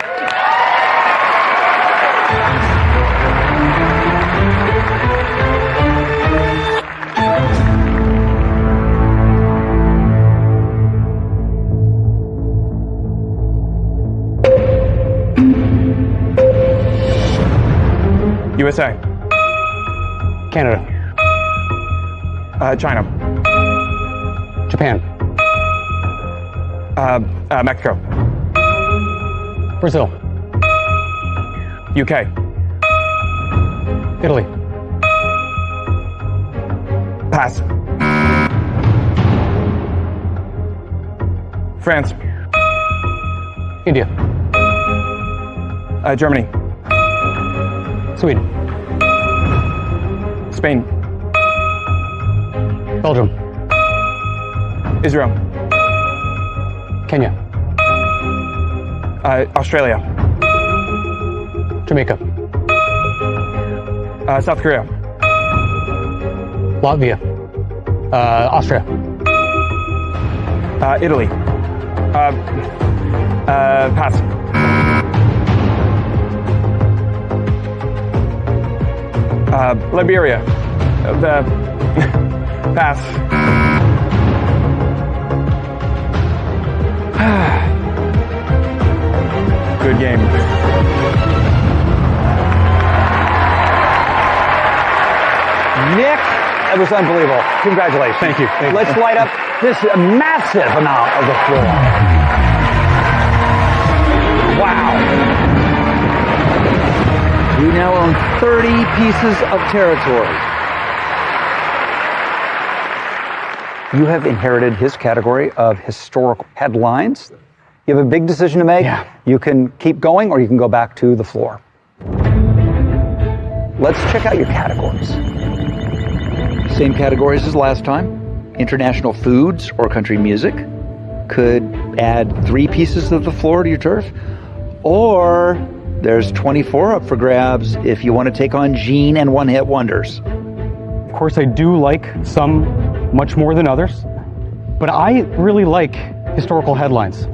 S11: USA.
S19: Canada.
S11: China.
S19: Japan.
S11: Mexico.
S19: Brazil.
S11: UK.
S19: Italy.
S11: Pass. France.
S19: India.
S11: Germany.
S19: Sweden.
S11: Spain.
S19: Belgium.
S11: Israel.
S19: Kenya.
S11: Australia.
S19: Jamaica.
S11: South Korea.
S19: Latvia. Austria.
S11: Italy. Pass. Liberia. Pass. Good game.
S14: Nick, that was unbelievable. Congratulations.
S11: Thank you.
S14: Let's light up this massive amount of the floor. Wow. You now own 30 pieces of territory. You have inherited his category of historical headlines. You have a big decision to make.
S19: Yeah.
S14: You can keep going or you can go back to the floor. Let's check out your categories. Same categories as last time. International foods or country music. Could add 3 pieces of the floor to your turf. Or there's 24 up for grabs if you want to take on Gene and one-hit wonders.
S19: Of course, I do like some much more than others, but I really like historical headlines.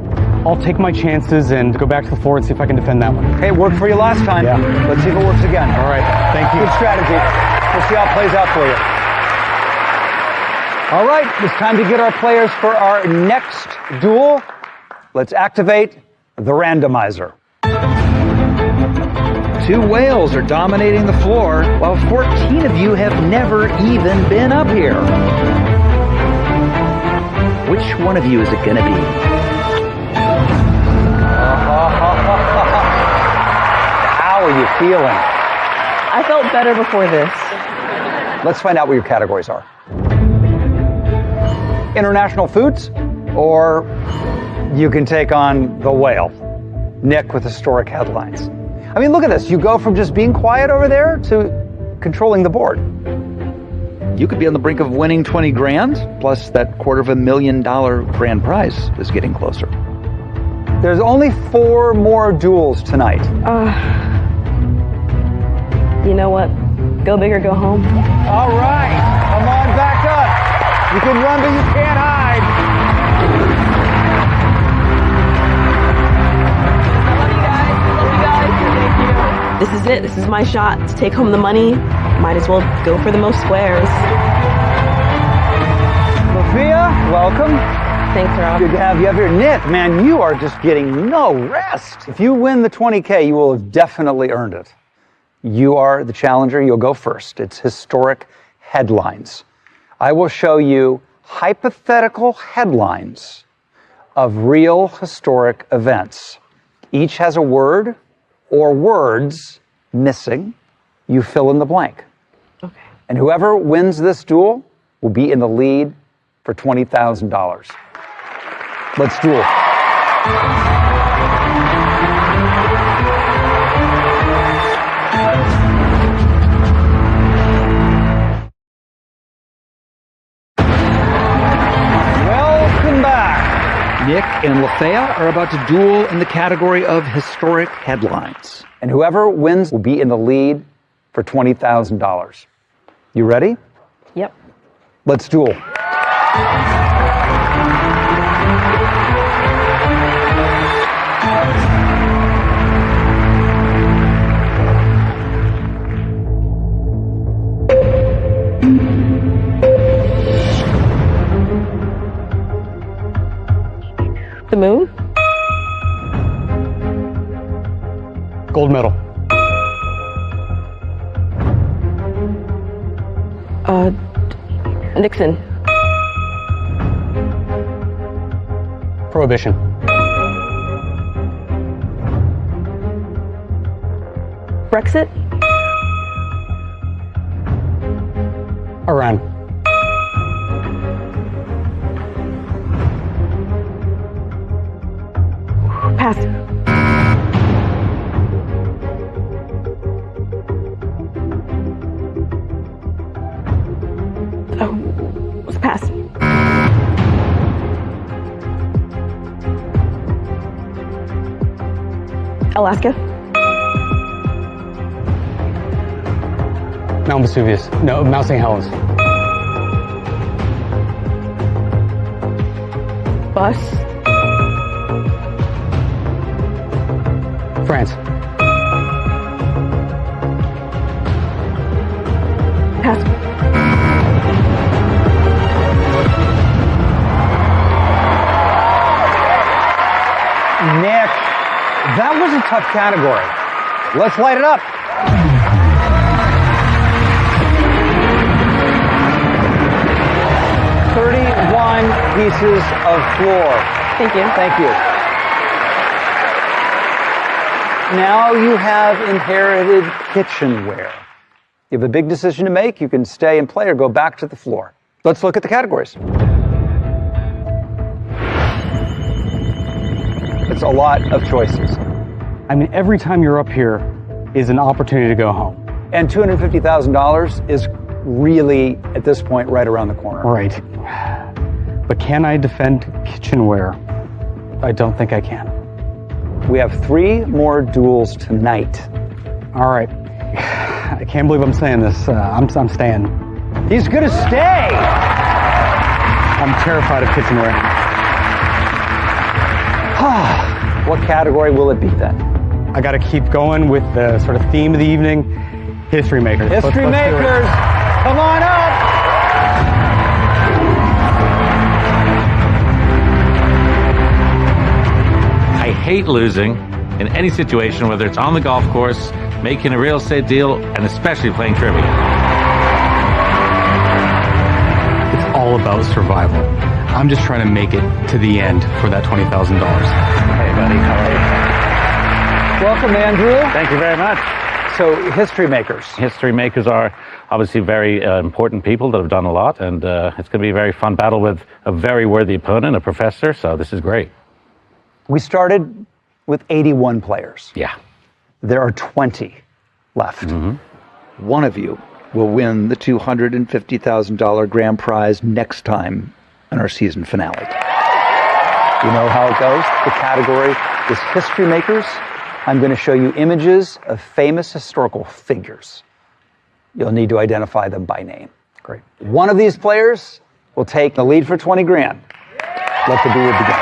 S19: I'll take my chances and go back to the floor and see if I can defend that one.
S14: Hey, it worked for you last time.
S19: Yeah.
S14: Let's see if it works again.
S19: All right, thank you.
S14: Good strategy. We'll see how it plays out for you. All right, it's time to get our players for our next duel. Let's activate the randomizer. 2 whales are dominating the floor, while 14 of you have never even been up here. Which one of you is it going to be? How are you feeling?
S15: I felt better before this.
S14: Let's find out what your categories are. International foods, or you can take on the whale. Nick with historic headlines. I mean, look at this. You go from just being quiet over there to controlling the board. You could be on the brink of winning 20 grand, plus that $250,000 grand prize is getting closer. There's only 4 more duels tonight.
S15: You know what? Go big or go home.
S14: All right, come on back up. You can run, but you can't hide.
S15: This is it. This is my shot to take home the money. Might as well go for the most squares.
S14: Sophia, welcome.
S15: Thanks, Rob.
S14: Good to have you up here. Nick, man, you are just getting no rest. If you win the 20K, you will have definitely earned it. You are the challenger. You'll go first. It's historic headlines. I will show you hypothetical headlines of real historic events. Each has a word or words missing. You fill in the blank.
S15: Okay.
S14: And whoever wins this duel will be in the lead for $20,000. Let's duel. Welcome back. Nick and Lafayette are about to duel in the category of historic headlines. And whoever wins will be in the lead for $20,000. You ready?
S15: Yep.
S14: Let's duel.
S15: The moon?
S19: Gold medal.
S15: Nixon.
S19: Prohibition.
S15: Brexit?
S19: Iran.
S15: Pass.
S7: Pass. Alaska.
S19: Mount Vesuvius. No, Mount St. Helens.
S7: Bus.
S19: France.
S7: Pass.
S14: Nick, that was a tough category. Let's light it up. $31 pieces of floor.
S7: Thank you.
S14: Thank you. Now you have inherited kitchenware. You have a big decision to make. You can stay and play or go back to the floor. Let's look at the categories. It's a lot of choices.
S19: I mean, every time you're up here is an opportunity to go home.
S14: And $250,000 is really, at this point, right around the corner.
S19: Right. But can I defend kitchenware? I don't think I can.
S14: We have 3 more duels tonight.
S19: All right. I can't believe I'm saying this. I'm staying.
S14: He's gonna stay!
S19: I'm terrified of kitchenware.
S14: What category will it be then?
S19: I gotta keep going with the sort of theme of the evening, history makers.
S14: History makers, come on up!
S4: I hate losing in any situation, whether it's on the golf course, making a real estate deal, and especially playing trivia.
S19: It's all about survival. I'm just trying to make it to the end for that $20,000.
S4: Hey, buddy, how are you?
S14: Welcome, Andrew.
S4: Thank you very much.
S14: So, history makers.
S4: History makers are obviously very important people that have done a lot, and it's going to be a very fun battle with a very worthy opponent, a professor, so this is great.
S14: We started with 81 players.
S4: Yeah.
S14: There are 20 left.
S17: One of you will win the $250,000 grand prize next time in our season finale.
S14: You know how it goes? The category is history makers. I'm going to show you images of famous historical figures. You'll need to identify them by name.
S19: Great.
S14: One of these players will take the lead for 20 grand. Let the duel begin.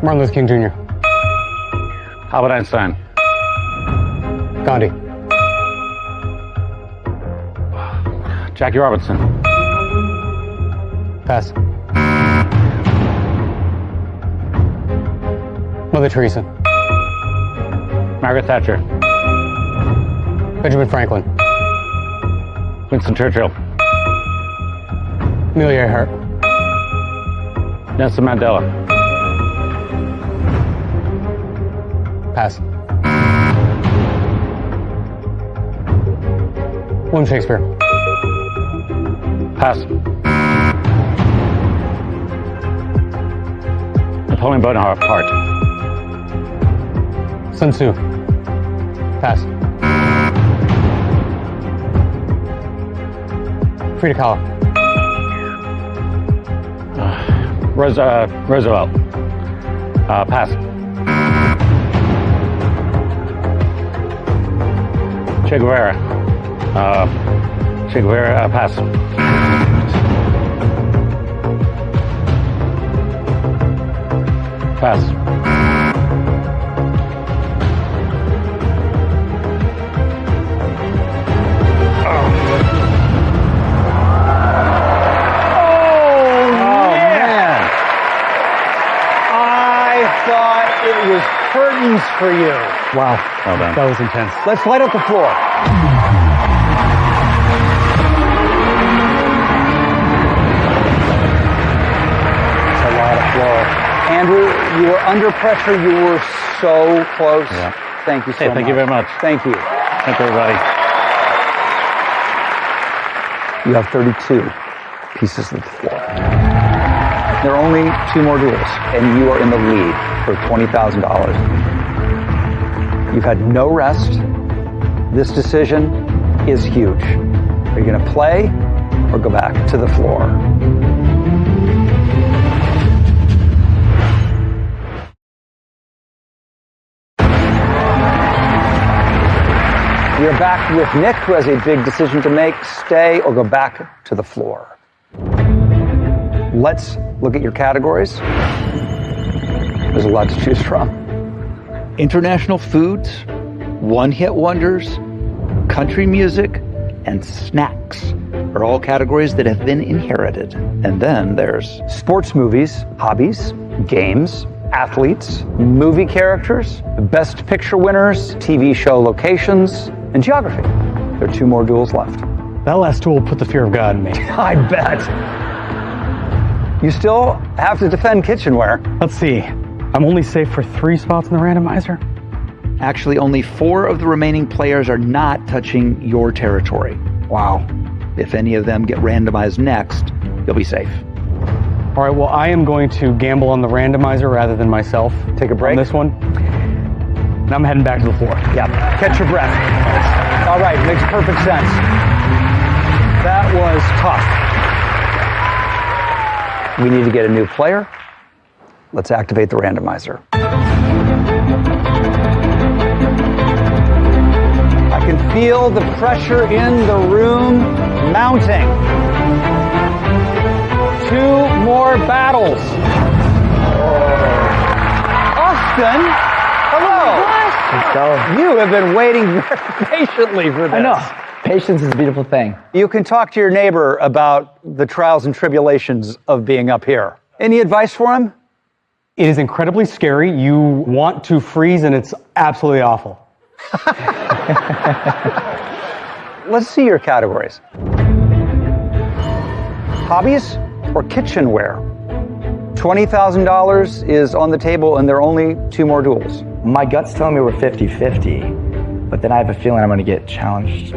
S19: Martin Luther King Jr.
S4: Albert Einstein.
S19: Gandhi.
S4: Jackie Robinson.
S19: Pass. Mother Teresa.
S4: Margaret Thatcher.
S19: Benjamin Franklin.
S4: Winston Churchill.
S19: Amelia Earhart.
S4: Nelson Mandela.
S19: Pass. William Shakespeare.
S4: Pass. Napoleon Bonaparte.
S19: Sun Tzu. Pass. Frida Kahlo.
S4: Roosevelt. Pass. Che Guevara. Pass. Pass.
S14: It was curtains for you.
S19: Wow.
S4: Well done.
S19: That was intense.
S14: Let's light up the floor. It's a lot of floor. Andrew, you were under pressure. You were so close.
S4: Yeah.
S14: Thank you so much.
S4: Thank you very much.
S14: Thank you.
S4: Thank you, everybody.
S14: You have 32 pieces of the floor. There are only 2 more duels, and you are in the lead for $20,000. You've had no rest. This decision is huge. Are you going to play or go back to the floor? You're back with Nick, who has a big decision to make. Stay or go back to the floor. Let's look at your categories. There's a lot to choose from.
S17: International foods, one-hit wonders, country music, and snacks are all categories that have been inherited. And then there's
S14: sports movies, hobbies, games, athletes, movie characters, best picture winners, TV show locations, and geography. There are 2 more duels left.
S19: That last duel put the fear of God in me.
S14: I bet. You still have to defend kitchenware.
S19: Let's see. I'm only safe for 3 spots in the randomizer.
S17: actually only 4 of the remaining players are not touching your territory.
S19: Wow.
S17: If any of them get randomized next, you'll be safe.
S19: All right, well, I am going to gamble on the randomizer rather than myself.
S14: Take a break
S19: on this one. And I'm heading back to the floor.
S14: Yeah, catch your breath. All right, makes perfect sense. That was tough. We need to get a new player. Let's activate the randomizer. I can feel the pressure in the room mounting. 2 more battles. Austin, hello.
S8: Let's go.
S14: You have been waiting very patiently for this.
S8: I know. Patience is a beautiful thing.
S14: You can talk to your neighbor about the trials and tribulations of being up here. Any advice for him?
S19: It is incredibly scary. You want to freeze, and it's absolutely awful.
S14: Let's see your categories. Hobbies or kitchenware? $20,000 is on the table, and there are only 2 more duels.
S8: My gut's telling me we're 50-50, but then I have a feeling I'm going to get challenged.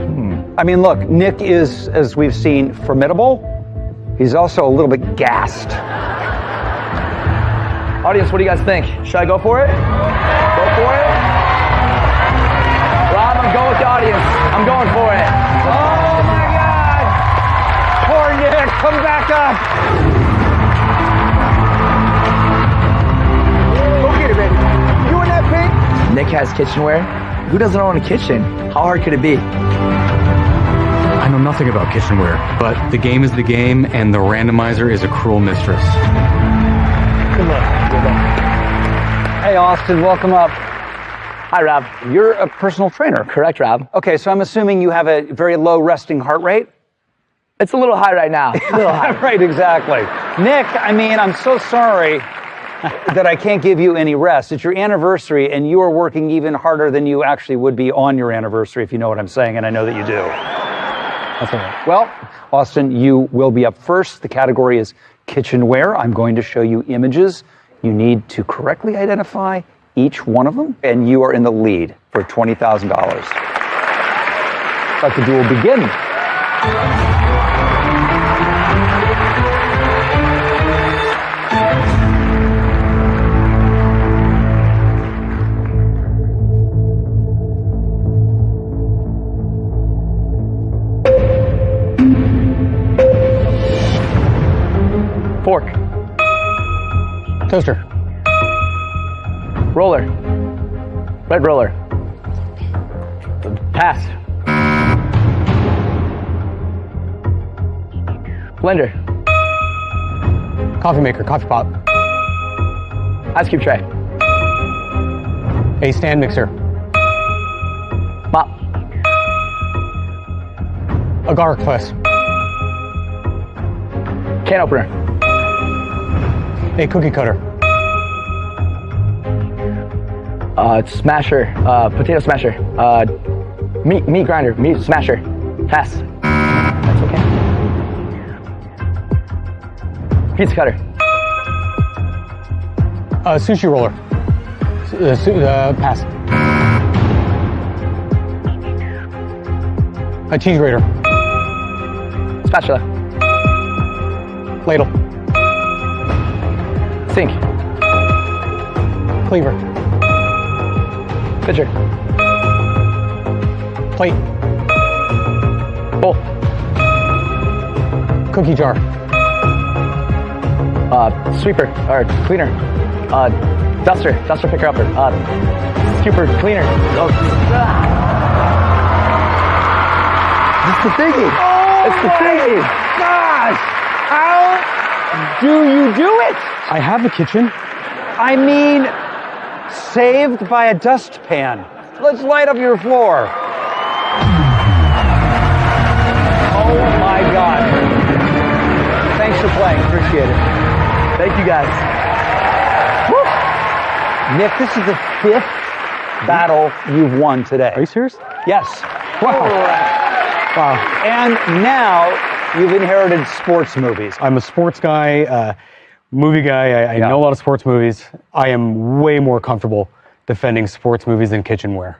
S14: I mean, look, Nick is, as we've seen, formidable. He's also a little bit gassed.
S8: Audience, what do you guys think? Should I go for it? Go for it? Rob, I'm going with the audience. I'm going for it.
S14: Oh my God! Poor Nick, come back up! Okay, baby. You in that pink?
S8: Nick has kitchenware. Who doesn't own a kitchen? How hard could it be?
S12: I know nothing about kitchenware, but the game is the game, and the randomizer is a cruel mistress.
S14: Good luck. Good luck. Hey, Austin, welcome up.
S8: Hi, Rob.
S14: You're a personal trainer.
S8: Correct, Rob.
S14: Okay, so I'm assuming you have a very low resting heart rate?
S8: It's a little high right now. A little high.
S14: Right, exactly. Nick, I mean, I'm so sorry that I can't give you any rest. It's your anniversary, and you are working even harder than you actually would be on your anniversary, if you know what I'm saying, and I know that you do.
S19: That's all right.
S14: Well, Austin, you will be up first. The category is kitchenware. I'm going to show you images. You need to correctly identify each one of them, and you are in the lead for $20,000. Let the duel begin.
S8: Fork.
S19: Toaster.
S8: Roller. Red roller. Pass. Blender.
S19: Coffee maker, coffee pot.
S8: Ice cube tray.
S19: A stand mixer.
S8: Mop.
S19: A garlic press.
S8: Can opener.
S19: A cookie cutter.
S8: Smasher. Potato smasher. Meat grinder. Meat smasher. Pass. That's okay. Pizza cutter.
S19: Sushi roller. Pass. A cheese grater.
S8: Spatula.
S19: Ladle.
S8: Sink.
S19: Cleaver.
S8: Pitcher.
S19: Plate.
S8: Bowl.
S19: Cookie jar.
S8: Sweeper or cleaner. Duster picker upper. Scooper cleaner. It's the thingy. It's the thingy.
S14: Gosh! How do you do it?
S19: I have a kitchen.
S14: I mean, saved by a dustpan. Let's light up your floor. Oh my God. Thanks for playing. Appreciate it.
S8: Thank you guys.
S14: Woo. Nick, this is the 5th battle you've won today.
S19: Are you serious?
S14: Yes.
S19: Wow. Wow.
S14: And now you've inherited sports movies.
S19: I'm a sports guy, movie guy. I know a lot of sports movies. I am way more comfortable defending sports movies than kitchenware.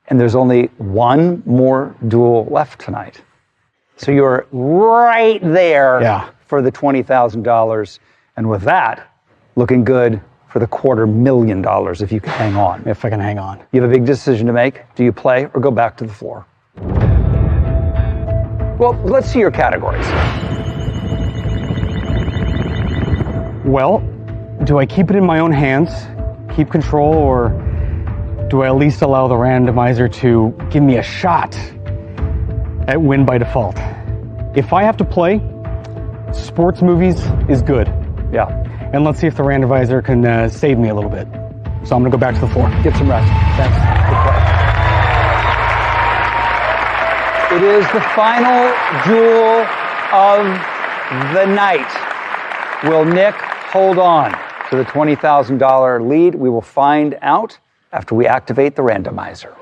S14: And there's only one more duel left tonight. So you're right there for the $20,000. And with that, looking good for the $250,000 if you can hang on.
S19: If I can hang on.
S14: You have a big decision to make. Do you play or go back to the floor? Well, let's see your categories.
S19: Well, do I keep it in my own hands, keep control, or do I at least allow the randomizer to give me a shot at win by default? If I have to play, sports movies is good.
S14: Yeah.
S19: And let's see if the randomizer can save me a little bit. So I'm going to go back to the floor.
S14: Get some rest. Thanks. Good play. It is the final duel of the night. Will Nick hold on to the $20,000 lead? We will find out after we activate the randomizer.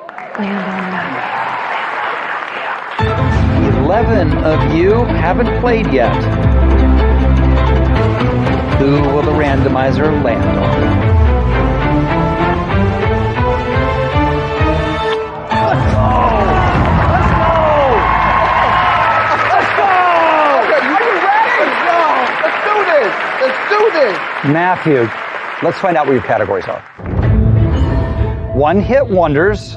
S14: 11 of you haven't played yet. Who will the randomizer land on? Let's go! Let's go! Let's go!
S6: Are you ready? Let's do this! Let's do this!
S14: Matthew, let's find out what your categories are. One-hit wonders,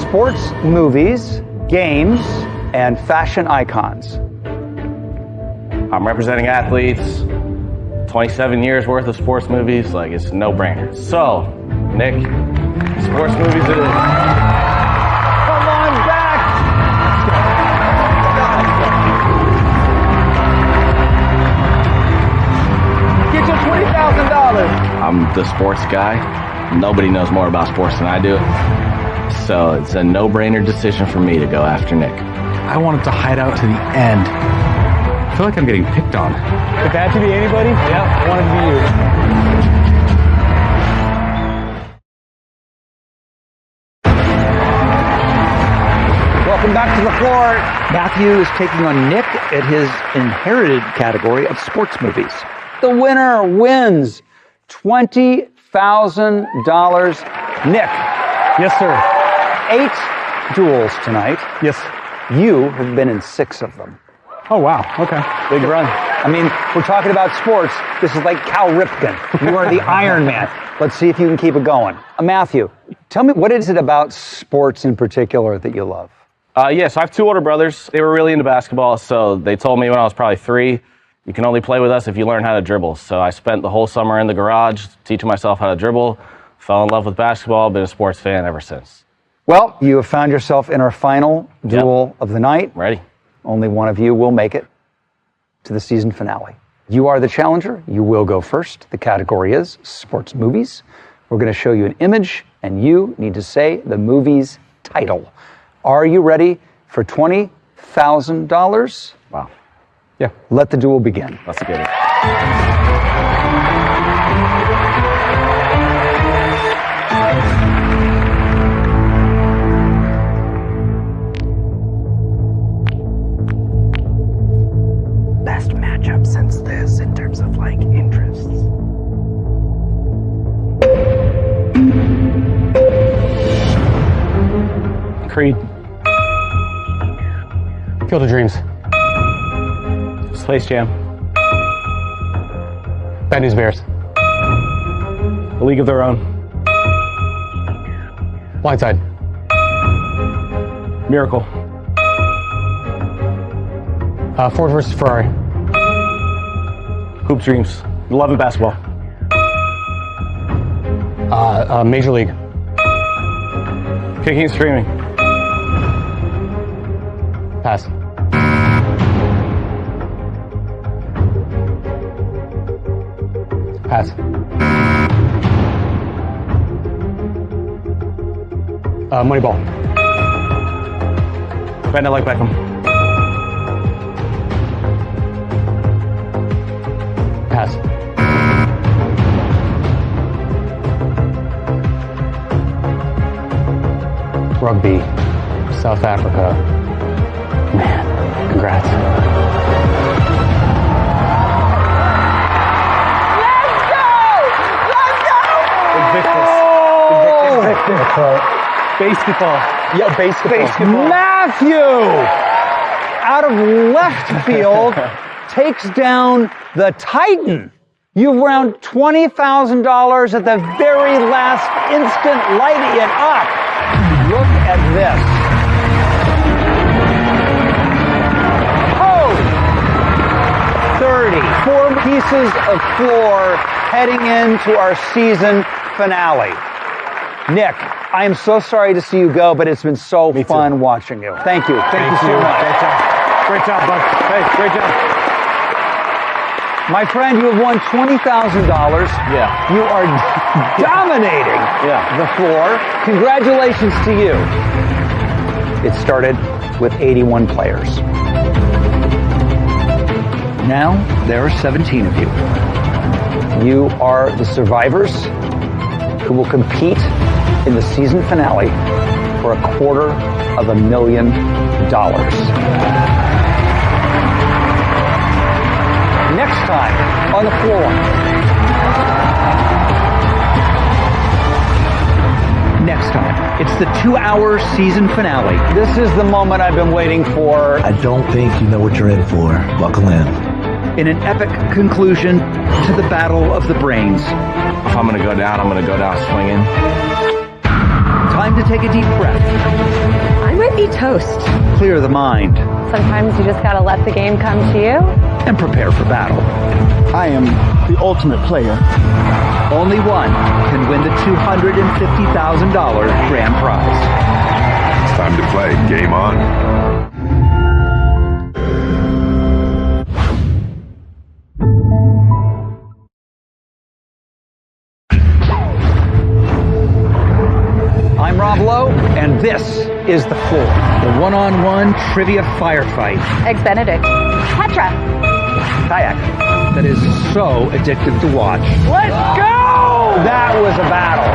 S14: sports movies, games, and fashion icons.
S2: I'm representing athletes, 27 years worth of sports movies, like it's a no-brainer. So, Nick, sports movies it is.
S14: Come on back! Get your $20,000.
S2: I'm the sports guy. Nobody knows more about sports than I do. So it's a no-brainer decision for me to go after Nick.
S12: I wanted to hide out to the end. I feel like I'm getting picked on.
S19: If that had to be anybody, I want it to be you.
S14: Welcome back to the floor. Matthew is taking on Nick at his inherited category of sports movies. The winner wins $20,000. Nick.
S19: Yes, sir.
S14: 8 duels tonight.
S19: Yes.
S14: You have been in 6 of them.
S19: Oh, wow. Okay.
S14: Big run. I mean, we're talking about sports. This is like Cal Ripken. You are the Iron Man. Let's see if you can keep it going. Matthew, tell me, what is it about sports in particular that you love?
S2: So I have 2 older brothers. They were really into basketball, so they told me when I was probably 3, you can only play with us if you learn how to dribble. So I spent the whole summer in the garage teaching myself how to dribble, fell in love with basketball, been a sports fan ever since.
S14: Well, you have found yourself in our final duel of the night.
S2: Ready.
S14: Only one of you will make it to the season finale. You are the challenger. You will go first. The category is sports movies. We're going to show you an image, and you need to say the movie's title. Are you ready for $20,000?
S2: Wow.
S14: Yeah. Let the duel begin.
S2: Let's get it.
S8: Best matchup since this in terms of like interests.
S19: Creed. Field of Dreams.
S2: Space Jam.
S19: Bad News Bears.
S2: A League of Their Own.
S19: Blindside.
S2: Miracle.
S19: Ford versus Ferrari.
S2: Hoop Dreams. Love and Basketball.
S19: Major League.
S2: Kicking and Streaming.
S19: Pass. Pass. Moneyball.
S2: Bend It Like Beckham.
S19: Pass. Rugby. South Africa. Man, congrats.
S2: Basketball.
S14: Yeah, basketball. Matthew, out of left field, takes down the Titan. You've round $20,000 at the very last instant, lighting it up. Look at this. Oh! 34 pieces of floor heading into our season finale. Nick, I am so sorry to see you go, but it's been so fun watching you. Thank you. Thank you so much.
S2: Great job, bud. Hey, great job.
S14: My friend, you have won $20,000.
S2: Yeah.
S14: You are dominating the floor. Congratulations to you. It started with 81 players. Now, there are 17 of you. You are the survivors who will compete in the season finale for $250,000. Next time on the floor. Next time, it's the 2-hour season finale. This is the moment I've been waiting for.
S16: I don't think you know what you're in for. Buckle in.
S14: In an epic conclusion to the battle of the brains.
S2: If I'm going to go down, I'm going to go down swinging.
S14: Time to take a deep breath.
S15: I might be toast.
S14: Clear the mind.
S1: Sometimes you just gotta let the game come to you.
S14: And prepare for battle.
S16: I am the ultimate player.
S14: Only one can win the $250,000 grand prize.
S20: It's time to play. Game on.
S14: I'm Rob Lowe, and this is The Floor, the one-on-one trivia firefight.
S24: Eggs Benedict. Petra.
S14: Kayak. That is so addictive to watch.
S24: Let's go!
S14: That was a battle.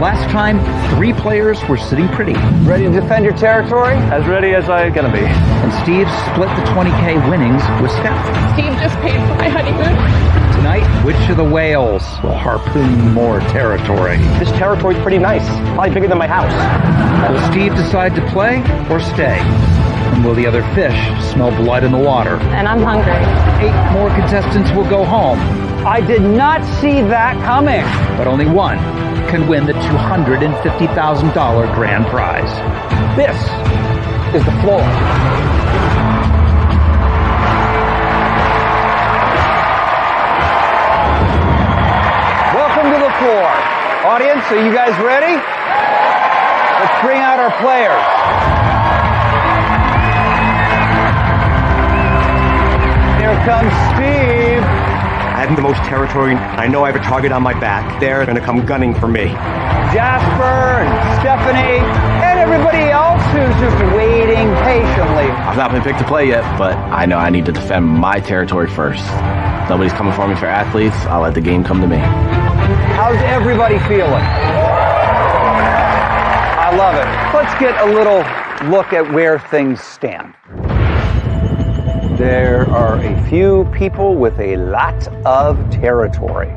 S14: Last time, 3 players were sitting pretty. Ready to defend your territory?
S2: As ready as I'm gonna be.
S14: And Steve split the 20K winnings with Steph.
S7: Steve just paid for my honeymoon.
S14: Tonight, which of the whales will harpoon more territory?
S6: This territory's pretty nice. Probably bigger than my house.
S14: Will Steve decide to play or stay? And will the other fish smell blood in the water?
S1: And I'm hungry.
S14: 8 more contestants will go home. I did not see that coming. But only one can win the $250,000 grand prize. This is The Floor. Welcome to The Floor. Audience, are you guys ready? Let's bring out our players. Here comes Steve.
S6: I have the most territory. I know I have a target on my back. They're going to come gunning for me.
S14: Jasper and Stephanie and everybody else who's just waiting patiently.
S2: I've not been picked to play yet, but I know I need to defend my territory first. Nobody's coming for me for athletes. I'll let the game come to me.
S14: How's everybody feeling? I love it. Let's get a little look at where things stand. There are a few people with a lot of territory.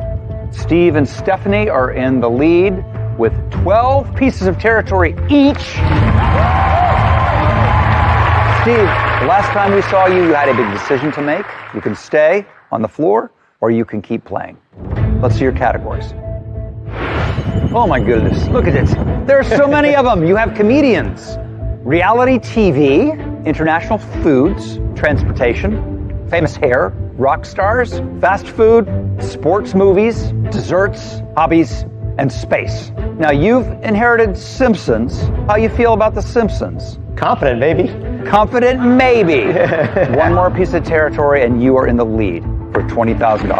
S14: Steve and Stephanie are in the lead with 12 pieces of territory each. Steve, the last time we saw you, you had a big decision to make. You can stay
S21: on the floor, or you can keep playing. Let's see your categories. Oh my goodness, look at it. There are so many of them. You have comedians, reality TV, international foods, transportation, famous hair, rock stars, fast food, sports movies, desserts, hobbies, and space. Now you've inherited Simpsons. How you feel about the Simpsons?
S8: Confident, maybe.
S21: Confident, maybe. One more piece of territory and you are in the lead for $20,000.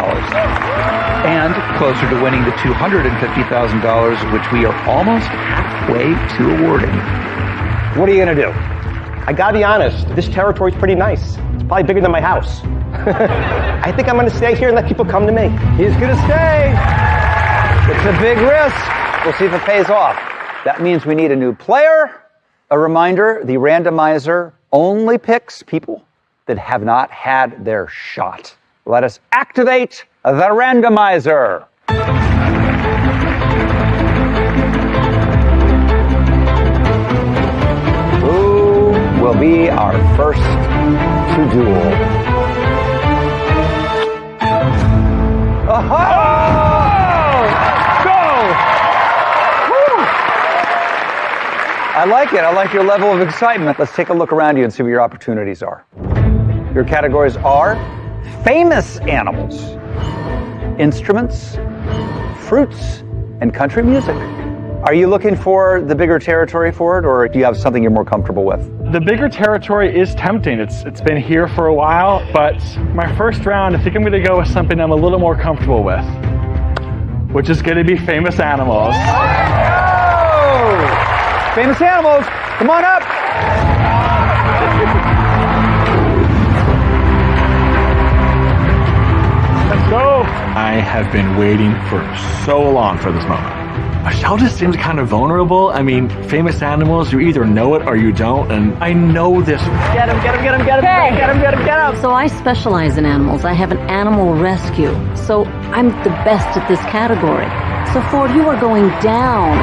S17: And closer to winning the $250,000, which we are almost halfway to awarding.
S21: What are you going to do?
S8: I gotta be honest, this territory's pretty nice. It's probably bigger than my house. I think I'm gonna stay here and let people come to me.
S21: He's going to stay. It's a big risk. We'll see if it pays off. That means we need a new player. A reminder, the randomizer only picks people that have not had their shot. Let us activate the randomizer. Who will be our first to duel? Oh! Go! Woo! I like it. I like your level of excitement. Let's take a look around you and see what your opportunities are. Your categories are famous animals, instruments, fruits, and country music. Are you looking for the bigger territory for it, or do you have something you're more comfortable with?
S9: The bigger territory is tempting. It's been here for a while, but my first round, I think I'm going to go with something I'm a little more comfortable with, which is going to be famous animals.
S21: Oh! Famous animals, come on up!
S9: Let's go! I have been waiting for so long for this moment. Michelle just seems kind of vulnerable. I mean, famous animals, you either know it or you don't, and I know this.
S21: Get him, get him, get him, get him,
S10: Okay.
S21: get him, get him, get him!
S10: So I specialize in animals. I have an animal rescue. So I'm the best at this category. So Ford, you are going down.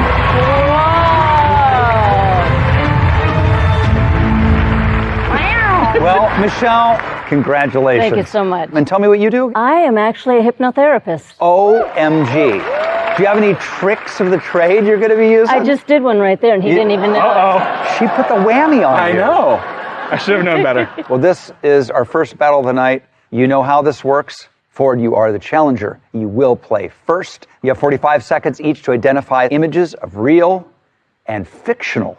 S21: Well, Michelle, congratulations.
S10: Thank you so much.
S21: And tell me what you do.
S10: I am actually a hypnotherapist.
S21: OMG. Do you have any tricks of the trade you're going to be using?
S10: I just did one right there, and he didn't even know.
S21: Uh-oh. She put the whammy on
S9: I
S21: you.
S9: know. I should have known better.
S21: Well, this is our first battle of the night. You know how this works. Ford, you are the challenger. You will play first. You have 45 seconds each to identify images of real and fictional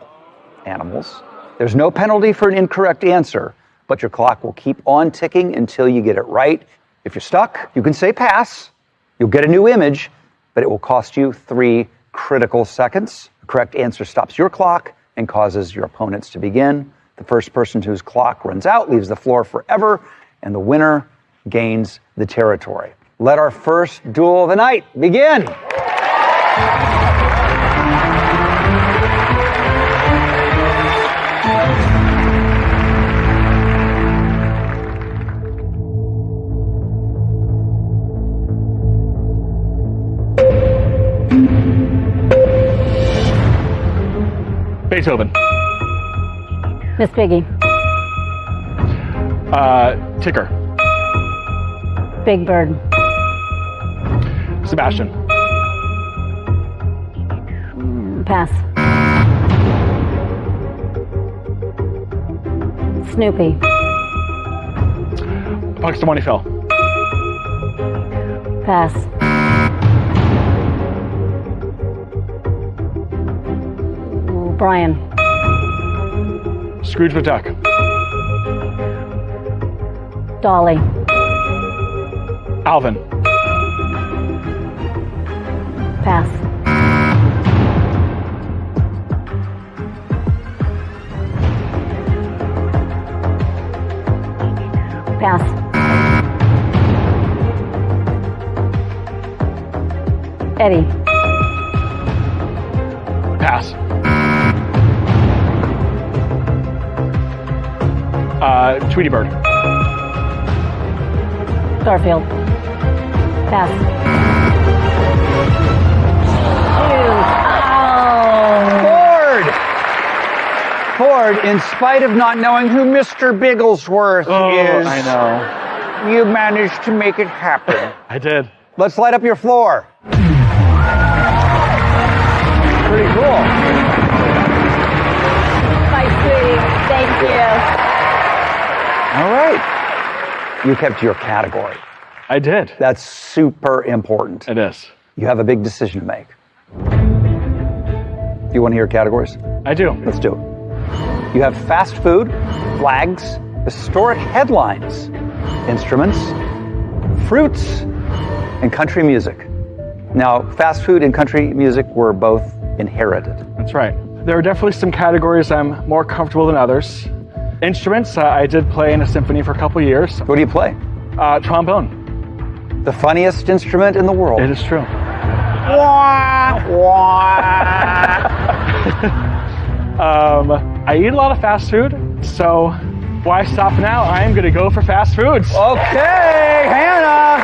S21: animals. There's no penalty for an incorrect answer, but your clock will keep on ticking until you get it right. If you're stuck, you can say pass. You'll get a new image, but it will cost you 3 critical seconds. The correct answer stops your clock and causes your opponents to begin. The first person whose clock runs out leaves the floor forever, and the winner gains the territory. Let our first duel of the night begin.
S9: Beethoven.
S10: Miss Piggy.
S9: Ticker.
S10: Big Bird.
S9: Sebastian.
S10: Pass. Snoopy.
S9: Puxtamani Phil.
S10: Pass. Brian.
S9: Scrooge McDuck.
S10: Dolly.
S9: Alvin.
S10: Pass. Pass. Eddie.
S9: Pass. Tweety Bird.
S10: Garfield. Pass.
S21: Ford, in spite of not knowing who Mr. Bigglesworth is,
S9: I know.
S17: You managed to make it happen.
S11: I did.
S17: Let's light up your floor. Pretty cool.
S24: My sweetie, thank you.
S17: All right. You kept your category.
S11: I did.
S17: That's super important.
S11: It is.
S17: You have a big decision to make. You want to hear categories?
S11: I do.
S17: Let's do it. You have fast food, flags, historic headlines, instruments, fruits, and country music. Now, fast food and country music were both inherited.
S11: That's right. There are definitely some categories I'm more comfortable than others. Instruments, I did play in a symphony for a couple years.
S17: What do you play?
S11: Trombone.
S17: The funniest instrument in the world.
S11: It is true. I eat a lot of fast food, so why stop now? I am going to go for fast foods.
S17: Okay, Hannah,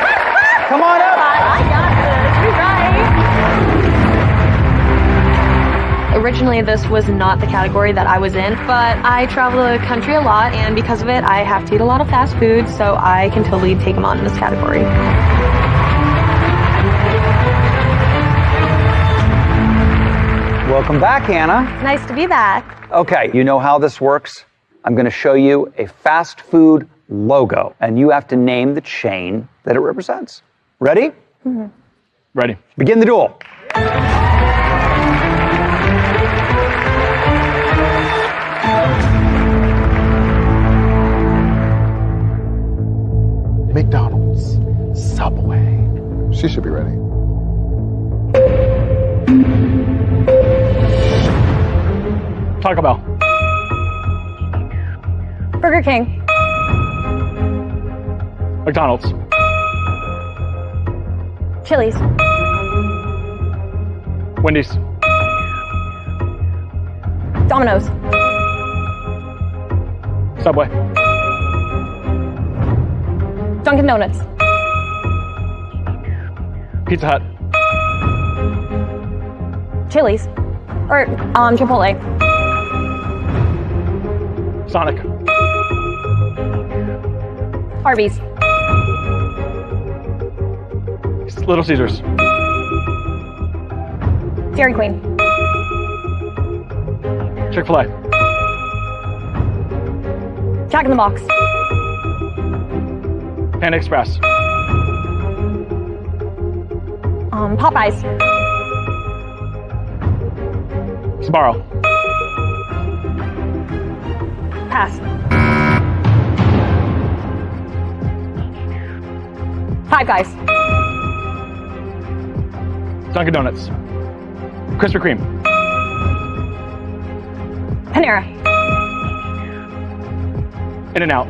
S17: come on up.
S24: I got this. You right.
S13: Originally, this was not the category that I was in, but I travel the country a lot, and because of it, I have to eat a lot of fast food, so I can totally take them on in this category.
S17: Welcome back, Hannah.
S13: Nice to be back.
S17: Okay, you know how this works. I'm going to show you a fast food logo, and you have to name the chain that it represents. Ready?
S13: Mm-hmm.
S11: Ready.
S17: Begin the duel.
S20: McDonald's, Subway. She should be ready.
S11: Taco Bell.
S13: Burger King.
S11: McDonald's.
S13: Chili's.
S11: Wendy's.
S13: Domino's.
S11: Subway.
S13: Dunkin' Donuts.
S11: Pizza Hut.
S13: Chili's. Or, Chipotle.
S11: Sonic.
S13: Arby's.
S11: Little Caesars.
S13: Dairy Queen.
S11: Chick-fil-A.
S13: Jack in the Box.
S11: Panda Express.
S13: Popeyes.
S11: Sbarro.
S13: Pass. Five Guys.
S11: Dunkin' Donuts. Krispy Kreme.
S13: Panera.
S11: In-N-Out.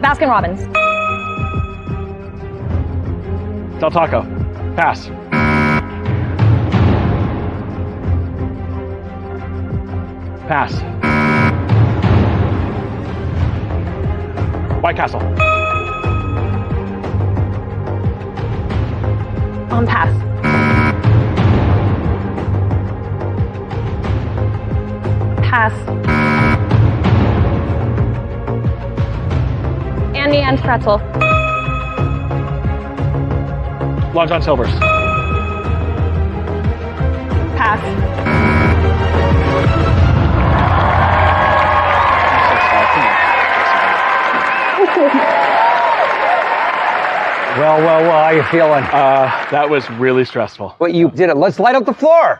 S13: Baskin Robbins.
S11: Del Taco. Pass. Pass. White Castle.
S13: Pass. Pass. Andy and Pretzel.
S11: Long John Silver's.
S13: Pass.
S17: Well, how are you feeling?
S11: That was really stressful.
S17: But you did it. Let's light up the floor.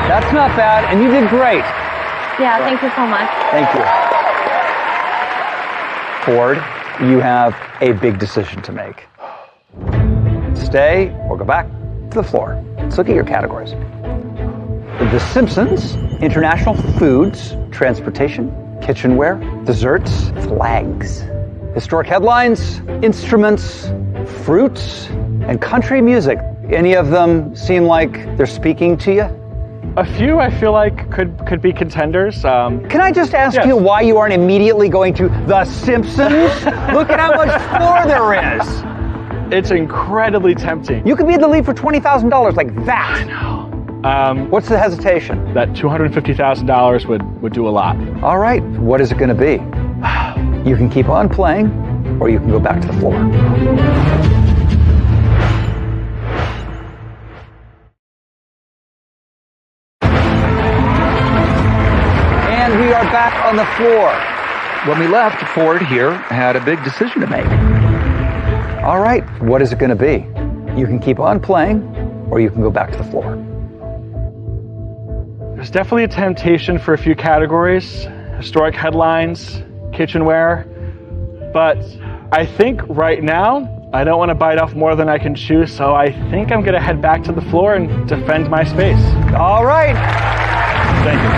S17: That's not bad, and you did great.
S13: Yeah, thank you so much.
S17: Thank you. Ford, you have a big decision to make. Stay or go back to the floor. Let's look at your categories. The Simpsons, international foods, transportation, kitchenware, desserts, flags, historic headlines, instruments, fruits, and country music. Any of them seem like they're speaking to you?
S11: A few I feel like could be contenders.
S17: Can I just ask you why you aren't immediately going to The Simpsons? Look at how much floor there is.
S11: It's incredibly tempting.
S17: You could be in the lead for $20,000 like that.
S11: I know.
S21: What's the hesitation?
S11: That $250,000 would do a lot.
S21: All right, what is it going to be? You can keep on playing, or you can go back to the floor. And we are back on the floor. When we left, Ford here had a big decision to make. All right, what is it going to be? You can keep on playing, or you can go back to the floor.
S11: There's definitely a temptation for a few categories, historic headlines, kitchenware, but I think right now I don't want to bite off more than I can chew, so I think I'm going to head back to the floor and defend my space.
S21: All right.
S11: Thank you.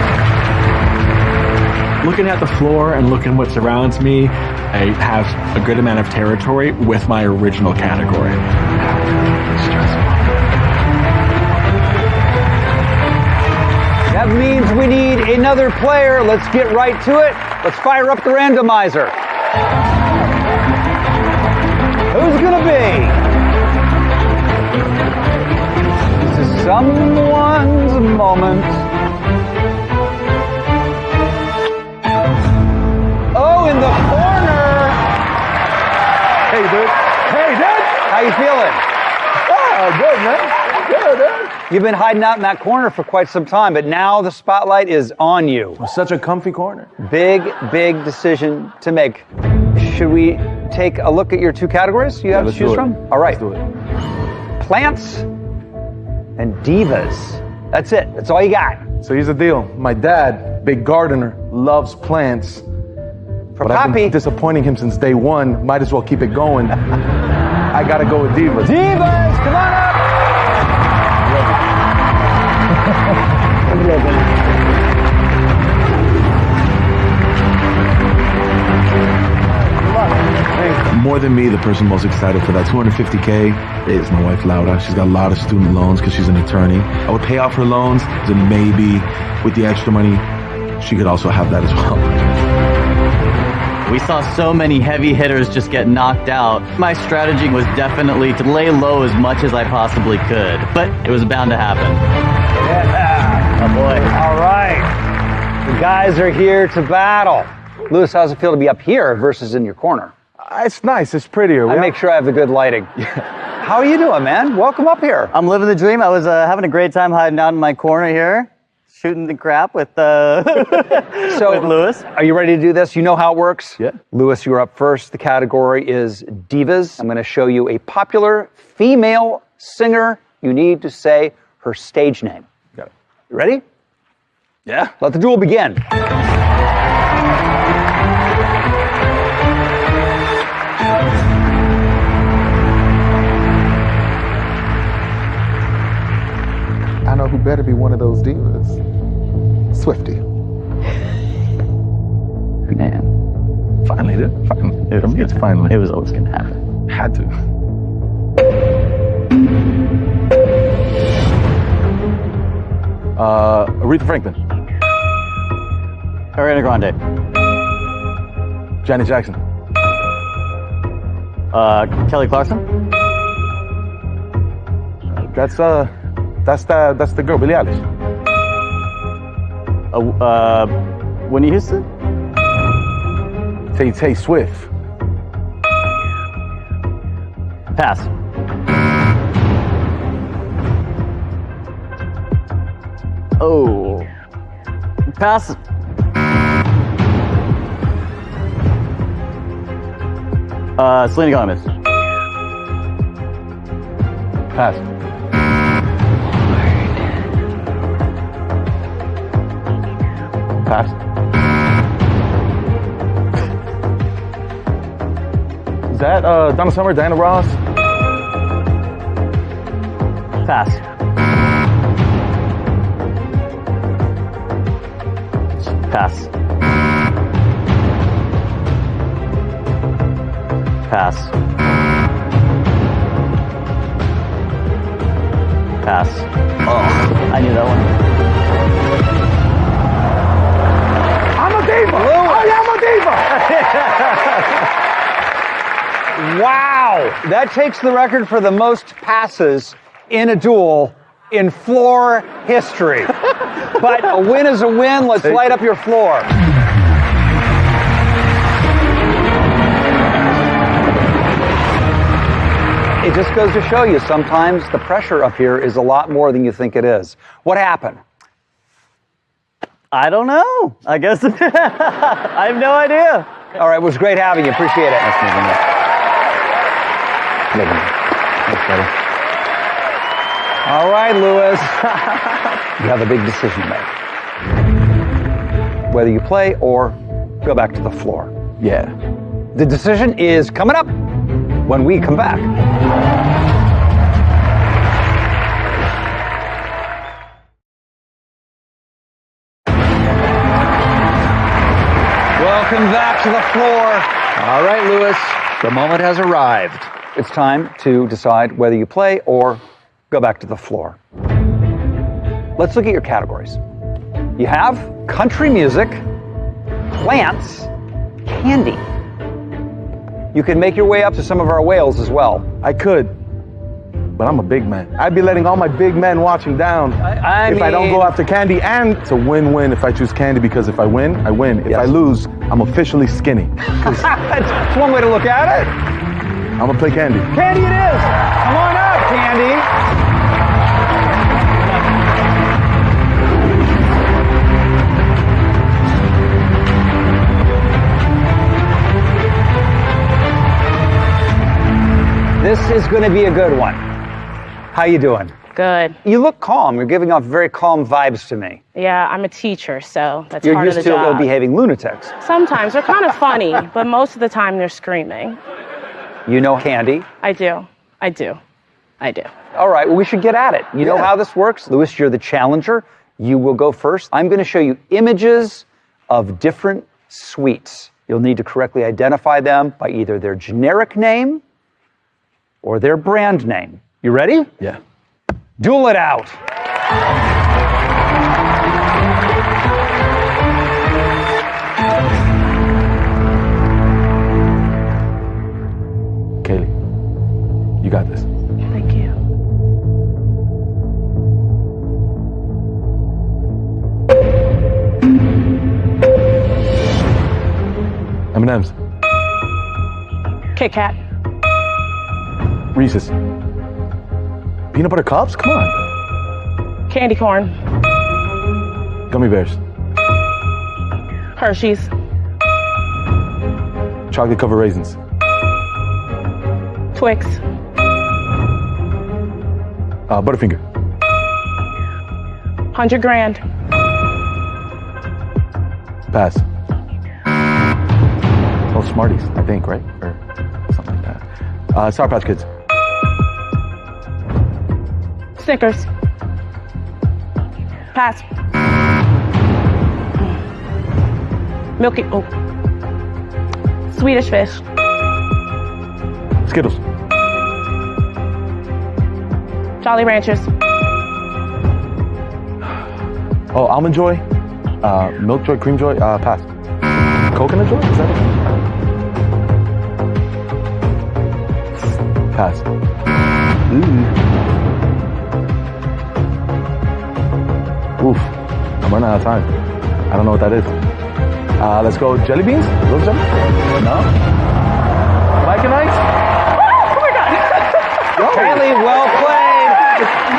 S9: Looking at the floor and looking what surrounds me, I have a good amount of territory with my original category.
S21: That means we need another player. Let's get right to it. Let's fire up the randomizer. Who's gonna be? This is someone's moment. Oh, in the corner.
S16: Hey, dude. Hey, dude.
S21: How you feeling?
S16: Oh, good, man. Good, dude.
S21: You've been hiding out in that corner for quite some time, but now the spotlight is on you.
S16: Such a comfy corner.
S21: Big decision to make. Should we take a look at your two categories you have to choose from? All right.
S16: Let's do it.
S21: Plants and divas. That's it. That's all you got.
S16: So here's the deal. My dad, big gardener, loves plants.
S21: For
S16: but I've
S21: Poppy.
S16: been disappointing him since day one. Might as well keep it going. I gotta go with divas.
S21: Divas, come on up.
S9: More than me, the person most excited for that $250K is my wife, Laura. She's got a lot of student loans because she's an attorney. I would pay off her loans, and maybe with the extra money, she could also have that as well.
S5: We saw so many heavy hitters just get knocked out. My strategy was definitely to lay low as much as I possibly could, but it was bound to happen.
S21: Yeah.
S5: Oh boy.
S21: All right. The guys are here to battle. Lewis, how's it feel to be up here versus in your corner?
S16: It's nice. It's prettier.
S21: I make sure I have the good lighting. How are you doing, man? Welcome up here.
S5: I'm living the dream. I was having a great time hiding out in my corner here, shooting the crap with with Lewis.
S21: Are you ready to do this? You know how it works? Yeah. Lewis, you're up first. The category is divas. I'm going to show you a popular female singer. You need to say her stage name.
S16: Got it.
S21: You ready? Yeah. Let the duel begin.
S16: I know who better be one of those divas. Swifty.
S5: Man.
S9: Finally, dude. Finally. It's finally.
S5: It was always going to happen.
S9: Had to.
S16: Aretha Franklin.
S5: Ariana Grande.
S16: Janet Jackson.
S5: Kelly Clarkson.
S16: That's the girl, Billie Eilish.
S5: Whitney Houston.
S16: Tay Swift.
S5: Pass. Oh. Pass. Selena Gomez.
S16: Pass. Pass. Is that Donna Summer, Diana Ross?
S5: Pass. Pass. Pass. Pass. Oh, I knew that one.
S16: I'm a diva! I am a diva!
S21: Wow! That takes the record for the most passes in a duel
S14: in floor history. But a win is a win. Let's light up your floor. It just goes to show you sometimes the pressure up here is a lot more than you think it is. What happened?
S5: I don't know. I guess I have no idea.
S14: All right, it was great having you. Appreciate it.
S5: Nice meeting you.
S14: Thanks, buddy. All right, Lewis. You have a big decision to make. Whether you play or go back to the floor.
S9: Yeah.
S14: The decision is coming up when we come back. Welcome back to the floor. All right, Lewis, the moment has arrived. It's time to decide whether you play or go back to the floor. Let's look at your categories. You have country music, plants, candy. You can make your way up to some of our whales as well.
S9: I could, but I'm a big man. I'd be letting all my big men watching down if I don't go after candy. And it's a win-win if I choose candy, because if I win, I win. If I lose, I'm officially skinny.
S14: That's one way to look at it.
S9: I'm gonna play candy.
S14: Candy it is. Come on up, Candy. This is going to be a good one. How you doing?
S3: Good.
S14: You look calm. You're giving off very calm vibes to me.
S3: Yeah, I'm a teacher, so that's
S14: You're
S3: part of
S14: used
S3: the
S14: to
S3: job.
S14: ill-behaving lunatics.
S3: Sometimes they're kind of funny, but most of the time they're screaming.
S14: You know Candy.
S3: I do.
S14: All right, well, we should get at it. You know how this works? Lewis, you're the challenger. You will go first. I'm going to show you images of different sweets. You'll need to correctly identify them by either their generic name or their brand name. You ready?
S9: Yeah.
S14: Duel it out.
S9: Kaylee, you got this.
S3: Thank you.
S9: M&M's.
S3: Kit Kat.
S9: Reese's. Peanut butter cups? Come on.
S3: Candy corn.
S9: Gummy bears.
S3: Hershey's.
S9: Chocolate covered raisins.
S3: Twix.
S9: Butterfinger.
S3: 100 grand.
S9: Pass. Oh, Smarties, I think, right? Or something like that. Sour Patch Kids.
S3: Snickers. Pass. Milky. Oh. Swedish Fish.
S9: Skittles.
S3: Jolly Ranchers.
S9: Oh, Almond Joy. Milk Joy, Cream Joy. Pass. Coconut Joy? Is that it? Pass. Oof. I'm running out of time. I don't know what that is. Let's go jelly beans? Rose jelly? No? Mike and Ice?
S3: Oh my God.
S14: Kaylee, well played.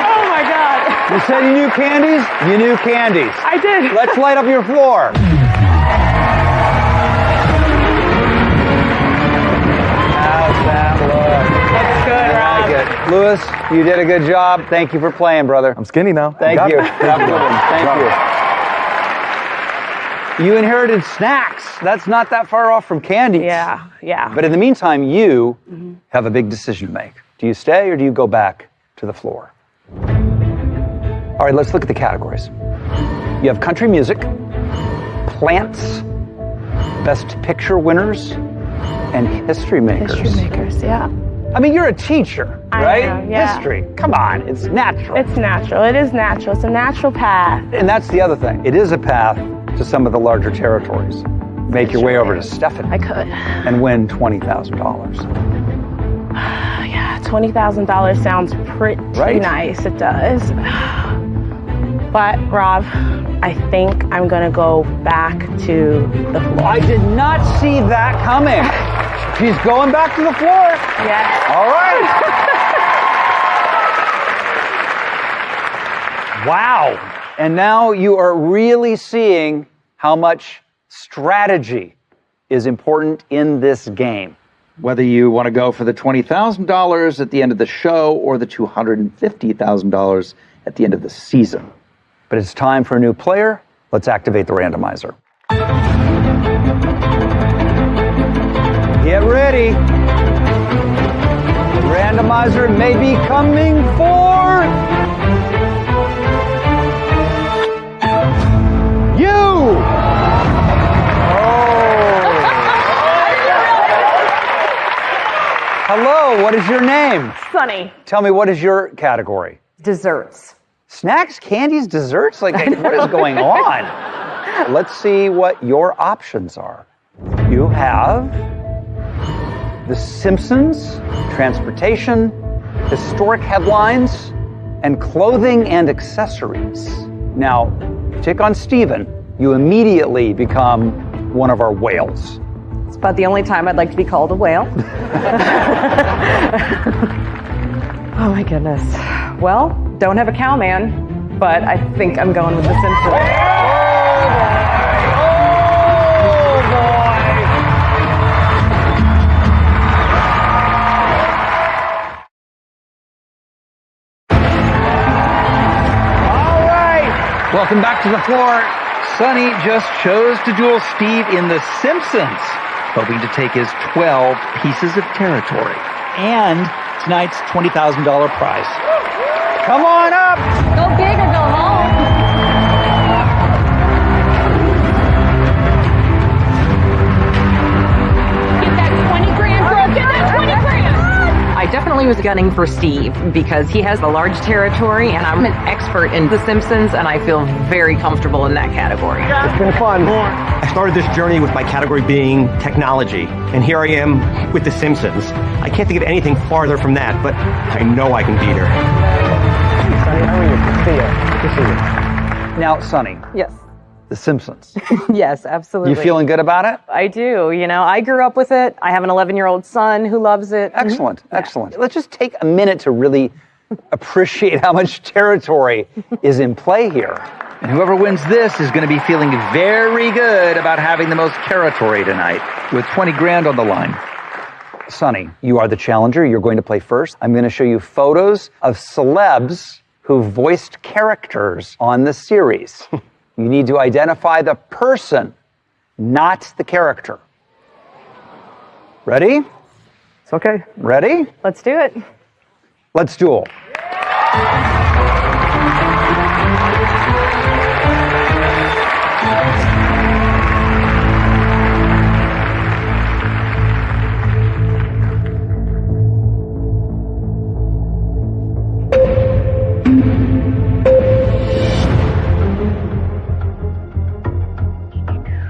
S3: Oh my God.
S14: You said you knew candies? You knew candies.
S3: I did.
S14: Let's light up your floor. How's that look?
S3: Looks good, Rob.
S14: I like it. Lewis, you did a good job. Thank you for playing, brother.
S9: I'm skinny now.
S14: Thank you. Have a good one. Thank you. You inherited snacks. That's not that far off from candies.
S3: Yeah.
S14: But in the meantime, you have a big decision to make. Do you stay or do you go back to the floor? All right, let's look at the categories. You have country music, plants, best picture winners, and history makers.
S3: History makers, yeah.
S14: I mean, you're a teacher, right?
S3: I know, yeah.
S14: History. Come on, it's natural.
S3: It's natural. It is natural. It's a natural path.
S14: And that's the other thing. It is a path to some of the larger territories. Make your way over to Stephanie.
S3: I could.
S14: And win $20,000.
S3: Yeah, $20,000 sounds pretty nice. It does. But, Rob, I think I'm going to go back to the floor.
S14: I did not see that coming. She's going back to the floor.
S3: Yes.
S14: All right. Wow. And now you are really seeing how much strategy is important in this game. Whether you want to go for the $20,000 at the end of the show or the $250,000 at the end of the season. But it's time for a new player. Let's activate the randomizer. Get ready. The randomizer may be coming for you. Hello, what is your name?
S24: Sunny.
S14: Tell me, what is your category?
S24: Desserts.
S14: Snacks, candies, desserts? Like, what is going on? Let's see what your options are. You have The Simpsons, transportation, historic headlines, and clothing and accessories. Now, take on Steven, you immediately become one of our whales.
S24: It's about the only time I'd like to be called a whale. Oh my goodness. Well, don't have a cowman, but I think I'm going with The Simpsons.
S14: Welcome back to the floor. Sonny just chose to duel Steve in The Simpsons, hoping to take his 12 pieces of territory and tonight's $20,000 prize. Come on up!
S24: Go big or go home. Get that 20 grand, girl. Get that 20 grand.
S4: I definitely was gunning for Steve because he has a large territory and I'm an expert in The Simpsons and I feel very comfortable in that category.
S8: It's been fun. I started this journey with my category being technology, and here I am with The Simpsons. I can't think of anything farther from that, but I know I can beat her.
S14: Sonny, how are you? Good to see you. Good to see you. Now, Sonny.
S4: Yes.
S14: The Simpsons.
S4: Yes, absolutely.
S14: You feeling good about it?
S4: I do. You know, I grew up with it. I have an 11-year-old son who loves it.
S14: Excellent, excellent. Let's just take a minute to really appreciate how much territory is in play here. And whoever wins this is going to be feeling very good about having the most territory tonight, with 20 grand on the line. Sonny, you are the challenger. You're going to play first. I'm going to show you photos of celebs who voiced characters on the series. You need to identify the person, not the character. Ready?
S24: It's okay.
S14: Ready?
S24: Let's do it.
S14: Let's duel.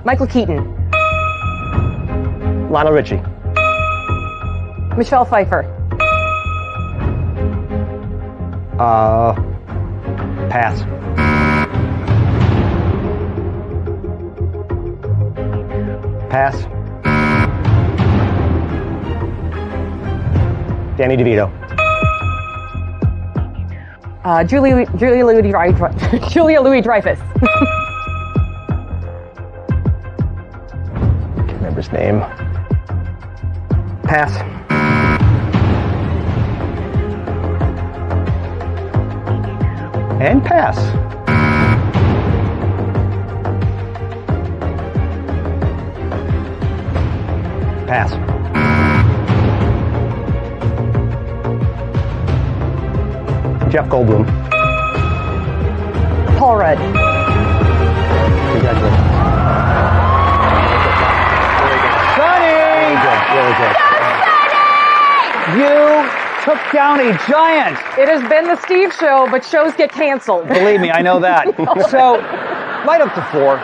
S24: Michael Keaton.
S8: Lionel Richie.
S24: Michelle Pfeiffer.
S8: Pass. Pass. Danny DeVito.
S24: Julia Louis-Dreyfus.
S8: Can't remember his name. Pass. And pass. Pass. Jeff Goldblum.
S24: Paul Rudd.
S8: Congratulations.
S14: Sonny!
S8: Really good.
S14: You took down a giant.
S24: It has been the Steve show, but shows get canceled.
S14: Believe me, I know that. So, light up the floor.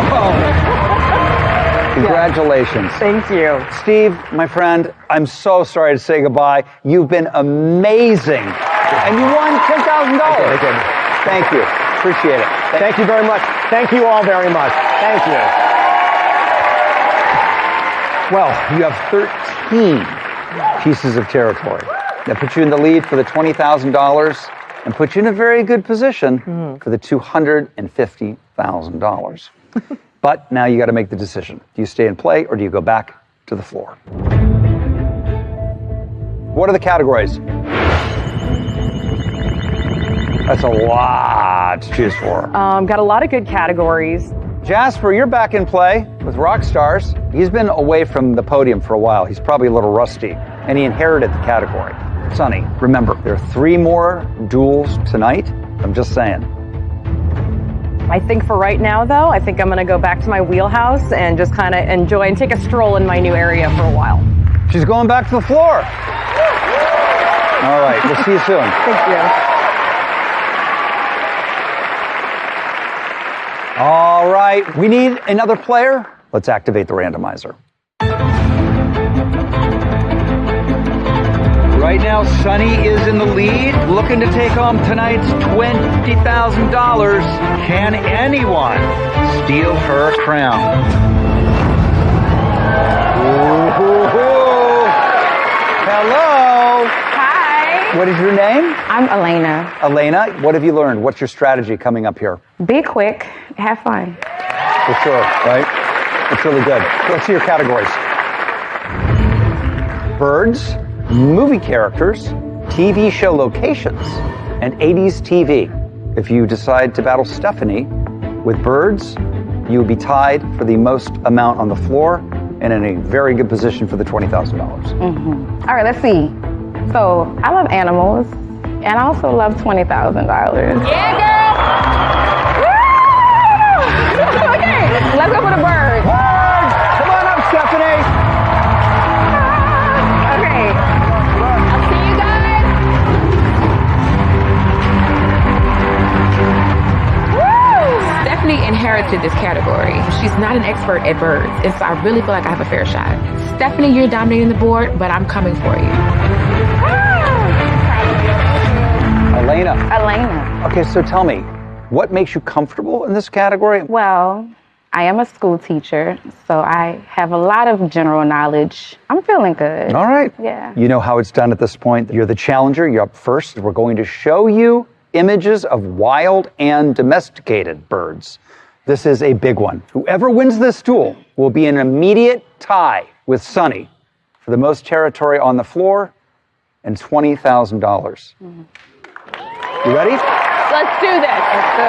S14: Whoa.
S21: Congratulations.
S24: Thank you.
S21: Steve, my friend, I'm so sorry to say goodbye. You've been amazing. And you won $10,000.
S6: I did.
S21: Thank you. Appreciate it.
S6: Thank you very much. Thank you all very much. Thank you.
S21: Well, you have 13 pieces of territory. That puts you in the lead for the $20,000 and puts you in a very good position for the $250,000. But now you got to make the decision. Do you stay and play or do you go back to the floor? What are the categories? That's a lot to choose for.
S24: Got a lot of good categories.
S21: Jasper, you're back in play with Rockstars. He's been away from the podium for a while. He's probably a little rusty, and he inherited the category. Sonny, remember, there are 3 more duels tonight. I'm just saying.
S24: I think for right now, though, I think I'm going to go back to my wheelhouse and just kind of enjoy and take a stroll in my new area for a while.
S21: She's going back to the floor. All right, we'll see you soon.
S24: Thank you.
S21: All right, we need another player. Let's activate the randomizer. Right now, Sunny is in the lead, looking to take home tonight's $20,000. Can anyone steal her crown? Ooh. Hello.
S3: Hi.
S21: What is your name?
S3: I'm Elena.
S21: Elena, what have you learned? What's your strategy coming up here?
S3: Be quick. Have fun.
S21: For sure, right? It's really good. Let's see your categories. Birds, movie characters, TV show locations, and 80s TV. If you decide to battle Stephanie with birds, you would be tied for the most amount on the floor and in a very good position for the $20,000.
S3: Mm-hmm. All right, let's see. So I love animals, and I also love $20,000. Yeah, girl! Woo! Okay, let's go for the birds.
S21: Birds! Come on up, Stephanie!
S3: Okay. I'll see you guys.
S12: Stephanie inherited this category. She's not an expert at birds, and so I really feel like I have a fair shot. Stephanie, you're dominating the board, but I'm coming for you.
S21: Elena. Okay, so tell me, what makes you comfortable in this category?
S3: Well, I am a school teacher, so I have a lot of general knowledge. I'm feeling good.
S21: All right.
S3: Yeah.
S21: You know how it's done at this point. You're the challenger. You're up first. We're going to show you images of wild and domesticated birds. This is a big one. Whoever wins this duel will be in an immediate tie with Sunny for the most territory on the floor and $20,000. Mm-hmm. You ready?
S24: Let's do this. Let's do it.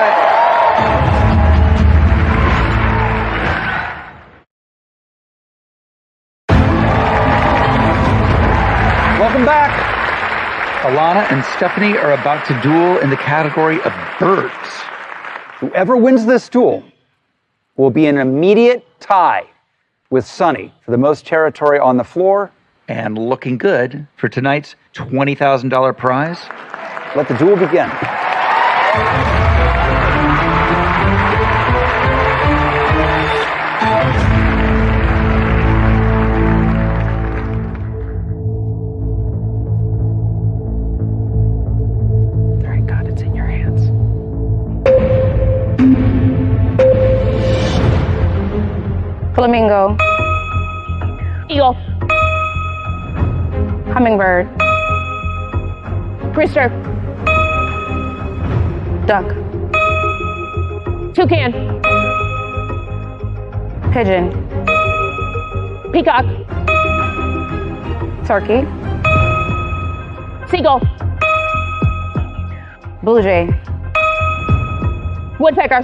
S21: Welcome back. Alana and Stephanie are about to duel in the category of birds. Whoever wins this duel will be in an immediate tie with Sunny for the most territory on the floor and looking good for tonight's $20,000 prize. Let the duel begin.
S24: Very good. It's in your hands.
S3: Flamingo.
S7: Eagle.
S3: Hummingbird.
S7: Rooster.
S3: Duck.
S7: Toucan.
S3: Pigeon.
S7: Peacock.
S3: Turkey.
S7: Seagull.
S3: Blue jay.
S7: Woodpecker.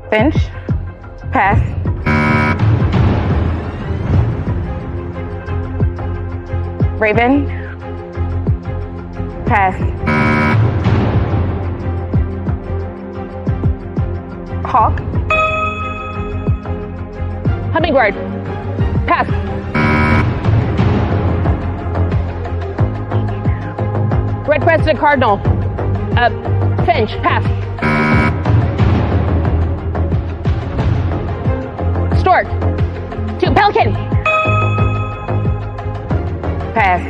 S3: Finch. Pass. Raven. Pass. Hawk.
S7: Hummingbird. Pass. Red-crested cardinal. Finch. Pass. Stork. 2, Pelican.
S3: Pass.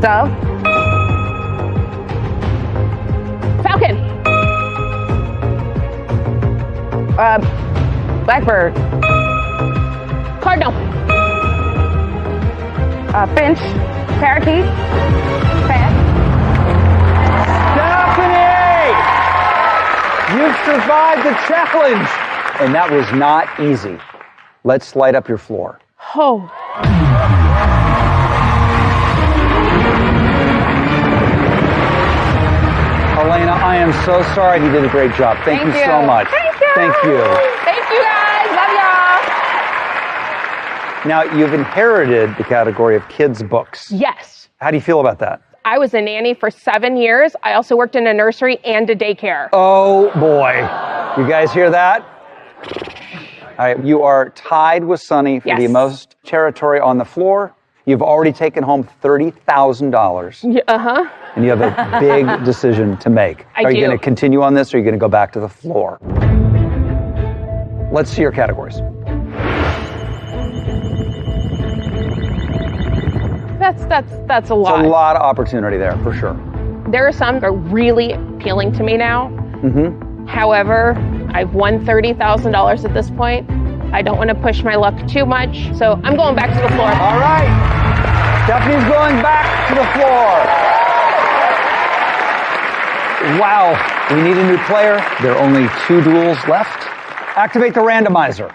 S3: Dove.
S7: Falcon.
S3: Blackbird.
S7: Cardinal.
S3: Finch. Parakeet. Pass.
S21: Stephanie! You've survived the challenge! And that was not easy. Let's light up your floor.
S7: Oh.
S21: Elena, I am so sorry. You did a great job. Thank you so much.
S7: Thank you.
S21: Thank you.
S7: Thank you, guys. Love y'all.
S21: Now, you've inherited the category of kids' books.
S7: Yes.
S21: How do you feel about that?
S7: I was a nanny for 7 years. I also worked in a nursery and a daycare.
S21: Oh, boy. You guys hear that? All right, you are tied with Sunny for the most territory on the floor. You've already taken home $30,000.
S7: Yeah, uh-huh.
S21: And you have a big decision to make.
S7: I
S21: Are you
S7: do.
S21: going to continue on this or are you going to go back to the floor? Let's see your categories.
S7: That's a lot.
S21: It's a lot of opportunity there, for sure.
S7: There are some that are really appealing to me now.
S21: Mm-hmm.
S7: However, I've won $30,000 at this point. I don't want to push my luck too much, so I'm going back to the floor.
S21: All right. Stephanie's going back to the floor. Wow. We need a new player. There are only 2 duels left. Activate the randomizer.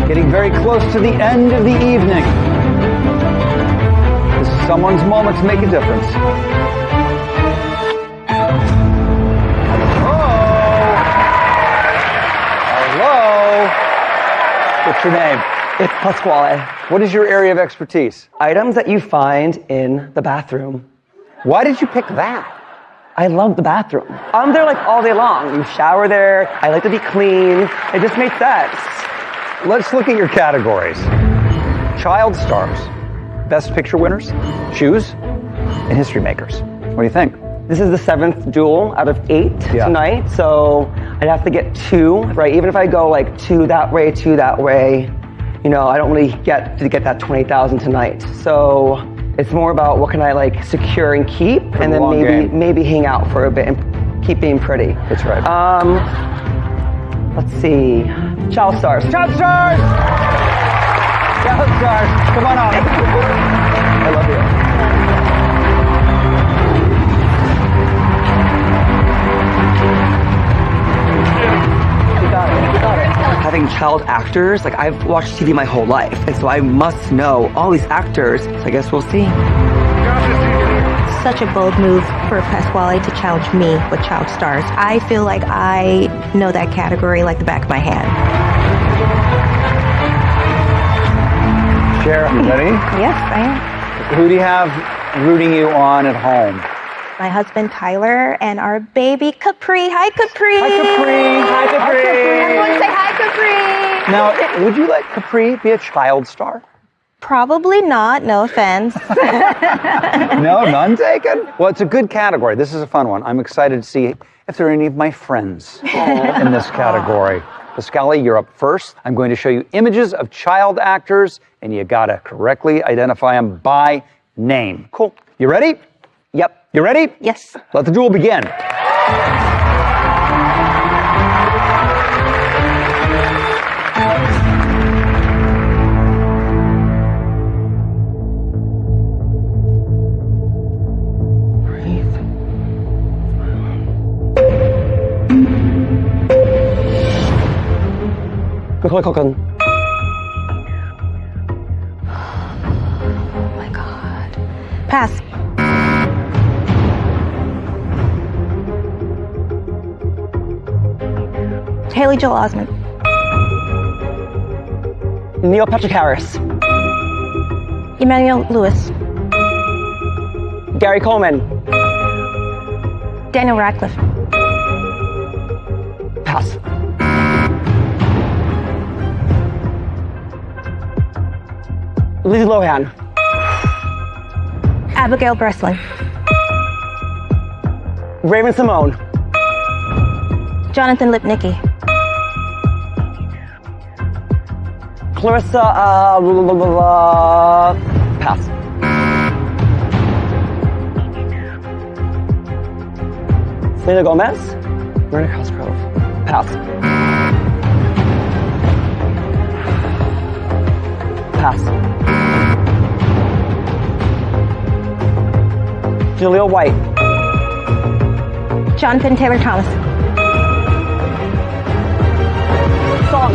S21: Getting very close to the end of the evening. This is someone's moment to make a difference. Hello? What's your name?
S18: It's Pasquale.
S21: What is your area of expertise?
S18: Items that you find in the bathroom.
S21: Why did you pick that?
S18: I love the bathroom. I'm there like all day long. You shower there. I like to be clean. It just makes sense.
S21: Let's look at your categories. Child stars, best picture winners, shoes, and history makers. What do you think?
S18: This is the 7th duel out of 8 tonight, so I'd have to get 2, right? Even if I go like 2 that way, 2 that way, you know, I don't really get to get that 20,000 tonight. So it's more about what can I like secure and keep, and then maybe hang out for a bit and keep being pretty.
S21: That's right.
S18: Let's see. Child stars.
S21: Child stars! Child stars, come on up. I love you.
S18: You got it. Having child actors, like I've watched TV my whole life, and so I must know all these actors, so I guess we'll see.
S19: Such a bold move for Pasquale to challenge me with child stars. I feel like I know that category like the back of my hand.
S21: Cher, you ready?
S19: Yes, I am.
S21: Who do you have rooting you on at home?
S19: My husband Tyler and our baby Capri. Hi, Capri.
S21: Hi, Capri. Hi, Capri.
S19: Everyone say hi, Capri.
S21: Now, would you let Capri be a child star?
S19: Probably not. No offense.
S21: No, none taken? Well, it's a good category. This is a fun one. I'm excited to see if there are any of my friends in this category. Pasquale, you're up first. I'm going to show you images of child actors, and you gotta correctly identify them by name. Cool. You ready?
S18: Yep.
S21: You ready?
S19: Yes.
S21: Let the duel begin.
S18: Go.
S19: Oh my God. Pass. Haley Joel Osment.
S18: Neil Patrick Harris.
S19: Emmanuel Lewis.
S18: Gary Coleman.
S19: Daniel Radcliffe.
S18: Pass. Lindsay Lohan.
S19: Abigail Breslin.
S18: Raven Simone.
S19: Jonathan Lipnicki.
S18: Clarissa, pass. Selena Gomez. Verna Cosgrove. Pass. Pass. Julia White.
S19: Jonathan Taylor Thomas.
S18: Song.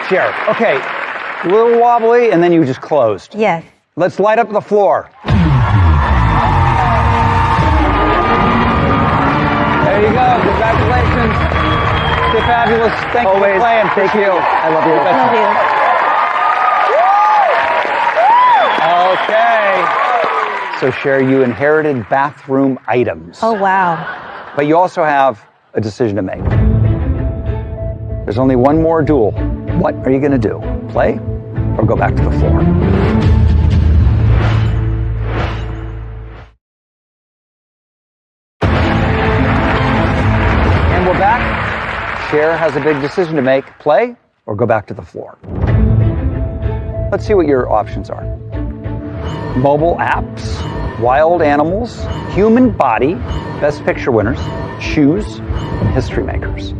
S21: Cher. Okay. A little wobbly, and then you just closed.
S19: Yes.
S21: Let's light up the floor. There you go. Congratulations. Stay fabulous. Thank you for playing.
S18: Thank you. I love you.
S21: Okay. So, Cher, you inherited bathroom items.
S19: Oh, wow.
S21: But you also have a decision to make. There's only one more duel. What are you going to do? Play or go back to the floor? And we're back. Cher has a big decision to make. Play or go back to the floor. Let's see what your options are. Mobile apps, wild animals, human body, best picture winners, shoes, and history makers.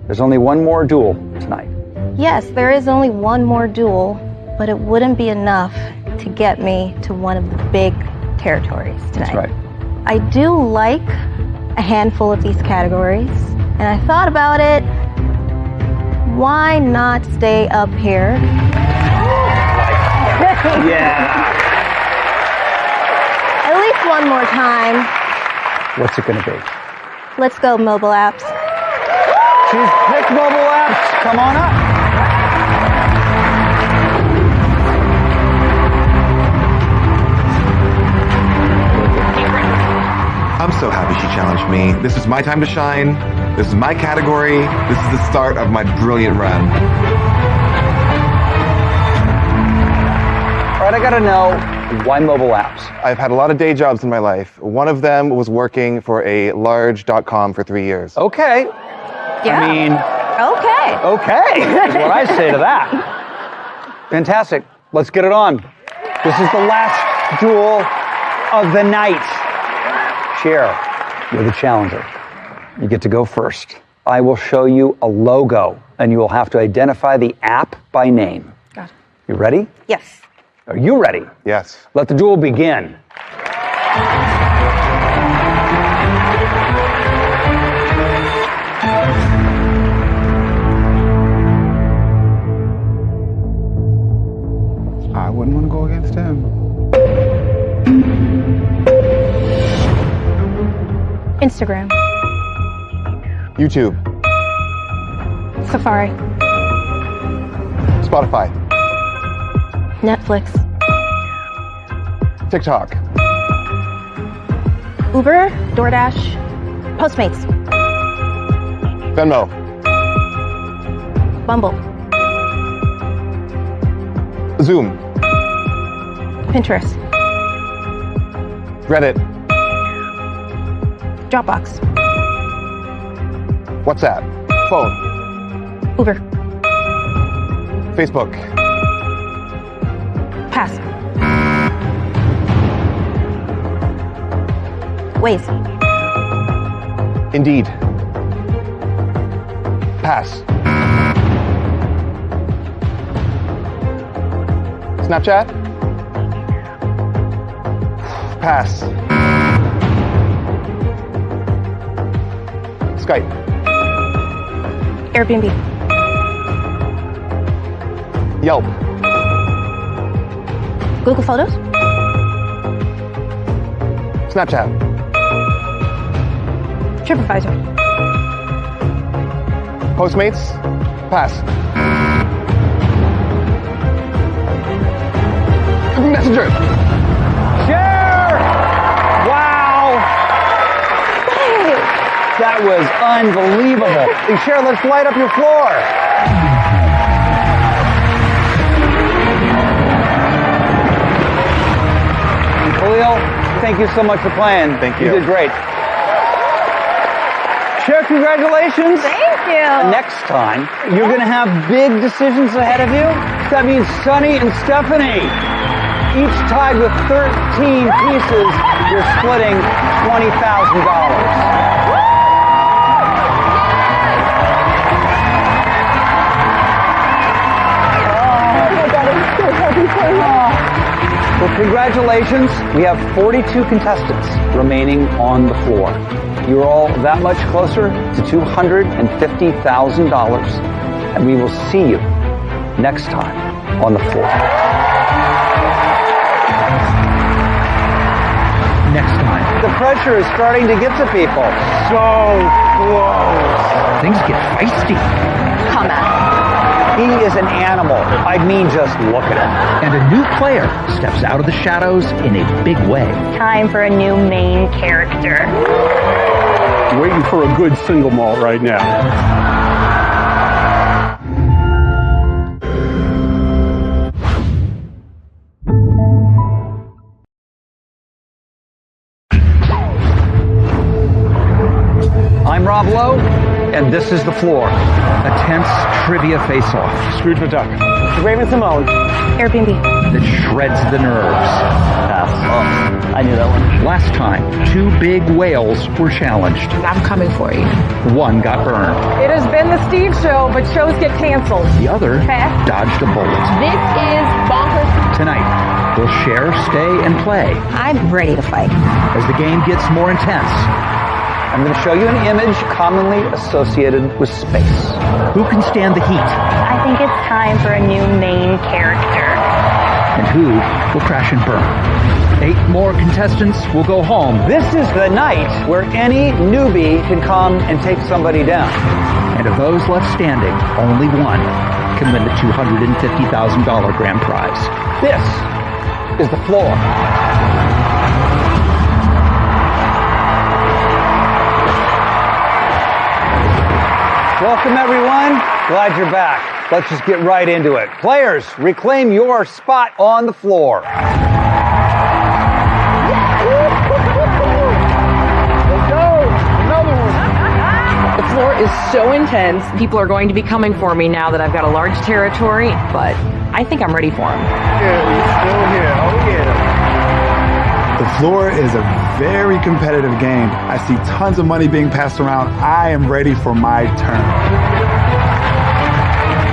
S21: There's only one more duel tonight.
S19: Yes, there is only one more duel, but it wouldn't be enough to get me to one of the big territories tonight.
S21: That's right.
S19: I do like a handful of these categories, and I thought about it. Why not stay up here?
S21: Yeah.
S19: At least one more time.
S21: What's it going to be?
S19: Let's go mobile apps.
S21: She's picked mobile apps. Come on up.
S16: I'm so happy she challenged me. This is my time to shine. This is my category. This is the start of my brilliant run.
S21: All right, I gotta know, why mobile apps?
S16: I've had a lot of day jobs in my life. One of them was working for a large .com for 3 years.
S21: Okay.
S19: Yeah.
S21: I mean, okay is what I say to that. Fantastic. Let's get it on. This is the last duel of the night. Cher, you're the challenger. You get to go first. I will show you a logo, and you will have to identify the app by name.
S19: Got it.
S21: You ready?
S19: Yes.
S21: Are you ready?
S16: Yes.
S21: Let the duel begin.
S16: I wouldn't want to go against him.
S19: Instagram.
S16: YouTube.
S19: Safari.
S16: Spotify.
S19: Netflix.
S16: TikTok.
S19: Uber. DoorDash. Postmates.
S16: Venmo.
S19: Bumble.
S16: Zoom.
S19: Pinterest.
S16: Reddit.
S19: Dropbox.
S16: WhatsApp. Phone.
S19: Uber.
S16: Facebook.
S19: Pass. Waze.
S16: Indeed. Pass. Snapchat? Pass. Skype.
S19: Airbnb.
S16: Yelp.
S19: Google Photos.
S16: Snapchat.
S19: TripAdvisor.
S16: Postmates? Pass. Messenger.
S21: Cher! Wow! That was unbelievable. Hey, Cher, let's light up your floor. thank you so much for playing.
S6: Thank you.
S21: You did great. Cher, congratulations.
S19: Thank you.
S21: Next time, you're going to have big decisions ahead of you. That means Sunny and Stephanie, each tied with 13 pieces, you're splitting $20,000. Well, congratulations. We have 42 contestants remaining on the floor. You're all that much closer to $250,000, and we will see you next time on the floor.
S17: Next time.
S21: The pressure is starting to get to people. So close.
S17: Things get feisty.
S19: Come on.
S21: He is an animal. I mean, just look at him.
S17: And a new player steps out of the shadows in a big way.
S19: Time for a new main character.
S1: Waiting for a good single malt right now.
S21: I'm Rob Lowe, and this is The Floor.
S17: A tense trivia face-off.
S11: Scrooge McDuck.
S18: Raven Simone.
S19: Airbnb.
S17: That shreds the nerves.
S5: I knew that one.
S17: Last time, two big whales were challenged.
S12: I'm coming for you.
S17: One got burned.
S24: It has been the Steve Show, but shows get canceled.
S17: The other dodged a bullet.
S12: This is bonkers.
S17: Tonight, will Cher stay and play?
S19: I'm ready to fight.
S17: As the game gets more intense,
S21: I'm going to show you an image commonly associated with space.
S17: who can stand the heat?
S19: I think it's time for a new main character.
S17: And who will crash and burn? 8 more contestants will go home.
S21: This is the night where any newbie can come and take somebody down.
S17: And of those left standing, only one can win the $250,000 grand prize.
S21: This is The Floor. Welcome, everyone. Glad you're back. Let's just get right into it. Players, reclaim your spot on the floor.
S24: The floor is so intense. People are going to be coming for me now that I've got a large territory, but I think I'm ready for them.
S21: Still here. Oh, yeah.
S9: The floor is a very competitive game. I see tons of money being passed around. I am ready for my turn.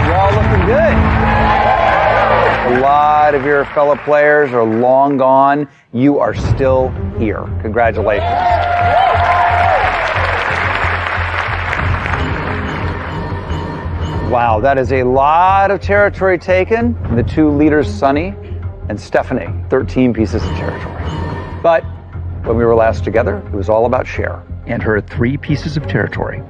S21: You're all looking good. A lot of your fellow players are long gone. You are still here. Congratulations. Wow, that is a lot of territory taken. The 2 leaders, Sunny and Stephanie, 13 pieces of territory. But when we were last together, it was all about Cher.
S17: And her 3 pieces of territory.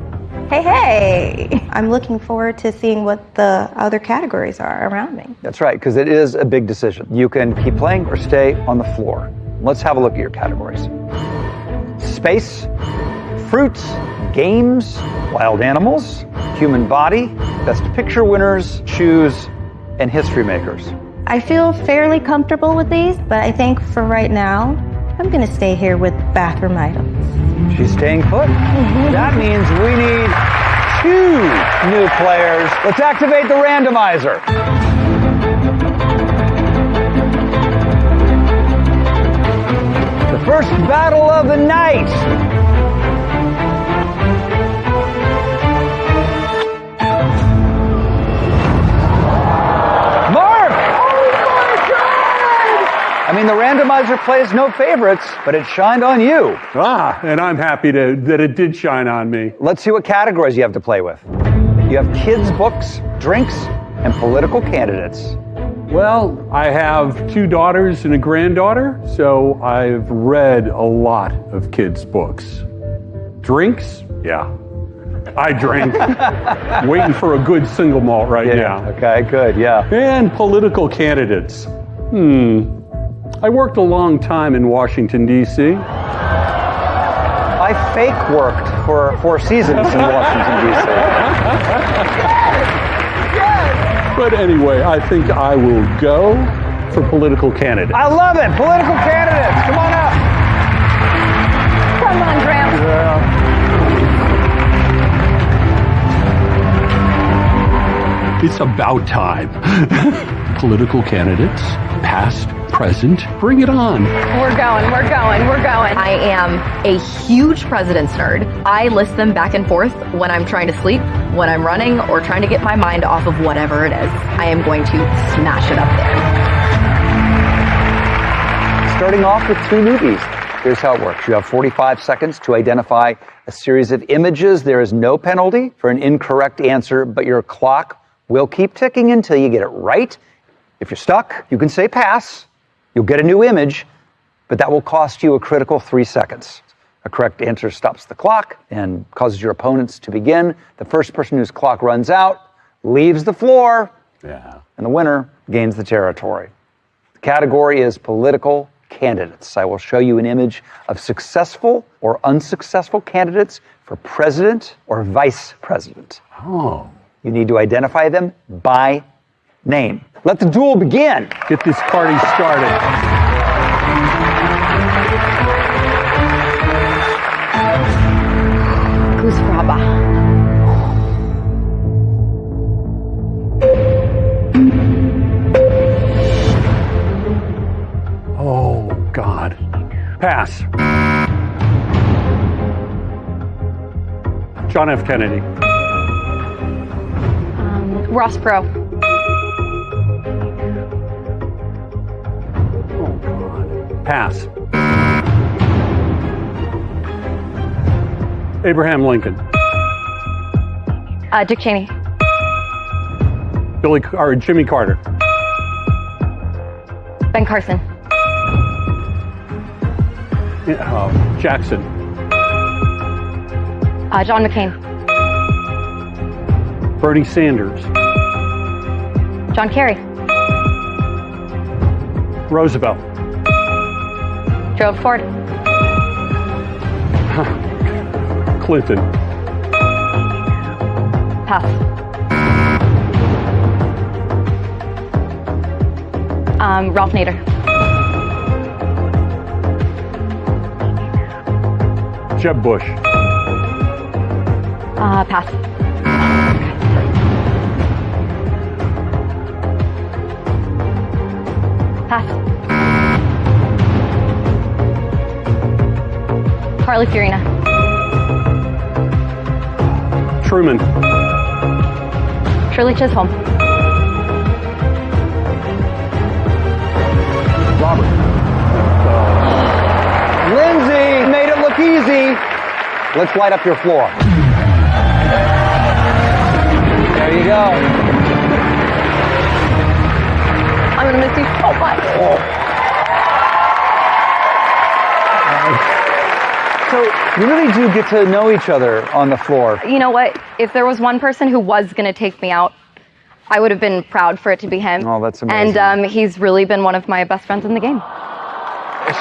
S19: Hey! I'm looking forward to seeing what the other categories are around me.
S21: That's right, because it is a big decision. You can keep playing or stay on the floor. Let's have a look at your categories. Space, fruits, games, wild animals, human body, best picture winners, shoes, and history makers.
S19: I feel fairly comfortable with these, but I think for right now, I'm going to stay here with bathroom items.
S21: She's staying put. That means we need 2 new players. Let's activate the randomizer. The first battle of the night. I mean, the randomizer plays no favorites, but it shined on you.
S1: And I'm happy that it did shine on me.
S21: Let's see what categories you have to play with. You have kids' books, drinks, and political candidates.
S1: Well, I have 2 daughters and a granddaughter, so I've read a lot of kids' books. Drinks? Yeah. I drink. Waiting for a good single malt right now.
S21: Okay, good, yeah.
S1: And political candidates. I worked a long time in Washington, D.C.
S21: I fake worked for 4 seasons in Washington, D.C.
S1: But anyway, I think I will go for political candidates.
S21: I love it. Political candidates, come on up.
S24: Come on, Gramps.
S1: It's about time. Political candidates, past, present, bring it on.
S24: We're going.
S2: I am a huge president's nerd. I list them back and forth when I'm trying to sleep, when I'm running, or trying to get my mind off of whatever it is. I am going to smash it up there.
S21: Starting off with two newbies. Here's how it works. You have 45 seconds to identify a series of images. There is no penalty for an incorrect answer, but your clock will keep ticking until you get it right. If you're stuck, you can say pass. You'll get a new image, but that will cost you a critical 3 seconds. A correct answer stops the clock and causes your opponents to begin. The first person whose clock runs out leaves the floor, and the winner gains the territory. The category is political candidates. I will show you an image of successful or unsuccessful candidates for president or vice president.
S1: Oh.
S21: You need to identify them by name. Let the duel begin.
S1: Get this party started.
S2: Goosefraba.
S1: Oh, God. Pass. John F. Kennedy.
S13: Ross Perot.
S1: Pass. Abraham Lincoln.
S13: Dick Cheney.
S1: Jimmy Carter.
S13: Ben Carson.
S1: Jackson.
S13: John McCain.
S1: Bernie Sanders.
S13: John Kerry.
S1: Roosevelt.
S13: Gerald Ford.
S1: Clinton.
S13: Pass. Ralph Nader.
S1: Jeb Bush.
S13: Pass. Pass. Carly Fiorina.
S1: Truman.
S13: Shirley Chisholm.
S1: Robert.
S21: Lindsay made it look easy. Let's light up your floor. There you go.
S13: I'm gonna miss you so much.
S21: So you really do get to know each other on the floor.
S13: You know what? If there was one person who was gonna take me out, I would have been proud for it to be him.
S21: Oh, that's amazing.
S13: And he's really been one of my best friends in the game.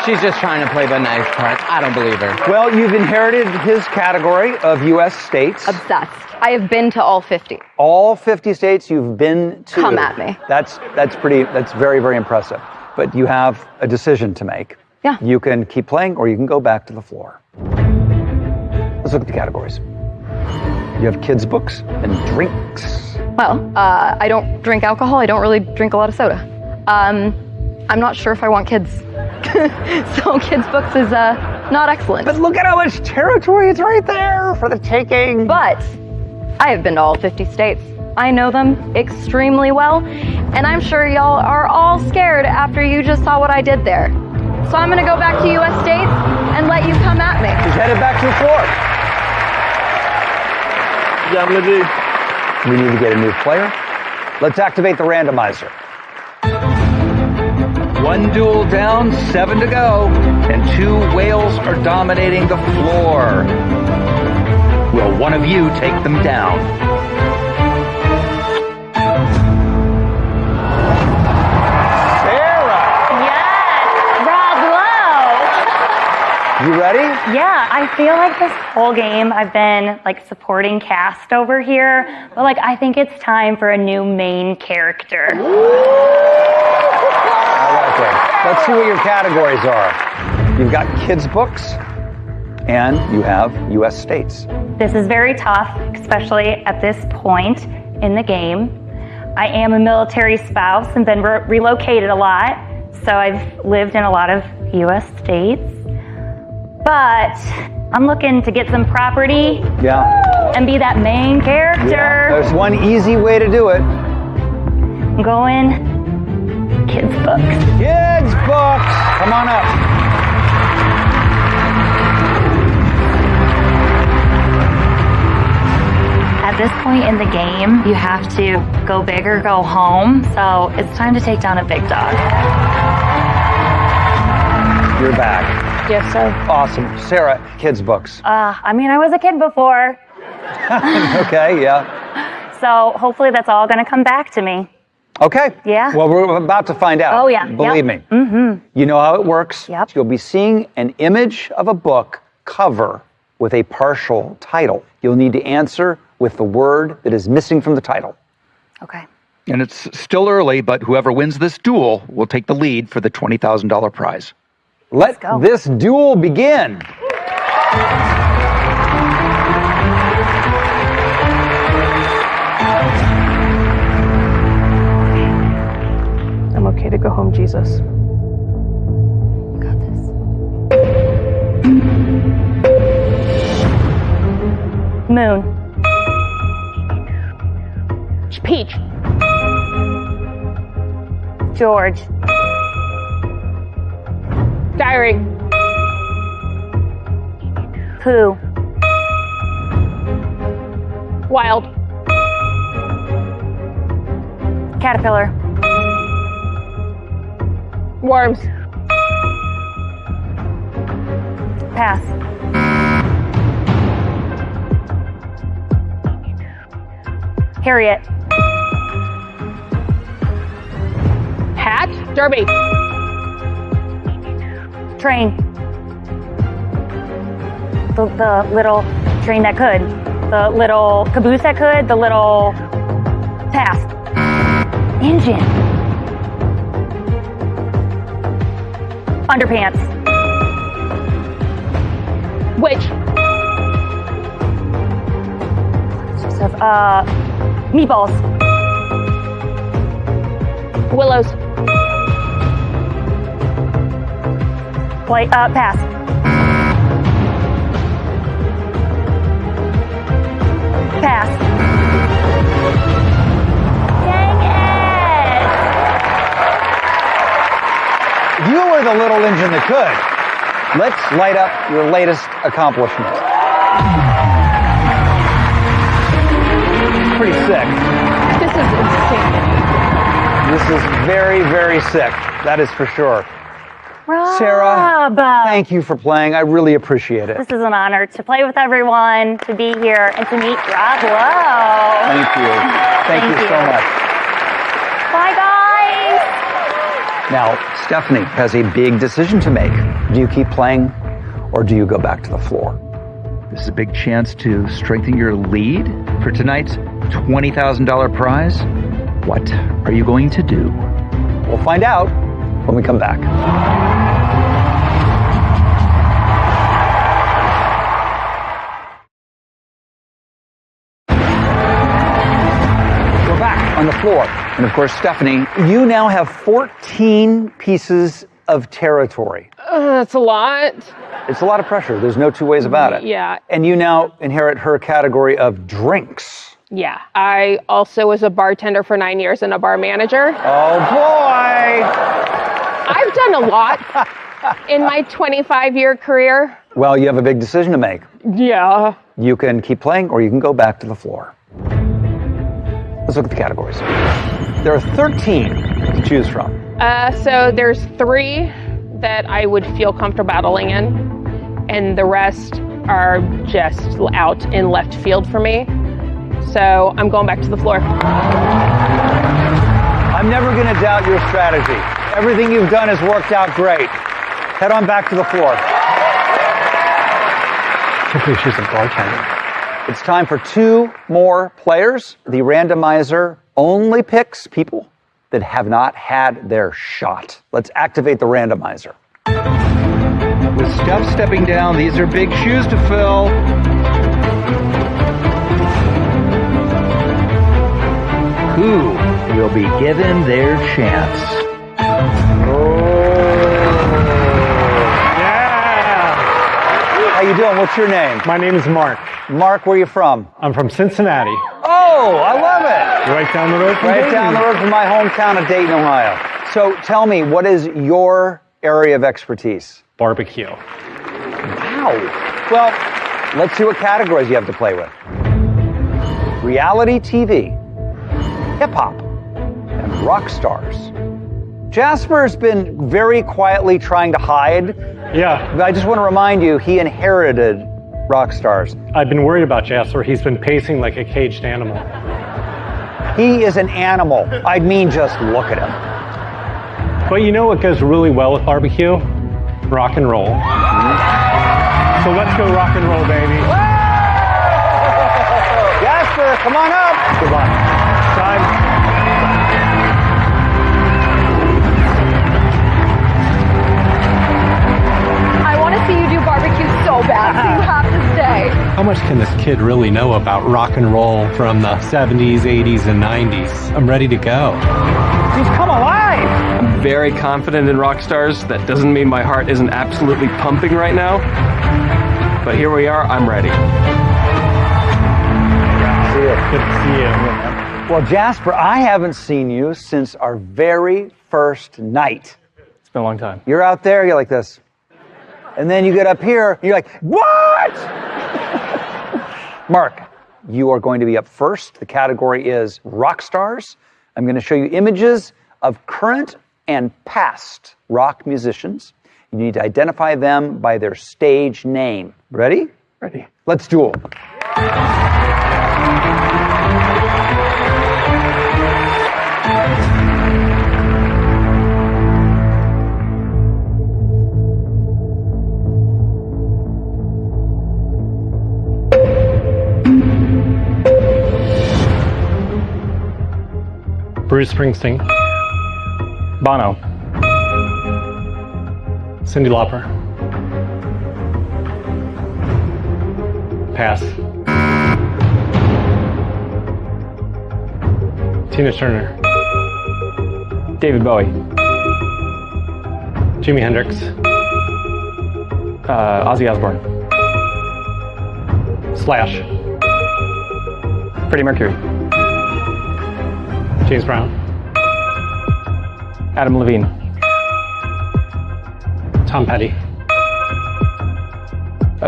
S15: She's just trying to play the nice part. I don't believe her.
S21: Well, you've inherited his category of U.S. states.
S13: Obsessed. I have been to all 50.
S21: All 50 states you've been to.
S13: Come at me.
S21: That's very, very impressive. But you have a decision to make.
S13: Yeah.
S21: You can keep playing or you can go back to the floor. Let's look at the categories. You have kids' books and drinks.
S13: Well, I don't drink alcohol. I don't really drink a lot of soda. I'm not sure if I want kids. So kids' books is not excellent.
S21: But look at how much territory is right there for the taking.
S13: But I have been to all 50 states. I know them extremely well. And I'm sure y'all are all scared after you just saw what I did there. So I'm going to go back to U.S. states and let you come at me.
S21: She's headed back to the floor. We need to get a new player. Let's activate the randomizer. 1 duel down, 7 to go, and 2 whales are dominating the floor. Will one of you take them down? You ready?
S22: Yeah, I feel like this whole game I've been like supporting cast over here, but like I think it's time for a new main character.
S21: I like it. Let's see what your categories are. You've got kids' books and you have U.S. states.
S22: This is very tough, especially at this point in the game. I am a military spouse and been relocated a lot, so I've lived in a lot of U.S. states. But I'm looking to get some property and be that main character.
S21: Yeah, there's one easy way to do it.
S22: I'm going kids' books.
S21: Kids' books! Come on up.
S22: At this point in the game, you have to go big or go home, so it's time to take down a big dog.
S21: You're back.
S22: Yes, sir.
S21: Awesome. Sarah, kids' books.
S22: I mean, I was a kid before,
S21: Okay, yeah.
S22: so hopefully that's all going to come back to me.
S21: Okay.
S22: Yeah.
S21: Well, we're about to find out.
S22: Oh, yeah.
S21: Believe me.
S22: Mm-hmm.
S21: You know how it works.
S22: Yep.
S21: You'll be seeing an image of a book cover with a partial title. You'll need to answer with the word that is missing from the title.
S22: Okay.
S4: And it's still early, but whoever wins this duel will take the lead for the $20,000 prize.
S21: Let this duel begin.
S3: I'm okay to go home, Jesus.
S22: Moon.
S3: Peach.
S22: George.
S3: Diary.
S22: Pooh.
S3: Wild.
S22: Caterpillar.
S3: Worms.
S22: Pass. Harriet.
S3: Hat. Derby.
S22: Train. The little train that could. The little caboose that could. The little... Pass. Engine. Underpants.
S3: Witch.
S22: Stuff. Meatballs.
S3: Willows.
S22: Play. Pass. Pass. Dang
S21: You were the little engine that could. Let's light up your latest accomplishment. Pretty sick.
S3: This is insane.
S21: This is very, very sick. That is for sure.
S22: Rob.
S21: Sarah, thank you for playing. I really appreciate it.
S22: This is an honor to play with everyone, to be here, and to meet Rob Lowe.
S21: Thank you. Thank you so much.
S22: Bye, guys.
S21: Now, Stephanie has a big decision to make. Do you keep playing or do you go back to the floor?
S4: This is a big chance to strengthen your lead for tonight's $20,000 prize. What are you going to do?
S21: We'll find out when we come back. We're back on the floor. And of course, Stephanie, you now have 14 pieces of territory.
S3: That's a lot.
S21: It's a lot of pressure. There's no two ways about it.
S3: Yeah.
S21: And you now inherit her category of drinks.
S3: Yeah. I also was a bartender for 9 years and a bar manager.
S21: Oh, boy.
S3: I've done a lot in my 25-year career.
S21: Well, you have a big decision to make.
S3: Yeah.
S21: You can keep playing or you can go back to the floor. Let's look at the categories. There are 13 to choose from.
S3: So there's 3 that I would feel comfortable battling in, and the rest are just out in left field for me. So I'm going back to the floor.
S21: I'm never going to doubt your strategy. Everything you've done has worked out great. Head on back to the floor.
S10: Typically she's a bartender.
S21: It's time for 2 more players. The randomizer only picks people that have not had their shot. Let's activate the randomizer.
S17: With Steph stepping down, these are big shoes to fill. Who will be given their chance?
S21: How you doing? What's your name?
S10: My name is Mark.
S21: Mark, where are you from?
S10: I'm from Cincinnati.
S21: Oh, I love it.
S10: Right down the road from
S21: Right
S10: Dayton.
S21: down the road from my hometown of Dayton, Ohio. So tell me, what is your area of expertise?
S10: Barbecue.
S21: Wow. Well, let's see what categories you have to play with. Reality TV, hip-hop, and rock stars. Jasper's been very quietly trying to hide.
S10: Yeah.
S21: But I just want to remind you, he inherited rock stars.
S10: I've been worried about Jasper. He's been pacing like a caged animal.
S21: He is an animal. I mean, just look at him.
S10: But you know what goes really well with barbecue? Rock and roll. So let's go rock and roll, baby.
S21: Jasper, come on up.
S10: Good luck. Time.
S2: I want to see you do barbecue so bad, so you have to stay.
S10: How much can this kid really know about rock and roll from the 70s, 80s, and 90s? I'm ready to go.
S21: He's come alive.
S8: I'm very confident in rock stars. That doesn't mean my heart isn't absolutely pumping right now. But here we are, I'm ready.
S10: Good to see you.
S21: Well, Jasper, I haven't seen you since our very first night.
S8: It's been a long time.
S21: You're out there, you're like this. And then you get up here, and you're like, what? Mark, you are going to be up first. The category is rock stars. I'm going to show you images of current and past rock musicians. You need to identify them by their stage name. Ready?
S8: Ready.
S21: Let's duel.
S10: Bruce Springsteen.
S8: Bono.
S10: Cyndi Lauper. Pass. Tina Turner.
S8: David Bowie.
S10: Jimi Hendrix.
S8: Ozzy Osbourne.
S10: Slash.
S8: Freddie Mercury.
S10: James Brown.
S8: Adam Levine.
S10: Tom Petty.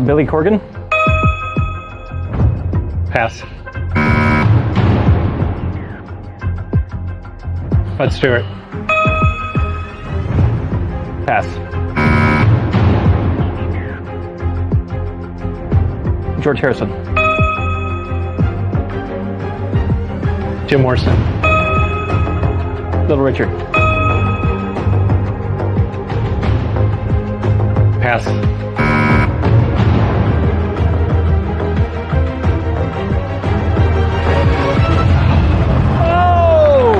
S8: Billy Corgan.
S10: Pass. Bud Stewart.
S8: Pass. George Harrison.
S10: Jim Morrison.
S8: Little Richard.
S10: Pass.
S21: Oh!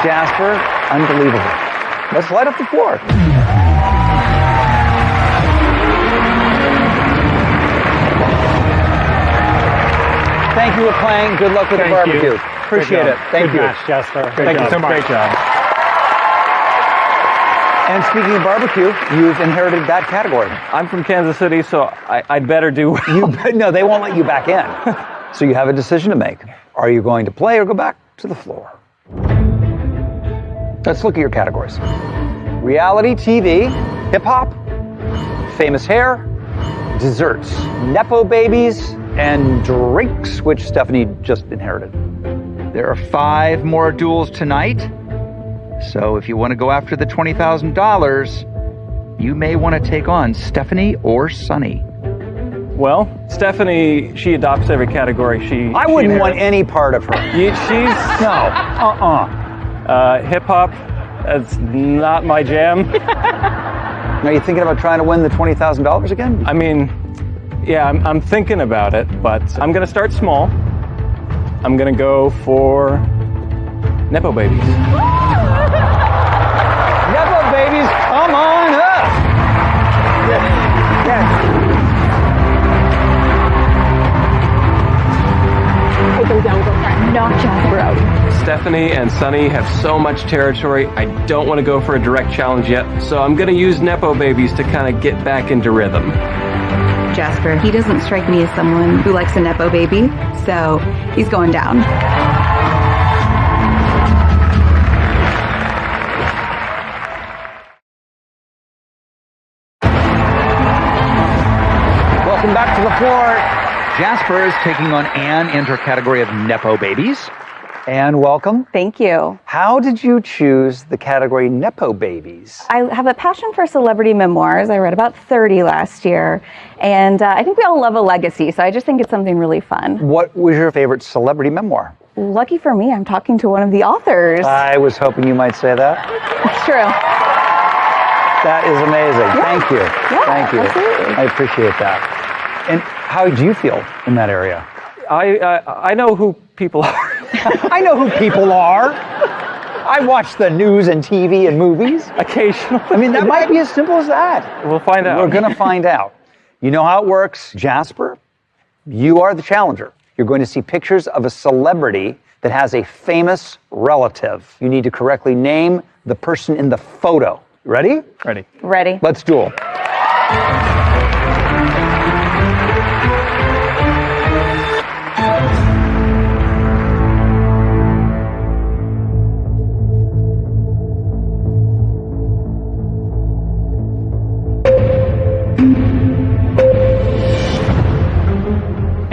S21: Jasper, unbelievable. Let's light up the floor. Thank you for playing. Good luck with the barbecue. Appreciate it. Thank you.
S10: Good match, Jasper.
S21: Thank you so much.
S8: Great job.
S21: And speaking of barbecue, you've inherited that category.
S8: I'm from Kansas City, so I'd better do well.
S21: No, they won't let you back in. So you have a decision to make. Are you going to play or go back to the floor? Let's look at your categories. Reality TV, hip-hop, famous hair, desserts, Nepo babies, and drinks, which Stephanie just inherited. There are 5 more duels tonight. So if you want to go after the $20,000, you may want to take on Stephanie or Sunny.
S8: Well, Stephanie, she adopts every category.
S21: I wouldn't want any part of her.
S8: She's
S21: no.
S8: Hip hop. That's not my jam.
S21: Are you thinking about trying to win the $20,000 again?
S8: I mean, yeah, I'm thinking about it, but I'm gonna start small. I'm gonna go for Nepo babies.
S21: Nepo babies, come on up!
S2: knock Jasper out.
S8: Stephanie and Sunny have so much territory. I don't want to go for a direct challenge yet, so I'm going to use Nepo babies to kind of get back into rhythm.
S7: Jasper, he doesn't strike me as someone who likes a Nepo baby, so he's going down.
S17: Welcome back to the floor. Jasper is taking on Anne in her category of Nepo babies. Anne, welcome.
S14: Thank you.
S17: How did you choose the category Nepo babies?
S14: I have a passion for celebrity memoirs. I read about 30 last year, and I think we all love a legacy, so I just think it's something really fun.
S17: What was your favorite celebrity memoir?
S14: Lucky for me, I'm talking to one of the authors.
S17: I was hoping you might say that.
S14: It's true.
S17: That is amazing.
S14: Yeah.
S17: Thank you.
S14: Yeah,
S17: Thank you.
S14: absolutely.
S17: I appreciate that. And how do you feel in that area?
S8: I know who people are.
S17: I know who people are. I watch the news and TV and movies.
S8: Occasionally.
S17: I mean, that might be as simple as that.
S8: We'll find out.
S17: We're going to find out. You know how it works. Jasper, you are the challenger. You're going to see pictures of a celebrity that has a famous relative. You need to correctly name the person in the photo. Ready?
S8: Ready.
S14: Ready.
S17: Let's duel.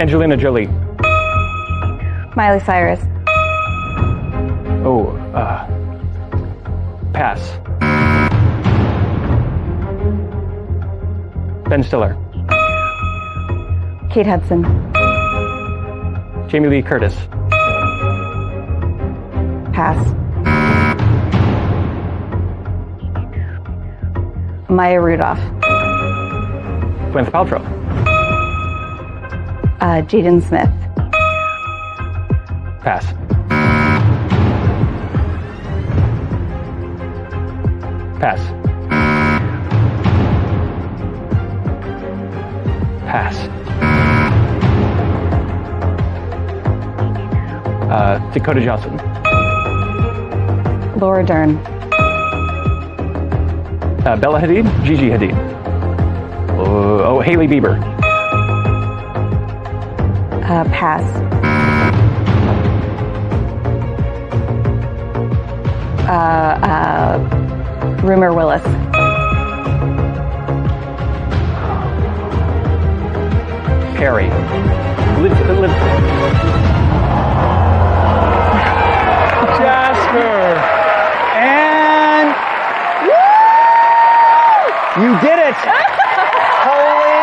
S8: Angelina Jolie.
S14: Miley Cyrus.
S8: Oh, pass. Ben Stiller.
S14: Kate Hudson.
S8: Jamie Lee Curtis.
S14: Pass. Maya Rudolph.
S8: Gwyneth Paltrow.
S14: Jaden Smith.
S8: Pass. Pass. Pass. Dakota Johnson.
S14: Laura Dern.
S8: Bella Hadid. Gigi Hadid. Hailey Bieber.
S14: Pass. Rumor Willis.
S8: Perry.
S17: Jasper. And you did it. Holy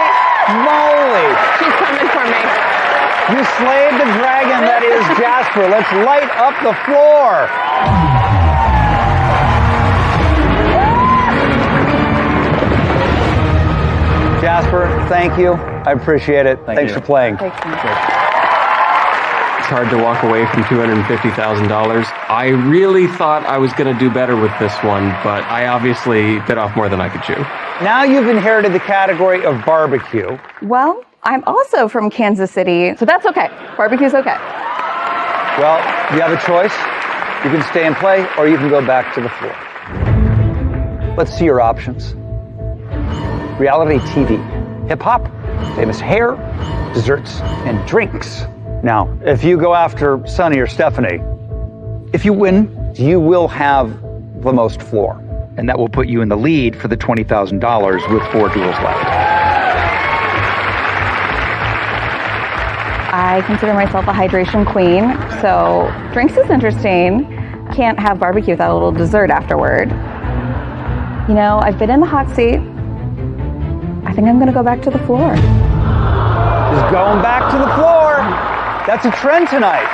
S17: moly.
S3: She's coming for me.
S17: You slayed the dragon that is Jasper. Let's light up the floor. Jasper, thank you. I appreciate it. Thanks for playing.
S8: It's hard to walk away from $250,000. I really thought I was going to do better with this one, but I obviously bit off more than I could chew.
S17: Now you've inherited the category of barbecue.
S14: Well, I'm also from Kansas City, so that's okay. Barbecue's okay.
S17: Well, you have a choice. You can stay and play, or you can go back to the floor. Let's see your options. Reality TV, hip-hop, famous hair, desserts, and drinks. Now, if you go after Sunny or Stephanie, if you win, you will have the most floor. And that will put you in the lead for the $20,000 with 4 duels left.
S14: I consider myself a hydration queen, so drinks is interesting. Can't have barbecue without a little dessert afterward. You know, I've been in the hot seat. I think I'm going to go back to the floor.
S17: Just going back to the floor. That's a trend tonight.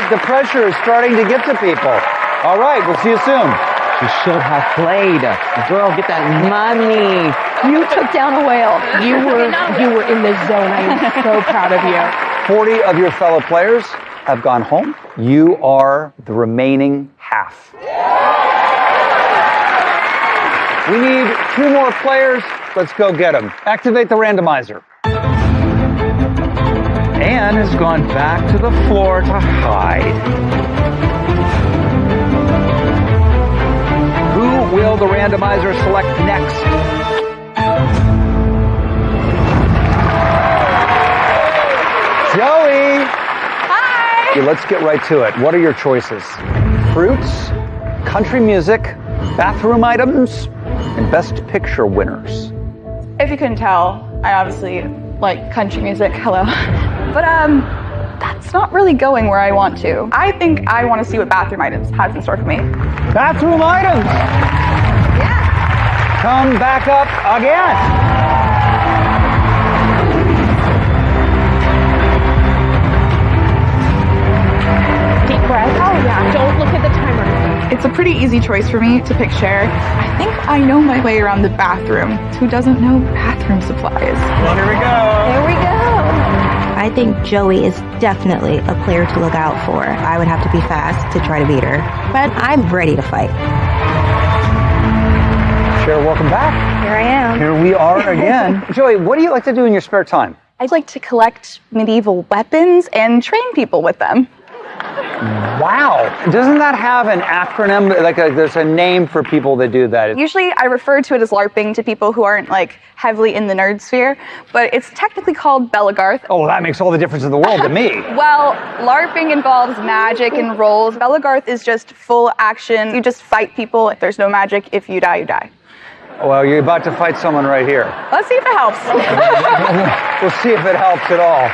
S17: The pressure is starting to get to people. All right, we'll see you soon.
S15: You should have played. Girl, get that money.
S2: You took down a whale.
S3: You were in the zone. I am so proud of you.
S17: 40 of your fellow players have gone home. You are the remaining half. We need 2 more players. Let's go get them. Activate the randomizer. Anne has gone back to the floor to hide. Who will the randomizer select next? Joey!
S6: Hi!
S21: Okay, let's get right to it. What are your choices? Fruits, country music, bathroom items, and best picture winners.
S6: If you couldn't tell, I obviously like country music. Hello. But that's not really going where I want to. I think I want to see what bathroom items has in store for me.
S21: Bathroom items!
S6: Yeah!
S21: Come back up again!
S6: Deep breath. Oh yeah, don't look at the timer. It's a pretty easy choice for me to pick Cher. I think I know my way around the bathroom. Who doesn't know bathroom supplies?
S21: Well, here we go.
S19: Here we go. I think Joey is definitely a player to look out for. I would have to be fast to try to beat her, but I'm ready to fight.
S21: Cher, welcome back.
S6: Here I am.
S21: Here we are again. Joey, what do you like to do in your spare time?
S6: I'd like to collect medieval weapons and train people with them.
S21: Wow. Doesn't that have an acronym? There's a name for people that do that.
S6: Usually I refer to it as LARPing to people who aren't heavily in the nerd sphere, but it's technically called Belagarth.
S21: Oh, well, that makes all the difference in the world to me.
S6: Well, LARPing involves magic and rolls. Belagarth is just full action. You just fight people. If there's no magic, if you die, you die.
S21: Well, you're about to fight someone right here.
S6: Let's see if it helps.
S21: We'll see if it helps at all.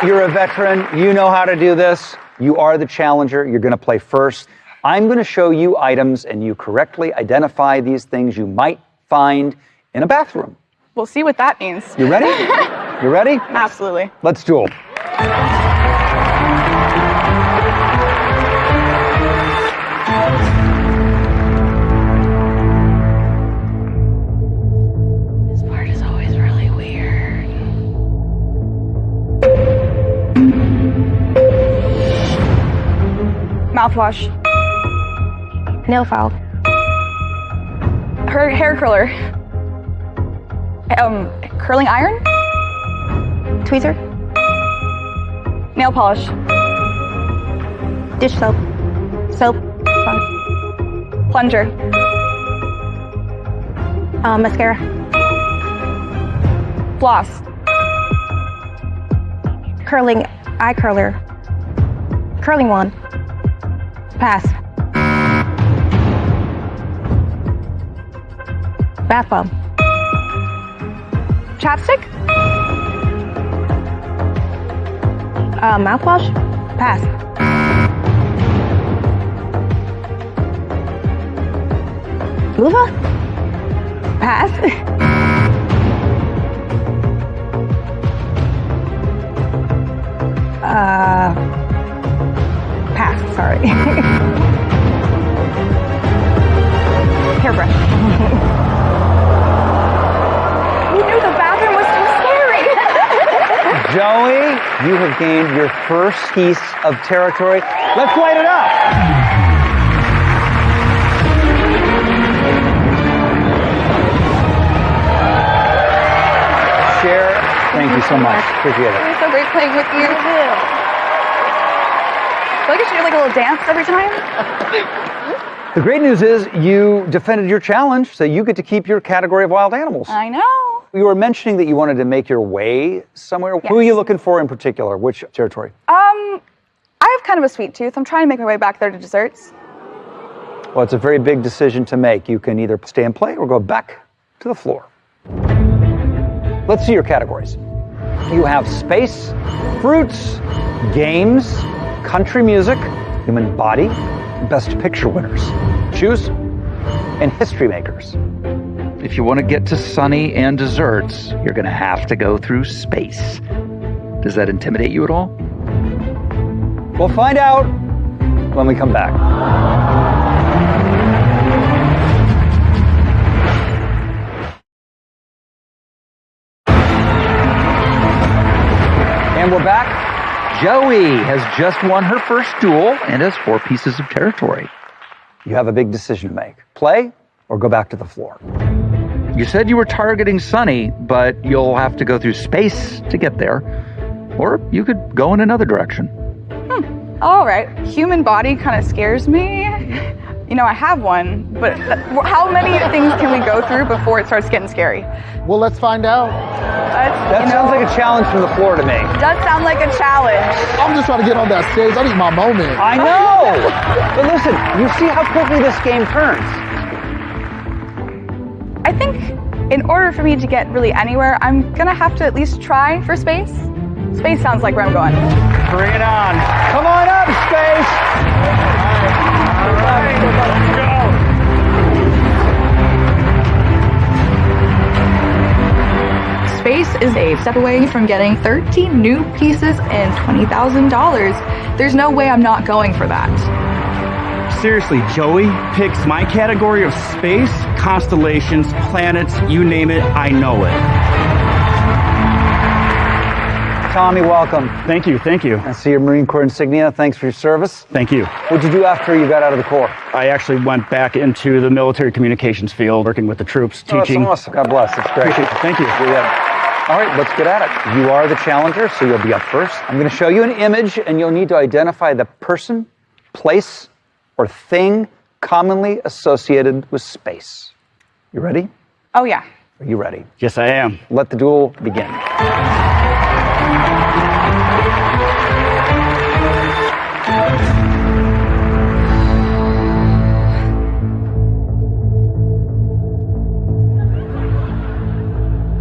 S21: You're a veteran. You know how to do this. You are the challenger. You're going to play first. I'm going to show you items, and you correctly identify these things you might find in a bathroom.
S6: We'll see what that means.
S21: You ready? You ready?
S6: Absolutely.
S21: Let's duel.
S6: This part is always really weird. Mouthwash.
S19: Nail file.
S6: Her hair curler. Curling iron.
S19: Tweezer.
S6: Nail polish.
S19: Dish soap. Soap.
S6: Plunger.
S19: Mascara.
S6: Floss.
S19: Curling eye curler. Curling wand. Pass. Bath bomb.
S6: Chapstick.
S19: Mouthwash. Pass. Loofah. Pass. Pass, sorry.
S6: Hairbrush. Who knew the bathroom was so scary?
S21: Joey, you have gained your first piece of territory. Let's light it up. Cher, thank you so much. Appreciate it.
S6: It was so great playing with you. I feel like I should do a little dance every time.
S21: The great news is you defended your challenge, so you get to keep your category of wild animals.
S6: I know.
S21: You were mentioning that you wanted to make your way somewhere.
S6: Yes.
S21: Who are you looking for in particular? Which territory?
S6: I have kind of a sweet tooth. I'm trying to make my way back there to desserts.
S21: Well, it's a very big decision to make. You can either stay and play or go back to the floor. Let's see your categories. You have space, fruits, games, country music, human body, best picture winners, choose, and history makers.
S17: If you want to get to Sunny and desserts, you're going to have to go through space. Does that intimidate you at all?
S21: We'll find out when we come back. And we're back.
S17: Joey has just won her first duel and has 4 pieces of territory.
S21: You have a big decision to make. Play or go back to the floor.
S17: You said you were targeting Sunny, but you'll have to go through space to get there.
S4: or you could go in another direction.
S6: All right. Human body kind of scares me. You know, I have one, but how many things can we go through before it starts getting scary?
S11: Well, let's find out.
S21: That sounds like a challenge from the floor to me.
S6: Does sound like a challenge.
S11: I'm just trying to get on that stage. I need my moment.
S21: I know! But listen, you see how quickly this game turns.
S6: I think in order for me to get really anywhere, I'm gonna have to at least try for space. Space sounds like where I'm going.
S21: Bring it on. Come on up, Space!
S6: Space is a step away from getting 13 new pieces and $20,000. There's no way I'm not going for that.
S16: Seriously, Joey picks my category of space, constellations, planets, you name it, I know it.
S21: Tommy, welcome.
S16: Thank you, thank you.
S21: I see your Marine Corps insignia. Thanks for your service.
S16: Thank you.
S21: What'd you do after you got out of the Corps?
S16: I actually went back into the military communications field, working with the troops, teaching.
S21: That's awesome. God bless. That's great.
S16: Thank you.
S21: All right, let's get at it. You are the challenger, so you'll be up first. I'm going to show you an image, and you'll need to identify the person, place, or thing commonly associated with space. You ready?
S6: Oh, yeah.
S21: Are you ready?
S16: Yes, I am.
S21: Let the duel begin.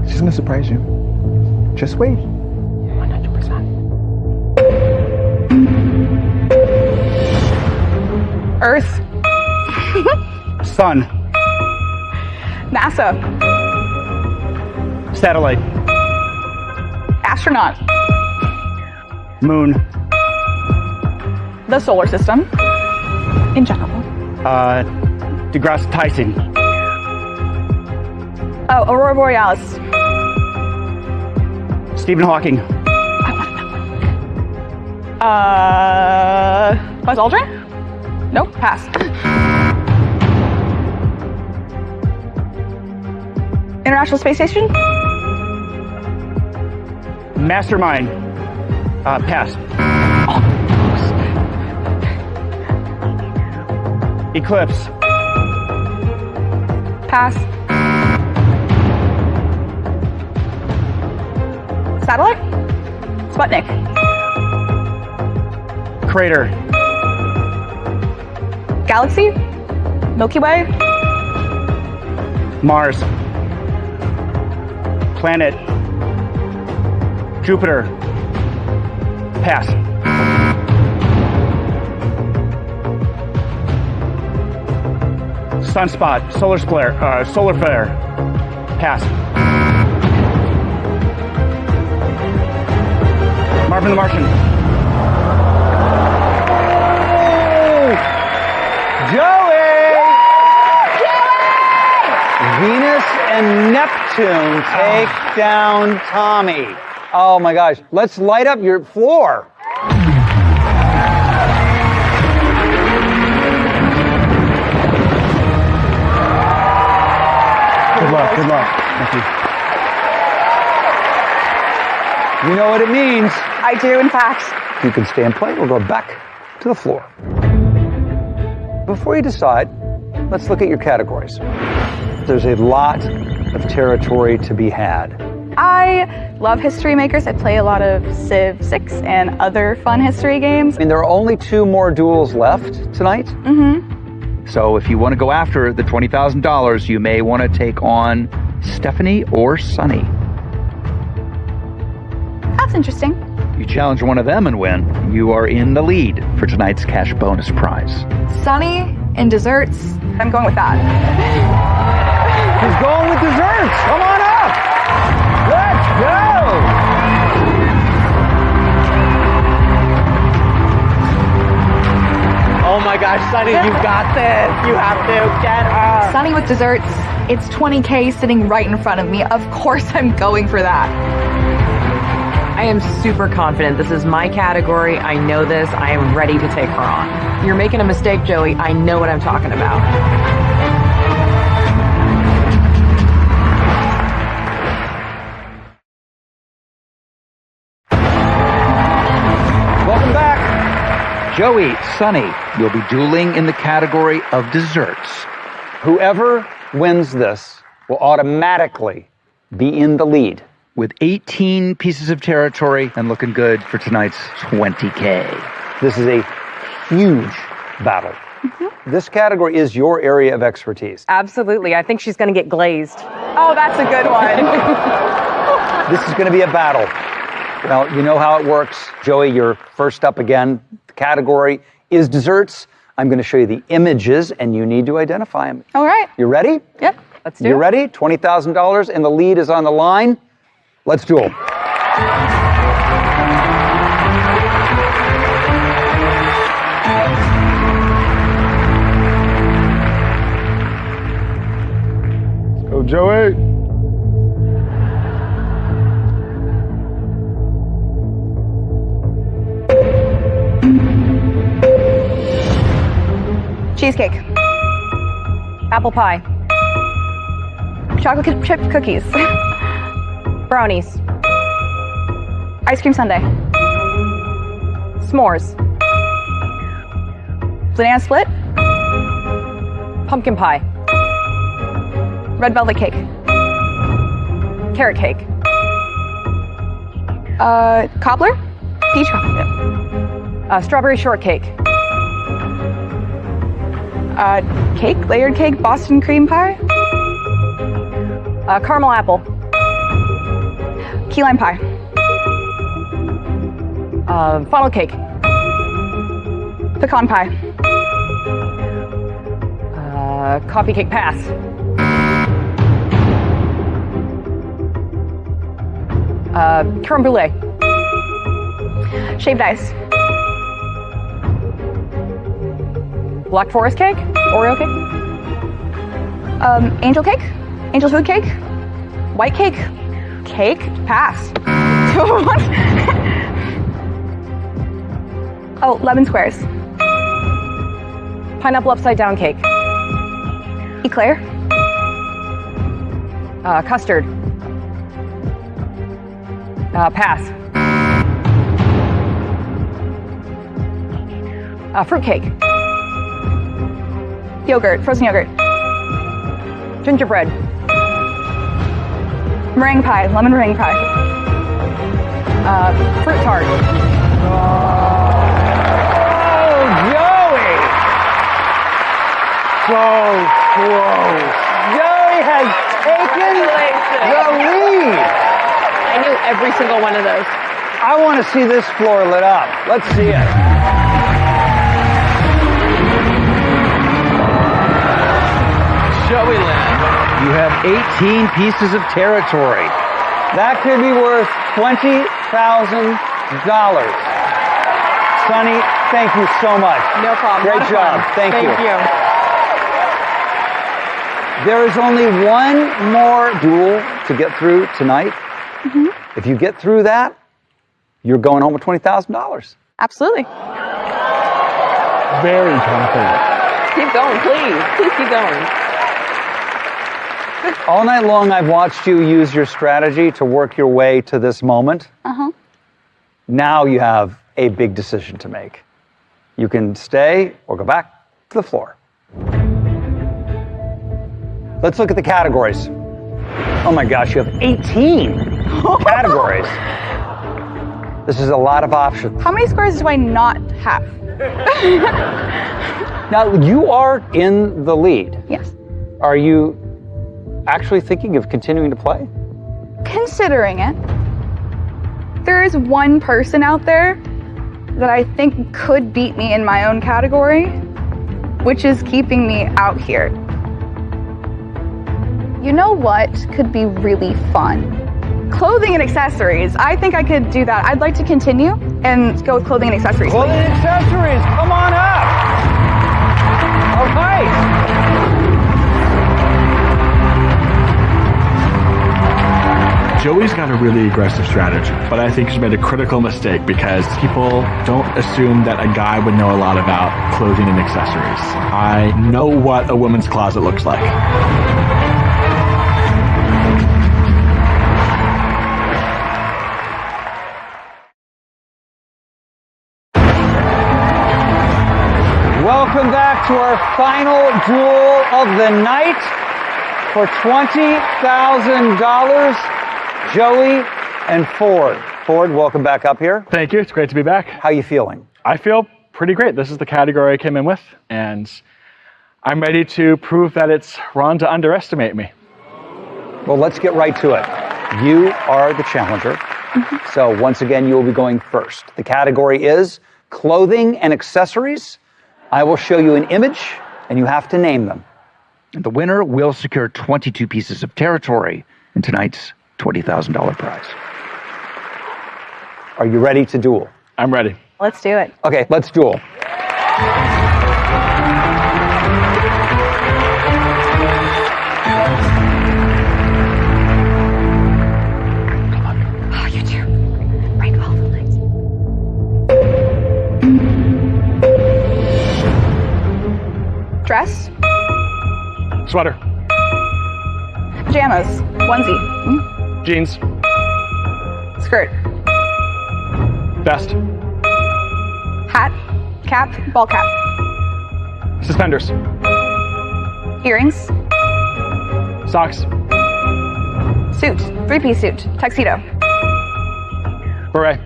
S11: She's gonna surprise you. Just wait.
S6: 100%. Earth.
S16: Sun.
S6: NASA.
S16: Satellite.
S6: Astronaut.
S16: Moon.
S6: The solar system. In general.
S16: DeGrasse Tyson.
S6: Oh, Aurora Borealis.
S16: Stephen Hawking.
S6: Buzz Aldrin? Nope, pass. International Space Station?
S16: Mastermind. Pass. Eclipse.
S6: Pass. Satellite? Sputnik.
S16: Crater.
S6: Galaxy? Milky Way?
S16: Mars. Planet. Jupiter. Pass. Sunspot. Solar flare. Pass. Marvin the Martian.
S21: Joey! Venus and Neptune take down Tommy. Oh my gosh. Let's light up your floor.
S16: Good luck. Good luck. Thank you.
S21: You know what it means.
S6: I do, in fact.
S21: You can stay and play. We'll go back to the floor. Before you decide, let's look at your categories. There's a lot of territory to be had.
S6: I love history makers. I play a lot of Civ 6 and other fun history games.
S21: I mean, there are only 2 more duels left tonight.
S6: Mm-hmm.
S4: So if you want to go after the $20,000, you may want to take on Stephanie or Sunny.
S6: That's interesting.
S4: You challenge one of them and win, you are in the lead for tonight's cash bonus prize.
S6: Sunny and desserts. I'm going with that.
S21: He's going with desserts. Come on up. Let's go.
S15: Oh my gosh, Sunny, you got this. You have to get her.
S6: Sunny with desserts. It's $20K sitting right in front of me. Of course I'm going for that.
S24: I am super confident. This is my category. I know this. I am ready to take her on. You're making a mistake, Joey. I know what I'm talking about.
S17: Joey, Sunny, you'll be dueling in the category of desserts.
S21: Whoever wins this will automatically be in the lead.
S17: With 18 pieces of territory and looking good for tonight's 20K.
S21: This is a huge battle. This category is your area of expertise.
S24: Absolutely. I think she's going to get glazed.
S6: Oh, that's a good one.
S21: This is going to be a battle. Well, you know how it works. Joey, you're first up again. The category is desserts. I'm going to show you the images, and you need to identify them.
S6: All right.
S21: You ready?
S6: Yep.
S24: Let's do it.
S21: You ready? $20,000, and the lead is on the line. Let's duel.
S9: Go, Joey.
S6: Cheesecake.
S24: Apple pie.
S6: Chocolate chip cookies.
S24: Brownies.
S6: Ice cream sundae.
S24: S'mores.
S6: Banana split.
S24: Pumpkin pie.
S6: Red velvet cake.
S24: Carrot cake.
S6: Cobbler. Peach cobbler.
S24: Strawberry shortcake.
S6: Cake. Layered cake. Boston cream pie.
S24: Caramel apple.
S6: Key lime pie.
S24: Funnel cake.
S6: Pecan pie.
S24: Coffee cake pass. Creme brulee.
S6: Shaved ice.
S24: Black forest cake. Oreo cake.
S6: Angel cake. Angel food cake. White cake. Cake. Pass. Oh, lemon squares.
S24: Pineapple upside down cake.
S6: Eclair.
S24: Custard. Pass. Fruit cake.
S6: Yogurt. Frozen yogurt.
S24: Gingerbread.
S6: Meringue pie. Lemon meringue pie.
S24: Fruit tart.
S21: Oh, Joey! So close. Joey has taken the lead.
S3: I knew every single one of those.
S21: I want to see this floor lit up. Let's see it.
S8: Joey land.
S17: You have 18 pieces of territory.
S21: That could be worth $20,000. Sunny, thank you so much.
S24: No problem.
S21: Great job. Thank you.
S24: you.
S21: There is only one more duel to get through tonight. If you get through that, you're going home with $20,000.
S6: Absolutely.
S1: Very confident.
S3: Keep going, please. Please keep going.
S21: All night long, I've watched you use your strategy to work your way to this moment. Now you have a big decision to make. You can stay or go back to the floor. Let's look at the categories. Oh my gosh, you have 18 categories. This is a lot of options.
S6: How many squares do I not have?
S21: Now, you are in the lead.
S6: Yes.
S21: Are you actually thinking of continuing to play?
S6: Considering it, there is one person out there that I think could beat me in my own category, which is keeping me out here. You know what could be really fun? Clothing and accessories. I think I could do that. I'd like to continue and go with clothing and accessories.
S21: Clothing and accessories, come on up. All right.
S5: Joey's got a really aggressive strategy, but I think she's made a critical mistake because people don't assume that a guy would know a lot about clothing and accessories. I know what a woman's closet looks like.
S21: welcome back to our final duel of the night for $20,000. Joey and Ford. Ford, welcome back up here.
S5: Thank you. It's great to be back.
S21: How you feeling?
S5: I feel pretty great. This is the category I came in with, and I'm ready to prove that it's wrong to underestimate me.
S21: Well, let's get right to it. You are the challenger. So once again, you will be going first. The category is clothing and accessories. I will show you an image, and you have to name them.
S17: And the winner will secure 22 pieces of territory in tonight's $20,000 prize.
S21: Are you ready to duel?
S5: I'm ready.
S14: Let's do it.
S21: Okay, let's duel.
S6: Dress,
S5: Sweater,
S6: pajamas, onesie,
S5: jeans,
S6: skirt,
S5: vest,
S6: hat, cap, ball cap,
S5: suspenders,
S6: earrings,
S5: socks,
S6: suit, three-piece suit, tuxedo,
S5: beret,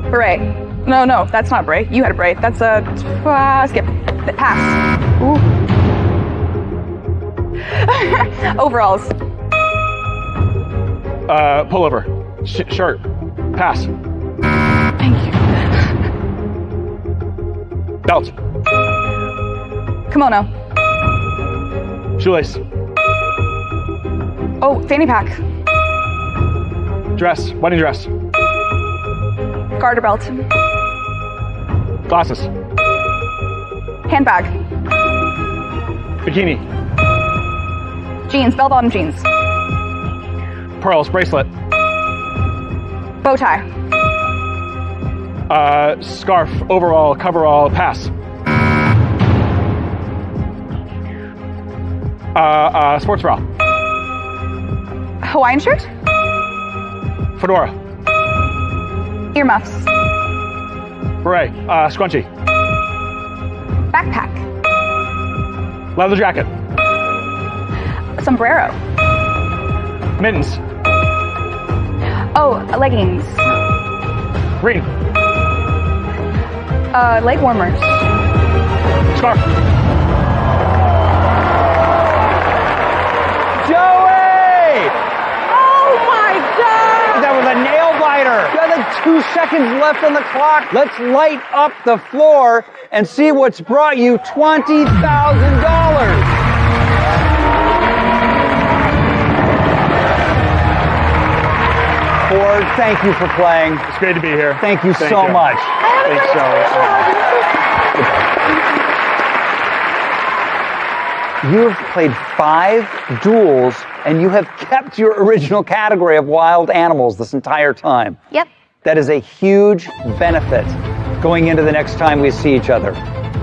S6: beret. No, that's not beret. You had a beret. That's a skip. Pass. Ooh. Overalls.
S5: Pullover, shirt, pass.
S6: Thank you.
S5: Belt,
S6: Kimono.
S5: shoelace,
S6: Oh, fanny pack.
S5: dress, wedding dress,
S6: Garter belt.
S5: glasses,
S6: Handbag.
S5: bikini,
S6: Jeans, bell-bottom jeans.
S5: pearls, bracelet,
S6: Bow tie.
S5: scarf, overall, coverall, pass. Sports bra,
S6: Hawaiian shirt.
S5: fedora,
S6: Earmuffs.
S5: beret, scrunchie,
S6: Backpack.
S5: leather jacket,
S6: Sombrero.
S5: mittens,
S6: Oh, leggings.
S5: green,
S6: Leg warmers.
S5: scarf.
S21: Joey!
S14: Oh my God!
S21: That was a nail biter. You have like 2 seconds left on the clock. Let's light up the floor and see what's brought you $20,000. Ford, thank you for playing.
S5: It's great to be here.
S21: Thank you so much.
S5: Thanks so much.
S21: You have played 5 duels, and you have kept your original category of wild animals this entire time.
S19: Yep.
S21: That is a huge benefit going into the next time we see each other.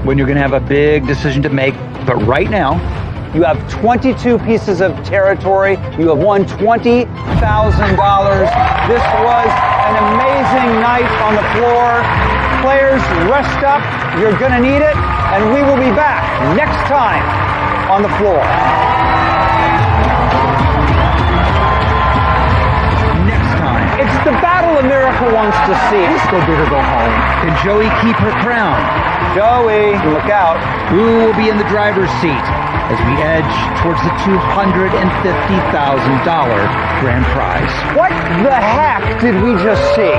S17: When you're going to have a big decision to make, but right now,
S21: you have 22 pieces of territory. You have won $20,000. This was an amazing night on the floor. Players, rest up. You're going to need it. And we will be back next time on the floor.
S17: Next time,
S21: it's the battle America wants to see.
S17: Let's go big or go home. Can Joey keep her crown?
S21: Joey, look out.
S17: Who will be in the driver's seat as we edge towards the $250,000 grand prize?
S21: What the heck did we just see?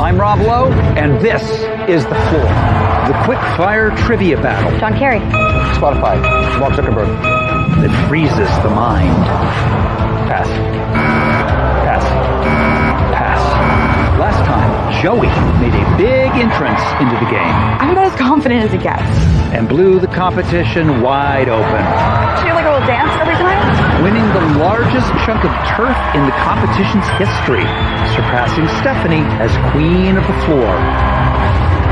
S21: I'm Rob Lowe, and this is The Floor.
S17: The quick fire trivia battle.
S13: John Kerry.
S21: Spotify. Mark Zuckerberg.
S17: That freezes the mind.
S21: Pass. Pass. Pass.
S17: Last time, Joey made a big entrance into the game.
S14: I'm about as confident as it gets.
S17: And blew the competition wide open.
S6: Should you do like a little dance every time?
S17: Winning the largest chunk of turf in the competition's history, surpassing Stephanie as queen of the floor.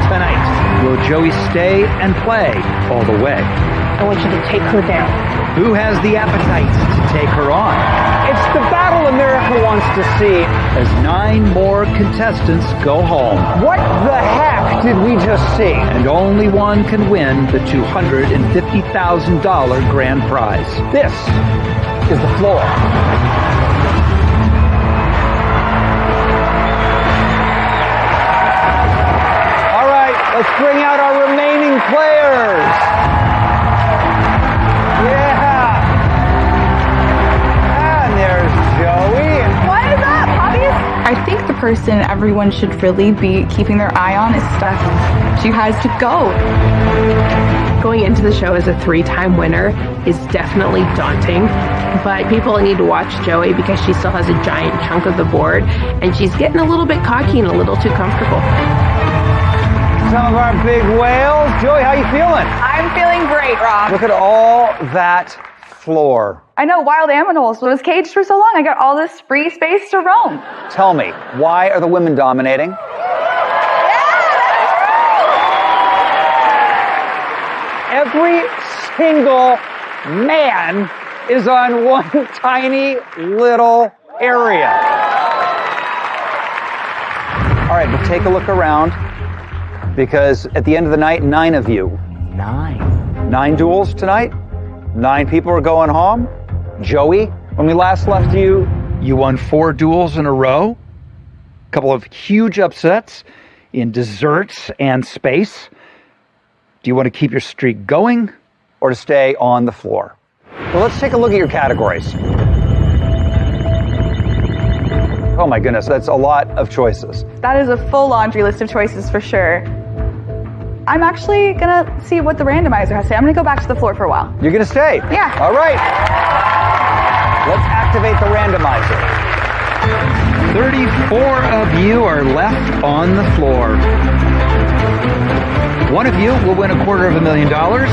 S17: Tonight, will Joey stay and play all the way?
S3: I want you to take her down.
S17: Who has the appetite to take her on? It's the battle America wants to see as 9 more contestants go home. What the heck did we just see? And only one can win the $250,000 grand prize. This is the floor. All right, let's bring out our remaining players.
S6: I think the person everyone should really be keeping their eye on is Steph. She has to go.
S3: Going into the show as a 3-time winner is definitely daunting, but people need to watch Joey because she still has a giant chunk of the board, and she's getting a little bit cocky and a little too comfortable.
S17: Some of our big whales. Joey, how you feeling?
S6: I'm feeling great, Rob.
S17: Look at all that floor.
S6: I know, wild animals. I was caged for so long. I got all this free space to roam.
S17: Tell me, why are the women dominating? Every single man is on one tiny little area. All right, but take a look around, because at the end of the night, 9 of you. 9 duels tonight? 9 people are going home. Joey, when we last left you, you won 4 duels in a row. A couple of huge upsets in desserts and space. Do you want to keep your streak going or to stay on the floor? Well, let's take a look at your categories. Oh my goodness, that's a lot of choices.
S6: That is a full laundry list of choices for sure. I'm actually gonna see what the randomizer has to say. I'm gonna go back to the floor for a while.
S17: You're gonna stay?
S6: Yeah.
S17: All right. Let's activate the randomizer. 34 of you are left on the floor. 1 of you will win $250,000.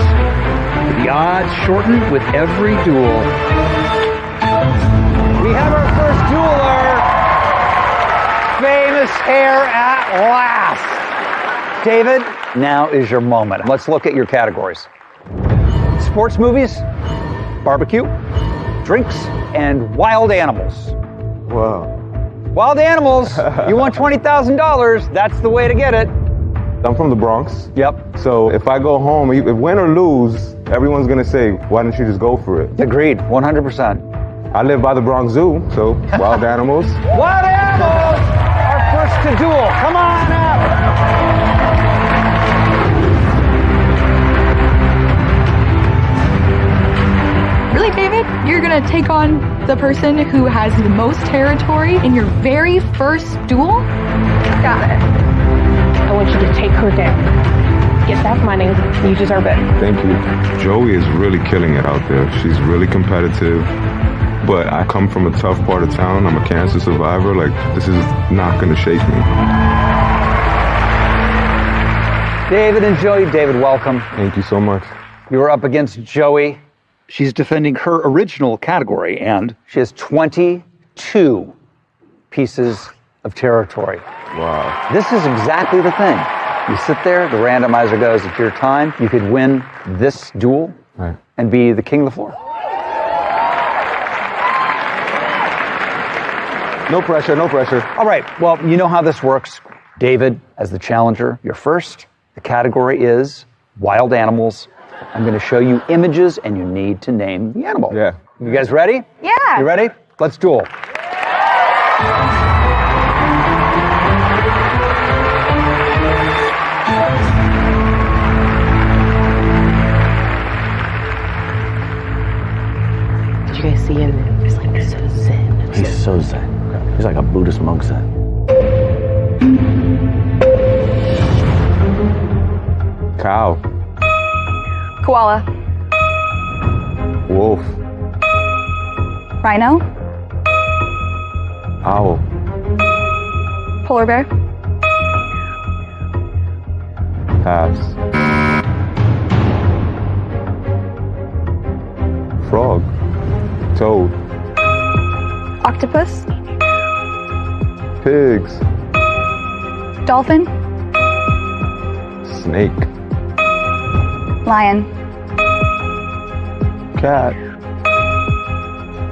S17: The odds shorten with every duel. We have our first dueler. Famous hair at last. David, now is your moment. Let's look at your categories. Sports movies, barbecue, drinks, and wild animals.
S9: Wow.
S17: Wild animals, you want $20,000. That's the way to get it.
S9: I'm from the Bronx.
S17: Yep.
S9: So if I go home, if win or lose, everyone's going to say, why don't you just go for it?
S17: Agreed, 100%.
S9: I live by the Bronx Zoo, so wild animals.
S17: Wild animals are first to duel. Come on up.
S6: Really, David? You're gonna take on the person who has the most territory in your very first duel? Got it.
S3: I want you to take her down. Get that money. You deserve it.
S9: Thank you. Joey is really killing it out there. She's really competitive. But I come from a tough part of town. I'm a cancer survivor. Like, this is not going to shake me.
S17: David and Joey. David, welcome.
S9: Thank you so much.
S17: You are up against Joey. She's defending her original category, and she has 22 pieces of territory.
S9: Wow.
S17: This is exactly the thing. You sit there, the randomizer goes, it's your time. You could win this duel and be the king of the floor.
S9: No pressure, no pressure.
S17: All right, well, you know how this works. David, as the challenger, you're first. The category is wild animals. I'm going to show you images, and you need to name the animal.
S9: Yeah.
S17: You guys ready?
S6: Yeah.
S17: You ready? Let's duel.
S24: Did you guys see him? He's like so zen.
S15: He's so zen. He's like a Buddhist monk zen.
S9: Cow.
S6: Koala.
S9: Wolf.
S6: Rhino.
S9: Owl.
S6: Polar bear.
S9: Pass. Frog. Toad.
S6: Octopus.
S9: Pigs.
S6: Dolphin.
S9: Snake.
S6: Lion.
S11: Cat.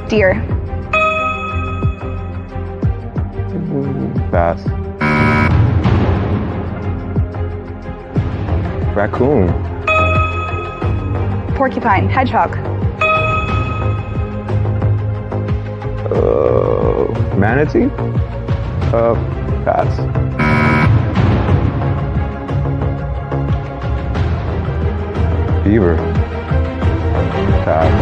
S6: Deer.
S11: Pass. Raccoon.
S6: Porcupine. Hedgehog.
S11: Manatee. Pass. Beaver. Pass.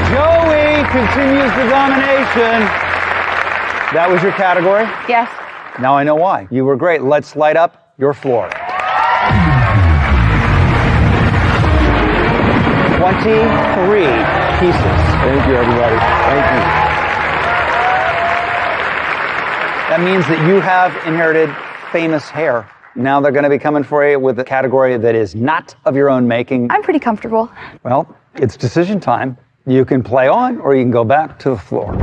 S21: Joey continues the domination. That was your category?
S6: Yes.
S21: Now I know why. You were great. Let's light up your floor. 23 pieces.
S11: Thank you, everybody. Thank you.
S21: That means that you have inherited famous hair. Now they're going to be coming for you with a category that is not of your own making.
S6: I'm pretty comfortable.
S21: Well, it's decision time. You can play on or you can go back to the floor.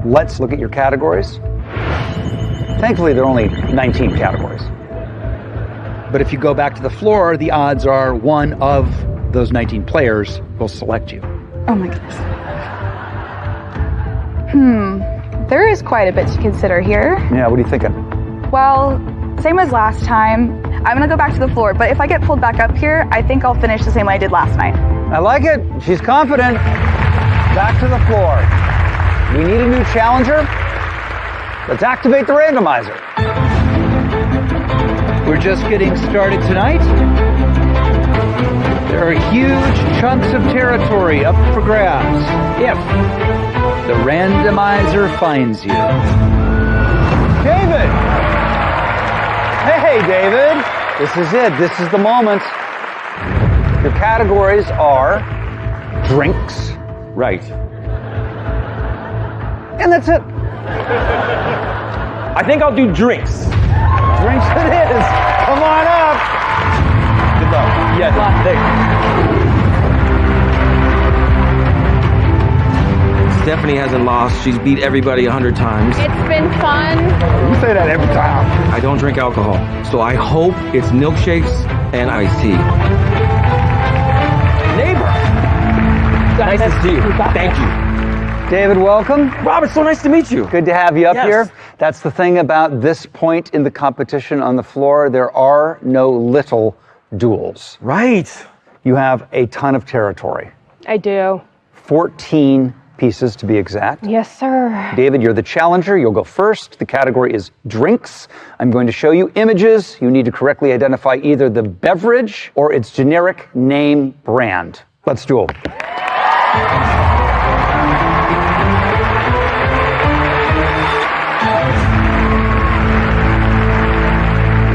S21: Let's look at your categories. Thankfully, there are only 19 categories.
S17: But if you go back to the floor, the odds are one of those 19 players will select you.
S6: Oh my goodness. There is quite a bit to consider here.
S21: Yeah, what are you thinking?
S6: Well, same as last time. I'm gonna go back to the floor, but if I get pulled back up here, I think I'll finish the same way I did last night.
S21: I like it. She's confident. Back to the floor. We need a new challenger. Let's activate the randomizer.
S17: We're just getting started tonight. There are huge chunks of territory up for grabs if the randomizer finds you.
S21: David! Hey, David! This is it. This is the moment. Your categories are drinks.
S8: Right.
S21: And that's it.
S8: I think I'll do drinks.
S21: Drinks it is. Come on up.
S8: Good luck. Yeah, thanks. Stephanie hasn't lost. She's beat everybody 100 times.
S3: It's been fun.
S11: You say that every time.
S8: I don't drink alcohol, so I hope it's milkshakes and iced tea. Neighbor! Nice to see you. Thank you.
S21: David, welcome.
S8: Robert, so nice to meet you.
S21: Good to have you up
S8: Yes.
S21: here. That's the thing about this point in the competition on the floor. There are no little duels.
S8: Right.
S21: You have a ton of territory.
S3: I do.
S21: 14 pieces to be exact.
S3: Yes, sir.
S21: David, you're the challenger. You'll go first. The category is drinks. I'm going to show you images. You need to correctly identify either the beverage or its generic name brand. Let's duel.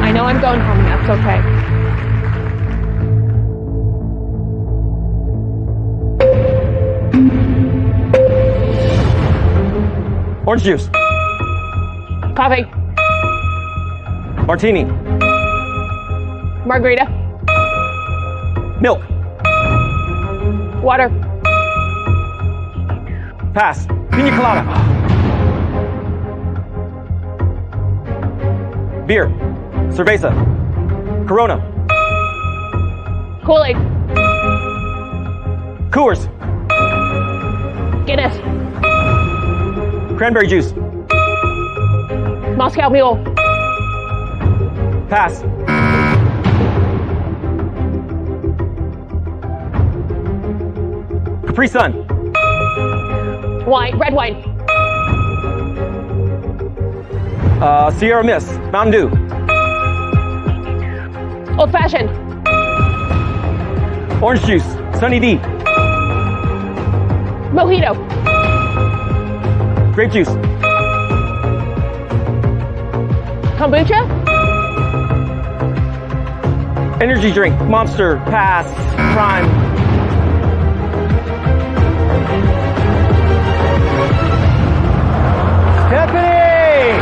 S3: I know I'm going home. That's okay.
S8: Orange juice.
S3: Coffee.
S8: Martini.
S3: Margarita.
S8: Milk.
S3: Water.
S8: Pass. Pina colada. Beer. Cerveza. Corona.
S3: Kool-Aid.
S8: Coors.
S3: Guinness.
S8: Cranberry juice.
S3: Moscow Mule.
S8: Pass. Capri Sun.
S3: Wine. Red wine.
S8: Sierra Mist. Mountain Dew.
S3: Old fashioned.
S8: Orange juice. Sunny D.
S3: Mojito.
S8: Grape juice.
S3: Kombucha.
S8: Energy drink. Monster. Pass. Prime.
S21: Stephanie!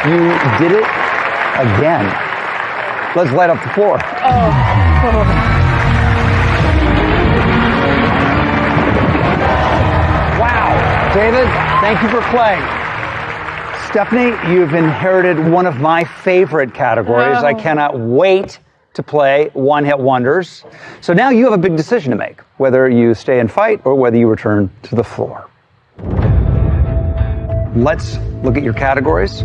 S21: You did it again. Let's light up the floor. Wow. David, thank you for playing. Stephanie, you've inherited one of my favorite categories. I cannot wait to play one-hit wonders. So now you have a big decision to make, whether you stay and fight or whether you return to the floor. Let's look at your categories.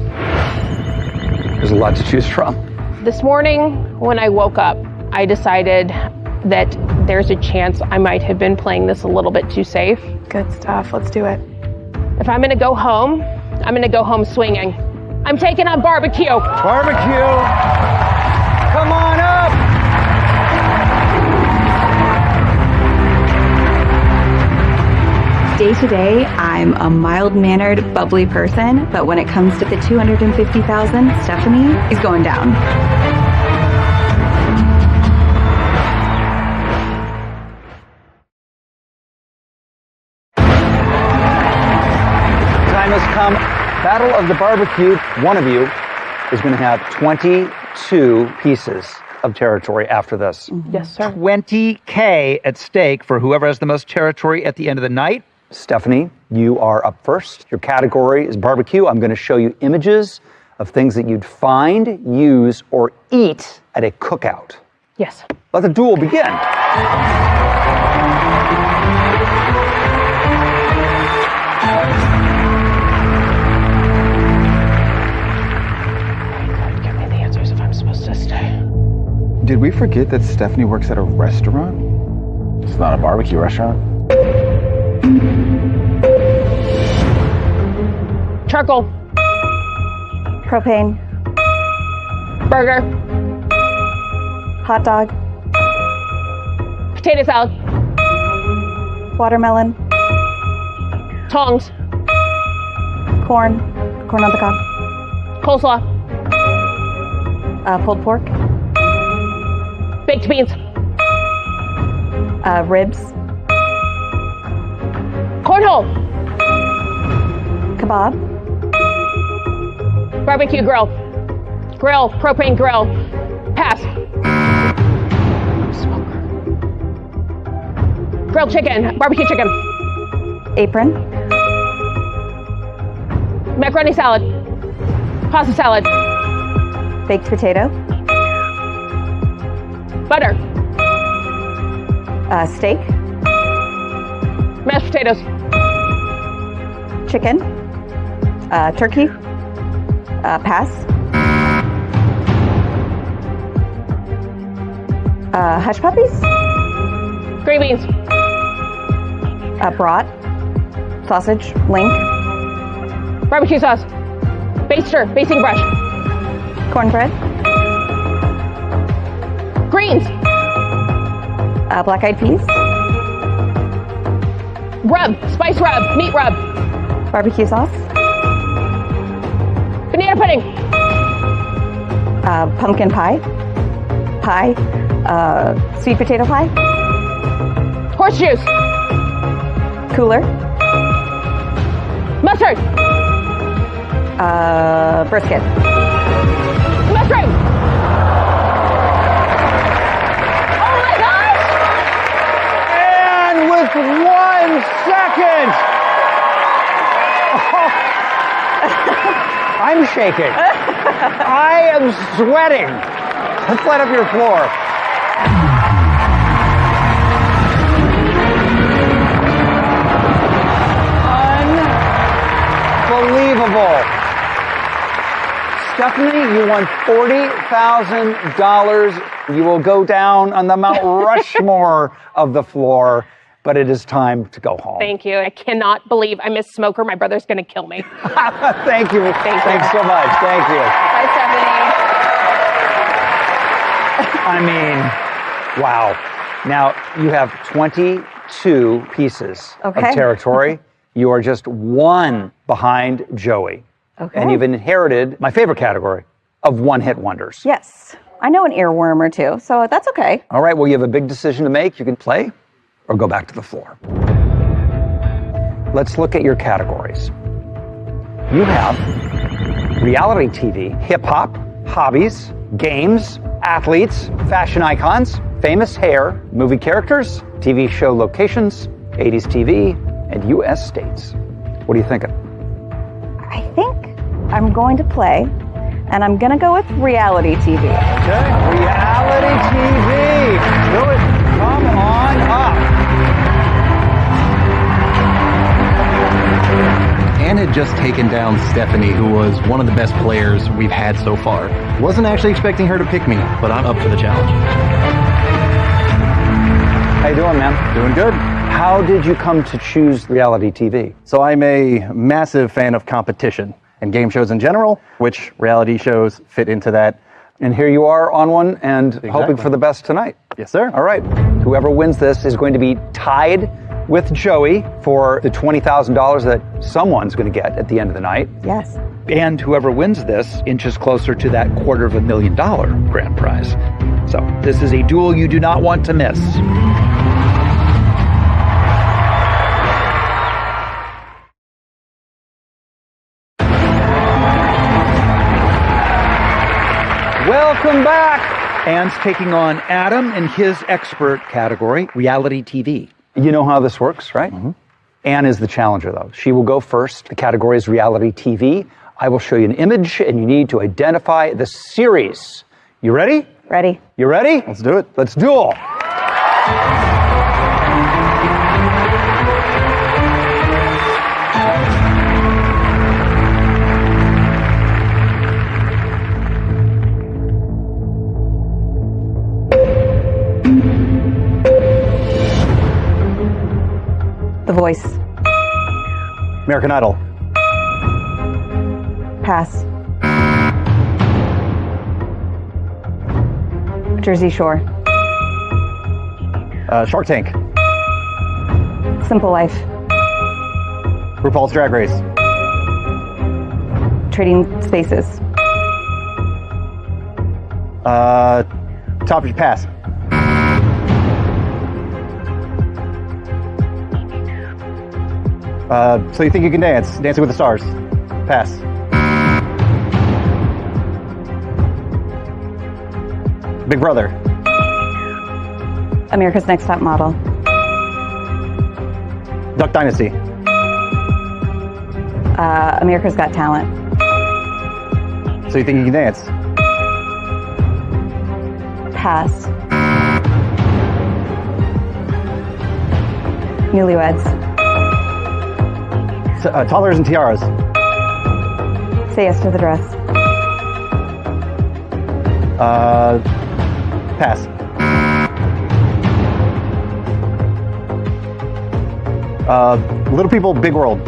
S21: There's a lot to choose from.
S3: This morning, when I woke up, I decided that there's a chance I might have been playing this a little bit too safe.
S6: Good stuff. Let's do it.
S3: If I'm going to go home, I'm going to go home swinging. I'm taking on barbecue.
S21: Barbecue! Come on up!
S14: Day to day, I'm a mild-mannered, bubbly person, but when it comes to the 250,000, Stephanie is going down.
S21: Time has come. Battle of the Barbecue. One of you is going to have 22 pieces of territory after this.
S3: Yes, sir.
S17: 20K at stake for whoever has the most territory at the end of the night.
S21: Stephanie, you are up first. Your category is barbecue. I'm going to show you images of things that you'd find, use, or eat at a cookout.
S3: Yes.
S21: Let the duel begin.
S11: Did we forget that Stephanie works at a restaurant?
S12: It's not a barbecue restaurant.
S3: Charcoal.
S14: Propane.
S3: Burger.
S14: Hot dog.
S3: Potato salad.
S14: Watermelon.
S3: Tongs.
S14: Corn. Corn on the cob.
S3: Coleslaw.
S14: Pulled pork.
S3: Baked beans.
S14: Ribs.
S3: Cornhole.
S14: Kebab.
S3: Barbecue grill. Grill. Propane grill. Pass. Smoker. Grilled chicken. Barbecue chicken.
S14: Apron.
S3: Macaroni salad. Pasta salad.
S14: Baked potato.
S3: Butter.
S14: Steak.
S3: Mashed potatoes.
S14: Chicken. Turkey. Pass. Hush puppies.
S3: Green beans.
S14: Brat. Sausage. Link.
S3: Barbecue sauce. Baster. Basting brush.
S14: Cornbread.
S3: Greens.
S14: Black-eyed peas.
S3: Rub. Spice rub. Meat rub.
S14: Barbecue sauce.
S3: Banana pudding.
S14: Pumpkin pie. Pie. Sweet potato pie.
S3: Horse juice.
S14: Cooler.
S3: Mustard.
S14: Brisket.
S3: Mushroom.
S21: And with 1 second. Oh, I'm shaking. I am sweating. Let's light up your floor. Unbelievable. Stephanie, you won $40,000. You will go down on the Mount Rushmore of the floor, but it is time to go home.
S3: Thank you. I cannot believe I missed Smoker. My brother's going to kill me.
S21: Thank you. Thanks so much. Thank you.
S3: Bye, Stephanie.
S21: I mean, wow. Now, you have 22 pieces of territory. You are just 1 behind Joey.
S14: Okay.
S21: And you've inherited my favorite category of one-hit wonders.
S14: Yes. I know an earworm or two, so that's okay.
S21: All right, well, you have a big decision to make. You can play or go back to the floor. Let's look at your categories. You have reality TV, hip-hop, hobbies, games, athletes, fashion icons, famous hair, movie characters, TV show locations, 80s TV, and U.S. states. What are you thinking?
S14: I think I'm going to play And I'm gonna go with reality TV.
S21: Okay, reality TV. Do it. Come on up.
S12: Anne had just taken down Stephanie, who was one of the best players we've had so far. Wasn't actually expecting her to pick me, but I'm up for the challenge.
S21: How you doing, man?
S18: Doing good.
S21: How did you come to choose reality TV?
S18: So I'm a massive fan of competition and game shows in general, which reality shows fit into that.
S21: And here you are on one and hoping for the best tonight.
S18: Yes, sir.
S21: All right. Whoever wins this is going to be tied with Joey for the $20,000 that someone's going to get at the end of the night.
S14: Yes.
S17: And whoever wins this inches closer to that $250,000 grand prize. So this is a duel you do not want to miss.
S21: Welcome back.
S17: Anne's taking on Adam in his expert category, reality TV.
S21: You know how this works, right? Mm-hmm. Anne is the challenger, though. She will go first. The category is reality TV. I will show you an image, and you need to identify the series. You ready?
S14: Ready.
S21: You ready?
S18: Let's do it.
S21: Let's duel.
S14: The Voice.
S21: American Idol.
S14: Pass. Jersey Shore.
S18: Shark Tank.
S14: Simple Life.
S18: RuPaul's Drag Race.
S14: Trading Spaces.
S18: Top of your pass. So You Think You Can Dance. Dancing with the Stars. Pass. Big Brother.
S14: America's Next Top Model.
S18: Duck Dynasty.
S14: America's Got Talent.
S18: So You Think You Can Dance.
S14: Pass. Newlyweds.
S18: Toddlers and Tiaras.
S14: Say Yes to the Dress.
S18: Pass. Little People, Big World.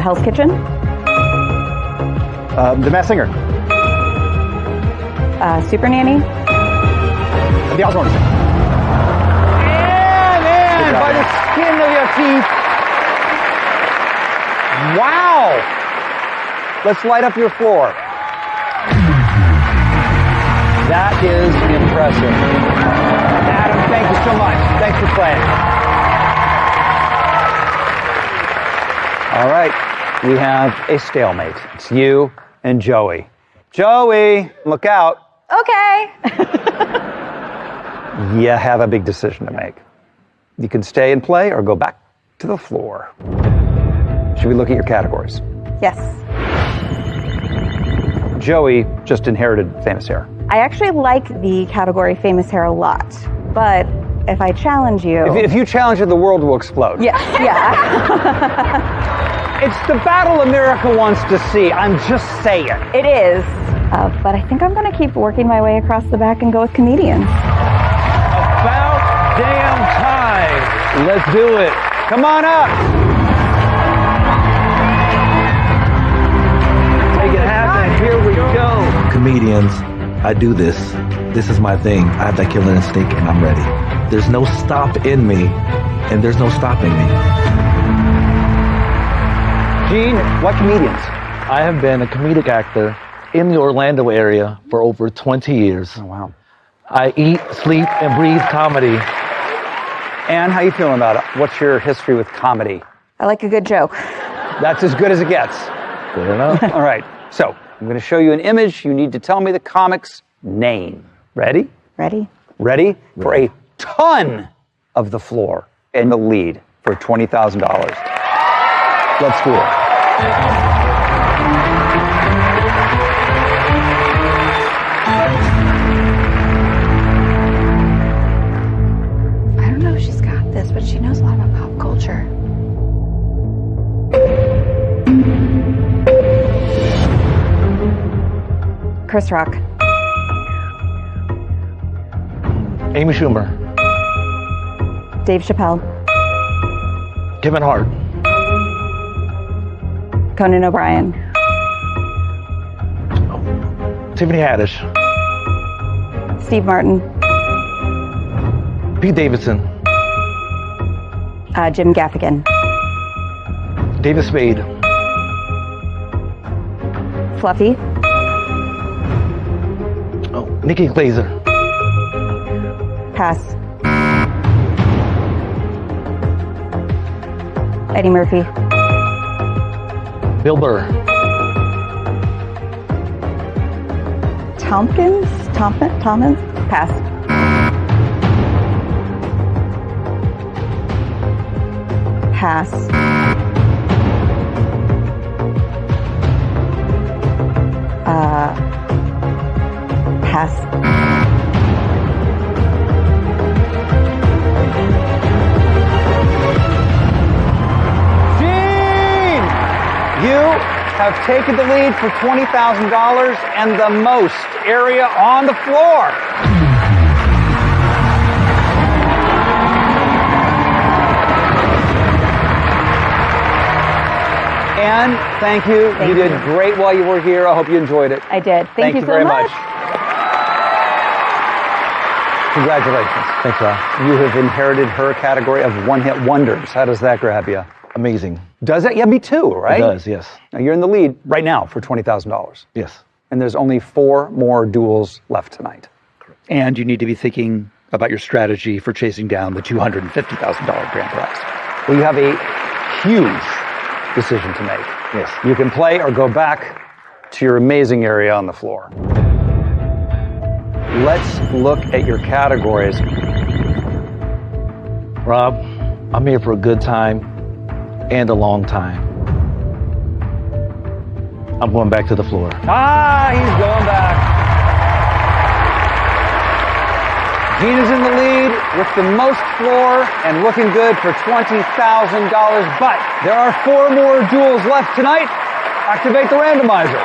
S14: Hell's Kitchen.
S18: The Masked Singer.
S14: Super Nanny.
S18: The Osbournes.
S21: And by the skin of your teeth. Wow. Let's light up your floor. That is impressive. Adam, thank you so much. Thanks for playing. All right, we have a stalemate. It's you and Joey. Joey, look out.
S14: Okay.
S21: You have a big decision to make. You can stay and play or go back to the floor. Should we look at your categories?
S14: Yes.
S21: Joey just inherited famous hair.
S14: I actually like the category famous hair a lot, but if I challenge you...
S21: If you challenge it, the world will explode.
S14: Yeah.
S21: It's the battle America wants to see. I'm just saying.
S14: It is. But I think I'm going to keep working my way across the back and go with comedians.
S21: About damn time. Let's do it. Come on up. Make it happen. Here we go.
S9: Comedians, I do this. This is my thing. I have that killer instinct and I'm ready. There's no stop in me and there's no stopping me.
S21: Gene, what comedians?
S20: I have been a comedic actor in the Orlando area for over 20 years.
S21: Oh, wow.
S20: I eat, sleep, and breathe comedy.
S21: Anne, how you feeling about it? What's your history with comedy?
S14: I like a good joke.
S21: That's as good as it gets.
S20: Good enough.
S21: All right, so I'm going to show you an image. You need to tell me the comic's name. Ready?
S14: Ready.
S21: Ready for a ton of the floor and the lead for $20,000. Let's do it.
S14: Chris Rock.
S20: Amy Schumer.
S14: Dave Chappelle.
S20: Kevin Hart.
S14: Conan O'Brien.
S20: Tiffany Haddish.
S14: Steve Martin.
S20: Pete Davidson.
S14: Jim Gaffigan.
S20: David Spade.
S14: Fluffy.
S20: Nikki Glazer.
S14: Pass. Eddie Murphy.
S20: Bill Burr.
S14: Thompkins? Thomas? Pass. Pass. Pass.
S17: Gene! You have taken the lead for $20,000 and the most area on the floor. And thank you. You did great while you were here. I hope you enjoyed it.
S14: I did. Thank you so
S17: very
S14: much.
S17: Congratulations.
S20: Thanks, Rob.
S17: You have inherited her category of one-hit wonders. How does that grab you?
S20: Amazing.
S17: Does it? Yeah, me too, right?
S20: It does, yes.
S17: Now you're in the lead right now for $20,000.
S20: Yes.
S17: And there's only 4 more duels left tonight.
S21: And you need to be thinking about your strategy for chasing down the $250,000 grand prize.
S17: Well, you have a huge decision to make.
S20: Yes.
S17: You can play or go back to your amazing area on the floor. Let's look at your categories.
S20: Rob, I'm here for a good time and a long time. I'm going back to the floor.
S17: Ah, he's going back. Gene is in the lead with the most floor and looking good for $20,000. But there are 4 more duels left tonight. Activate the randomizer.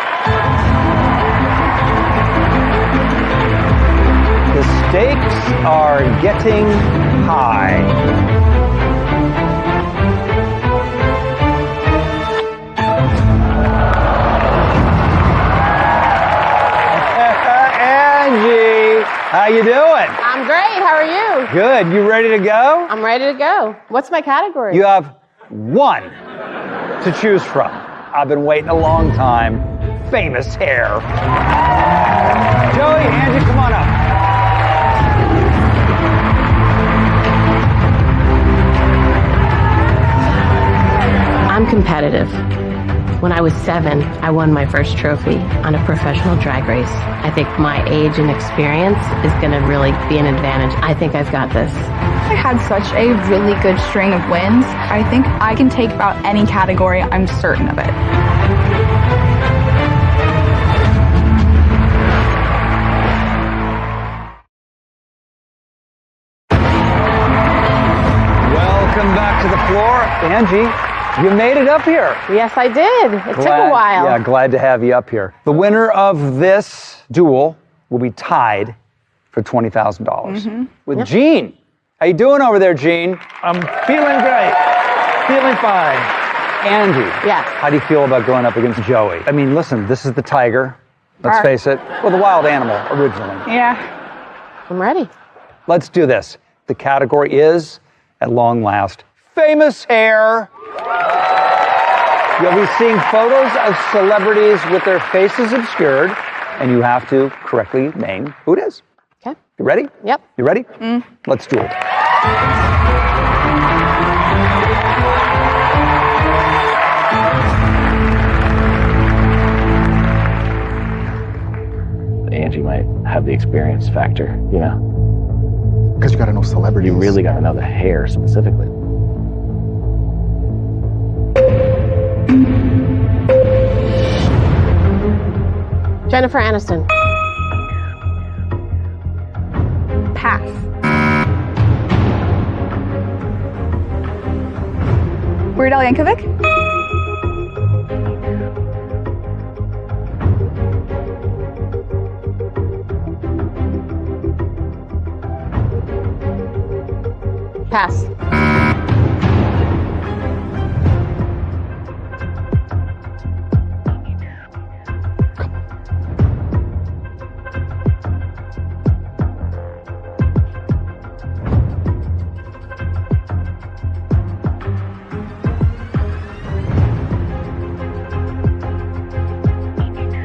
S17: The stakes are getting high. Angie, how you doing?
S7: I'm great. How are you?
S17: Good. You ready to go?
S7: I'm ready to go. What's my category?
S17: You have 1 to choose from. I've been waiting a long time. Famous hair. Joey, Angie, come on up.
S7: I'm competitive. When I was 7, I won my first trophy on a professional drag race. I think my age and experience is going to really be an advantage. I think I've got this.
S6: I had such a really good string of wins. I think I can take about any category. I'm certain of it.
S17: Welcome back to the floor. Angie, you made it up here.
S7: Yes, I did. It took a while.
S17: Yeah, glad to have you up here. The winner of this duel will be tied for $20,000 with Gene. How you doing over there, Gene?
S20: I'm feeling great. Feeling fine.
S17: Angie.
S7: Yes.
S17: How do you feel about going up against Joey? I mean, listen, this is the tiger. Let's
S7: All right.
S17: face it. Well, the wild animal originally.
S7: Yeah. I'm ready.
S17: Let's do this. The category is, at long last, famous hair. You'll be seeing photos of celebrities with their faces obscured, and you have to correctly name who it is.
S7: Okay.
S17: You ready?
S7: Yep.
S17: You ready? Let's do it.
S20: Angie might have the experience factor, you know?
S11: Because you gotta know celebrities.
S20: You really gotta know the hair specifically.
S7: Jennifer Aniston.
S6: Pass. Weird Al Yankovic?
S7: Pass.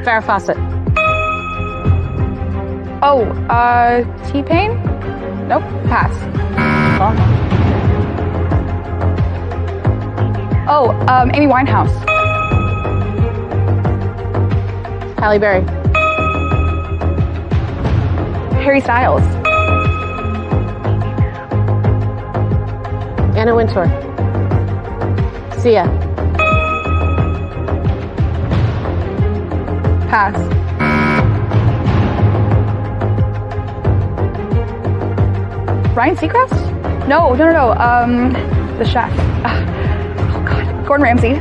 S7: Farrah Fawcett.
S6: Oh, T-Pain? Nope, pass. Oh, Amy Winehouse.
S7: Halle Berry.
S6: Harry Styles.
S7: Anna Wintour. Sia.
S6: Pass. Ryan Seacrest? No. The chef. Oh God. Gordon Ramsay.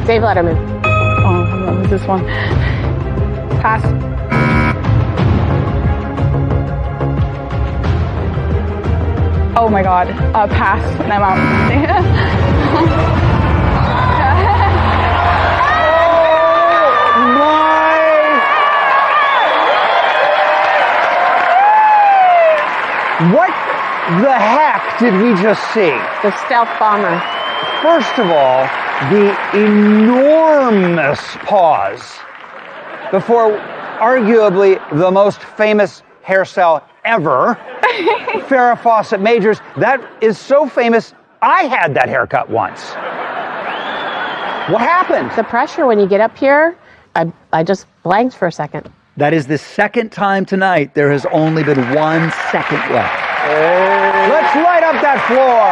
S7: Dave Letterman.
S6: Oh, what was this one? Pass. Oh my God. Pass. And I'm out.
S17: What the heck did we just see?
S7: The stealth bomber.
S17: First of all, the enormous pause before arguably the most famous hairstyle ever, Farrah Fawcett Majors. That is so famous, I had that haircut once. What happened?
S7: The pressure when you get up here, I just blanked for a second.
S17: That is the second time tonight. There has only been 1 second left. Let's light up that floor.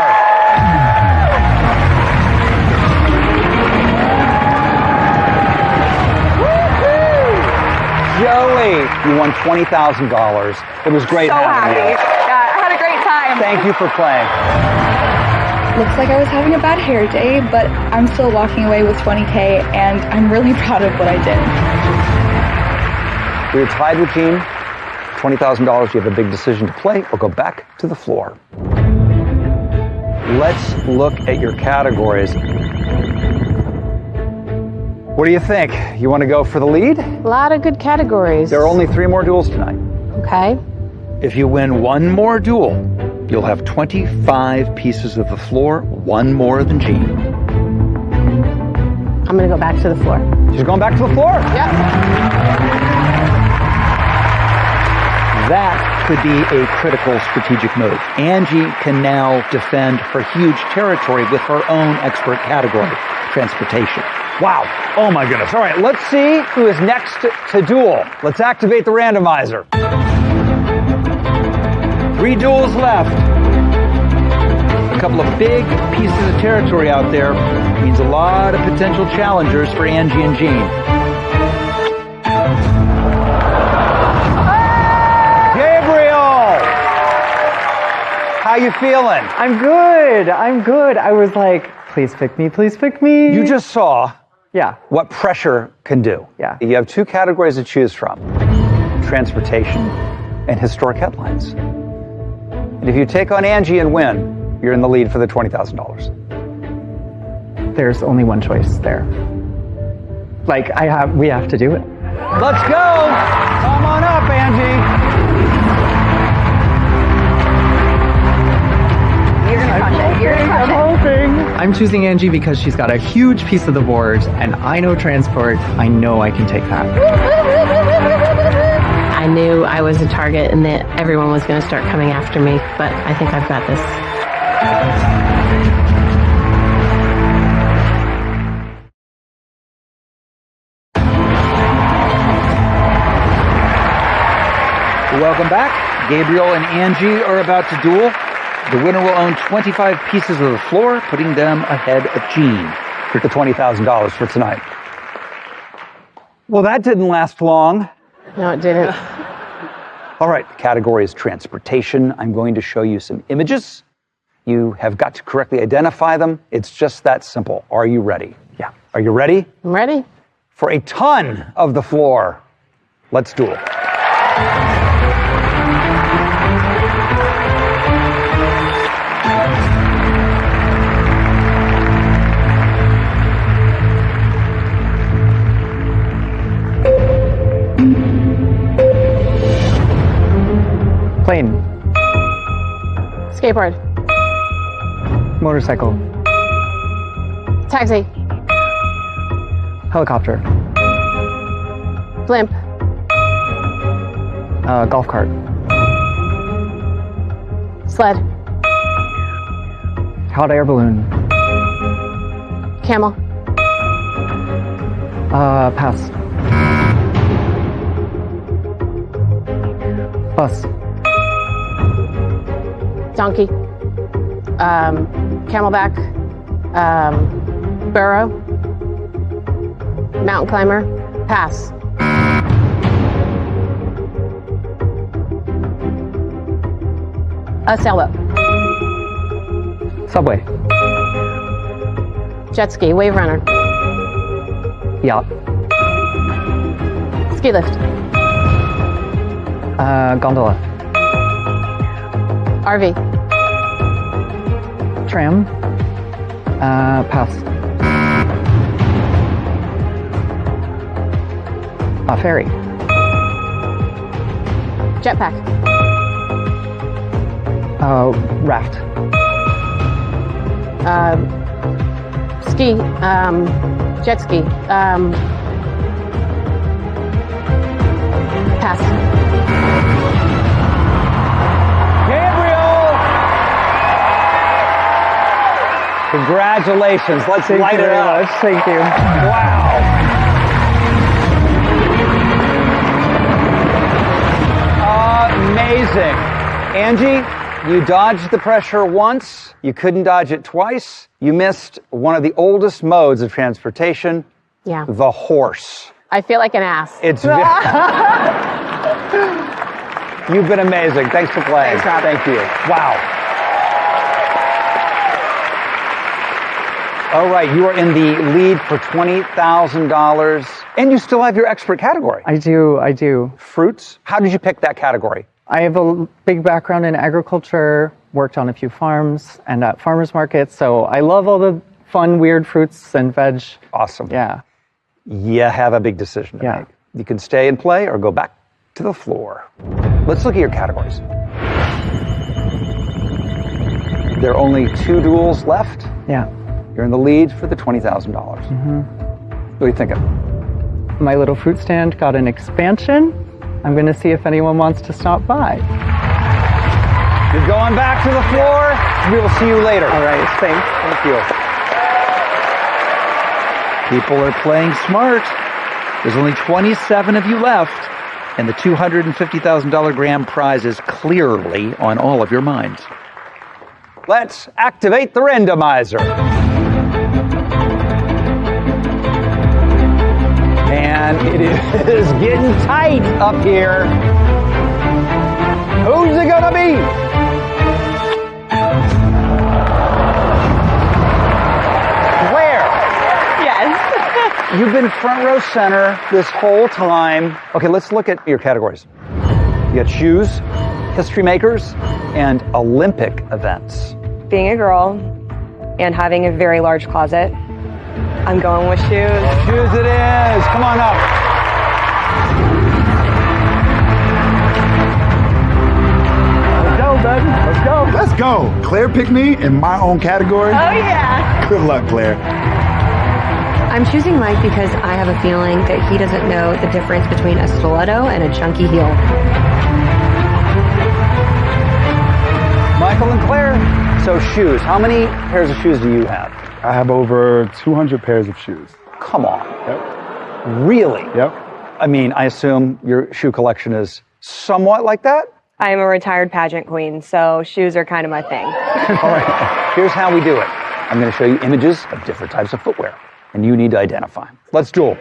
S17: Joey, you won $20,000. It was great having you.
S6: Yeah, I had a great time.
S17: Thank you for playing.
S6: Looks like I was having a bad hair day, but I'm still walking away with 20K, and I'm really proud of what I did.
S17: We're tied with Gene. $20,000. You have a big decision to play or go back to the floor. Let's look at your categories. What do you think? You want to go for the lead?
S7: A lot of good categories.
S17: There are only 3 more duels tonight.
S7: Okay.
S17: If you win 1 more duel, you'll have 25 pieces of the floor, 1 more than Gene.
S7: I'm going to go back to the floor.
S17: She's going back to the floor?
S7: Yep.
S17: That could be a critical strategic move. Angie can now defend her huge territory with her own expert category, transportation. Wow. Oh my goodness. All right, let's see who is next to duel. Let's activate the randomizer. 3 duels left. A couple of big pieces of territory out there means a lot of potential challengers for Angie and Gene. How you feeling?
S15: I'm good. I was like, please pick me, please pick me.
S17: You just saw
S15: Yeah.
S17: what pressure can do.
S15: Yeah.
S17: You have 2 categories to choose from. Transportation and historic headlines. And if you take on Angie and win, you're in the lead for the $20,000.
S15: There's only one choice there. Like, we have to do it.
S17: Let's go! Come on up, Angie.
S15: I'm hoping. I'm choosing Angie because she's got a huge piece of the board, and I know transport. I know I can take that.
S7: I knew I was a target and that everyone was going to start coming after me, but I think I've got this.
S17: Welcome back. Gabriel and Angie are about to duel. The winner will own 25 pieces of the floor, putting them ahead of Gene for the $20,000 for tonight. Well, that didn't last long.
S7: No, it didn't.
S17: All right, the category is transportation. I'm going to show you some images. You have got to correctly identify them. It's just that simple. Are you ready?
S15: Yeah.
S17: Are you ready?
S7: I'm ready.
S17: For a ton of the floor. Let's duel.
S15: Plane.
S3: Skateboard.
S15: Motorcycle.
S3: Taxi.
S15: Helicopter.
S3: Blimp.
S15: Golf cart.
S3: Sled.
S15: Hot air balloon.
S3: Camel.
S15: Pass. Bus.
S3: Donkey. Camelback. Burro. Mountain climber. Pass. A sailboat.
S15: Subway.
S3: Jet ski. Wave runner.
S15: Yacht.
S3: Ski lift.
S15: Gondola.
S3: RV.
S15: Tram. Pass. Ferry.
S3: Jetpack.
S15: Raft.
S3: Ski. Jet ski. Pass.
S21: Gabriel! Congratulations. Let's light it up.
S15: Thank you.
S21: Wow. Amazing. Angie, you dodged the pressure once. You couldn't dodge it twice. You missed one of the oldest modes of transportation.
S3: Yeah.
S21: The horse.
S3: I feel like an ass.
S21: It's You've been amazing. Thanks for playing.
S3: Thanks, Rob.
S21: Thank you. Wow. All right, you are in the lead for $20,000, and you still have your expert category.
S15: I do.
S21: Fruits. How did you pick that category?
S15: I have a big background in agriculture, worked on a few farms and at farmers markets, so I love all the fun, weird fruits and veg.
S21: Awesome.
S15: Yeah.
S21: You have a big decision to make. You can stay and play or go back to the floor. Let's look at your categories. There are only 2 duels left.
S15: Yeah.
S21: You're in the lead for the $20,000.
S15: Mm-hmm.
S21: What are you thinking?
S15: My little fruit stand got an expansion. I'm going to see if anyone wants to stop by.
S21: You're going back to the floor. We will see you later.
S15: All right, thanks.
S21: Thank you.
S17: People are playing smart. There's only 27 of you left, and the $250,000 grand prize is clearly on all of your minds.
S21: Let's activate the randomizer. And it is getting tight up here. Who's it gonna be? Claire.
S3: Yes.
S21: You've been front row center this whole time. Okay, let's look at your categories. You got shoes, history makers, and Olympic events.
S13: Being a girl and having a very large closet, I'm going with shoes.
S21: Shoes it is. Come on up.
S9: Let's go, baby. Let's go. Let's go. Claire picked me in my own category.
S13: Oh, yeah.
S9: Good luck, Claire.
S13: I'm choosing Mike because I have a feeling that he doesn't know the difference between a stiletto and a chunky heel.
S21: Michael and Claire. So shoes. How many pairs of shoes do you have?
S9: I have over 200 pairs of shoes.
S21: Come on.
S9: Yep.
S21: Really?
S9: Yep.
S21: I mean, I assume your shoe collection is somewhat like that?
S13: I am a retired pageant queen, so shoes are kind of my thing.
S21: All right. Here's how we do it. I'm going to show you images of different types of footwear, and you need to identify. Let's duel.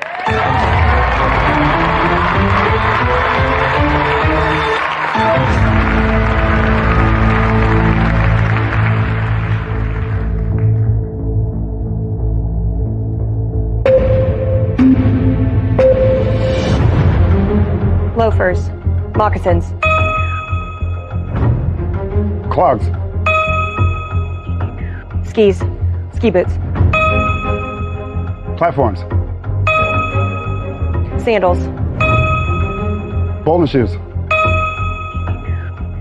S13: Loafers, moccasins,
S2: Clogs.
S10: Skis. Ski boots.
S2: Platforms.
S10: Sandals.
S2: Bowling shoes.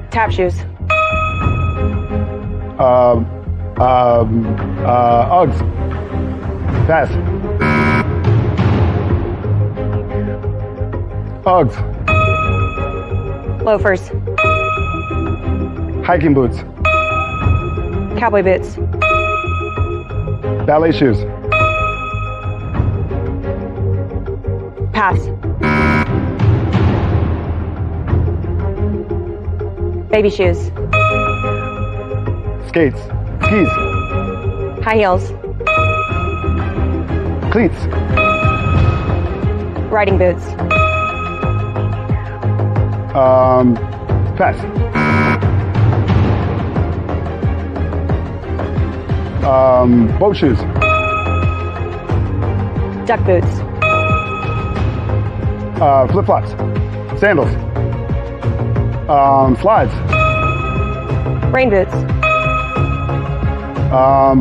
S10: Tap shoes.
S2: Uggs. Pass. Uggs.
S10: Loafers.
S2: Hiking boots.
S10: Cowboy boots.
S2: Ballet shoes.
S10: Pass. Baby shoes.
S2: Skates. Skis.
S10: High heels.
S2: Cleats.
S10: Riding boots.
S2: Pass. Boat shoes.
S10: Duck boots.
S2: Flip-flops. Sandals. Slides.
S10: Rain boots.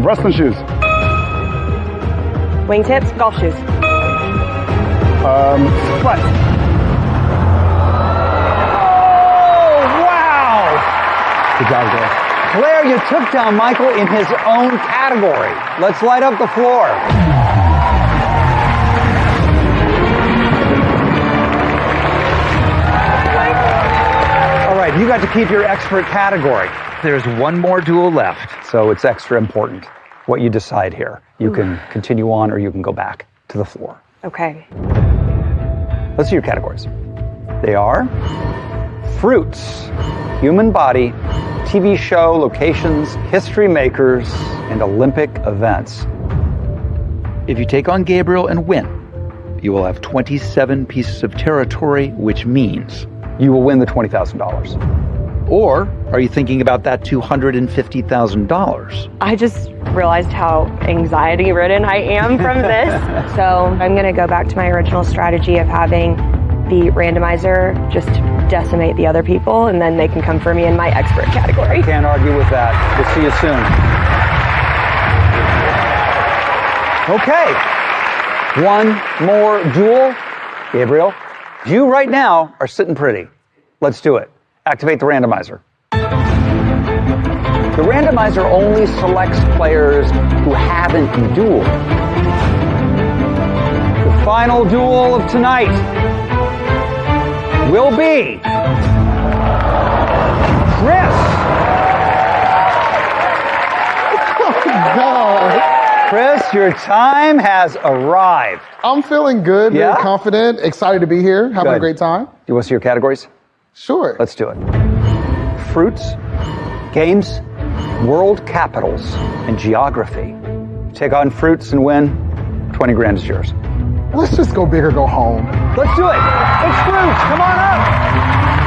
S2: Wrestling shoes.
S10: Wingtips. Golf shoes.
S2: Flats.
S17: Good job, Claire. Claire, you took down Michael in his own category. Let's light up the floor. All right, you got to keep your expert category. There's one more duel left, so it's extra important what you decide here. You can continue on or you can go back to the floor.
S10: Okay.
S17: Let's see your categories. They are fruits, human body, TV show, locations, history makers, and Olympic events. If you take on Gabriel and win, you will have 27 pieces of territory, which means you will win the $20,000. Or are you thinking about that $250,000?
S10: I just realized how anxiety ridden I am from this. So I'm going to go back to my original strategy of having the randomizer just decimate the other people, and then they can come for me in my expert category.
S17: Can't argue with that. We'll see you soon. Okay. One more duel. Gabriel, you right now are sitting pretty. Let's do it. Activate the randomizer. The randomizer only selects players who haven't dueled. The final duel of tonight will be Chris.
S2: God.
S17: Chris, your time has arrived.
S2: I'm feeling good, very confident, excited to be here, having a great time.
S17: You want to see your categories?
S2: Sure.
S17: Let's do it. Fruits, games, world capitals, and geography. Take on fruits and win. 20 grand is yours.
S2: Let's just go big or go home.
S17: Let's do it. It's fruits. Come on up.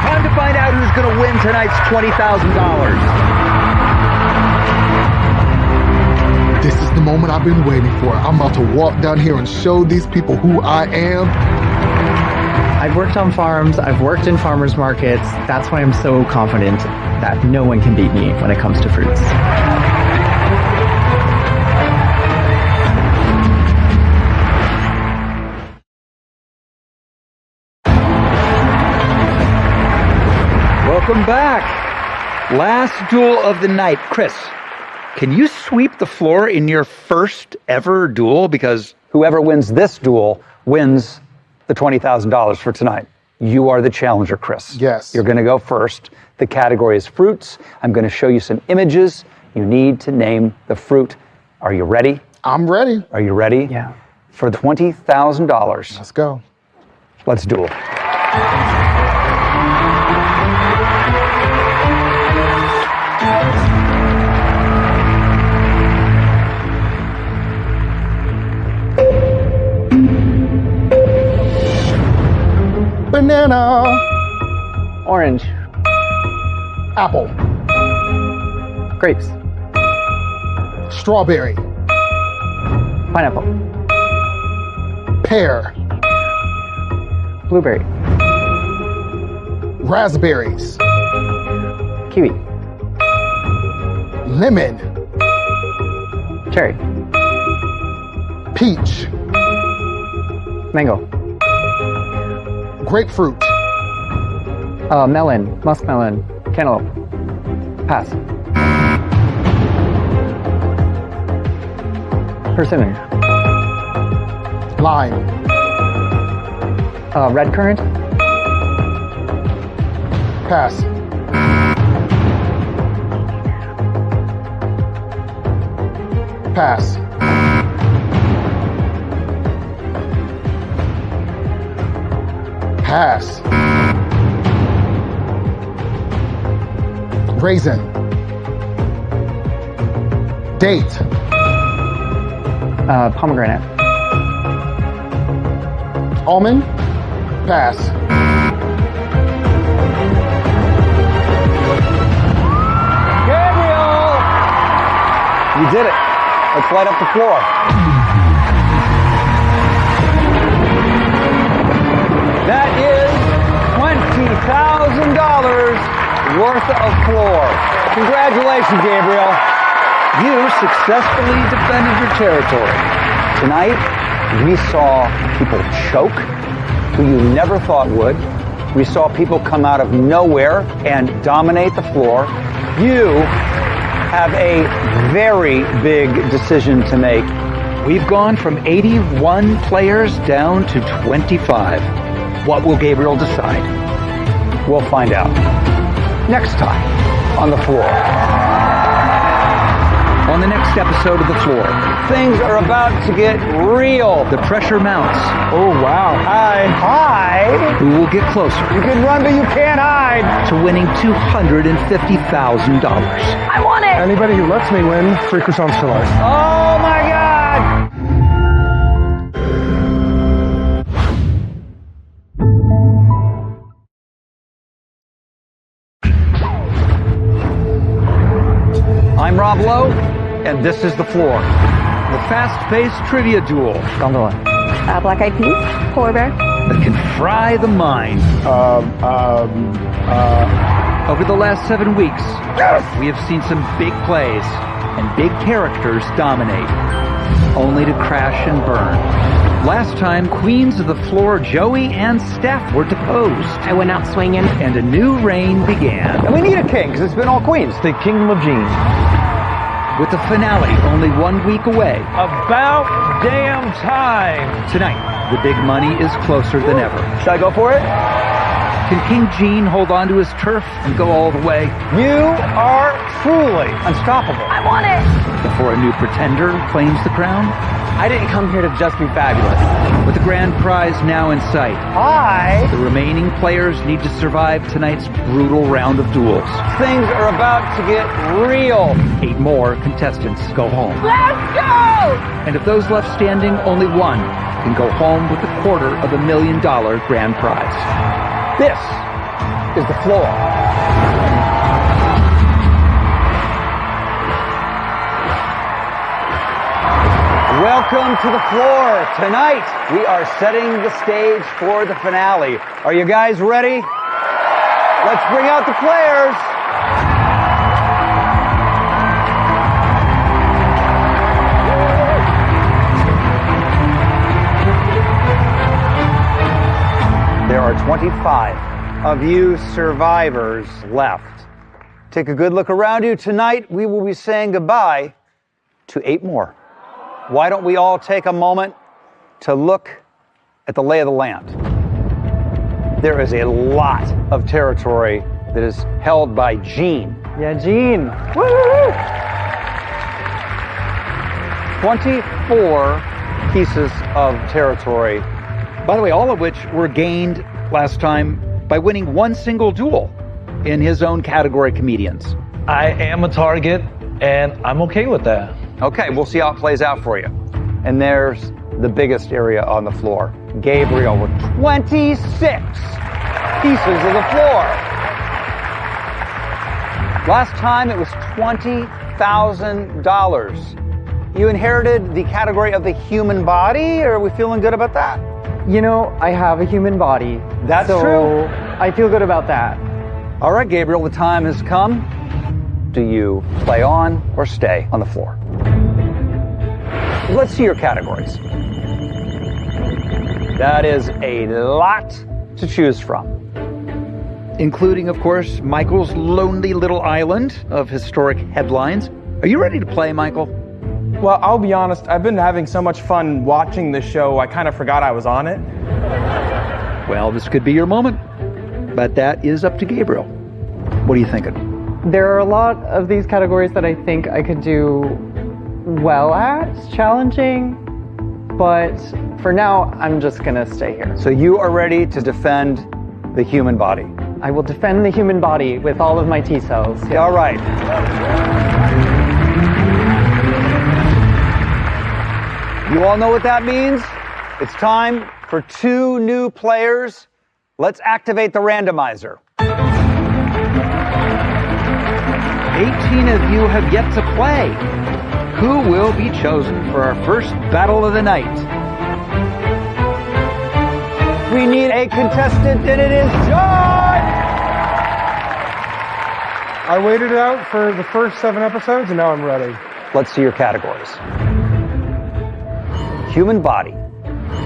S17: Time to find out who's going to win tonight's $20,000.
S2: This is the moment I've been waiting for. I'm about to walk down here and show these people who I am.
S15: I've worked on farms, I've worked in farmers markets. That's why I'm so confident that no one can beat me when it comes to fruits.
S17: Welcome back. Last duel of the night. Chris, can you sweep the floor in your first ever duel? Because whoever wins this duel wins the $20,000 for tonight. You are the challenger, Chris.
S2: Yes.
S17: You're going to go first. The category is fruits. I'm going to show you some images. You need to name the fruit. Are you ready?
S2: I'm ready.
S17: Are you ready?
S15: Yeah.
S17: For the $20,000.
S2: Let's go.
S17: Let's duel.
S2: Banana.
S15: Orange.
S2: Apple.
S15: Grapes.
S2: Strawberry.
S15: Pineapple.
S2: Pear.
S15: Blueberry.
S2: Raspberries.
S15: Kiwi.
S2: Lemon.
S15: Cherry.
S2: Peach.
S15: Mango.
S2: Grapefruit.
S15: Melon. Muskmelon. Cantaloupe. Pass. Persimmon.
S2: Lime.
S15: Red currant.
S2: Pass. Pass. Pass. Raisin. Date.
S15: Pomegranate.
S2: Almond. Pass.
S21: Gabriel! You did it. Let's light up the floor. That is $20,000 worth of floor. Congratulations, Gabriel. You successfully defended your territory. Tonight, we saw people choke who you never thought would. We saw people come out of nowhere and dominate the floor. You have a very big decision to make. We've gone from 81 players down to 25. What will Gabriel decide? We'll find out next time on The Floor. On the next episode of The Floor, things are about to get real. The pressure mounts. Oh, wow. Hi. Who will get closer? You can run, but you can't hide. To winning $250,000.
S13: I want it!
S4: Anybody who lets me win, free croissants for life.
S21: Oh, my God! I'm Rob Lowe, and this is The Floor, the fast-paced trivia duel.
S15: Gondola.
S6: Black Eyed Peas. Polar Bear.
S21: That can fry the mind. Over the last 7 weeks, we have seen some big plays and big characters dominate, only to crash and burn. Last time, queens of the floor Joey and Steph were deposed.
S24: I went out swinging.
S21: And a new reign began. And we need a king, because it's been all queens.
S20: The Kingdom of Jean.
S21: With the finale only 1 week away.
S20: About damn time.
S21: Tonight, the big money is closer than ever. Should I go for it? Can King Gene hold on to his turf and go all the way? You are truly unstoppable.
S13: I want it!
S21: Before a new pretender claims the crown?
S12: I didn't come here to just be fabulous.
S21: With the grand prize now in sight. Hi! The remaining players need to survive tonight's brutal round of duels. Things are about to get real. 8 more contestants go home.
S13: Let's go!
S21: And of those left standing, only one can go home with $250,000 grand prize. This is The Floor. Welcome to The Floor. Tonight, we are setting the stage for the finale. Are you guys ready? Let's bring out the players. There are 25 of you survivors left. Take a good look around you. Tonight, we will be saying goodbye to 8 more. Why don't we all take a moment to look at the lay of the land? There is a lot of territory that is held by Gene.
S15: Yeah, Gene.
S21: Woo! 24 pieces of territory. By the way, all of which were gained last time by winning one single duel in his own category, comedians.
S20: I am a target, and I'm okay with that.
S21: Okay, we'll see how it plays out for you. And there's the biggest area on the floor. Gabriel with 26 pieces of the floor. Last time it was $20,000. You inherited the category of the human body, or are we feeling good about that?
S15: You know, I have a human body.
S21: That's
S15: so
S21: true.
S15: I feel good about that.
S21: All right, Gabriel, the time has come.
S17: Do you play on or stay on the floor? Let's see your categories. That is a lot to choose from, including, of course, Michael's lonely little island of historic headlines. Are you ready to play, Michael?
S4: Well, I'll be honest, I've been having so much fun watching this show, I kind of forgot I was on it.
S17: Well, this could be your moment, but that is up to Gabriel. What are you thinking?
S15: There are a lot of these categories that I think I could do well at, challenging, but for now, I'm just gonna stay here.
S17: So you are ready to defend the human body?
S15: I will defend the human body with all of my T cells.
S17: Yeah. All right. You all know what that means? It's time for 2 new players. Let's activate the randomizer. 18 of you have yet to play. Who will be chosen for our first battle of the night? We need a contestant, and it is John!
S4: I waited it out for the first 7 episodes, and now I'm ready.
S17: Let's see your categories. Human body,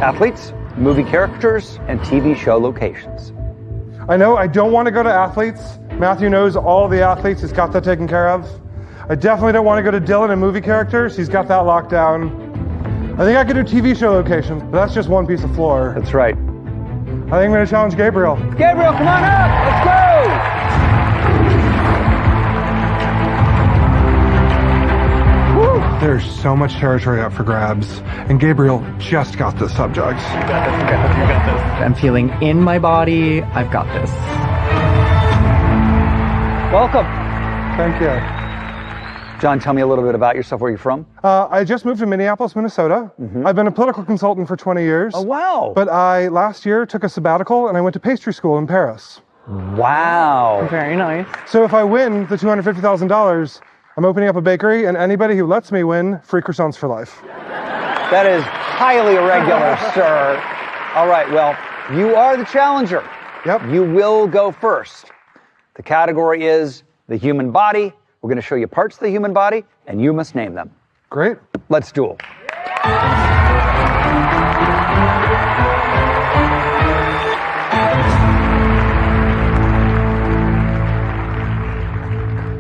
S17: athletes, movie characters, and TV show locations.
S4: I know I don't want to go to athletes. Matthew knows all the athletes. He's got that taken care of. I definitely don't want to go to Dylan and movie characters. He's got that locked down. I think I could do TV show locations, but that's just one piece of floor.
S17: That's right.
S4: I think I'm going to challenge Gabriel.
S17: Gabriel, come on up! Let's go!
S4: There's so much territory up for grabs, and Gabriel just got this subject.
S15: You got this. I'm feeling in my body. I've got this.
S17: Welcome.
S4: Thank you.
S17: John, tell me a little bit about yourself. Where are you from?
S4: I just moved to Minneapolis, Minnesota. I've been a political consultant for 20 years.
S17: Oh, wow.
S4: But I, last year, took a sabbatical, and I went to pastry school in Paris.
S17: Wow.
S15: Very nice.
S4: So if I win the $250,000, I'm opening up a bakery, and anybody who lets me win, free croissants for life.
S17: That is highly irregular, sir. All right, well, you are the challenger.
S4: Yep.
S17: You will go first. The category is the human body. We're going to show you parts of the human body, and you must name them.
S4: Great.
S17: Let's duel.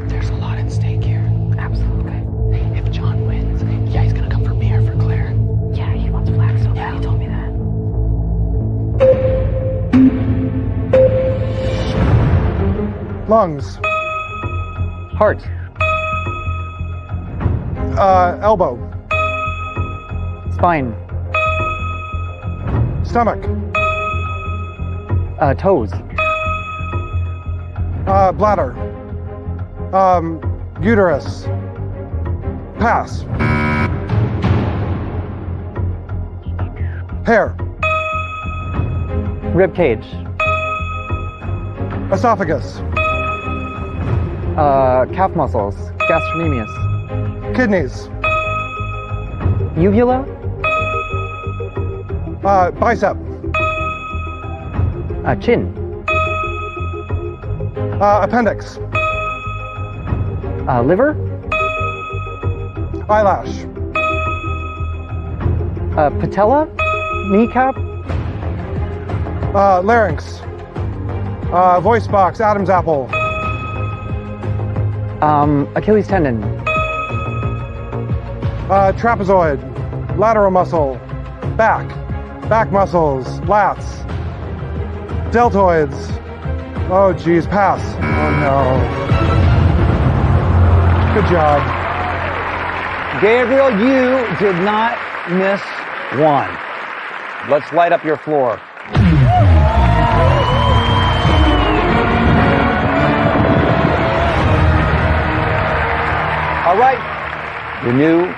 S1: There's a lot at stake here. Absolutely. If John wins, yeah, he's going to come for me or for Claire. Yeah, he wants flags so bad. He told me that.
S4: Lungs.
S17: Heart.
S4: Elbow.
S15: Spine.
S4: Stomach.
S15: Toes.
S4: Bladder. Uterus. Pass. Hair.
S15: Rib cage.
S4: Esophagus.
S15: Calf muscles. Gastrocnemius.
S4: Kidneys.
S15: Uvula.
S4: Bicep.
S15: Chin.
S4: Appendix.
S15: Liver.
S4: Eyelash.
S15: Patella. Kneecap.
S4: Larynx. Voice box. Adam's apple.
S15: Achilles tendon.
S4: Trapezoid. Lateral muscle. Back. Back muscles. Lats. Deltoids. Oh, geez. Pass. Oh, no. Good job.
S17: Gabriel, you did not miss one. Let's light up your floor. All right. The new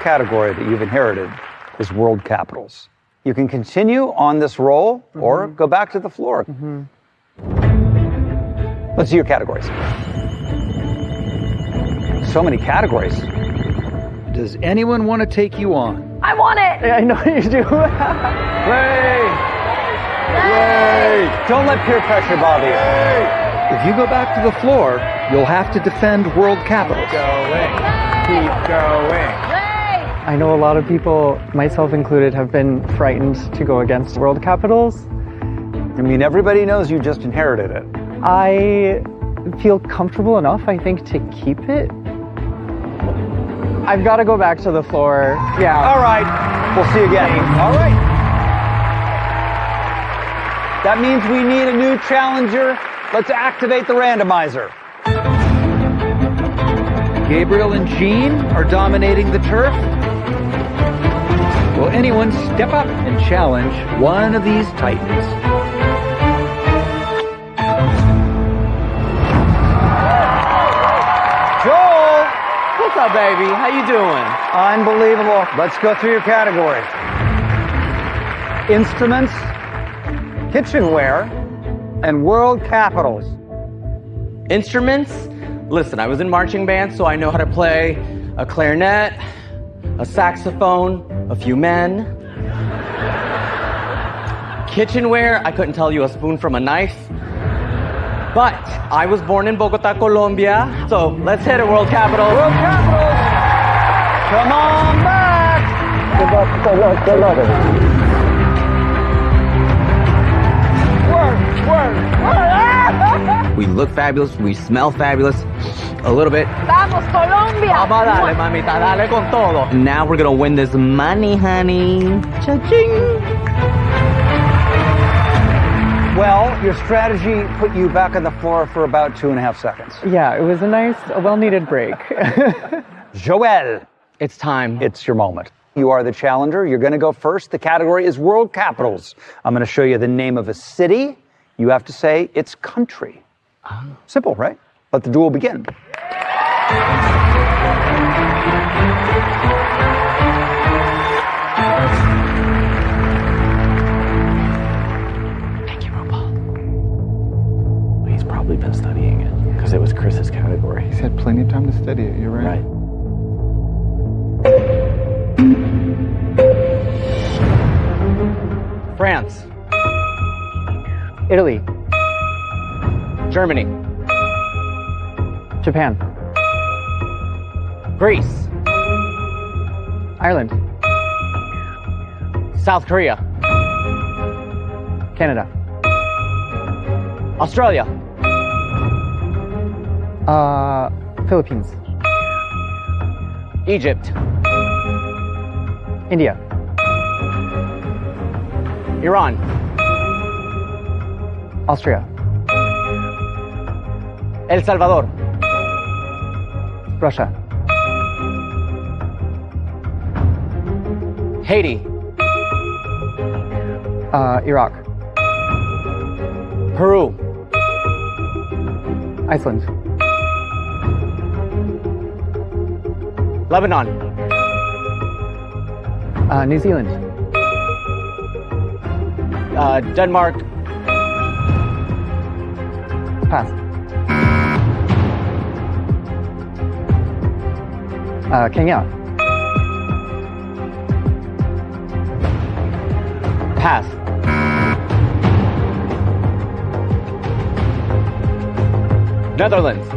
S17: category that you've inherited is world capitals. You can continue on this roll or go back to the floor. Let's see your categories. So many categories. Does anyone want to take you on?
S13: I want it!
S15: I know you do.
S17: Ray! Ray! Don't let peer pressure bother you. If you go back to the floor, you'll have to defend world capitals.
S15: Keep going. I know a lot of people, myself included, have been frightened to go against world capitals.
S21: I mean, everybody knows you just inherited it.
S15: I feel comfortable enough, I think, to keep it. I've got to go back to the floor. Yeah.
S21: All right. We'll see you again. All right. That means we need a new challenger. Let's activate the randomizer.
S17: Gabriel and Jean are dominating the turf. Will anyone step up and challenge one of these titans?
S21: Joel!
S5: What's up, baby? How you doing?
S21: Unbelievable. Let's go through your category. Instruments, kitchenware, and world capitals.
S5: Instruments? Listen, I was in marching band, so I know how to play a clarinet, a saxophone, a few men. Kitchenware, I couldn't tell you a spoon from a knife. But I was born in Bogota, Colombia, so let's hit it, world capitals.
S21: World capitals! Come on back! Good luck.
S5: We look fabulous, we smell fabulous, a little bit.
S13: Vamos, Colombia!
S5: Vamos a darle, mamita, dale con todo. Now we're gonna win this money, honey. Cha-ching!
S21: Well, your strategy put you back on the floor for about 2.5 seconds.
S15: Yeah, it was a well-needed break.
S21: Joel,
S5: it's time.
S21: It's your moment. You are the challenger. You're going to go first. The category is world capitals. I'm going to show you the name of a city. You have to say its country. Simple, right? Let the duel begin.
S20: He's probably been studying it because it was Chris's category.
S11: He's had plenty of time to study it. You're right.
S5: France.
S15: Italy.
S5: Germany.
S15: Japan.
S5: Greece.
S15: Ireland.
S5: South Korea.
S15: Canada.
S5: Australia.
S15: Philippines.
S5: Egypt.
S15: India.
S5: Iran.
S15: Austria.
S5: El Salvador.
S15: Russia.
S5: Haiti.
S15: Iraq.
S5: Peru.
S15: Iceland.
S5: Lebanon.
S15: New Zealand.
S5: Denmark.
S15: Pass. Kenya.
S5: Pass. Netherlands.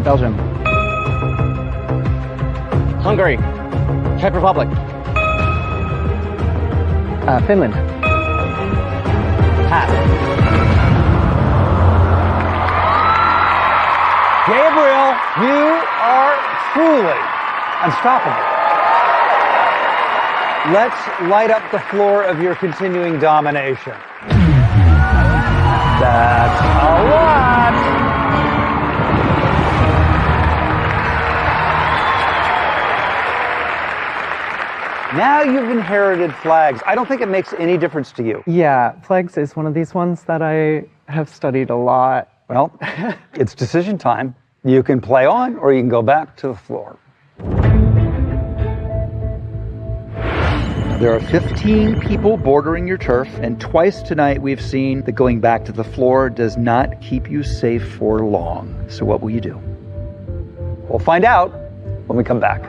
S15: Belgium.
S5: Hungary. Czech Republic.
S15: Finland.
S5: Pass.
S21: Gabriel, you are truly unstoppable. Let's light up the floor of your continuing domination. That's a lot. Now you've inherited flags. I don't think it makes any difference to you.
S15: Yeah, flags is one of these ones that I have studied a lot.
S21: Well, it's decision time. You can play on or you can go back to the floor.
S17: There are 15 people bordering your turf, and twice tonight we've seen that going back to the floor does not keep you safe for long. So what will you do?
S21: We'll find out when we come back.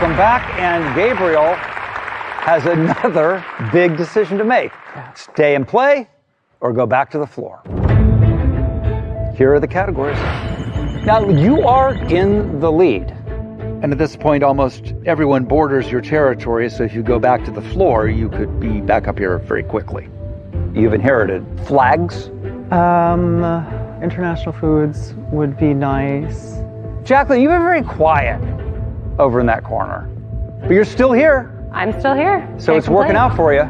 S21: Welcome back, and Gabriel has another big decision to make. Stay and play, or go back to the floor. Here are the categories. Now, you are in the lead.
S17: And at this point, almost everyone borders your territory, so if you go back to the floor, you could be back up here very quickly.
S21: You've inherited flags.
S15: International foods would be nice.
S21: Jacqueline, you've been very quiet over in that corner. But you're still here.
S10: I'm still here.
S21: So it's working out for you.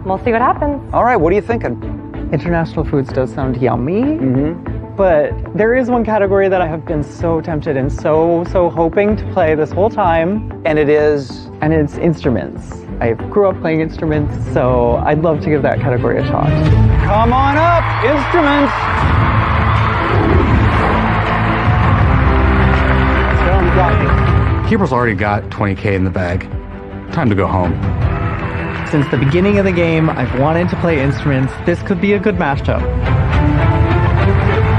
S10: We'll see what happens.
S21: All right, what are you thinking?
S15: International foods does sound yummy. But there is one category that I have been so tempted and so hoping to play this whole time.
S21: And it is?
S15: And it's instruments. I grew up playing instruments, so I'd love to give that category a shot.
S21: Come on up, instruments.
S16: Gabriel's already got 20K in the bag. Time to go home.
S15: Since the beginning of the game, I've wanted to play instruments. This could be a good matchup.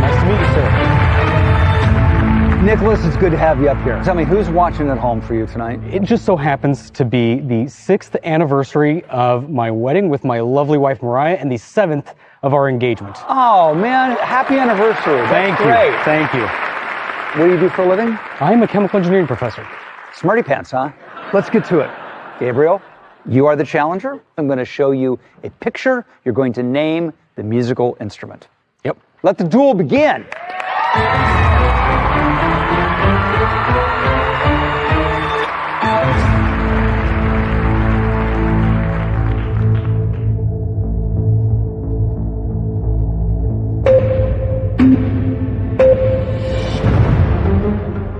S21: Nice to meet you, sir. Nicholas, it's good to have you up here. Tell me, who's watching at home for you tonight?
S19: It just so happens to be the 6th anniversary of my wedding with my lovely wife, Mariah, and the 7th of our engagement.
S21: Oh, man, happy anniversary. That's great.
S19: Thank you.
S21: What do you do for a living?
S19: I'm a chemical engineering professor.
S21: Smarty pants, huh? Let's get to it. Gabriel, you are the challenger. I'm going to show you a picture. You're going to name the musical instrument.
S19: Yep.
S21: Let the duel begin.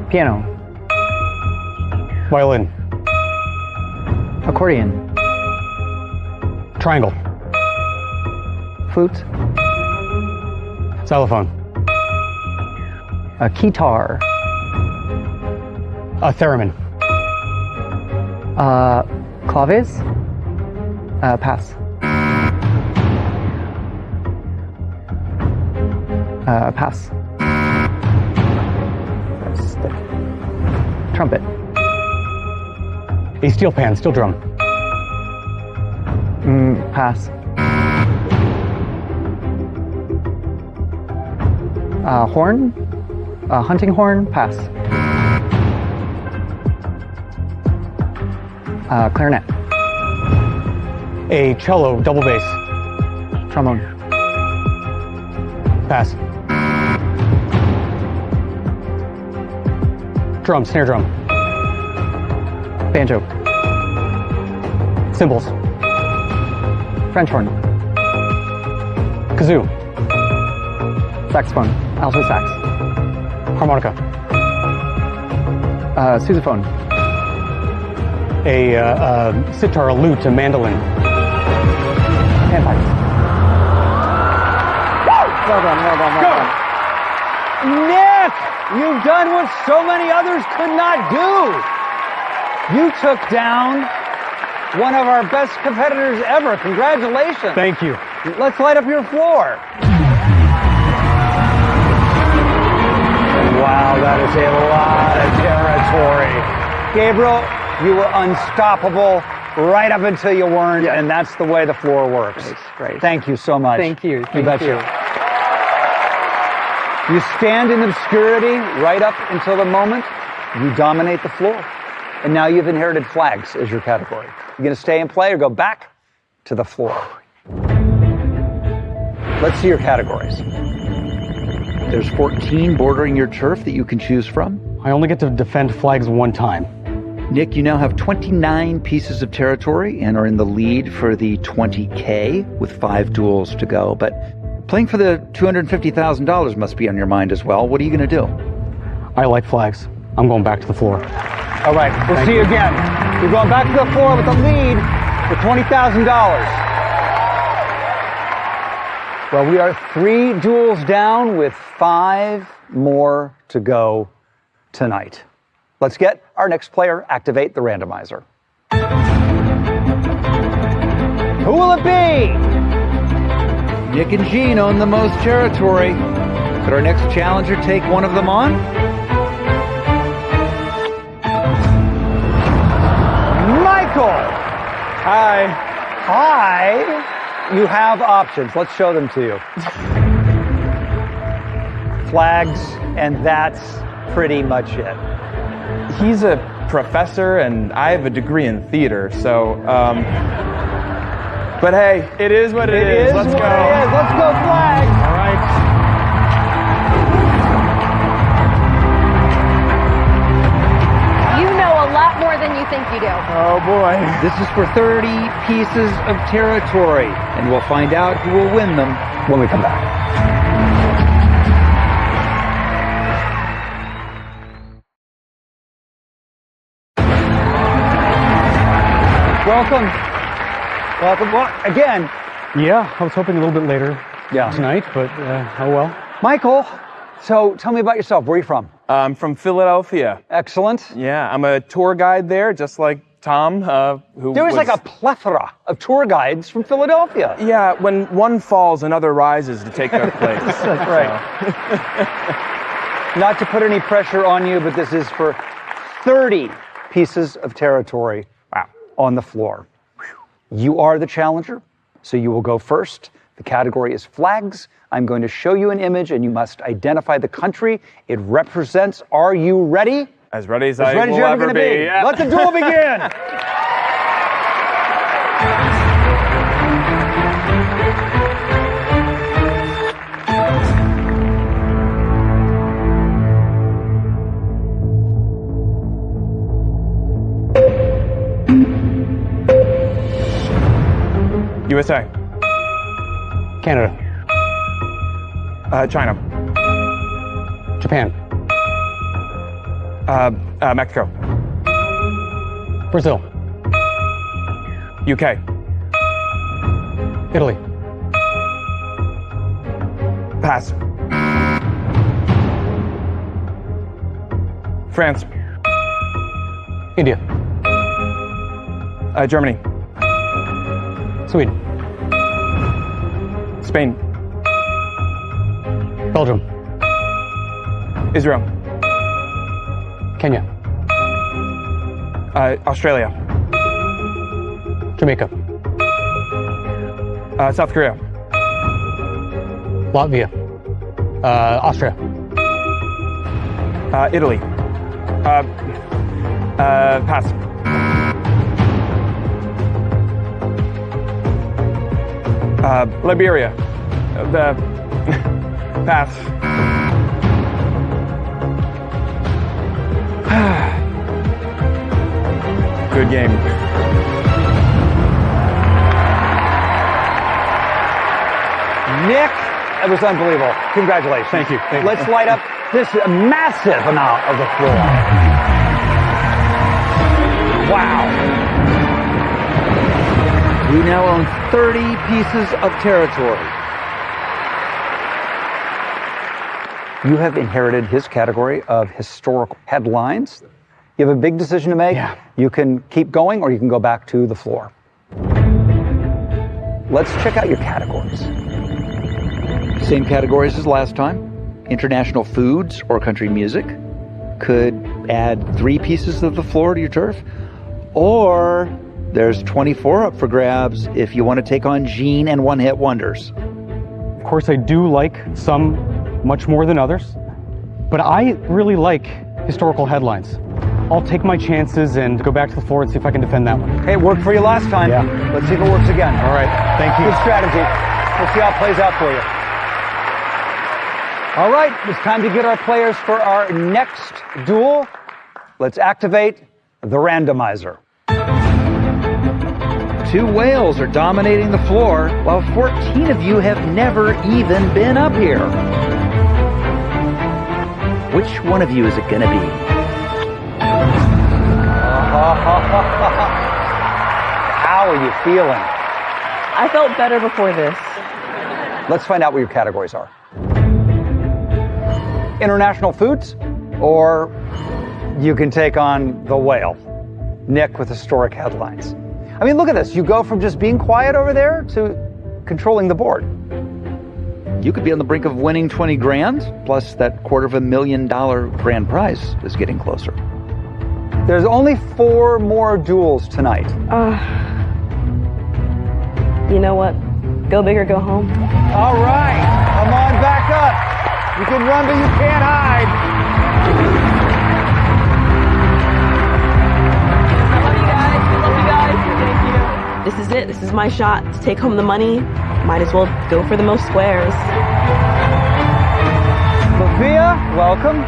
S15: Piano.
S19: Violin.
S15: Accordion.
S19: Triangle.
S15: Flute.
S19: Xylophone.
S15: A guitar.
S19: A theremin.
S15: Claves. Pass. Pass. Trumpet.
S19: A steel pan, steel drum.
S15: Pass. Horn. Hunting horn. Pass. Clarinet.
S19: A cello, double bass.
S15: Trombone.
S19: Pass. Drum, snare drum.
S15: Banjo.
S19: Cymbals.
S15: French horn.
S19: Kazoo.
S15: Saxophone. Alto sax.
S19: Harmonica.
S15: Sousaphone.
S19: A sitar, a lute, a mandolin.
S15: Panpipes.
S21: Well done, well done, well done. Nick, you've done what so many others could not do. You took down one of our best competitors ever. Congratulations.
S19: Thank you.
S21: Let's light up your floor. Wow, that is a lot of territory. Gabriel, you were unstoppable right up until you weren't, and that's the way the floor works.
S15: Great.
S21: Thank you so much.
S15: Thank you.
S21: You betcha. You stand in obscurity right up until the moment you dominate the floor. And now you've inherited flags as your category. You gonna stay and play or go back to the floor? Let's see your categories.
S17: There's 14 bordering your turf that you can choose from.
S19: I only get to defend flags one time.
S17: Nick, you now have 29 pieces of territory and are in the lead for the 20K with 5 duels to go. But playing for the $250,000 must be on your mind as well. What are you going to do?
S19: I like flags. I'm going back to the floor.
S21: All right, we'll see you again. You're going back to the floor with the lead for $20,000. Well, we are 3 duels down with 5 more to go tonight. Let's get our next player, activate the randomizer. Who will it be?
S17: Nick and Gene own the most territory. Could our next challenger take one of them on? Hi. Hi. You have options. Let's show them to you. Flags, and that's pretty much it.
S8: He's a professor, and I have a degree in theater, so, but hey, it is what it is. Let's go.
S17: Let's go, flags.
S8: All right.
S13: You know a lot more than you think you do.
S8: Oh boy.
S17: This is for 30 pieces of territory, and we'll find out who will win them when we come back. Welcome. Well, again.
S19: Yeah, I was hoping a little bit later tonight, but oh well.
S17: Michael, so tell me about yourself. Where are you from?
S8: I'm from Philadelphia.
S17: Excellent.
S8: Yeah, I'm a tour guide there, just like Tom, who
S17: There was like a plethora of tour guides from Philadelphia.
S8: Yeah, when one falls, another rises to take their place.
S17: That's right. Not to put any pressure on you, but this is for 30 pieces of territory on the floor. You are the challenger, so you will go first. The category is flags. I'm going to show you an image, and you must identify the country it represents. Are you ready?
S8: As ready as I will ever be. Yeah.
S17: Let the duel begin.
S8: USA.
S19: Canada.
S8: China.
S19: Japan.
S8: Mexico.
S19: Brazil.
S8: UK.
S19: Italy.
S8: Pass. France.
S19: India.
S8: Germany.
S19: Sweden.
S8: Spain.
S19: Belgium.
S8: Israel.
S19: Kenya.
S8: Australia.
S19: Jamaica.
S8: South Korea.
S19: Latvia. Austria.
S8: Italy. Pass. Liberia. Pass. Good game.
S17: Nick, that was unbelievable. Congratulations.
S19: Thank you.
S17: Let's light up this massive amount of the floor. Wow. You now own 30 pieces of territory. You have inherited his category of historical headlines. You have a big decision to make.
S19: Yeah.
S17: You can keep going or you can go back to the floor. Let's check out your categories. Same categories as last time. International foods or country music. Could add 3 pieces of the floor to your turf. Or there's 24 up for grabs if you want to take on Gene and one-hit wonders.
S19: Of course, I do like some much more than others, but I really like historical headlines. I'll take my chances and go back to the floor and see if I can defend that one.
S17: Hey, it worked for you last time.
S19: Yeah.
S17: Let's see if it works again.
S19: All right. Thank you.
S17: Good strategy. Let's see how it plays out for you. All right, it's time to get our players for our next duel. Let's activate the randomizer. 2 whales are dominating the floor, while 14 of you have never even been up here. Which one of you is it gonna be? How are you feeling?
S24: I felt better before this.
S17: Let's find out what your categories are. International foods, or you can take on the whale. Nick with historic headlines. I mean, look at this. You go from just being quiet over there to controlling the board. You could be on the brink of winning 20 grand, plus that $250,000 grand prize is getting closer. There's only 4 more duels tonight.
S10: You know what? Go big or go home.
S17: All right, come on back up. You can run, but you can't hide.
S10: This is it. This is my shot to take home the money. Might as well go for the most squares.
S17: Sophia, welcome.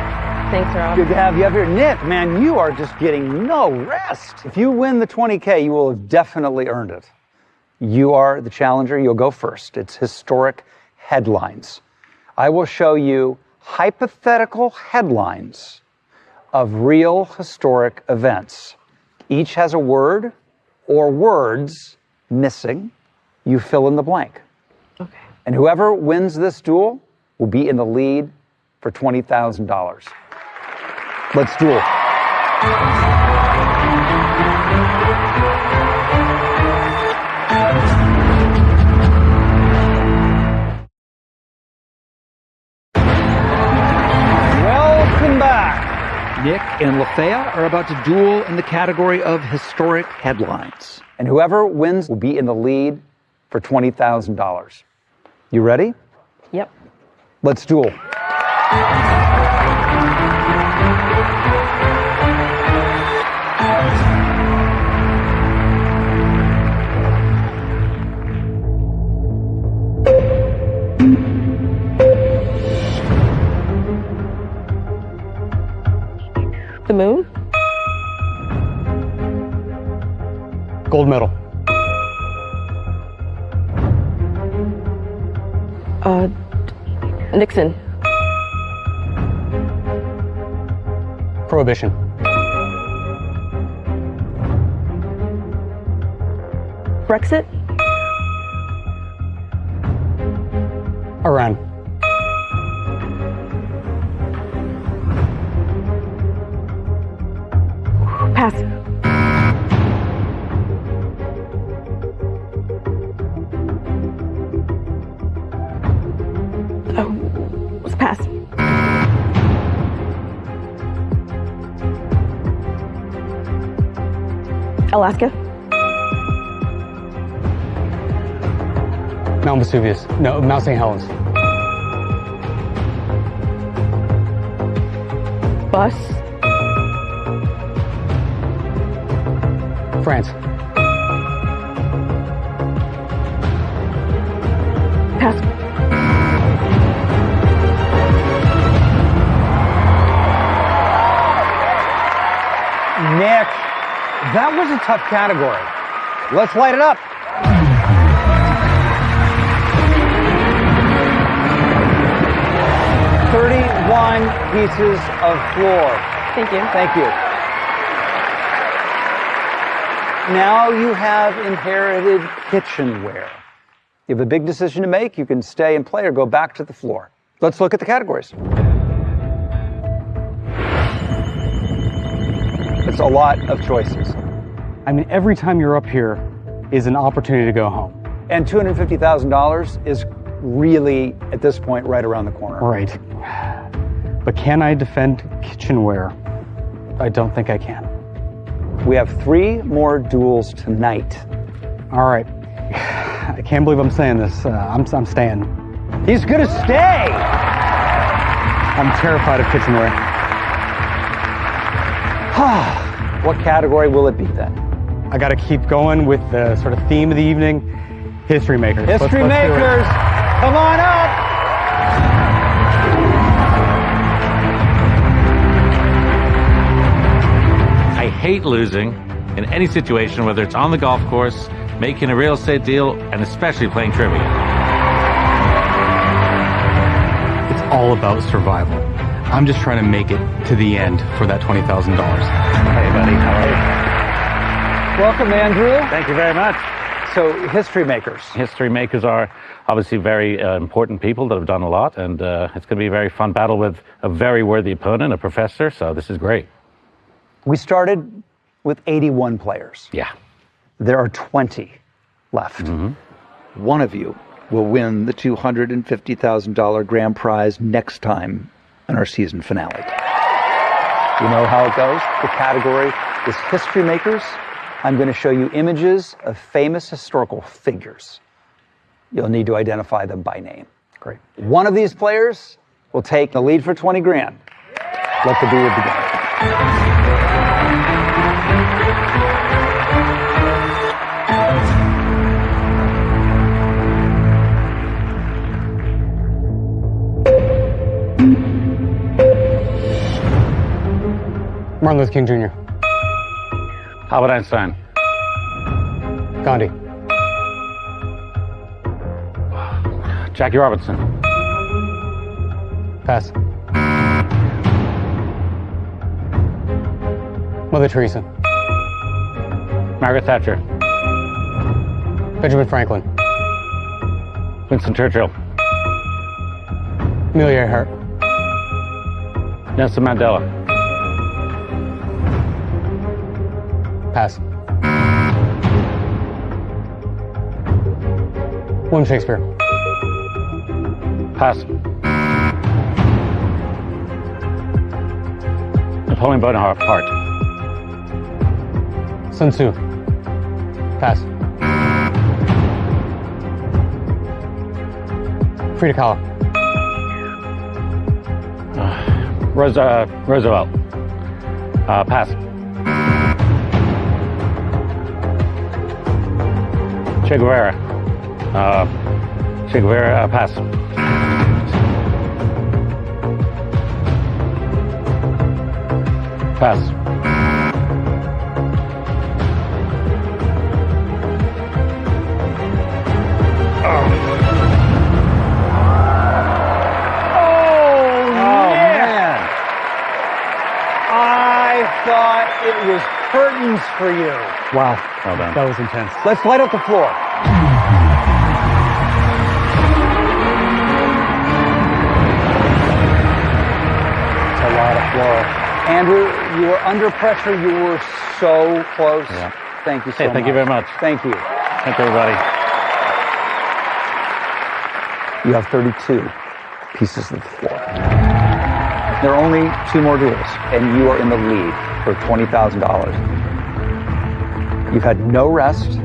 S10: Thanks, Rob.
S17: Good to have you up here. Nick, man, you are just getting no rest. If you win the 20K, you will have definitely earned it. You are the challenger. You'll go first. It's historic headlines. I will show you hypothetical headlines of real historic events. Each has a word or words missing. You fill in the blank.
S10: Okay.
S17: And whoever wins this duel will be in the lead for $20,000. Let's duel. Welcome back. Nick and Lafayette are about to duel in the category of historic headlines. And whoever wins will be in the lead for $20,000. You ready?
S10: Yep.
S17: Let's duel.
S10: The moon?
S19: Gold medal.
S10: Nixon.
S19: Prohibition.
S10: Brexit?
S19: Iran.
S10: Pass. Oh, let's pass. Alaska?
S19: Mount Vesuvius. No, Mount St. Helens.
S10: Bus?
S19: France.
S10: Pass.
S17: Nick, that was a tough category. Let's light it up. $31 pieces of floor.
S10: Thank you.
S17: Thank you. Now you have inherited kitchenware. You have a big decision to make. You can stay and play or go back to the floor. Let's look at the categories. It's a lot of choices.
S19: I mean, every time you're up here is an opportunity to go home.
S17: And $250,000 is really, at this point, right around the corner.
S19: Right. But can I defend kitchenware? I don't think I can.
S17: We have 3 more duels tonight.
S19: All right. I can't believe I'm saying this. I'm staying.
S17: He's gonna stay!
S19: I'm terrified of kitchenware.
S17: What category will it be then?
S19: I gotta keep going with the sort of theme of the evening, history makers.
S17: History makers, come on up!
S14: I hate losing in any situation, whether it's on the golf course, making a real estate deal, and especially playing trivia.
S19: It's all about survival. I'm just trying to make it to the end for that $20,000.
S14: Hey, buddy. How are you?
S17: Welcome, Andrew.
S14: Thank you very much.
S17: So, history makers.
S14: History makers are obviously very important people that have done a lot, and it's going to be a very fun battle with a very worthy opponent, a professor, so this is great.
S17: We started with 81 players.
S14: Yeah.
S17: There are 20 left.
S14: Mm-hmm.
S17: One of you will win the $250,000 grand prize next time in our season finale. You know how it goes? The category is history makers. I'm going to show you images of famous historical figures.
S21: You'll need to identify them by name.
S19: Great.
S21: One of these players will take the lead for 20 grand. Let the duel begin.
S19: Martin Luther King Jr.
S14: Albert Einstein.
S19: Gandhi.
S14: Jackie Robinson.
S19: Pass. Mother Teresa.
S14: Margaret Thatcher.
S19: Benjamin Franklin.
S14: Winston Churchill.
S19: Amelia Earhart.
S14: Nelson Mandela.
S19: Pass. William Shakespeare.
S14: Pass. Napoleon Bonaparte.
S19: Sun Tzu. Pass. Frida Kahlo.
S14: Roosevelt. Pass. Che Guevara. Pass. Pass.
S21: Thought it was curtains for you.
S19: Wow.
S14: Well done.
S19: That was intense.
S21: Let's light up the floor. It's a lot of floor. Andrew, you were under pressure. You were so close.
S14: Yeah.
S21: Thank you so much.
S14: Thank you very much.
S21: Thank you.
S14: Thank you, everybody.
S21: You have 32 pieces of the floor. There are only 2 more duels, and you are in the lead for $20,000. You've had no rest.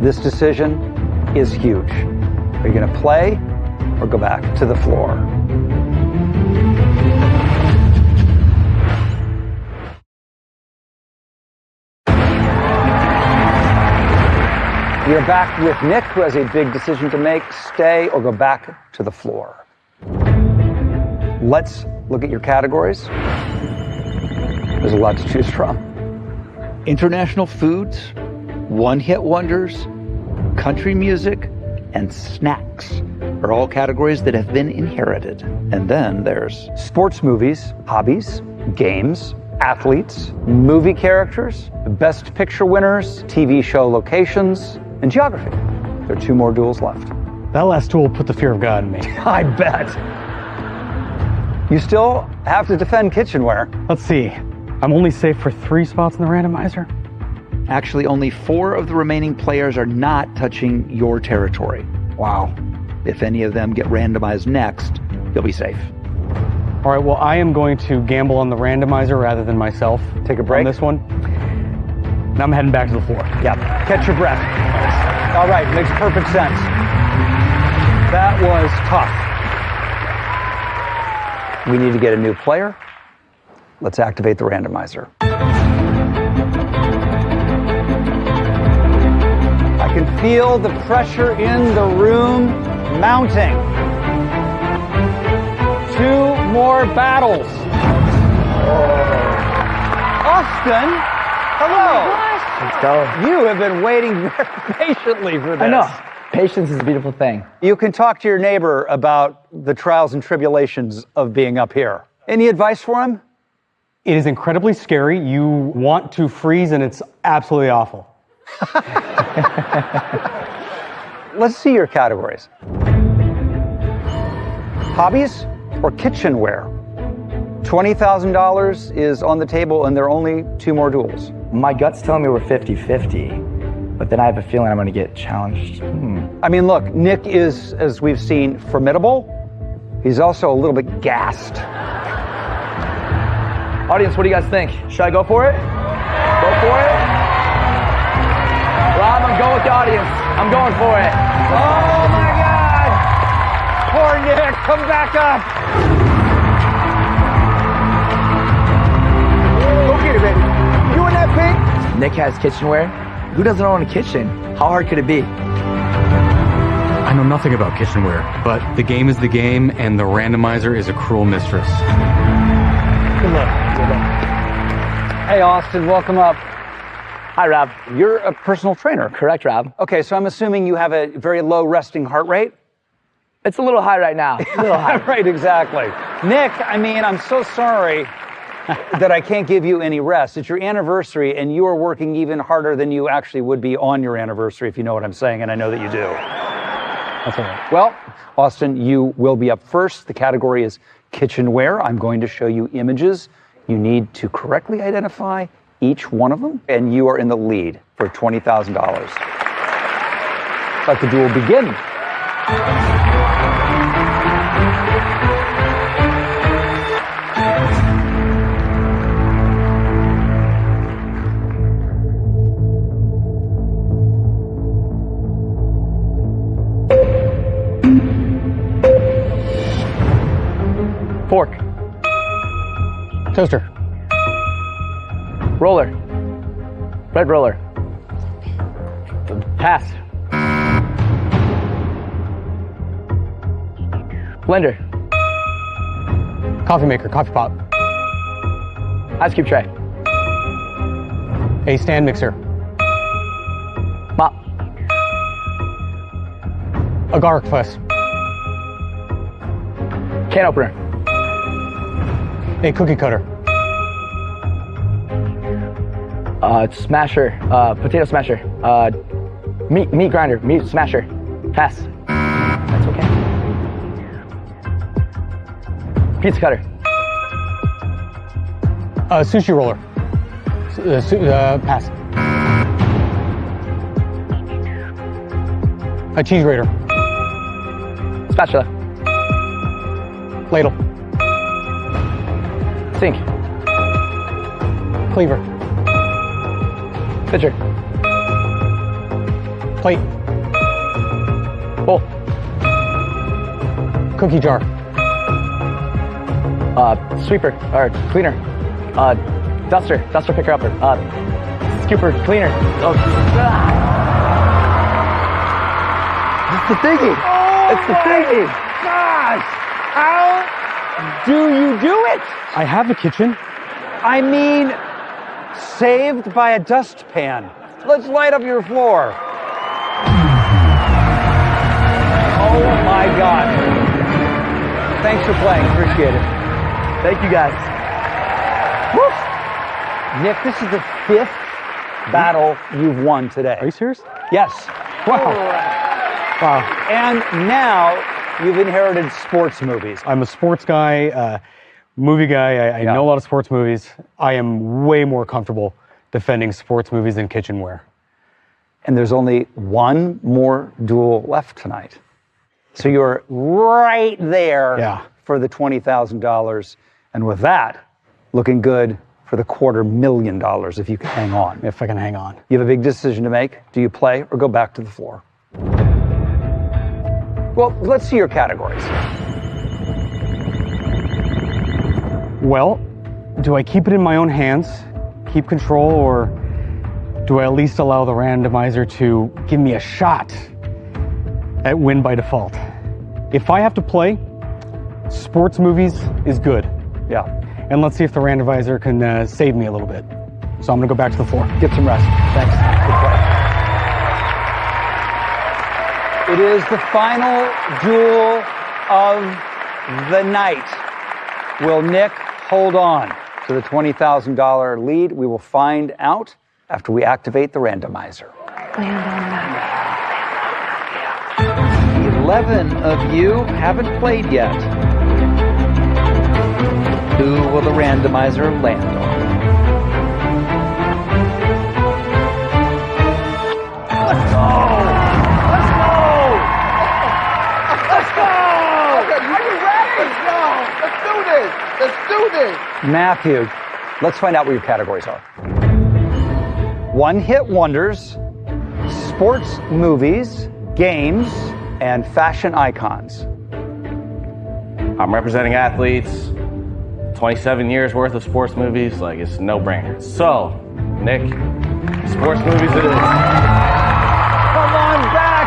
S21: This decision is huge. Are you going to play or go back to the floor? You're back with Nick, who has a big decision to make. Stay or go back to the floor. Let's look at your categories. There's a lot to choose from.
S17: International foods, one-hit wonders, country music, and snacks are all categories that have been inherited. And then there's
S21: sports movies, hobbies, games, athletes, movie characters, best picture winners, TV show locations, and geography. There are 2 more duels left.
S19: That last duel put the fear of God in me.
S21: I bet. You still have to defend kitchenware.
S19: Let's see. I'm only safe for 3 spots in the randomizer.
S17: actually only 4 of the remaining players are not touching your territory.
S19: Wow.
S17: If any of them get randomized next, you'll be safe.
S19: All right, well, I am going to gamble on the randomizer rather than myself.
S21: Take a break
S19: on this one. Now I'm heading back to the floor.
S21: Yep. Catch your breath. All right, makes perfect sense. That was tough. We need to get a new player. Let's activate the randomizer. I can feel the pressure in the room mounting. 2 more battles. Austin, hello.
S7: Let's go.
S21: You have been waiting very patiently for this.
S7: I know. Patience is a beautiful thing.
S21: You can talk to your neighbor about the trials and tribulations of being up here. Any advice for him?
S19: It is incredibly scary. You want to freeze, and it's absolutely awful.
S21: Let's see your categories. Hobbies or kitchenware? $20,000 is on the table, and there are only 2 more duels.
S7: My gut's telling me we're 50-50, but then I have a feeling I'm going to get challenged.
S21: I mean, look, Nick is, as we've seen, formidable. He's also a little bit gassed.
S7: Audience, what do you guys think? Should I go for it? Go for it? Rob, I'm going with the audience. I'm going for it.
S21: Oh my God! Poor Nick, come back up. Go get it, baby. You in that pink?
S7: Nick has kitchenware. Who doesn't own a kitchen? How hard could it be?
S12: I know nothing about kitchenware, but the game is the game, and the randomizer is a cruel mistress.
S21: Good luck. Good luck. Hey, Austin, welcome up.
S7: Hi, Rob.
S21: You're a personal trainer.
S7: Correct, Rob.
S21: Okay, so I'm assuming you have a very low resting heart rate?
S7: It's a little high right now. A little high.
S21: Right, exactly. Nick, I mean, I'm so sorry that I can't give you any rest. It's your anniversary, and you are working even harder than you actually would be on your anniversary, if you know what I'm saying, and I know that you do. That's all right. Well, Austin, you will be up first. The category is kitchenware. I'm going to show you images. You need to correctly identify each one of them, and you are in the lead for $20,000. Let the duel begin.
S7: Fork.
S19: Toaster.
S7: Roller. Red roller. Pass. Blender.
S19: Coffee maker, coffee pot.
S7: Ice cube tray.
S19: A stand mixer.
S7: Mop.
S19: A garlic press.
S7: Can opener.
S19: A cookie cutter.
S7: Smasher. Potato smasher. Meat grinder. Meat smasher. Pass. That's okay. Pizza cutter.
S19: Sushi roller. Pass. A cheese grater.
S7: Spatula.
S19: Ladle.
S7: Sink.
S19: Cleaver.
S7: Pitcher.
S19: Plate.
S7: Bowl.
S19: Cookie jar.
S7: Sweeper or cleaner. Duster picker upper. Scooper cleaner. It's the thinking. It's the thinking.
S21: Gosh, how do you do it?
S19: I have a kitchen.
S21: I mean, saved by a dustpan. Let's light up your floor. Oh my God. Thanks for playing. Appreciate it.
S7: Thank you guys.
S21: Woo. Nick, this is the 5th battle you've won today.
S19: Are you serious?
S21: Yes.
S19: Wow. Wow.
S21: And now you've inherited sports movies.
S19: I'm a sports guy, movie guy. I know a lot of sports movies. I am way more comfortable defending sports movies than kitchenware.
S21: And there's only one more duel left tonight. So you're right there for the $20,000. And with that, looking good for the $250,000 if you can hang on.
S19: If I can hang on.
S21: You have a big decision to make. Do you play or go back to the floor? Well, let's see your categories.
S19: Well, do I keep it in my own hands, keep control, or do I at least allow the randomizer to give me a shot at win by default? If I have to play, sports movies is good.
S21: Yeah.
S19: And let's see if the randomizer can save me a little bit. So I'm gonna go back to the floor.
S21: Get some rest. Thanks. Good play. It is the final duel of the night. Will Nick hold on to the $20,000 lead? We will find out after we activate the randomizer. 11 of you haven't played yet. Who will the randomizer land on? Let's go! Let's go! Let's go!
S2: Are you ready? Let's go! Let's do this! Let's do this!
S21: Matthew, let's find out what your categories are. One-hit wonders, sports movies, games, and fashion icons.
S5: I'm representing athletes, 27 years worth of sports movies, like it's a no-brainer. So, Nick, sports movies it is.
S21: Come on back!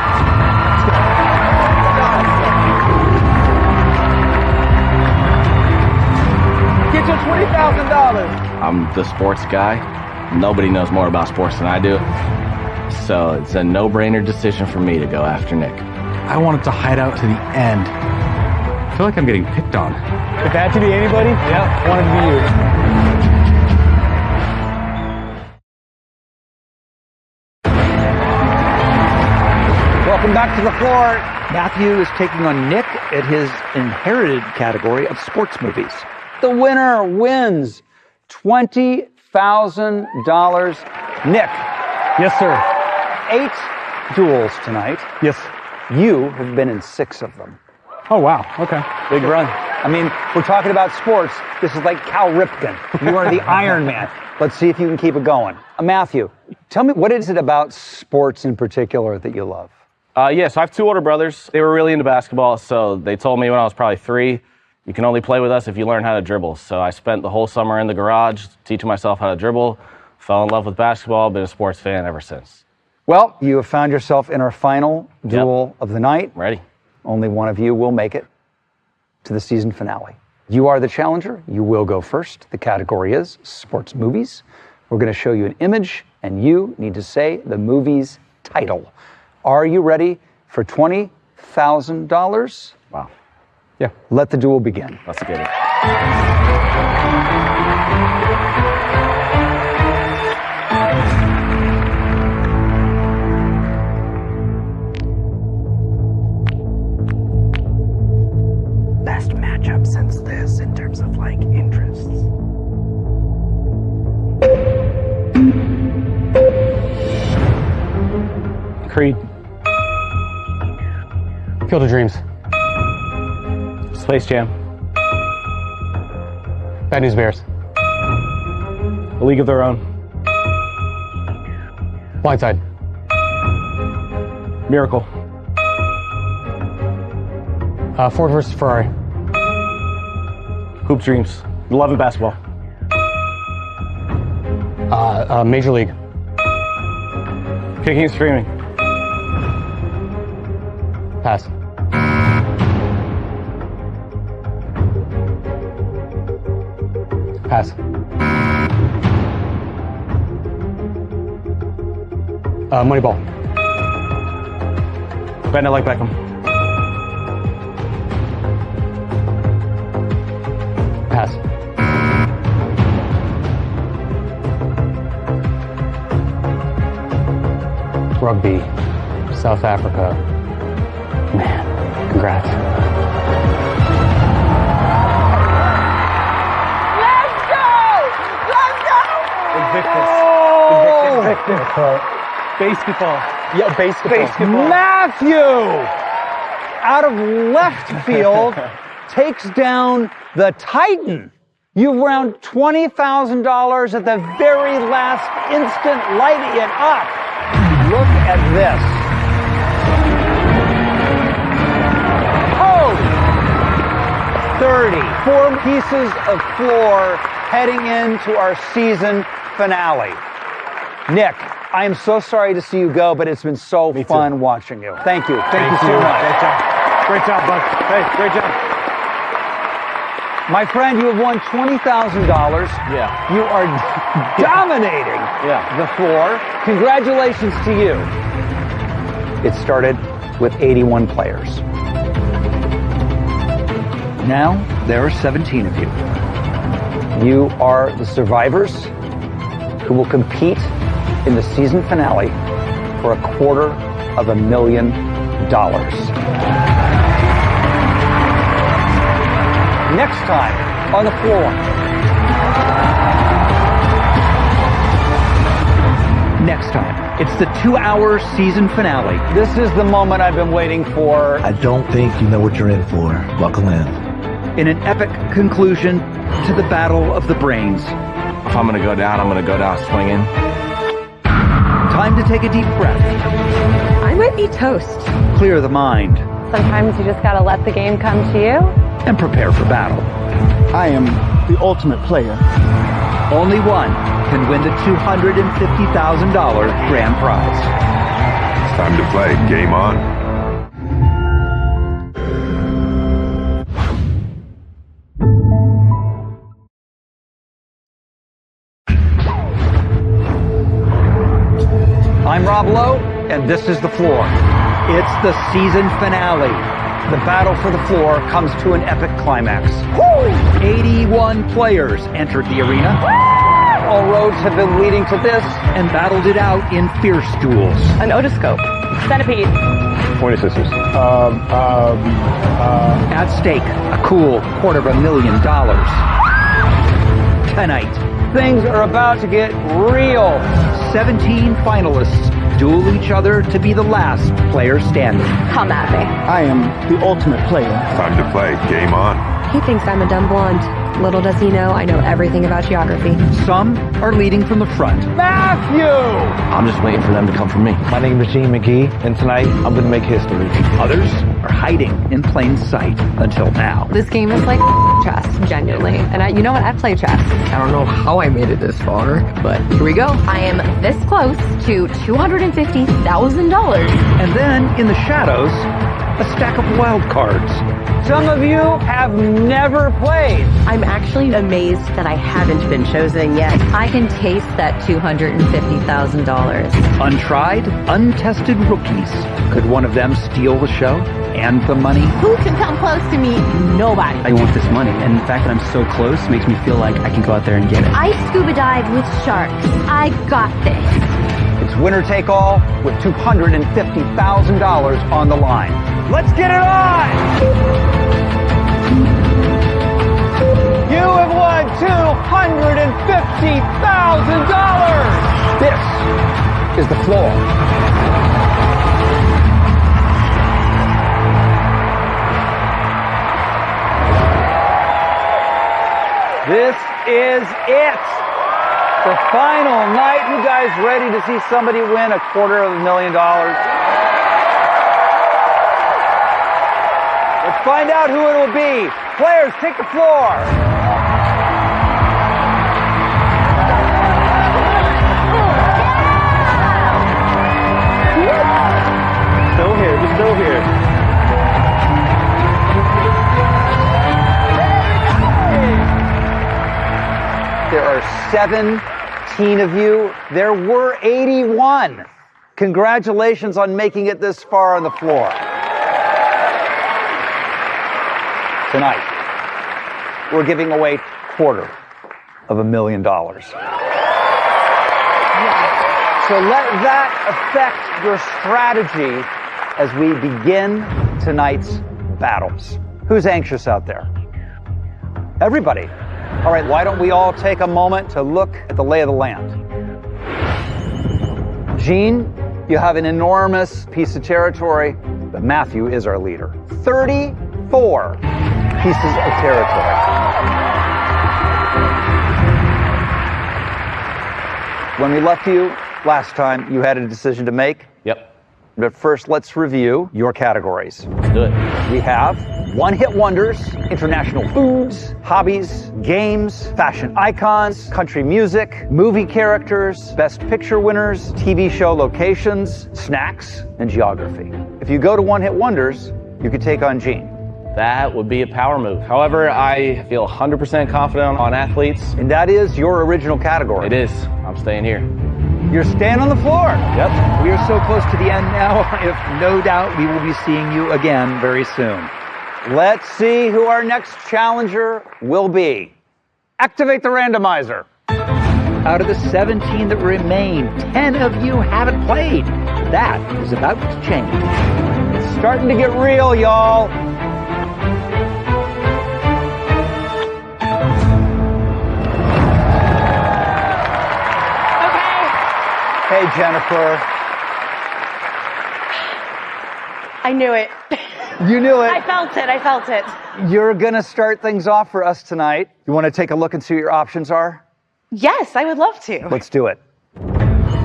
S21: Get your $20,000.
S5: I'm the sports guy. Nobody knows more about sports than I do. So it's a no-brainer decision for me to go after Nick.
S12: I wanted to hide out to the end. I feel like I'm getting picked on.
S19: If that had to be anybody, yeah, wanted to be you.
S21: Welcome back to the floor. Matthew is taking on Nick at his inherited category of sports movies. The winner wins $20,000. Nick.
S19: Yes, sir.
S21: 8 duels tonight.
S19: Yes.
S21: You have been in 6 of them.
S19: Oh, wow. Okay.
S21: Big run. I mean, we're talking about sports. This is like Cal Ripken. You are the Iron Man. Let's see if you can keep it going. Matthew, tell me, what is it about sports in particular that you love?
S5: Yeah, so I have 2 older brothers. They were really into basketball, so they told me when I was probably 3, you can only play with us if you learn how to dribble. So I spent the whole summer in the garage teaching myself how to dribble, fell in love with basketball, been a sports fan ever since.
S21: Well, you have found yourself in our final duel of the night.
S5: Ready.
S21: Only one of you will make it to the season finale. You are the challenger. You will go first. The category is sports movies. We're going to show you an image, and you need to say the movie's title. Are you ready for $20,000?
S5: Wow.
S21: Yeah. Let the duel begin.
S5: Let's get it.
S1: Best matchup since this in terms of like interests.
S19: Creed. Field of Dreams.
S5: Space Jam.
S19: Bad News Bears.
S5: A League of Their Own.
S19: Blindside.
S5: Miracle.
S19: Ford versus Ferrari.
S5: Hoop Dreams. Love and Basketball.
S19: Major League.
S5: Kicking and Screaming.
S19: Pass. Pass. Moneyball.
S5: Bend It Like Beckham.
S19: Pass. Rugby. South Africa. Man, congrats. Basketball. Yeah, basketball.
S21: Matthew, out of left field, takes down the Titan. You've round $20,000 at the very last instant, lighting it up. Look at this. Oh! 34 pieces of floor heading into our season finale. Nick, I am so sorry to see you go, but it's been so fun watching you. Thank you. Thank you so much.
S4: Great job, bud. Hey, great job.
S21: My friend, you have won $20,000.
S5: Yeah.
S21: You are dominating the floor. Congratulations to you. It started with 81 players. Now, there are 17 of you. You are the survivors who will compete in the season finale for $250,000. Next time on the floor. Next time, it's the 2-hour season finale. This is the moment I've been waiting for.
S9: I don't think you know what you're in for. Buckle in.
S17: In an epic conclusion to the Battle of the Brains.
S5: If I'm going to go down, I'm going to go down swinging.
S17: Time to take a deep breath.
S10: might be toast.
S17: Clear the mind
S10: Sometimes you just gotta let the game come to you.
S17: and prepare for battle.
S11: I am the ultimate player.
S17: Only one can win the $250,000 grand prize.
S3: It's time to play. Game on.
S17: I'm Rob Lowe, and this is The Floor. It's the season finale. The battle for the floor comes to an epic climax. 81 players entered the arena. All roads have been leading to this and battled it out in fierce duels.
S10: An otoscope. Centipede.
S3: Pointer sisters.
S17: At stake, a cool $250,000. Tonight, things are about to get real. 17 finalists duel each other to be the last player standing.
S10: Come at me.
S11: I am the ultimate player.
S3: Time to play. Game on.
S10: He thinks I'm a dumb blonde. Little does he know, I know everything about geography.
S17: Some are leading from the front.
S21: Matthew! I'm just waiting for them to come for me. My name is Gene McGee, and tonight I'm going to make history.
S17: Others are hiding in plain sight until now.
S10: This game is like chess, genuinely. And you know what? I play chess. I don't know how I made it this far, but here we go. I am this close to $250,000.
S17: And then, in the shadows, a stack of wild cards. Some of you have never played.
S10: I'm actually amazed that I haven't been chosen yet. I can taste that $250,000.
S17: Untried, untested rookies. Could one of them steal the show and the money?
S10: Who can come close to me? Nobody.
S18: I want this money, and the fact that I'm so close makes me feel like I can go out there and get it.
S10: I scuba dive with sharks. I got this.
S17: It's winner take all with $250,000 on the line. Let's get it on! You have won $250,000! This is The Floor. This is it! The final night. You guys ready to see somebody win $250,000? Let's find out who it will be. Players, take the floor.
S3: Still here. We're still here.
S17: There are 17 of you. There were 81. Congratulations on making it this far on the floor. Tonight, we're giving away $250,000. So let that affect your strategy as we begin tonight's battles. Who's anxious out there? Everybody. All right, why don't we all take a moment to look at the lay of the land? Gene, you have an enormous piece of territory, but Matthew is our leader. 34 pieces of territory. When we left you last time, you had a decision to make.
S5: Yep.
S17: But first, let's review your categories.
S5: Let's do it.
S17: We have one-hit wonders, international foods, hobbies, games, fashion icons, country music, movie characters, best picture winners, TV show locations, snacks, and geography. If you go to one-hit wonders, you could take on Gene.
S5: That would be a power move. However, I feel 100% confident on athletes.
S17: And that is your original category.
S5: It is. I'm staying here.
S17: You're staying on the floor.
S5: Yep.
S17: We are so close to the end now. I have no doubt we will be seeing you again very soon. Let's see who our next challenger will be. Activate the randomizer. Out of the 17 that remain, 10 of you haven't played. That is about to change. It's starting to get real, y'all. Hey, Jennifer.
S22: I knew it.
S17: You knew it.
S22: I felt it.
S17: You're going to start things off for us tonight. You want to take a look and see what your options are?
S22: Yes, I would love to.
S17: Let's do it.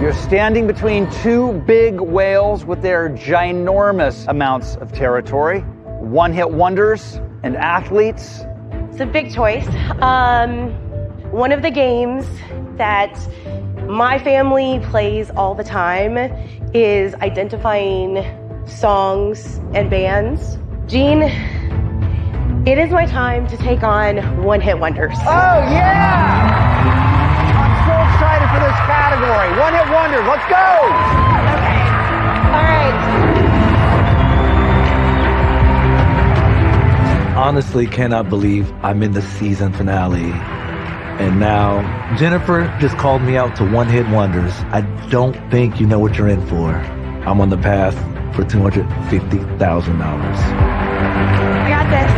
S21: You're standing between two big whales with their ginormous amounts of territory. One-hit wonders and athletes.
S22: It's a big choice. One of the games that my family plays all the time is identifying songs and bands. Gene, it is my time to take on one-hit wonders.
S21: Oh, yeah! I'm so excited for this category. One-hit wonders, let's go!
S22: Okay. All right.
S9: Honestly, cannot believe I'm in the season finale. And now, Jennifer just called me out to one-hit wonders. I don't think you know what you're in for. I'm on the path for $250,000.
S22: I got this.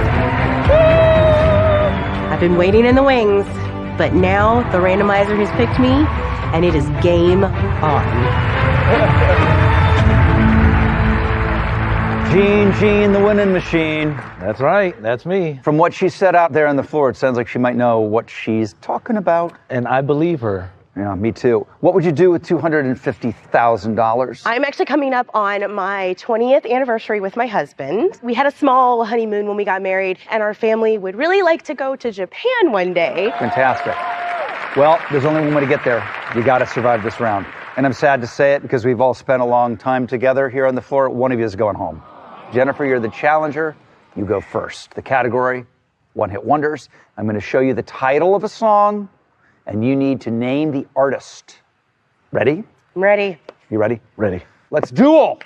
S22: I've been waiting in the wings, but now the randomizer has picked me, and it is game on.
S21: Gene, the winning machine.
S9: That's right, that's me.
S21: From what she said out there on the floor, it sounds like she might know what she's talking about.
S9: And I believe her.
S21: Yeah, me too. What would you do with $250,000?
S22: I'm actually coming up on my 20th anniversary with my husband. We had a small honeymoon when we got married, and our family would really like to go to Japan one day.
S21: Fantastic. Well, there's only one way to get there. You got to survive this round. And I'm sad to say it because we've all spent a long time together here on the floor. One of you is going home. Jennifer, you're the challenger. You go first. The category, one-hit wonders. I'm going to show you the title of a song, and you need to name the artist. Ready?
S22: I'm ready.
S21: You ready?
S9: Ready.
S21: Let's duel!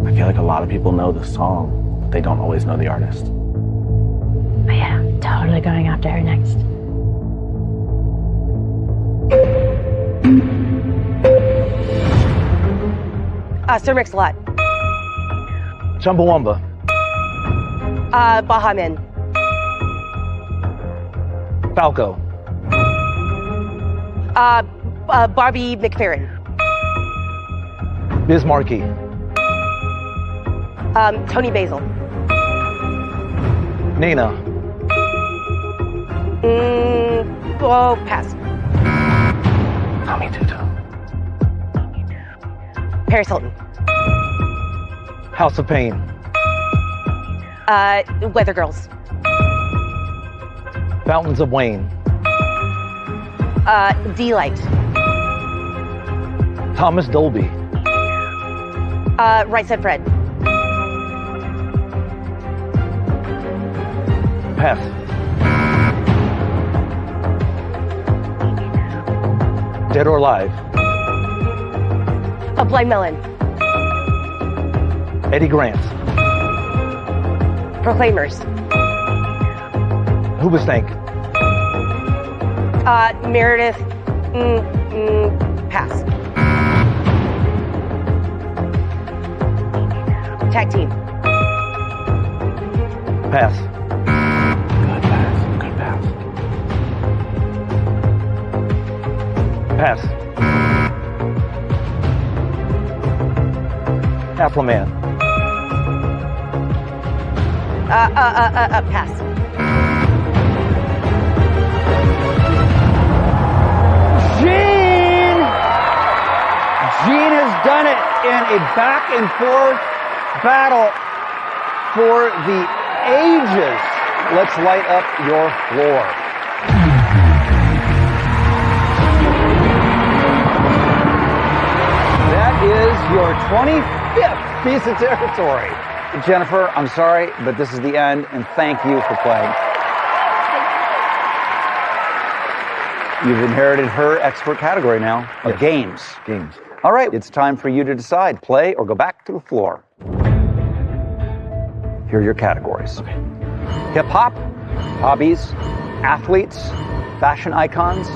S5: I feel like a lot of people know the song, but they don't always know the artist.
S13: Oh yeah, totally going after her next.
S22: Sir Mix-a-Lot.
S9: Chumbawamba.
S22: Baha Men.
S9: Falco.
S22: Barbie McFerrin.
S9: Biz Markie.
S22: Tony Basil.
S9: Nina.
S22: Oh, pass.
S5: Tommy Tutu.
S22: Paris Hilton.
S9: House of Pain.
S22: Weather Girls.
S9: Fountains of Wayne.
S22: D-Light.
S9: Thomas Dolby.
S22: Right Said Fred.
S9: Pass. Dead or Alive.
S22: Blind Melon.
S9: Eddie Grant.
S22: Proclaimers.
S9: Hoobastank.
S22: Meredith. Pass. Tag team.
S9: Pass.
S5: Good pass. Good pass.
S9: Pass. Aflaman.
S22: Pass.
S21: Gene has done it in a back and forth battle for the ages. Let's light up your floor. That is your 25th piece of territory. Jennifer, I'm sorry, but this is the end, and thank you for playing. You've inherited her expert category now of games.
S9: Games.
S21: All right, it's time for you to decide, play or go back to the floor. Here are your categories.
S5: Okay.
S21: Hip-hop, hobbies, athletes, fashion icons,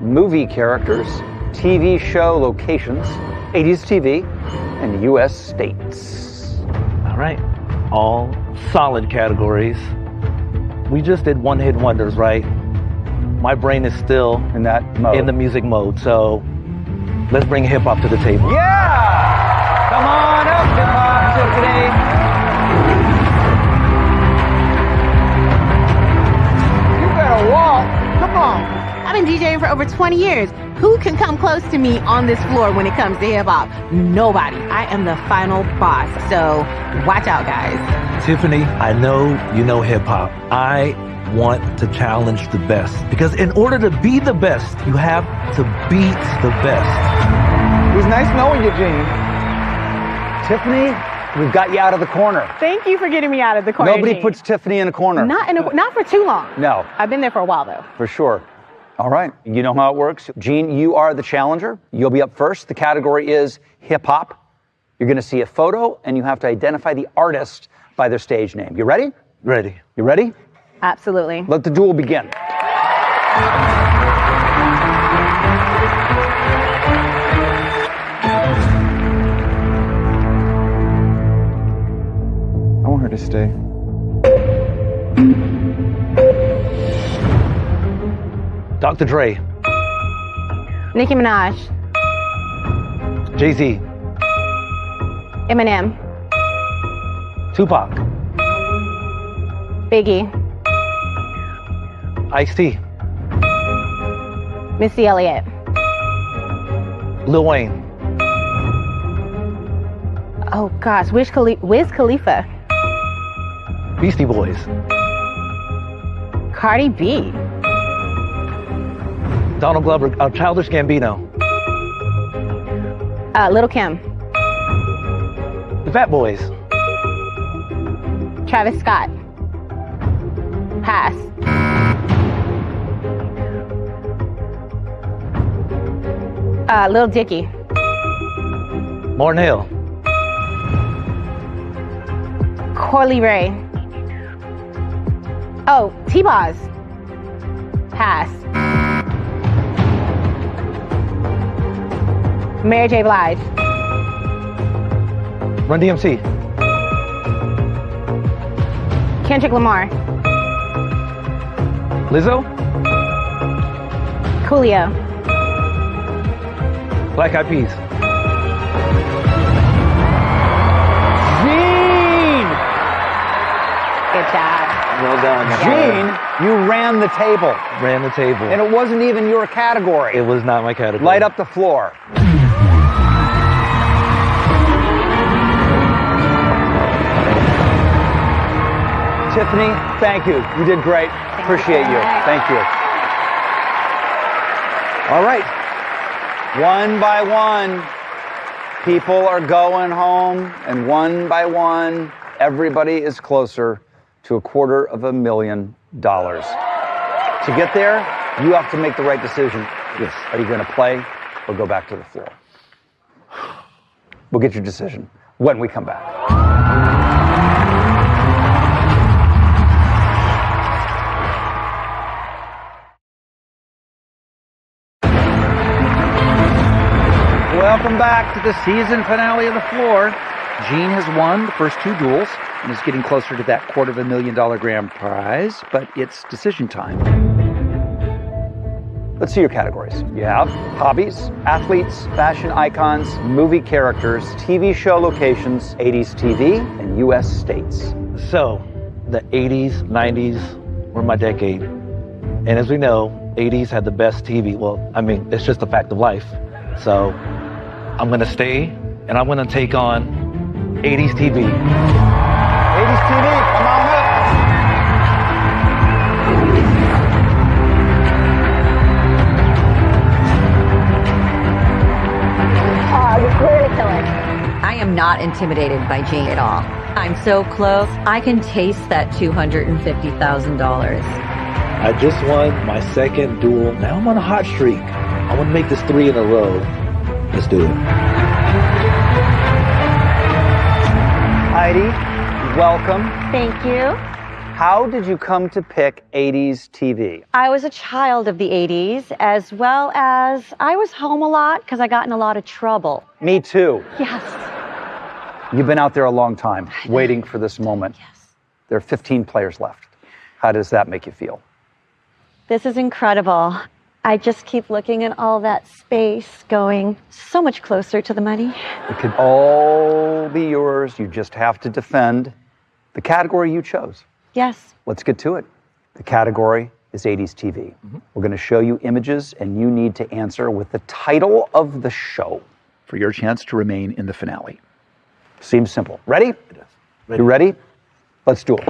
S21: movie characters, TV show locations, 80s TV, and U.S. states.
S9: All right. All solid categories. We just did one-hit wonders, right? My brain is still
S21: in that mode.
S9: In the music mode, so let's bring hip-hop to the table.
S21: Yeah! Come on up, hip-hop!
S6: over 20 years. Who can come close to me on this floor when it comes to hip hop? Nobody. I am the final boss. So watch out, guys.
S9: Tiffany, I know you know hip hop. I want to challenge the best because in order to be the best, you have to beat the best.
S21: It was nice knowing you, Gene. Tiffany, we've got you out of the corner.
S6: Thank you for getting me out of the corner.
S21: Nobody
S6: Gene.
S21: puts Tiffany in a corner.
S6: Not for too long.
S21: No.
S6: I've been there for a while, though.
S21: For sure. All right. You know how it works. Gene, you are the challenger. You'll be up first. The category is hip hop. You're going to see a photo, and you have to identify the artist by their stage name. You ready?
S9: Ready.
S21: You ready?
S6: Absolutely.
S21: Let the duel begin.
S11: I want her to stay.
S9: Dr. Dre,
S6: Nicki Minaj.
S9: Jay-Z,
S6: Eminem.
S9: Tupac,
S6: Biggie.
S9: Ice-T,
S6: Missy Elliott.
S9: Lil Wayne,
S6: Oh, gosh. Wiz Khalifa.
S9: Beastie Boys,
S6: Cardi B.
S9: Donald Glover, Childish Gambino,
S6: Lil' Kim.
S9: The Fat Boys,
S6: Travis Scott. Pass. Lil Dicky.
S9: Lauryn Hill,
S6: Corley Ray. Oh, T-Boz. Pass. Mary J. Blige.
S9: Run DMC,
S6: Kendrick Lamar.
S9: Lizzo,
S6: Coolio.
S9: Black Eyed Peas.
S21: Gene!
S6: Good job.
S9: Well done.
S21: Gene, you ran the table.
S9: Ran the table.
S21: And it wasn't even your category.
S9: It was not my category.
S21: Light up the floor. Tiffany, thank you. You did great. Appreciate you. Thank you. All right. One by one, people are going home, and one by one, everybody is closer to $250,000. To get there, you have to make the right decision. Yes. Are you going to play or go back to the floor? We'll get your decision when we come back. Welcome back to the season finale of the floor. Gene has won the first two duels and is getting closer to that $250,000 grand prize, but it's decision time. Let's see your categories. You have hobbies, athletes, fashion icons, movie characters, TV show locations, 80s TV, and U.S. states.
S9: So, the 80s, 90s were my decade. And as we know, 80s had the best TV. Well, I mean, it's just a fact of life. So, I'm going to stay, and I'm going to take on 80s TV.
S21: 80s TV, come on up.
S16: You're clearly killing. I am not intimidated by Gene at all. I'm so close. I can taste that $250,000.
S9: I just won my second duel. Now I'm on a hot streak. I want to make this 3 in a row. Let's do it.
S21: Heidi, welcome.
S16: Thank you.
S21: How did you come to pick 80s TV?
S16: I was a child of the 80s, as well as I was home a lot because I got in a lot of trouble.
S21: Me too.
S16: Yes.
S21: You've been out there a long time, waiting for this moment.
S16: Yes.
S21: There are 15 players left. How does that make you feel?
S16: This is incredible. I just keep looking at all that space, going so much closer to the money.
S21: It could all be yours. You just have to defend the category you chose.
S16: Yes.
S21: Let's get to it. The category is 80s TV. We're going to show you images, and you need to answer with the title of the show for your chance to remain in the finale. Seems simple. Ready? It is. You ready? Let's do it.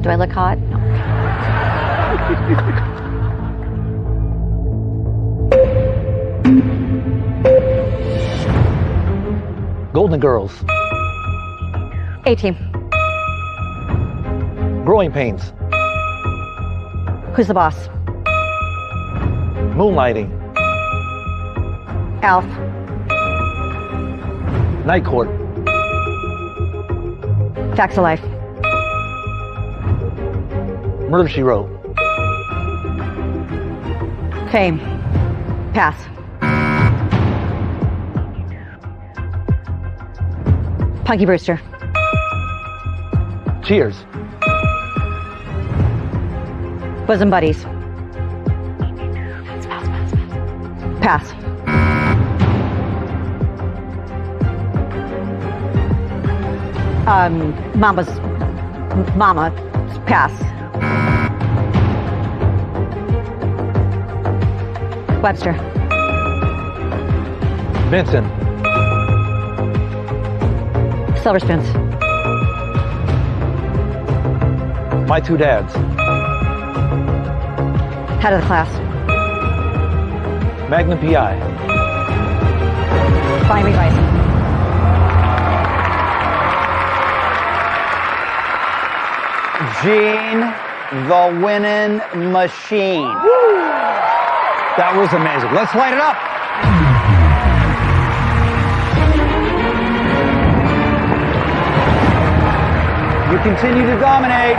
S13: Do I look hot? No.
S8: Golden Girls.
S13: A-Team.
S8: Growing Pains.
S13: Who's the boss?
S8: Moonlighting.
S13: Alf.
S8: Night Court.
S13: Facts of Life.
S8: Murder, She Wrote.
S13: Fame. Pass. Punky Brewster.
S8: Cheers.
S13: Bosom Buddies. Pass. Mama. Pass. Webster.
S8: Vincent.
S13: Silver Spoons.
S8: My Two Dads.
S13: Head of the Class.
S8: Magnum P.I.
S13: Miami Vice.
S21: Gene, the winning machine. That was amazing. Let's light it up. You continue to dominate.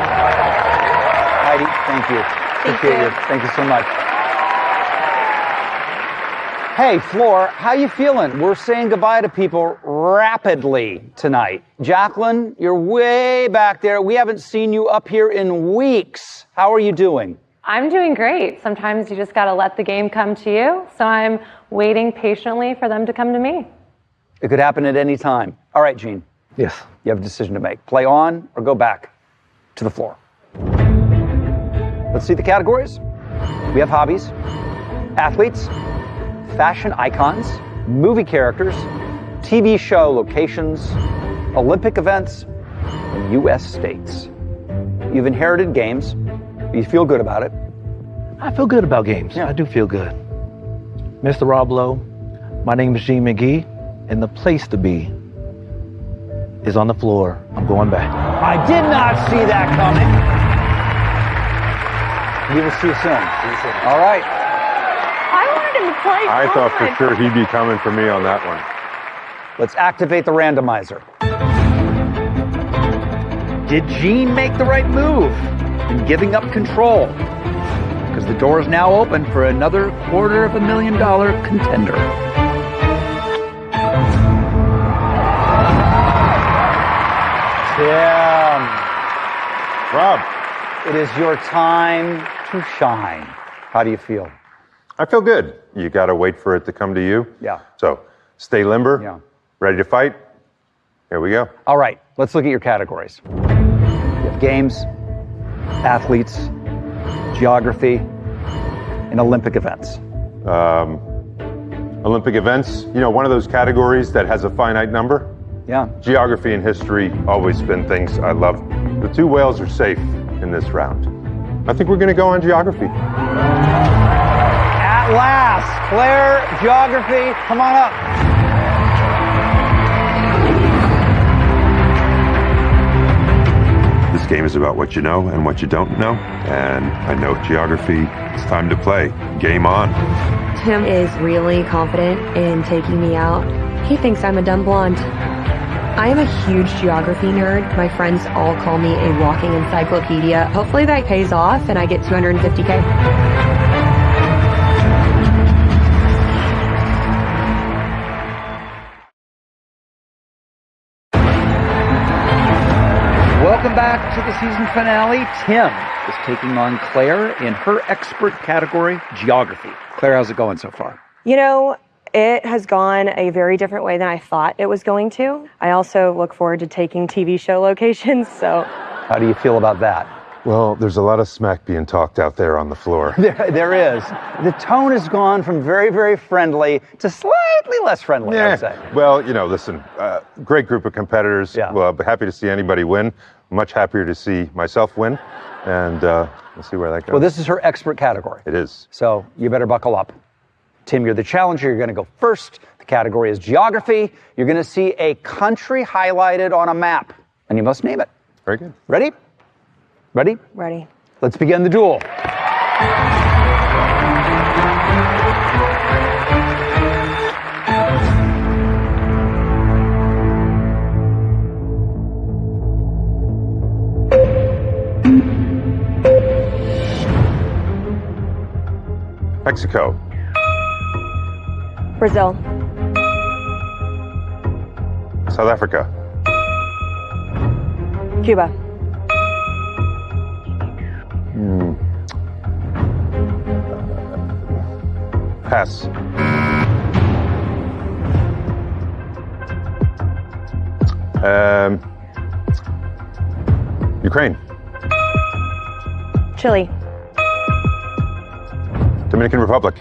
S21: Heidi, thank you. Appreciate you. Thank you so much. Hey, Floor, how you feeling? We're saying goodbye to people rapidly tonight. Jacqueline, you're way back there. We haven't seen you up here in weeks. How are you doing?
S10: I'm doing great. Sometimes you just got to let the game come to you. So I'm waiting patiently for them to come to me.
S21: It could happen at any time. All right, Gene.
S8: Yes.
S21: You have a decision to make. Play on or go back to the floor. Let's see the categories. We have hobbies, athletes, fashion icons, movie characters, TV show locations, Olympic events, and U.S. states. You've inherited games. You feel good about it.
S8: I feel good about games. I do feel good. Mr. Rob Lowe, my name is Gene McGee, and the place to be is on the floor. I'm going back.
S21: I did not see that coming. We will see you soon. All right.
S10: I wanted him to play.
S3: I thought for sure he'd be coming for me on that one.
S21: Let's activate the randomizer. Did Gene make the right move in giving up control? Because the door is now open for another $250,000 contender. Tim.
S3: Rob.
S21: It is your time to shine. How do you feel?
S3: I feel good. You got to wait for it to come to you.
S21: Yeah.
S3: So stay limber, ready to fight. Here we go.
S21: All right, let's look at your categories. You have games, athletes, geography, and Olympic events.
S3: Olympic events, you know, one of those categories that has a finite number.
S21: Yeah.
S3: Geography and history always been things I love. The two whales are safe in this round. I think we're going to go on geography.
S21: At last, Claire, geography, come on up.
S3: This game is about what you know and what you don't know. And I know geography. It's time to play. Game on.
S10: Tim is really confident in taking me out. He thinks I'm a dumb blonde. I am a huge geography nerd. My friends all call me a walking encyclopedia. Hopefully that pays off and I get $250K.
S21: Welcome back to the season finale. Tim is taking on Claire in her expert category, geography. Claire, how's it going so far?
S10: You know, it has gone a very different way than I thought it was going to. I also look forward to taking TV show locations, so.
S21: How do you feel about that?
S3: Well, there's a lot of smack being talked out there on the floor.
S21: There is. The tone has gone from very, very friendly to slightly less friendly, I would say.
S3: Well, you know, listen, great group of competitors.
S21: Yeah.
S3: Well, I'll be happy to see anybody win. Much happier to see myself win. And we'll see where that goes.
S21: Well, this is her expert category.
S3: It is.
S21: So you better buckle up. Tim, you're the challenger. You're going to go first. The category is geography. You're going to see a country highlighted on a map, and you must name it.
S3: Very good.
S21: Ready? Ready?
S10: Ready.
S21: Let's begin the duel.
S3: Mexico.
S10: Brazil.
S3: South Africa.
S10: Cuba.
S3: Pass. Ukraine.
S10: Chile.
S3: Dominican Republic.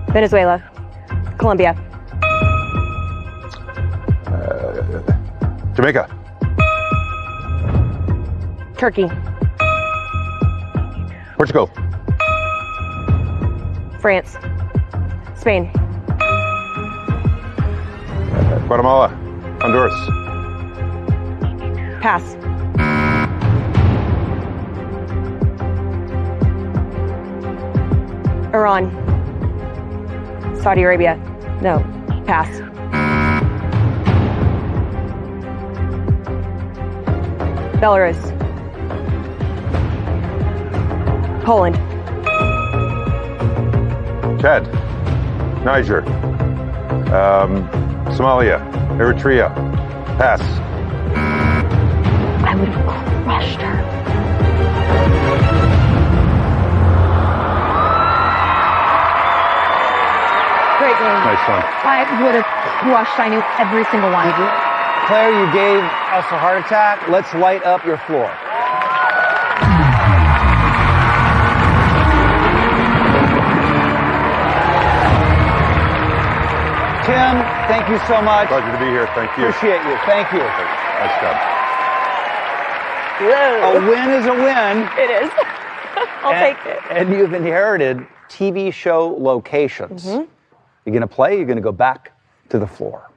S10: Venezuela. Colombia.
S3: Jamaica.
S10: Turkey.
S3: Portugal.
S10: France. Spain.
S3: Guatemala. Honduras.
S10: Pass. Iran. Saudi Arabia. No. Pass. Belarus. Poland.
S3: Chad. Niger. Somalia. Eritrea. Pass.
S13: I would have crushed her.
S10: Great game.
S3: Nice one.
S13: I would have crushed. I knew every single one.
S21: Claire, you gave us a heart attack. Let's light up your floor. Tim, thank you so much.
S3: Pleasure to be here. Thank you.
S21: Appreciate you. Thank you.
S3: Nice job.
S21: A win is a win.
S10: It is. I'll take it.
S21: And you've inherited TV show locations. You're going to play, you're going to go back to the floor.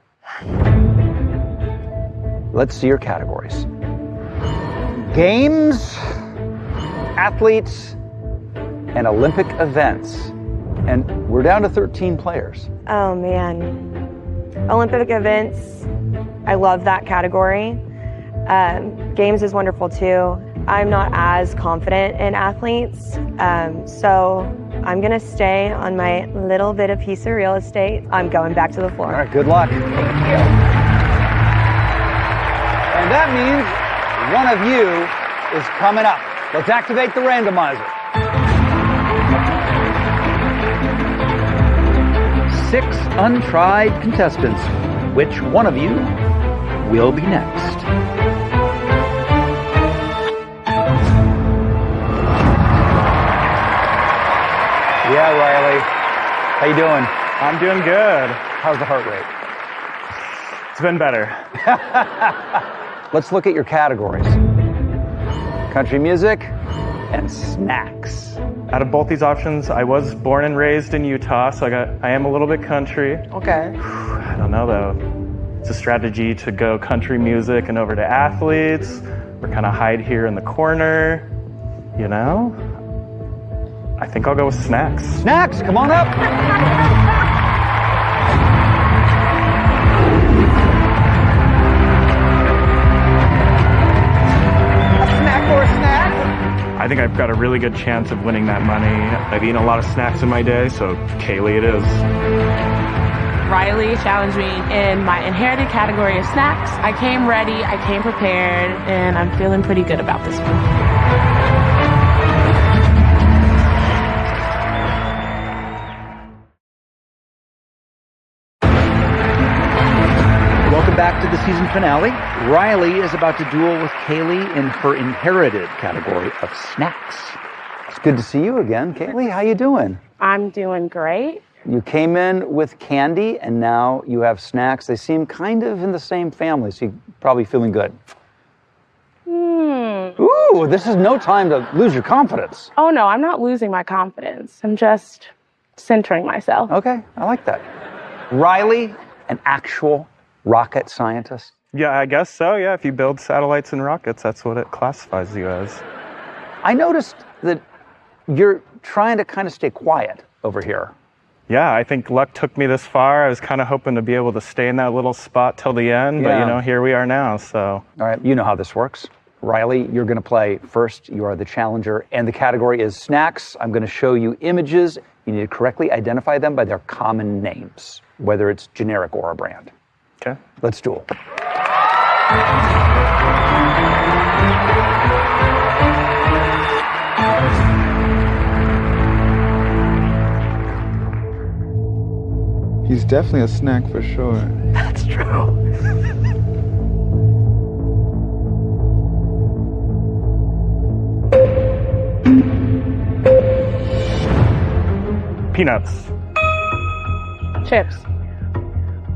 S21: Let's see your categories. Games, athletes, and Olympic events. And we're down to 13 players.
S10: Oh, man. Olympic events, I love that category. Games is wonderful, too. I'm not as confident in athletes, so I'm going to stay on my little bit of piece of real estate. I'm going back to the floor.
S21: All right, good luck.
S10: Thank you.
S21: And that means one of you is coming up. Let's activate the randomizer. 6 untried contestants. Which one of you will be next? Yeah, Riley. How you doing?
S15: I'm doing good.
S21: How's the heart rate?
S15: It's been better.
S21: Let's look at your categories. Country music and snacks.
S15: Out of both these options, I was born and raised in Utah, so I am a little bit country.
S21: Okay.
S15: I don't know though. It's a strategy to go country music and over to athletes, or kind of hide here in the corner, you know? I think I'll go with snacks.
S21: Snacks, come on up. Snack or snack?
S15: I think I've got a really good chance of winning that money. I've eaten a lot of snacks in my day, so Kaylee it is.
S20: Riley challenged me in my inherited category of snacks. I came ready, I came prepared, and I'm feeling pretty good about this one.
S17: finale. Riley is about to duel with Kaylee in her inherited category of snacks.
S21: It's good to see you again. Kaylee, how you doing?
S20: I'm doing great.
S21: You came in with candy, and now you have snacks. They seem kind of in the same family, so you're probably feeling good. Ooh, this is no time to lose your confidence.
S20: Oh no, I'm not losing my confidence. I'm just centering myself.
S21: Okay, I like that. Riley, an actual rocket scientist?
S15: Yeah, I guess so. Yeah, if you build satellites and rockets, that's what it classifies you as.
S21: I noticed that you're trying to kind of stay quiet over here.
S15: Yeah, I think luck took me this far. I was kind of hoping to be able to stay in that little spot till the end, but here we are now, so.
S21: All right, you know how this works. Riley, you're going to play first. You are the challenger, and the category is snacks. I'm going to show you images. You need to correctly identify them by their common names, whether it's generic or a brand.
S15: Okay.
S21: Let's duel.
S11: He's definitely a snack for sure.
S21: That's true.
S15: Peanuts.
S20: Chips.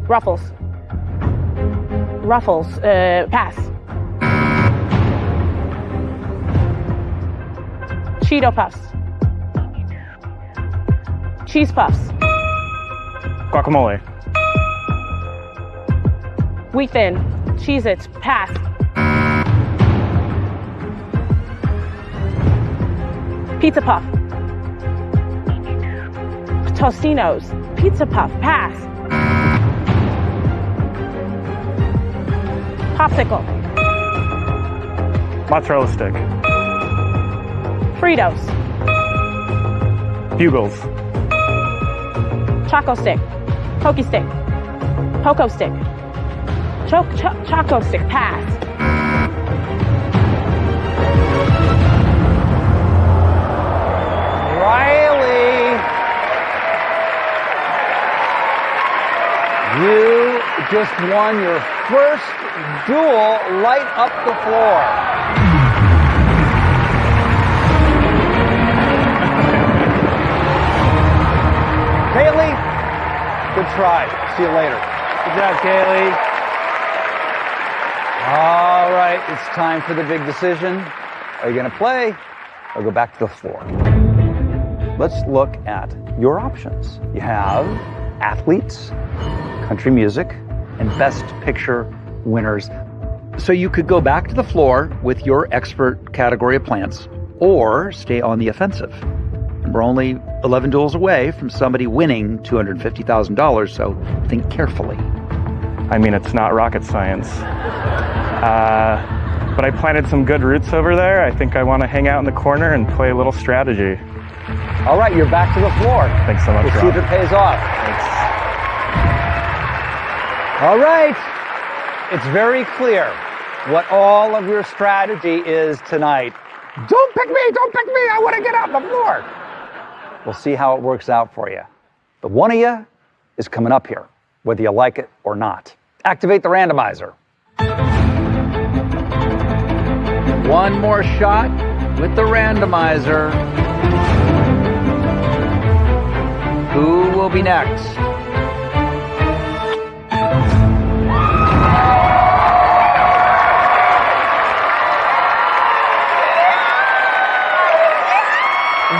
S20: Ruffles. Pass. Cheeto Puffs. Cheese Puffs.
S15: Guacamole.
S20: Wheat Thin. Cheez-Its. Pass. Pizza Puff. Tostinos. Pizza Puff. Pass. Popsicle.
S15: Mozzarella stick.
S20: Fritos.
S15: Bugles.
S20: Choco Stick. Pokey Stick. Poco Stick. Choco Stick. Pass.
S21: Riley, you just won your first duel. Light up the floor. Kaylee, good try. See you later. Good job, Kaylee. All right, it's time for the big decision. Are you going to play or go back to the floor? Let's look at your options. You have athletes, country music, and best picture winners. So you could go back to the floor with your expert category of plants or stay on the offensive. We're only 11 duels away from somebody winning $250,000, so think carefully.
S15: I mean, it's not rocket science. But I planted some good roots over there. I think I want to hang out in the corner and play a little strategy.
S21: All right, you're back to the floor.
S15: Thanks so much,
S21: We'll see if it pays off.
S15: Thanks.
S21: All right. It's very clear what all of your strategy is tonight. Don't pick me! Don't pick me! I want to get off the floor! We'll see how it works out for you. But one of you is coming up here, whether you like it or not. Activate the randomizer. One more shot with the randomizer. Who will be next?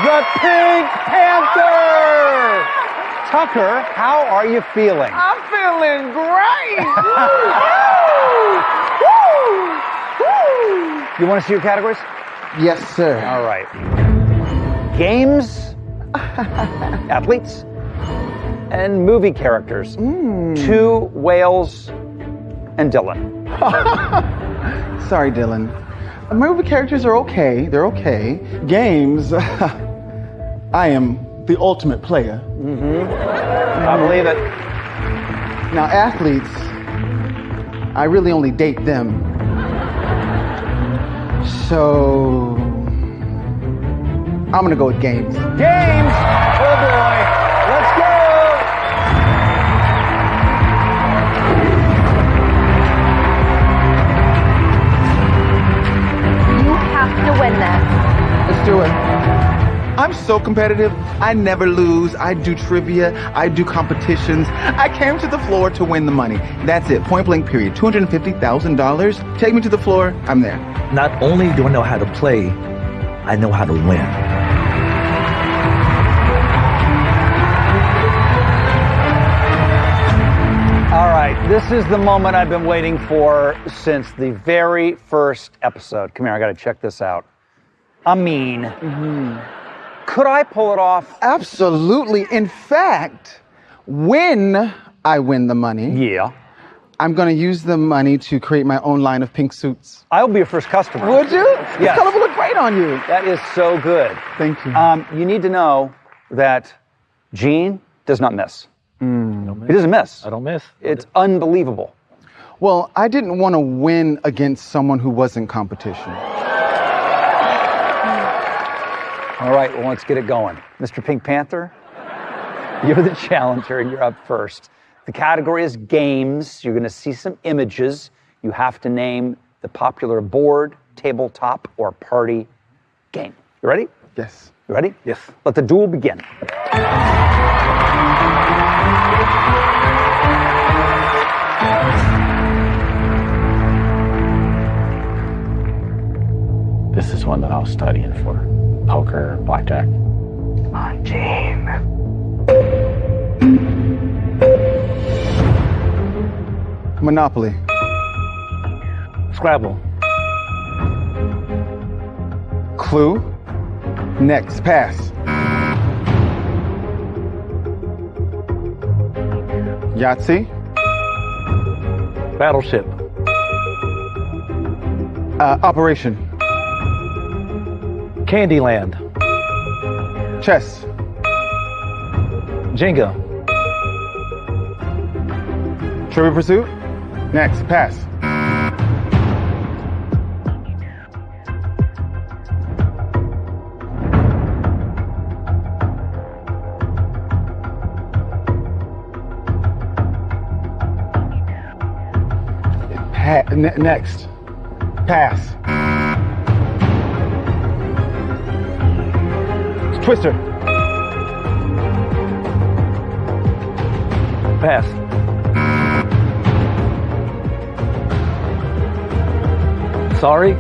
S21: The Pink Panther! Tucker, how are you feeling?
S7: I'm feeling great!
S21: You want to see your categories?
S11: Yes, sir.
S21: All right. Games, athletes, and movie characters. 2 whales and Dylan.
S11: Sorry, Dylan. Movie characters are okay. They're okay. Games, I am the ultimate player.
S21: I believe it.
S11: Now, athletes, I really only date them. So, I'm gonna go with games.
S21: Games! Oh boy, let's go!
S11: do it. I'm so competitive. I never lose. I do trivia. I do competitions. I came to the floor to win the money. That's it. Point blank period. $250,000. Take me to the floor. I'm there.
S8: Not only do I know how to play, I know how to win.
S21: All right, this is the moment I've been waiting for since the very first episode. Come here, I gotta check this out. Amin. Could I pull it off?
S11: Absolutely. In fact, when I win the money, I'm going to use the money to create my own line of pink suits.
S21: I will be your first customer.
S11: Would you?
S21: Yes.
S11: This color will look great on you.
S21: That is so good.
S11: Thank you.
S21: You need to know that Gene does not miss. He doesn't miss.
S8: I don't miss.
S21: It's unbelievable.
S11: Well, I didn't want to win against someone who wasn't competition.
S21: All right, well, let's get it going. Mr. Pink Panther, you're the challenger and you're up first. The category is games. You're going to see some images. You have to name the popular board, tabletop, or party game. You ready?
S11: Yes.
S21: You ready?
S8: Yes.
S21: Let the duel begin.
S5: This is one that I was studying for. Poker, blackjack.
S1: Come on, Gene.
S11: Monopoly.
S8: Scrabble.
S11: Clue. Next. Pass. Yahtzee.
S8: Battleship.
S11: Operation.
S8: Candyland.
S11: Chess.
S8: Jenga.
S11: Trivial Pursuit. Next. Pass. Next. Pass. Twister.
S8: Pass. Sorry.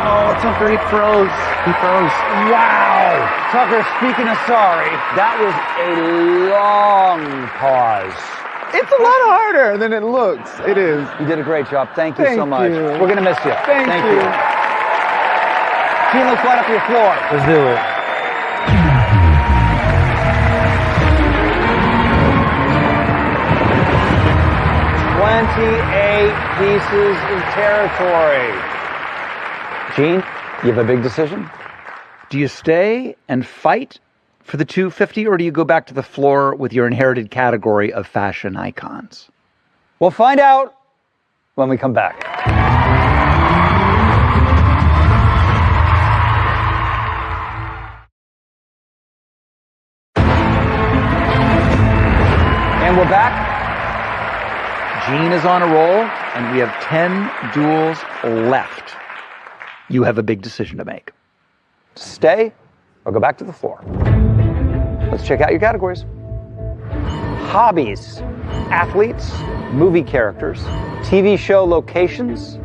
S21: Oh, Tucker, he froze. He froze. Wow. Tucker, speaking of sorry, that was a long pause.
S11: It's a lot harder than it looks. It is.
S21: You did a great job. Thank you so
S11: Thank
S21: much.
S11: you.
S21: We're going to miss you.
S11: Thank you.
S21: Gene, let's light up your floor.
S8: Let's do it.
S21: $28 pieces of territory. Gene, you have a big decision.
S17: Do you stay and fight for the $250, or do you go back to the floor with your inherited category of fashion icons?
S21: We'll find out when we come back. And we're back.
S17: Gene is on a roll, and we have 10 duels left. You have a big decision to make.
S21: Stay or go back to the floor. Let's check out your categories. Hobbies, athletes, movie characters, TV show locations,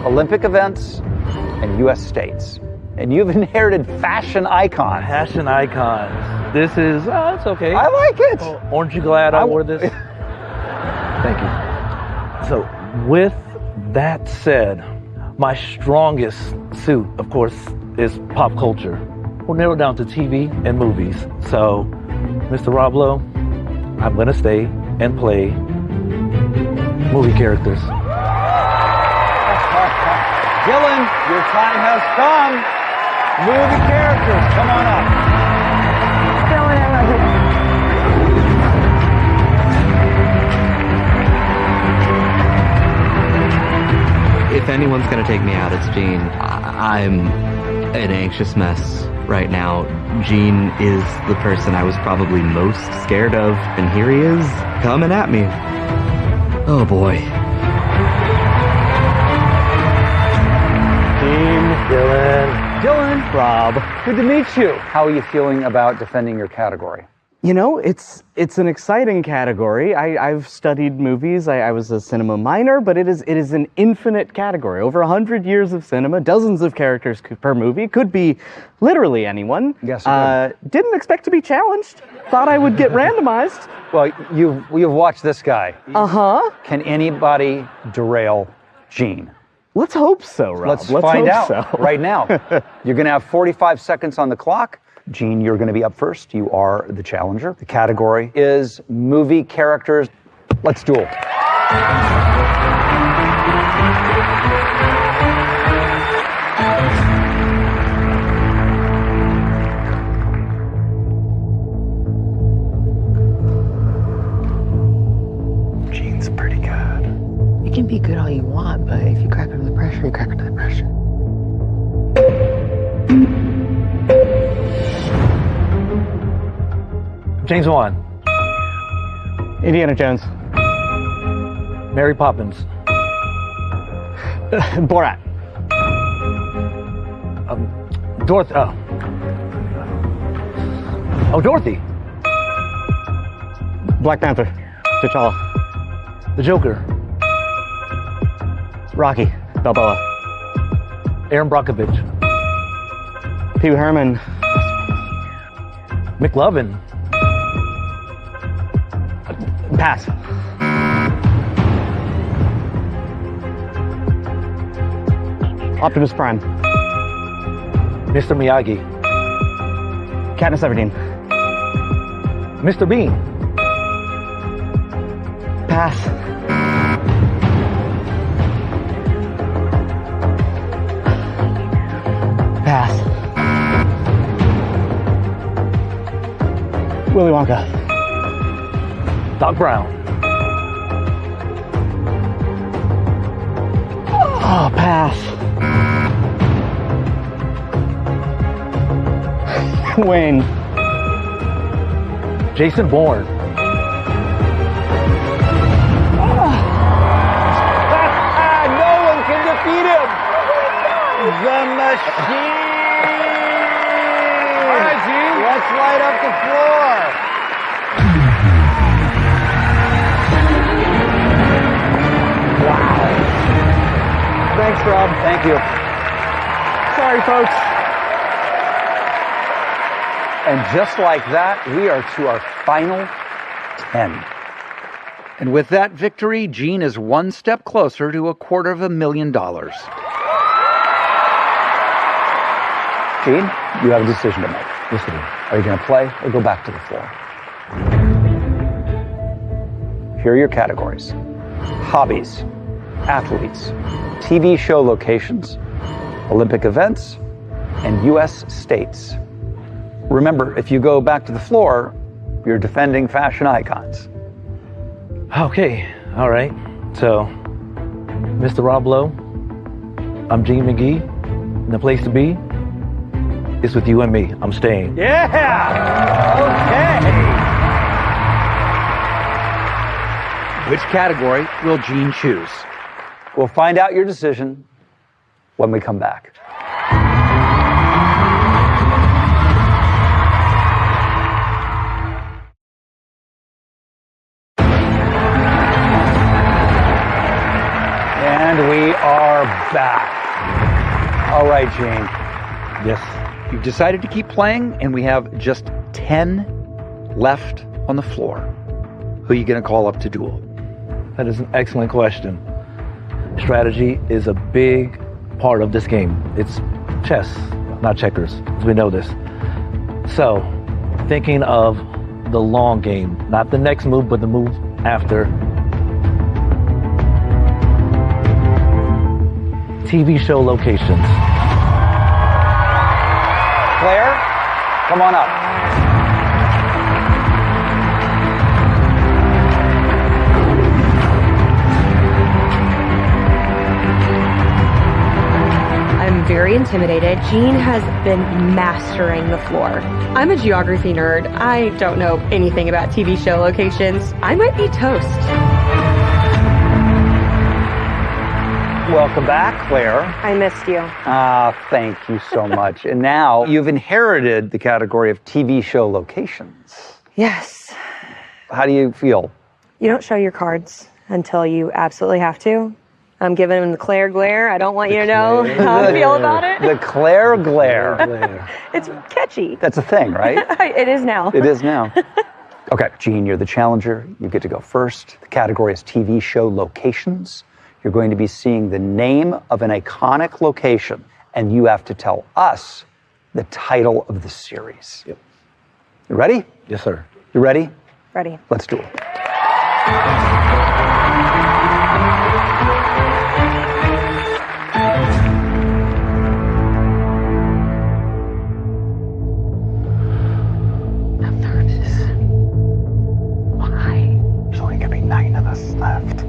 S21: Olympic events, and U.S. states. And you've inherited fashion icons.
S8: Fashion icons. This is, it's okay.
S21: I like it.
S8: Oh, aren't you glad I wore this? Thank you. So, with that said, my strongest suit, of course, is pop culture. We'll narrow down to TV and movies. So, Mr. Rob Lowe, I'm going to stay and play movie characters.
S21: Dylan, your time has come. Movie characters, come on up.
S10: Dylan, I love you.
S2: If anyone's gonna take me out, it's Gene. I'm an anxious mess right now. Gene is the person I was probably most scared of, and here he is, coming at me. Oh boy.
S21: Dylan. Rob. Good to meet you. How are you feeling about defending your category?
S2: You know, it's an exciting category. I've studied movies. I was a cinema minor, but it is an infinite category. Over 100 years of cinema, dozens of characters per movie. Could be literally anyone.
S21: Yes.
S2: Didn't expect to be challenged. Thought I would get randomized.
S21: Well, you've watched this guy.
S2: Uh-huh.
S21: Can anybody derail Gene?
S2: Let's hope so, Rob.
S21: Let's find
S2: hope
S21: out
S2: so.
S21: right now. You're going to have 45 seconds on the clock. Gene, you're going to be up first. You are the challenger. The category is movie characters. Let's duel.
S2: Gene's pretty good.
S1: You can be good all you want, but if you crack under the pressure, you crack under the pressure.
S8: James Wan.
S19: Indiana Jones.
S8: Mary Poppins.
S19: Borat.
S8: Dorothy. Dorothy.
S19: Black Panther. T'Challa.
S8: The Joker.
S19: Rocky. Balboa.
S8: Aaron Brockovich.
S19: Pee Wee Herman.
S8: McLovin.
S19: Pass. Optimus Prime.
S8: Mr. Miyagi.
S19: Katniss Everdeen.
S8: Mr. Bean.
S19: Pass. Pass. Willy Wonka.
S8: Doc Brown.
S19: Oh, pass. Wayne.
S8: Jason Bourne.
S21: No one can defeat him. The machine. All right, Gene. Let's light up the floor. Thanks, Rob. Thank you.
S19: Sorry, folks.
S21: And just like that, we are to our final 10.
S17: And with that victory, Gene is one step closer to $250,000.
S21: Gene, you have a decision to make.
S8: Yes, I do.
S21: Are you going to play or go back to the floor? Here are your categories. Hobbies, athletes, TV show locations, Olympic events, and U.S. states. Remember, if you go back to the floor, you're defending fashion icons.
S8: Okay, all right. So, Mr. Rob Lowe, I'm Gene McGee, and the place to be is with you and me. I'm staying.
S21: Yeah! Okay!
S17: Which category will Gene choose?
S21: We'll find out your decision when we come back. And we are back. All right, Gene.
S8: Yes.
S17: You've decided to keep playing, and we have just 10 left on the floor. Who are you going to call up to duel?
S8: That is an excellent question. Strategy is a big part of this game. It's chess, not checkers, as we know this. So, thinking of the long game, not the next move, but the move after. TV show locations.
S21: Claire, come on up.
S10: I'm very intimidated. Gene has been mastering the floor. I'm a geography nerd. I don't know anything about TV show locations. I might be toast.
S21: Welcome back, Claire.
S10: I missed you.
S21: Thank you so much. And now you've inherited the category of TV show locations.
S10: Yes.
S21: How do you feel?
S10: You don't show your cards until you absolutely have to. I'm giving him the Claire glare. I don't want you to know how I feel about it.
S21: The Claire glare.
S10: It's catchy.
S21: That's a thing, right?
S10: It is now.
S21: It is now. Okay, Gene, you're the challenger. You get to go first. The category is TV show locations. You're going to be seeing the name of an iconic location, and you have to tell us the title of the series. Yep. You ready?
S8: Yes, sir.
S21: You ready?
S10: Ready.
S21: Let's do it.
S19: There's only gonna be 9 of us left.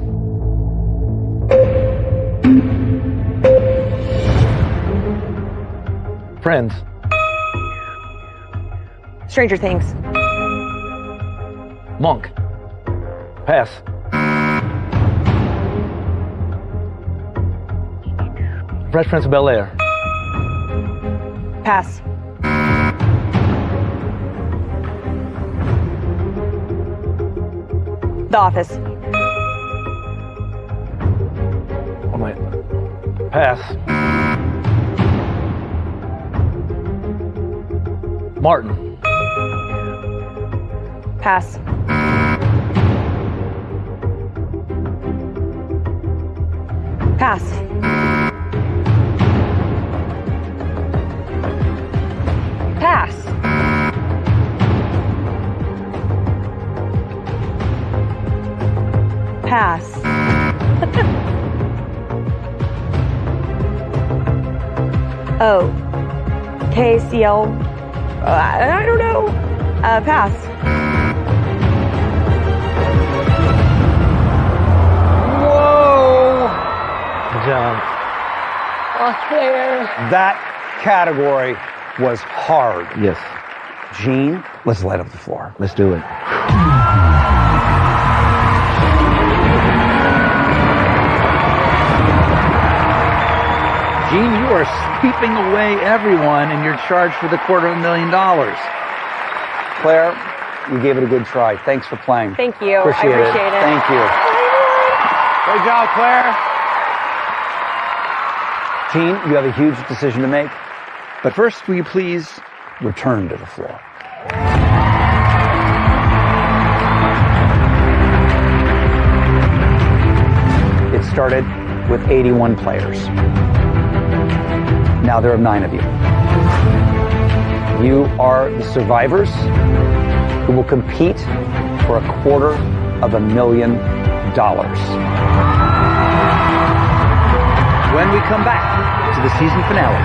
S8: Friends.
S10: Stranger Things.
S8: Monk. Pass. Fresh Prince of Bel-Air.
S10: Pass. The Office.
S8: Oh my. Pass. Martin.
S10: Pass. Pass. Pass. Pass. Oh. KCL. I don't know. Pass.
S21: Whoa!
S8: Good job.
S21: Oh, Claire. That category was hard.
S8: Yes.
S21: Gene, let's light up the floor.
S8: Let's do it.
S17: Gene, you are sweeping away everyone, and you're charged for the $250,000.
S21: Claire, you gave it a good try. Thanks for playing.
S10: Thank you.
S21: Appreciate
S10: I appreciate it.
S21: Thank you. Great job, Claire. Gene, you have a huge decision to make. But first, will you please return to the floor? It started with 81 players. Now there are 9 of you. You are the survivors who will compete for $250,000. When we come back to the season finale.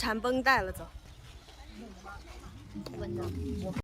S12: 缠绷带了，走。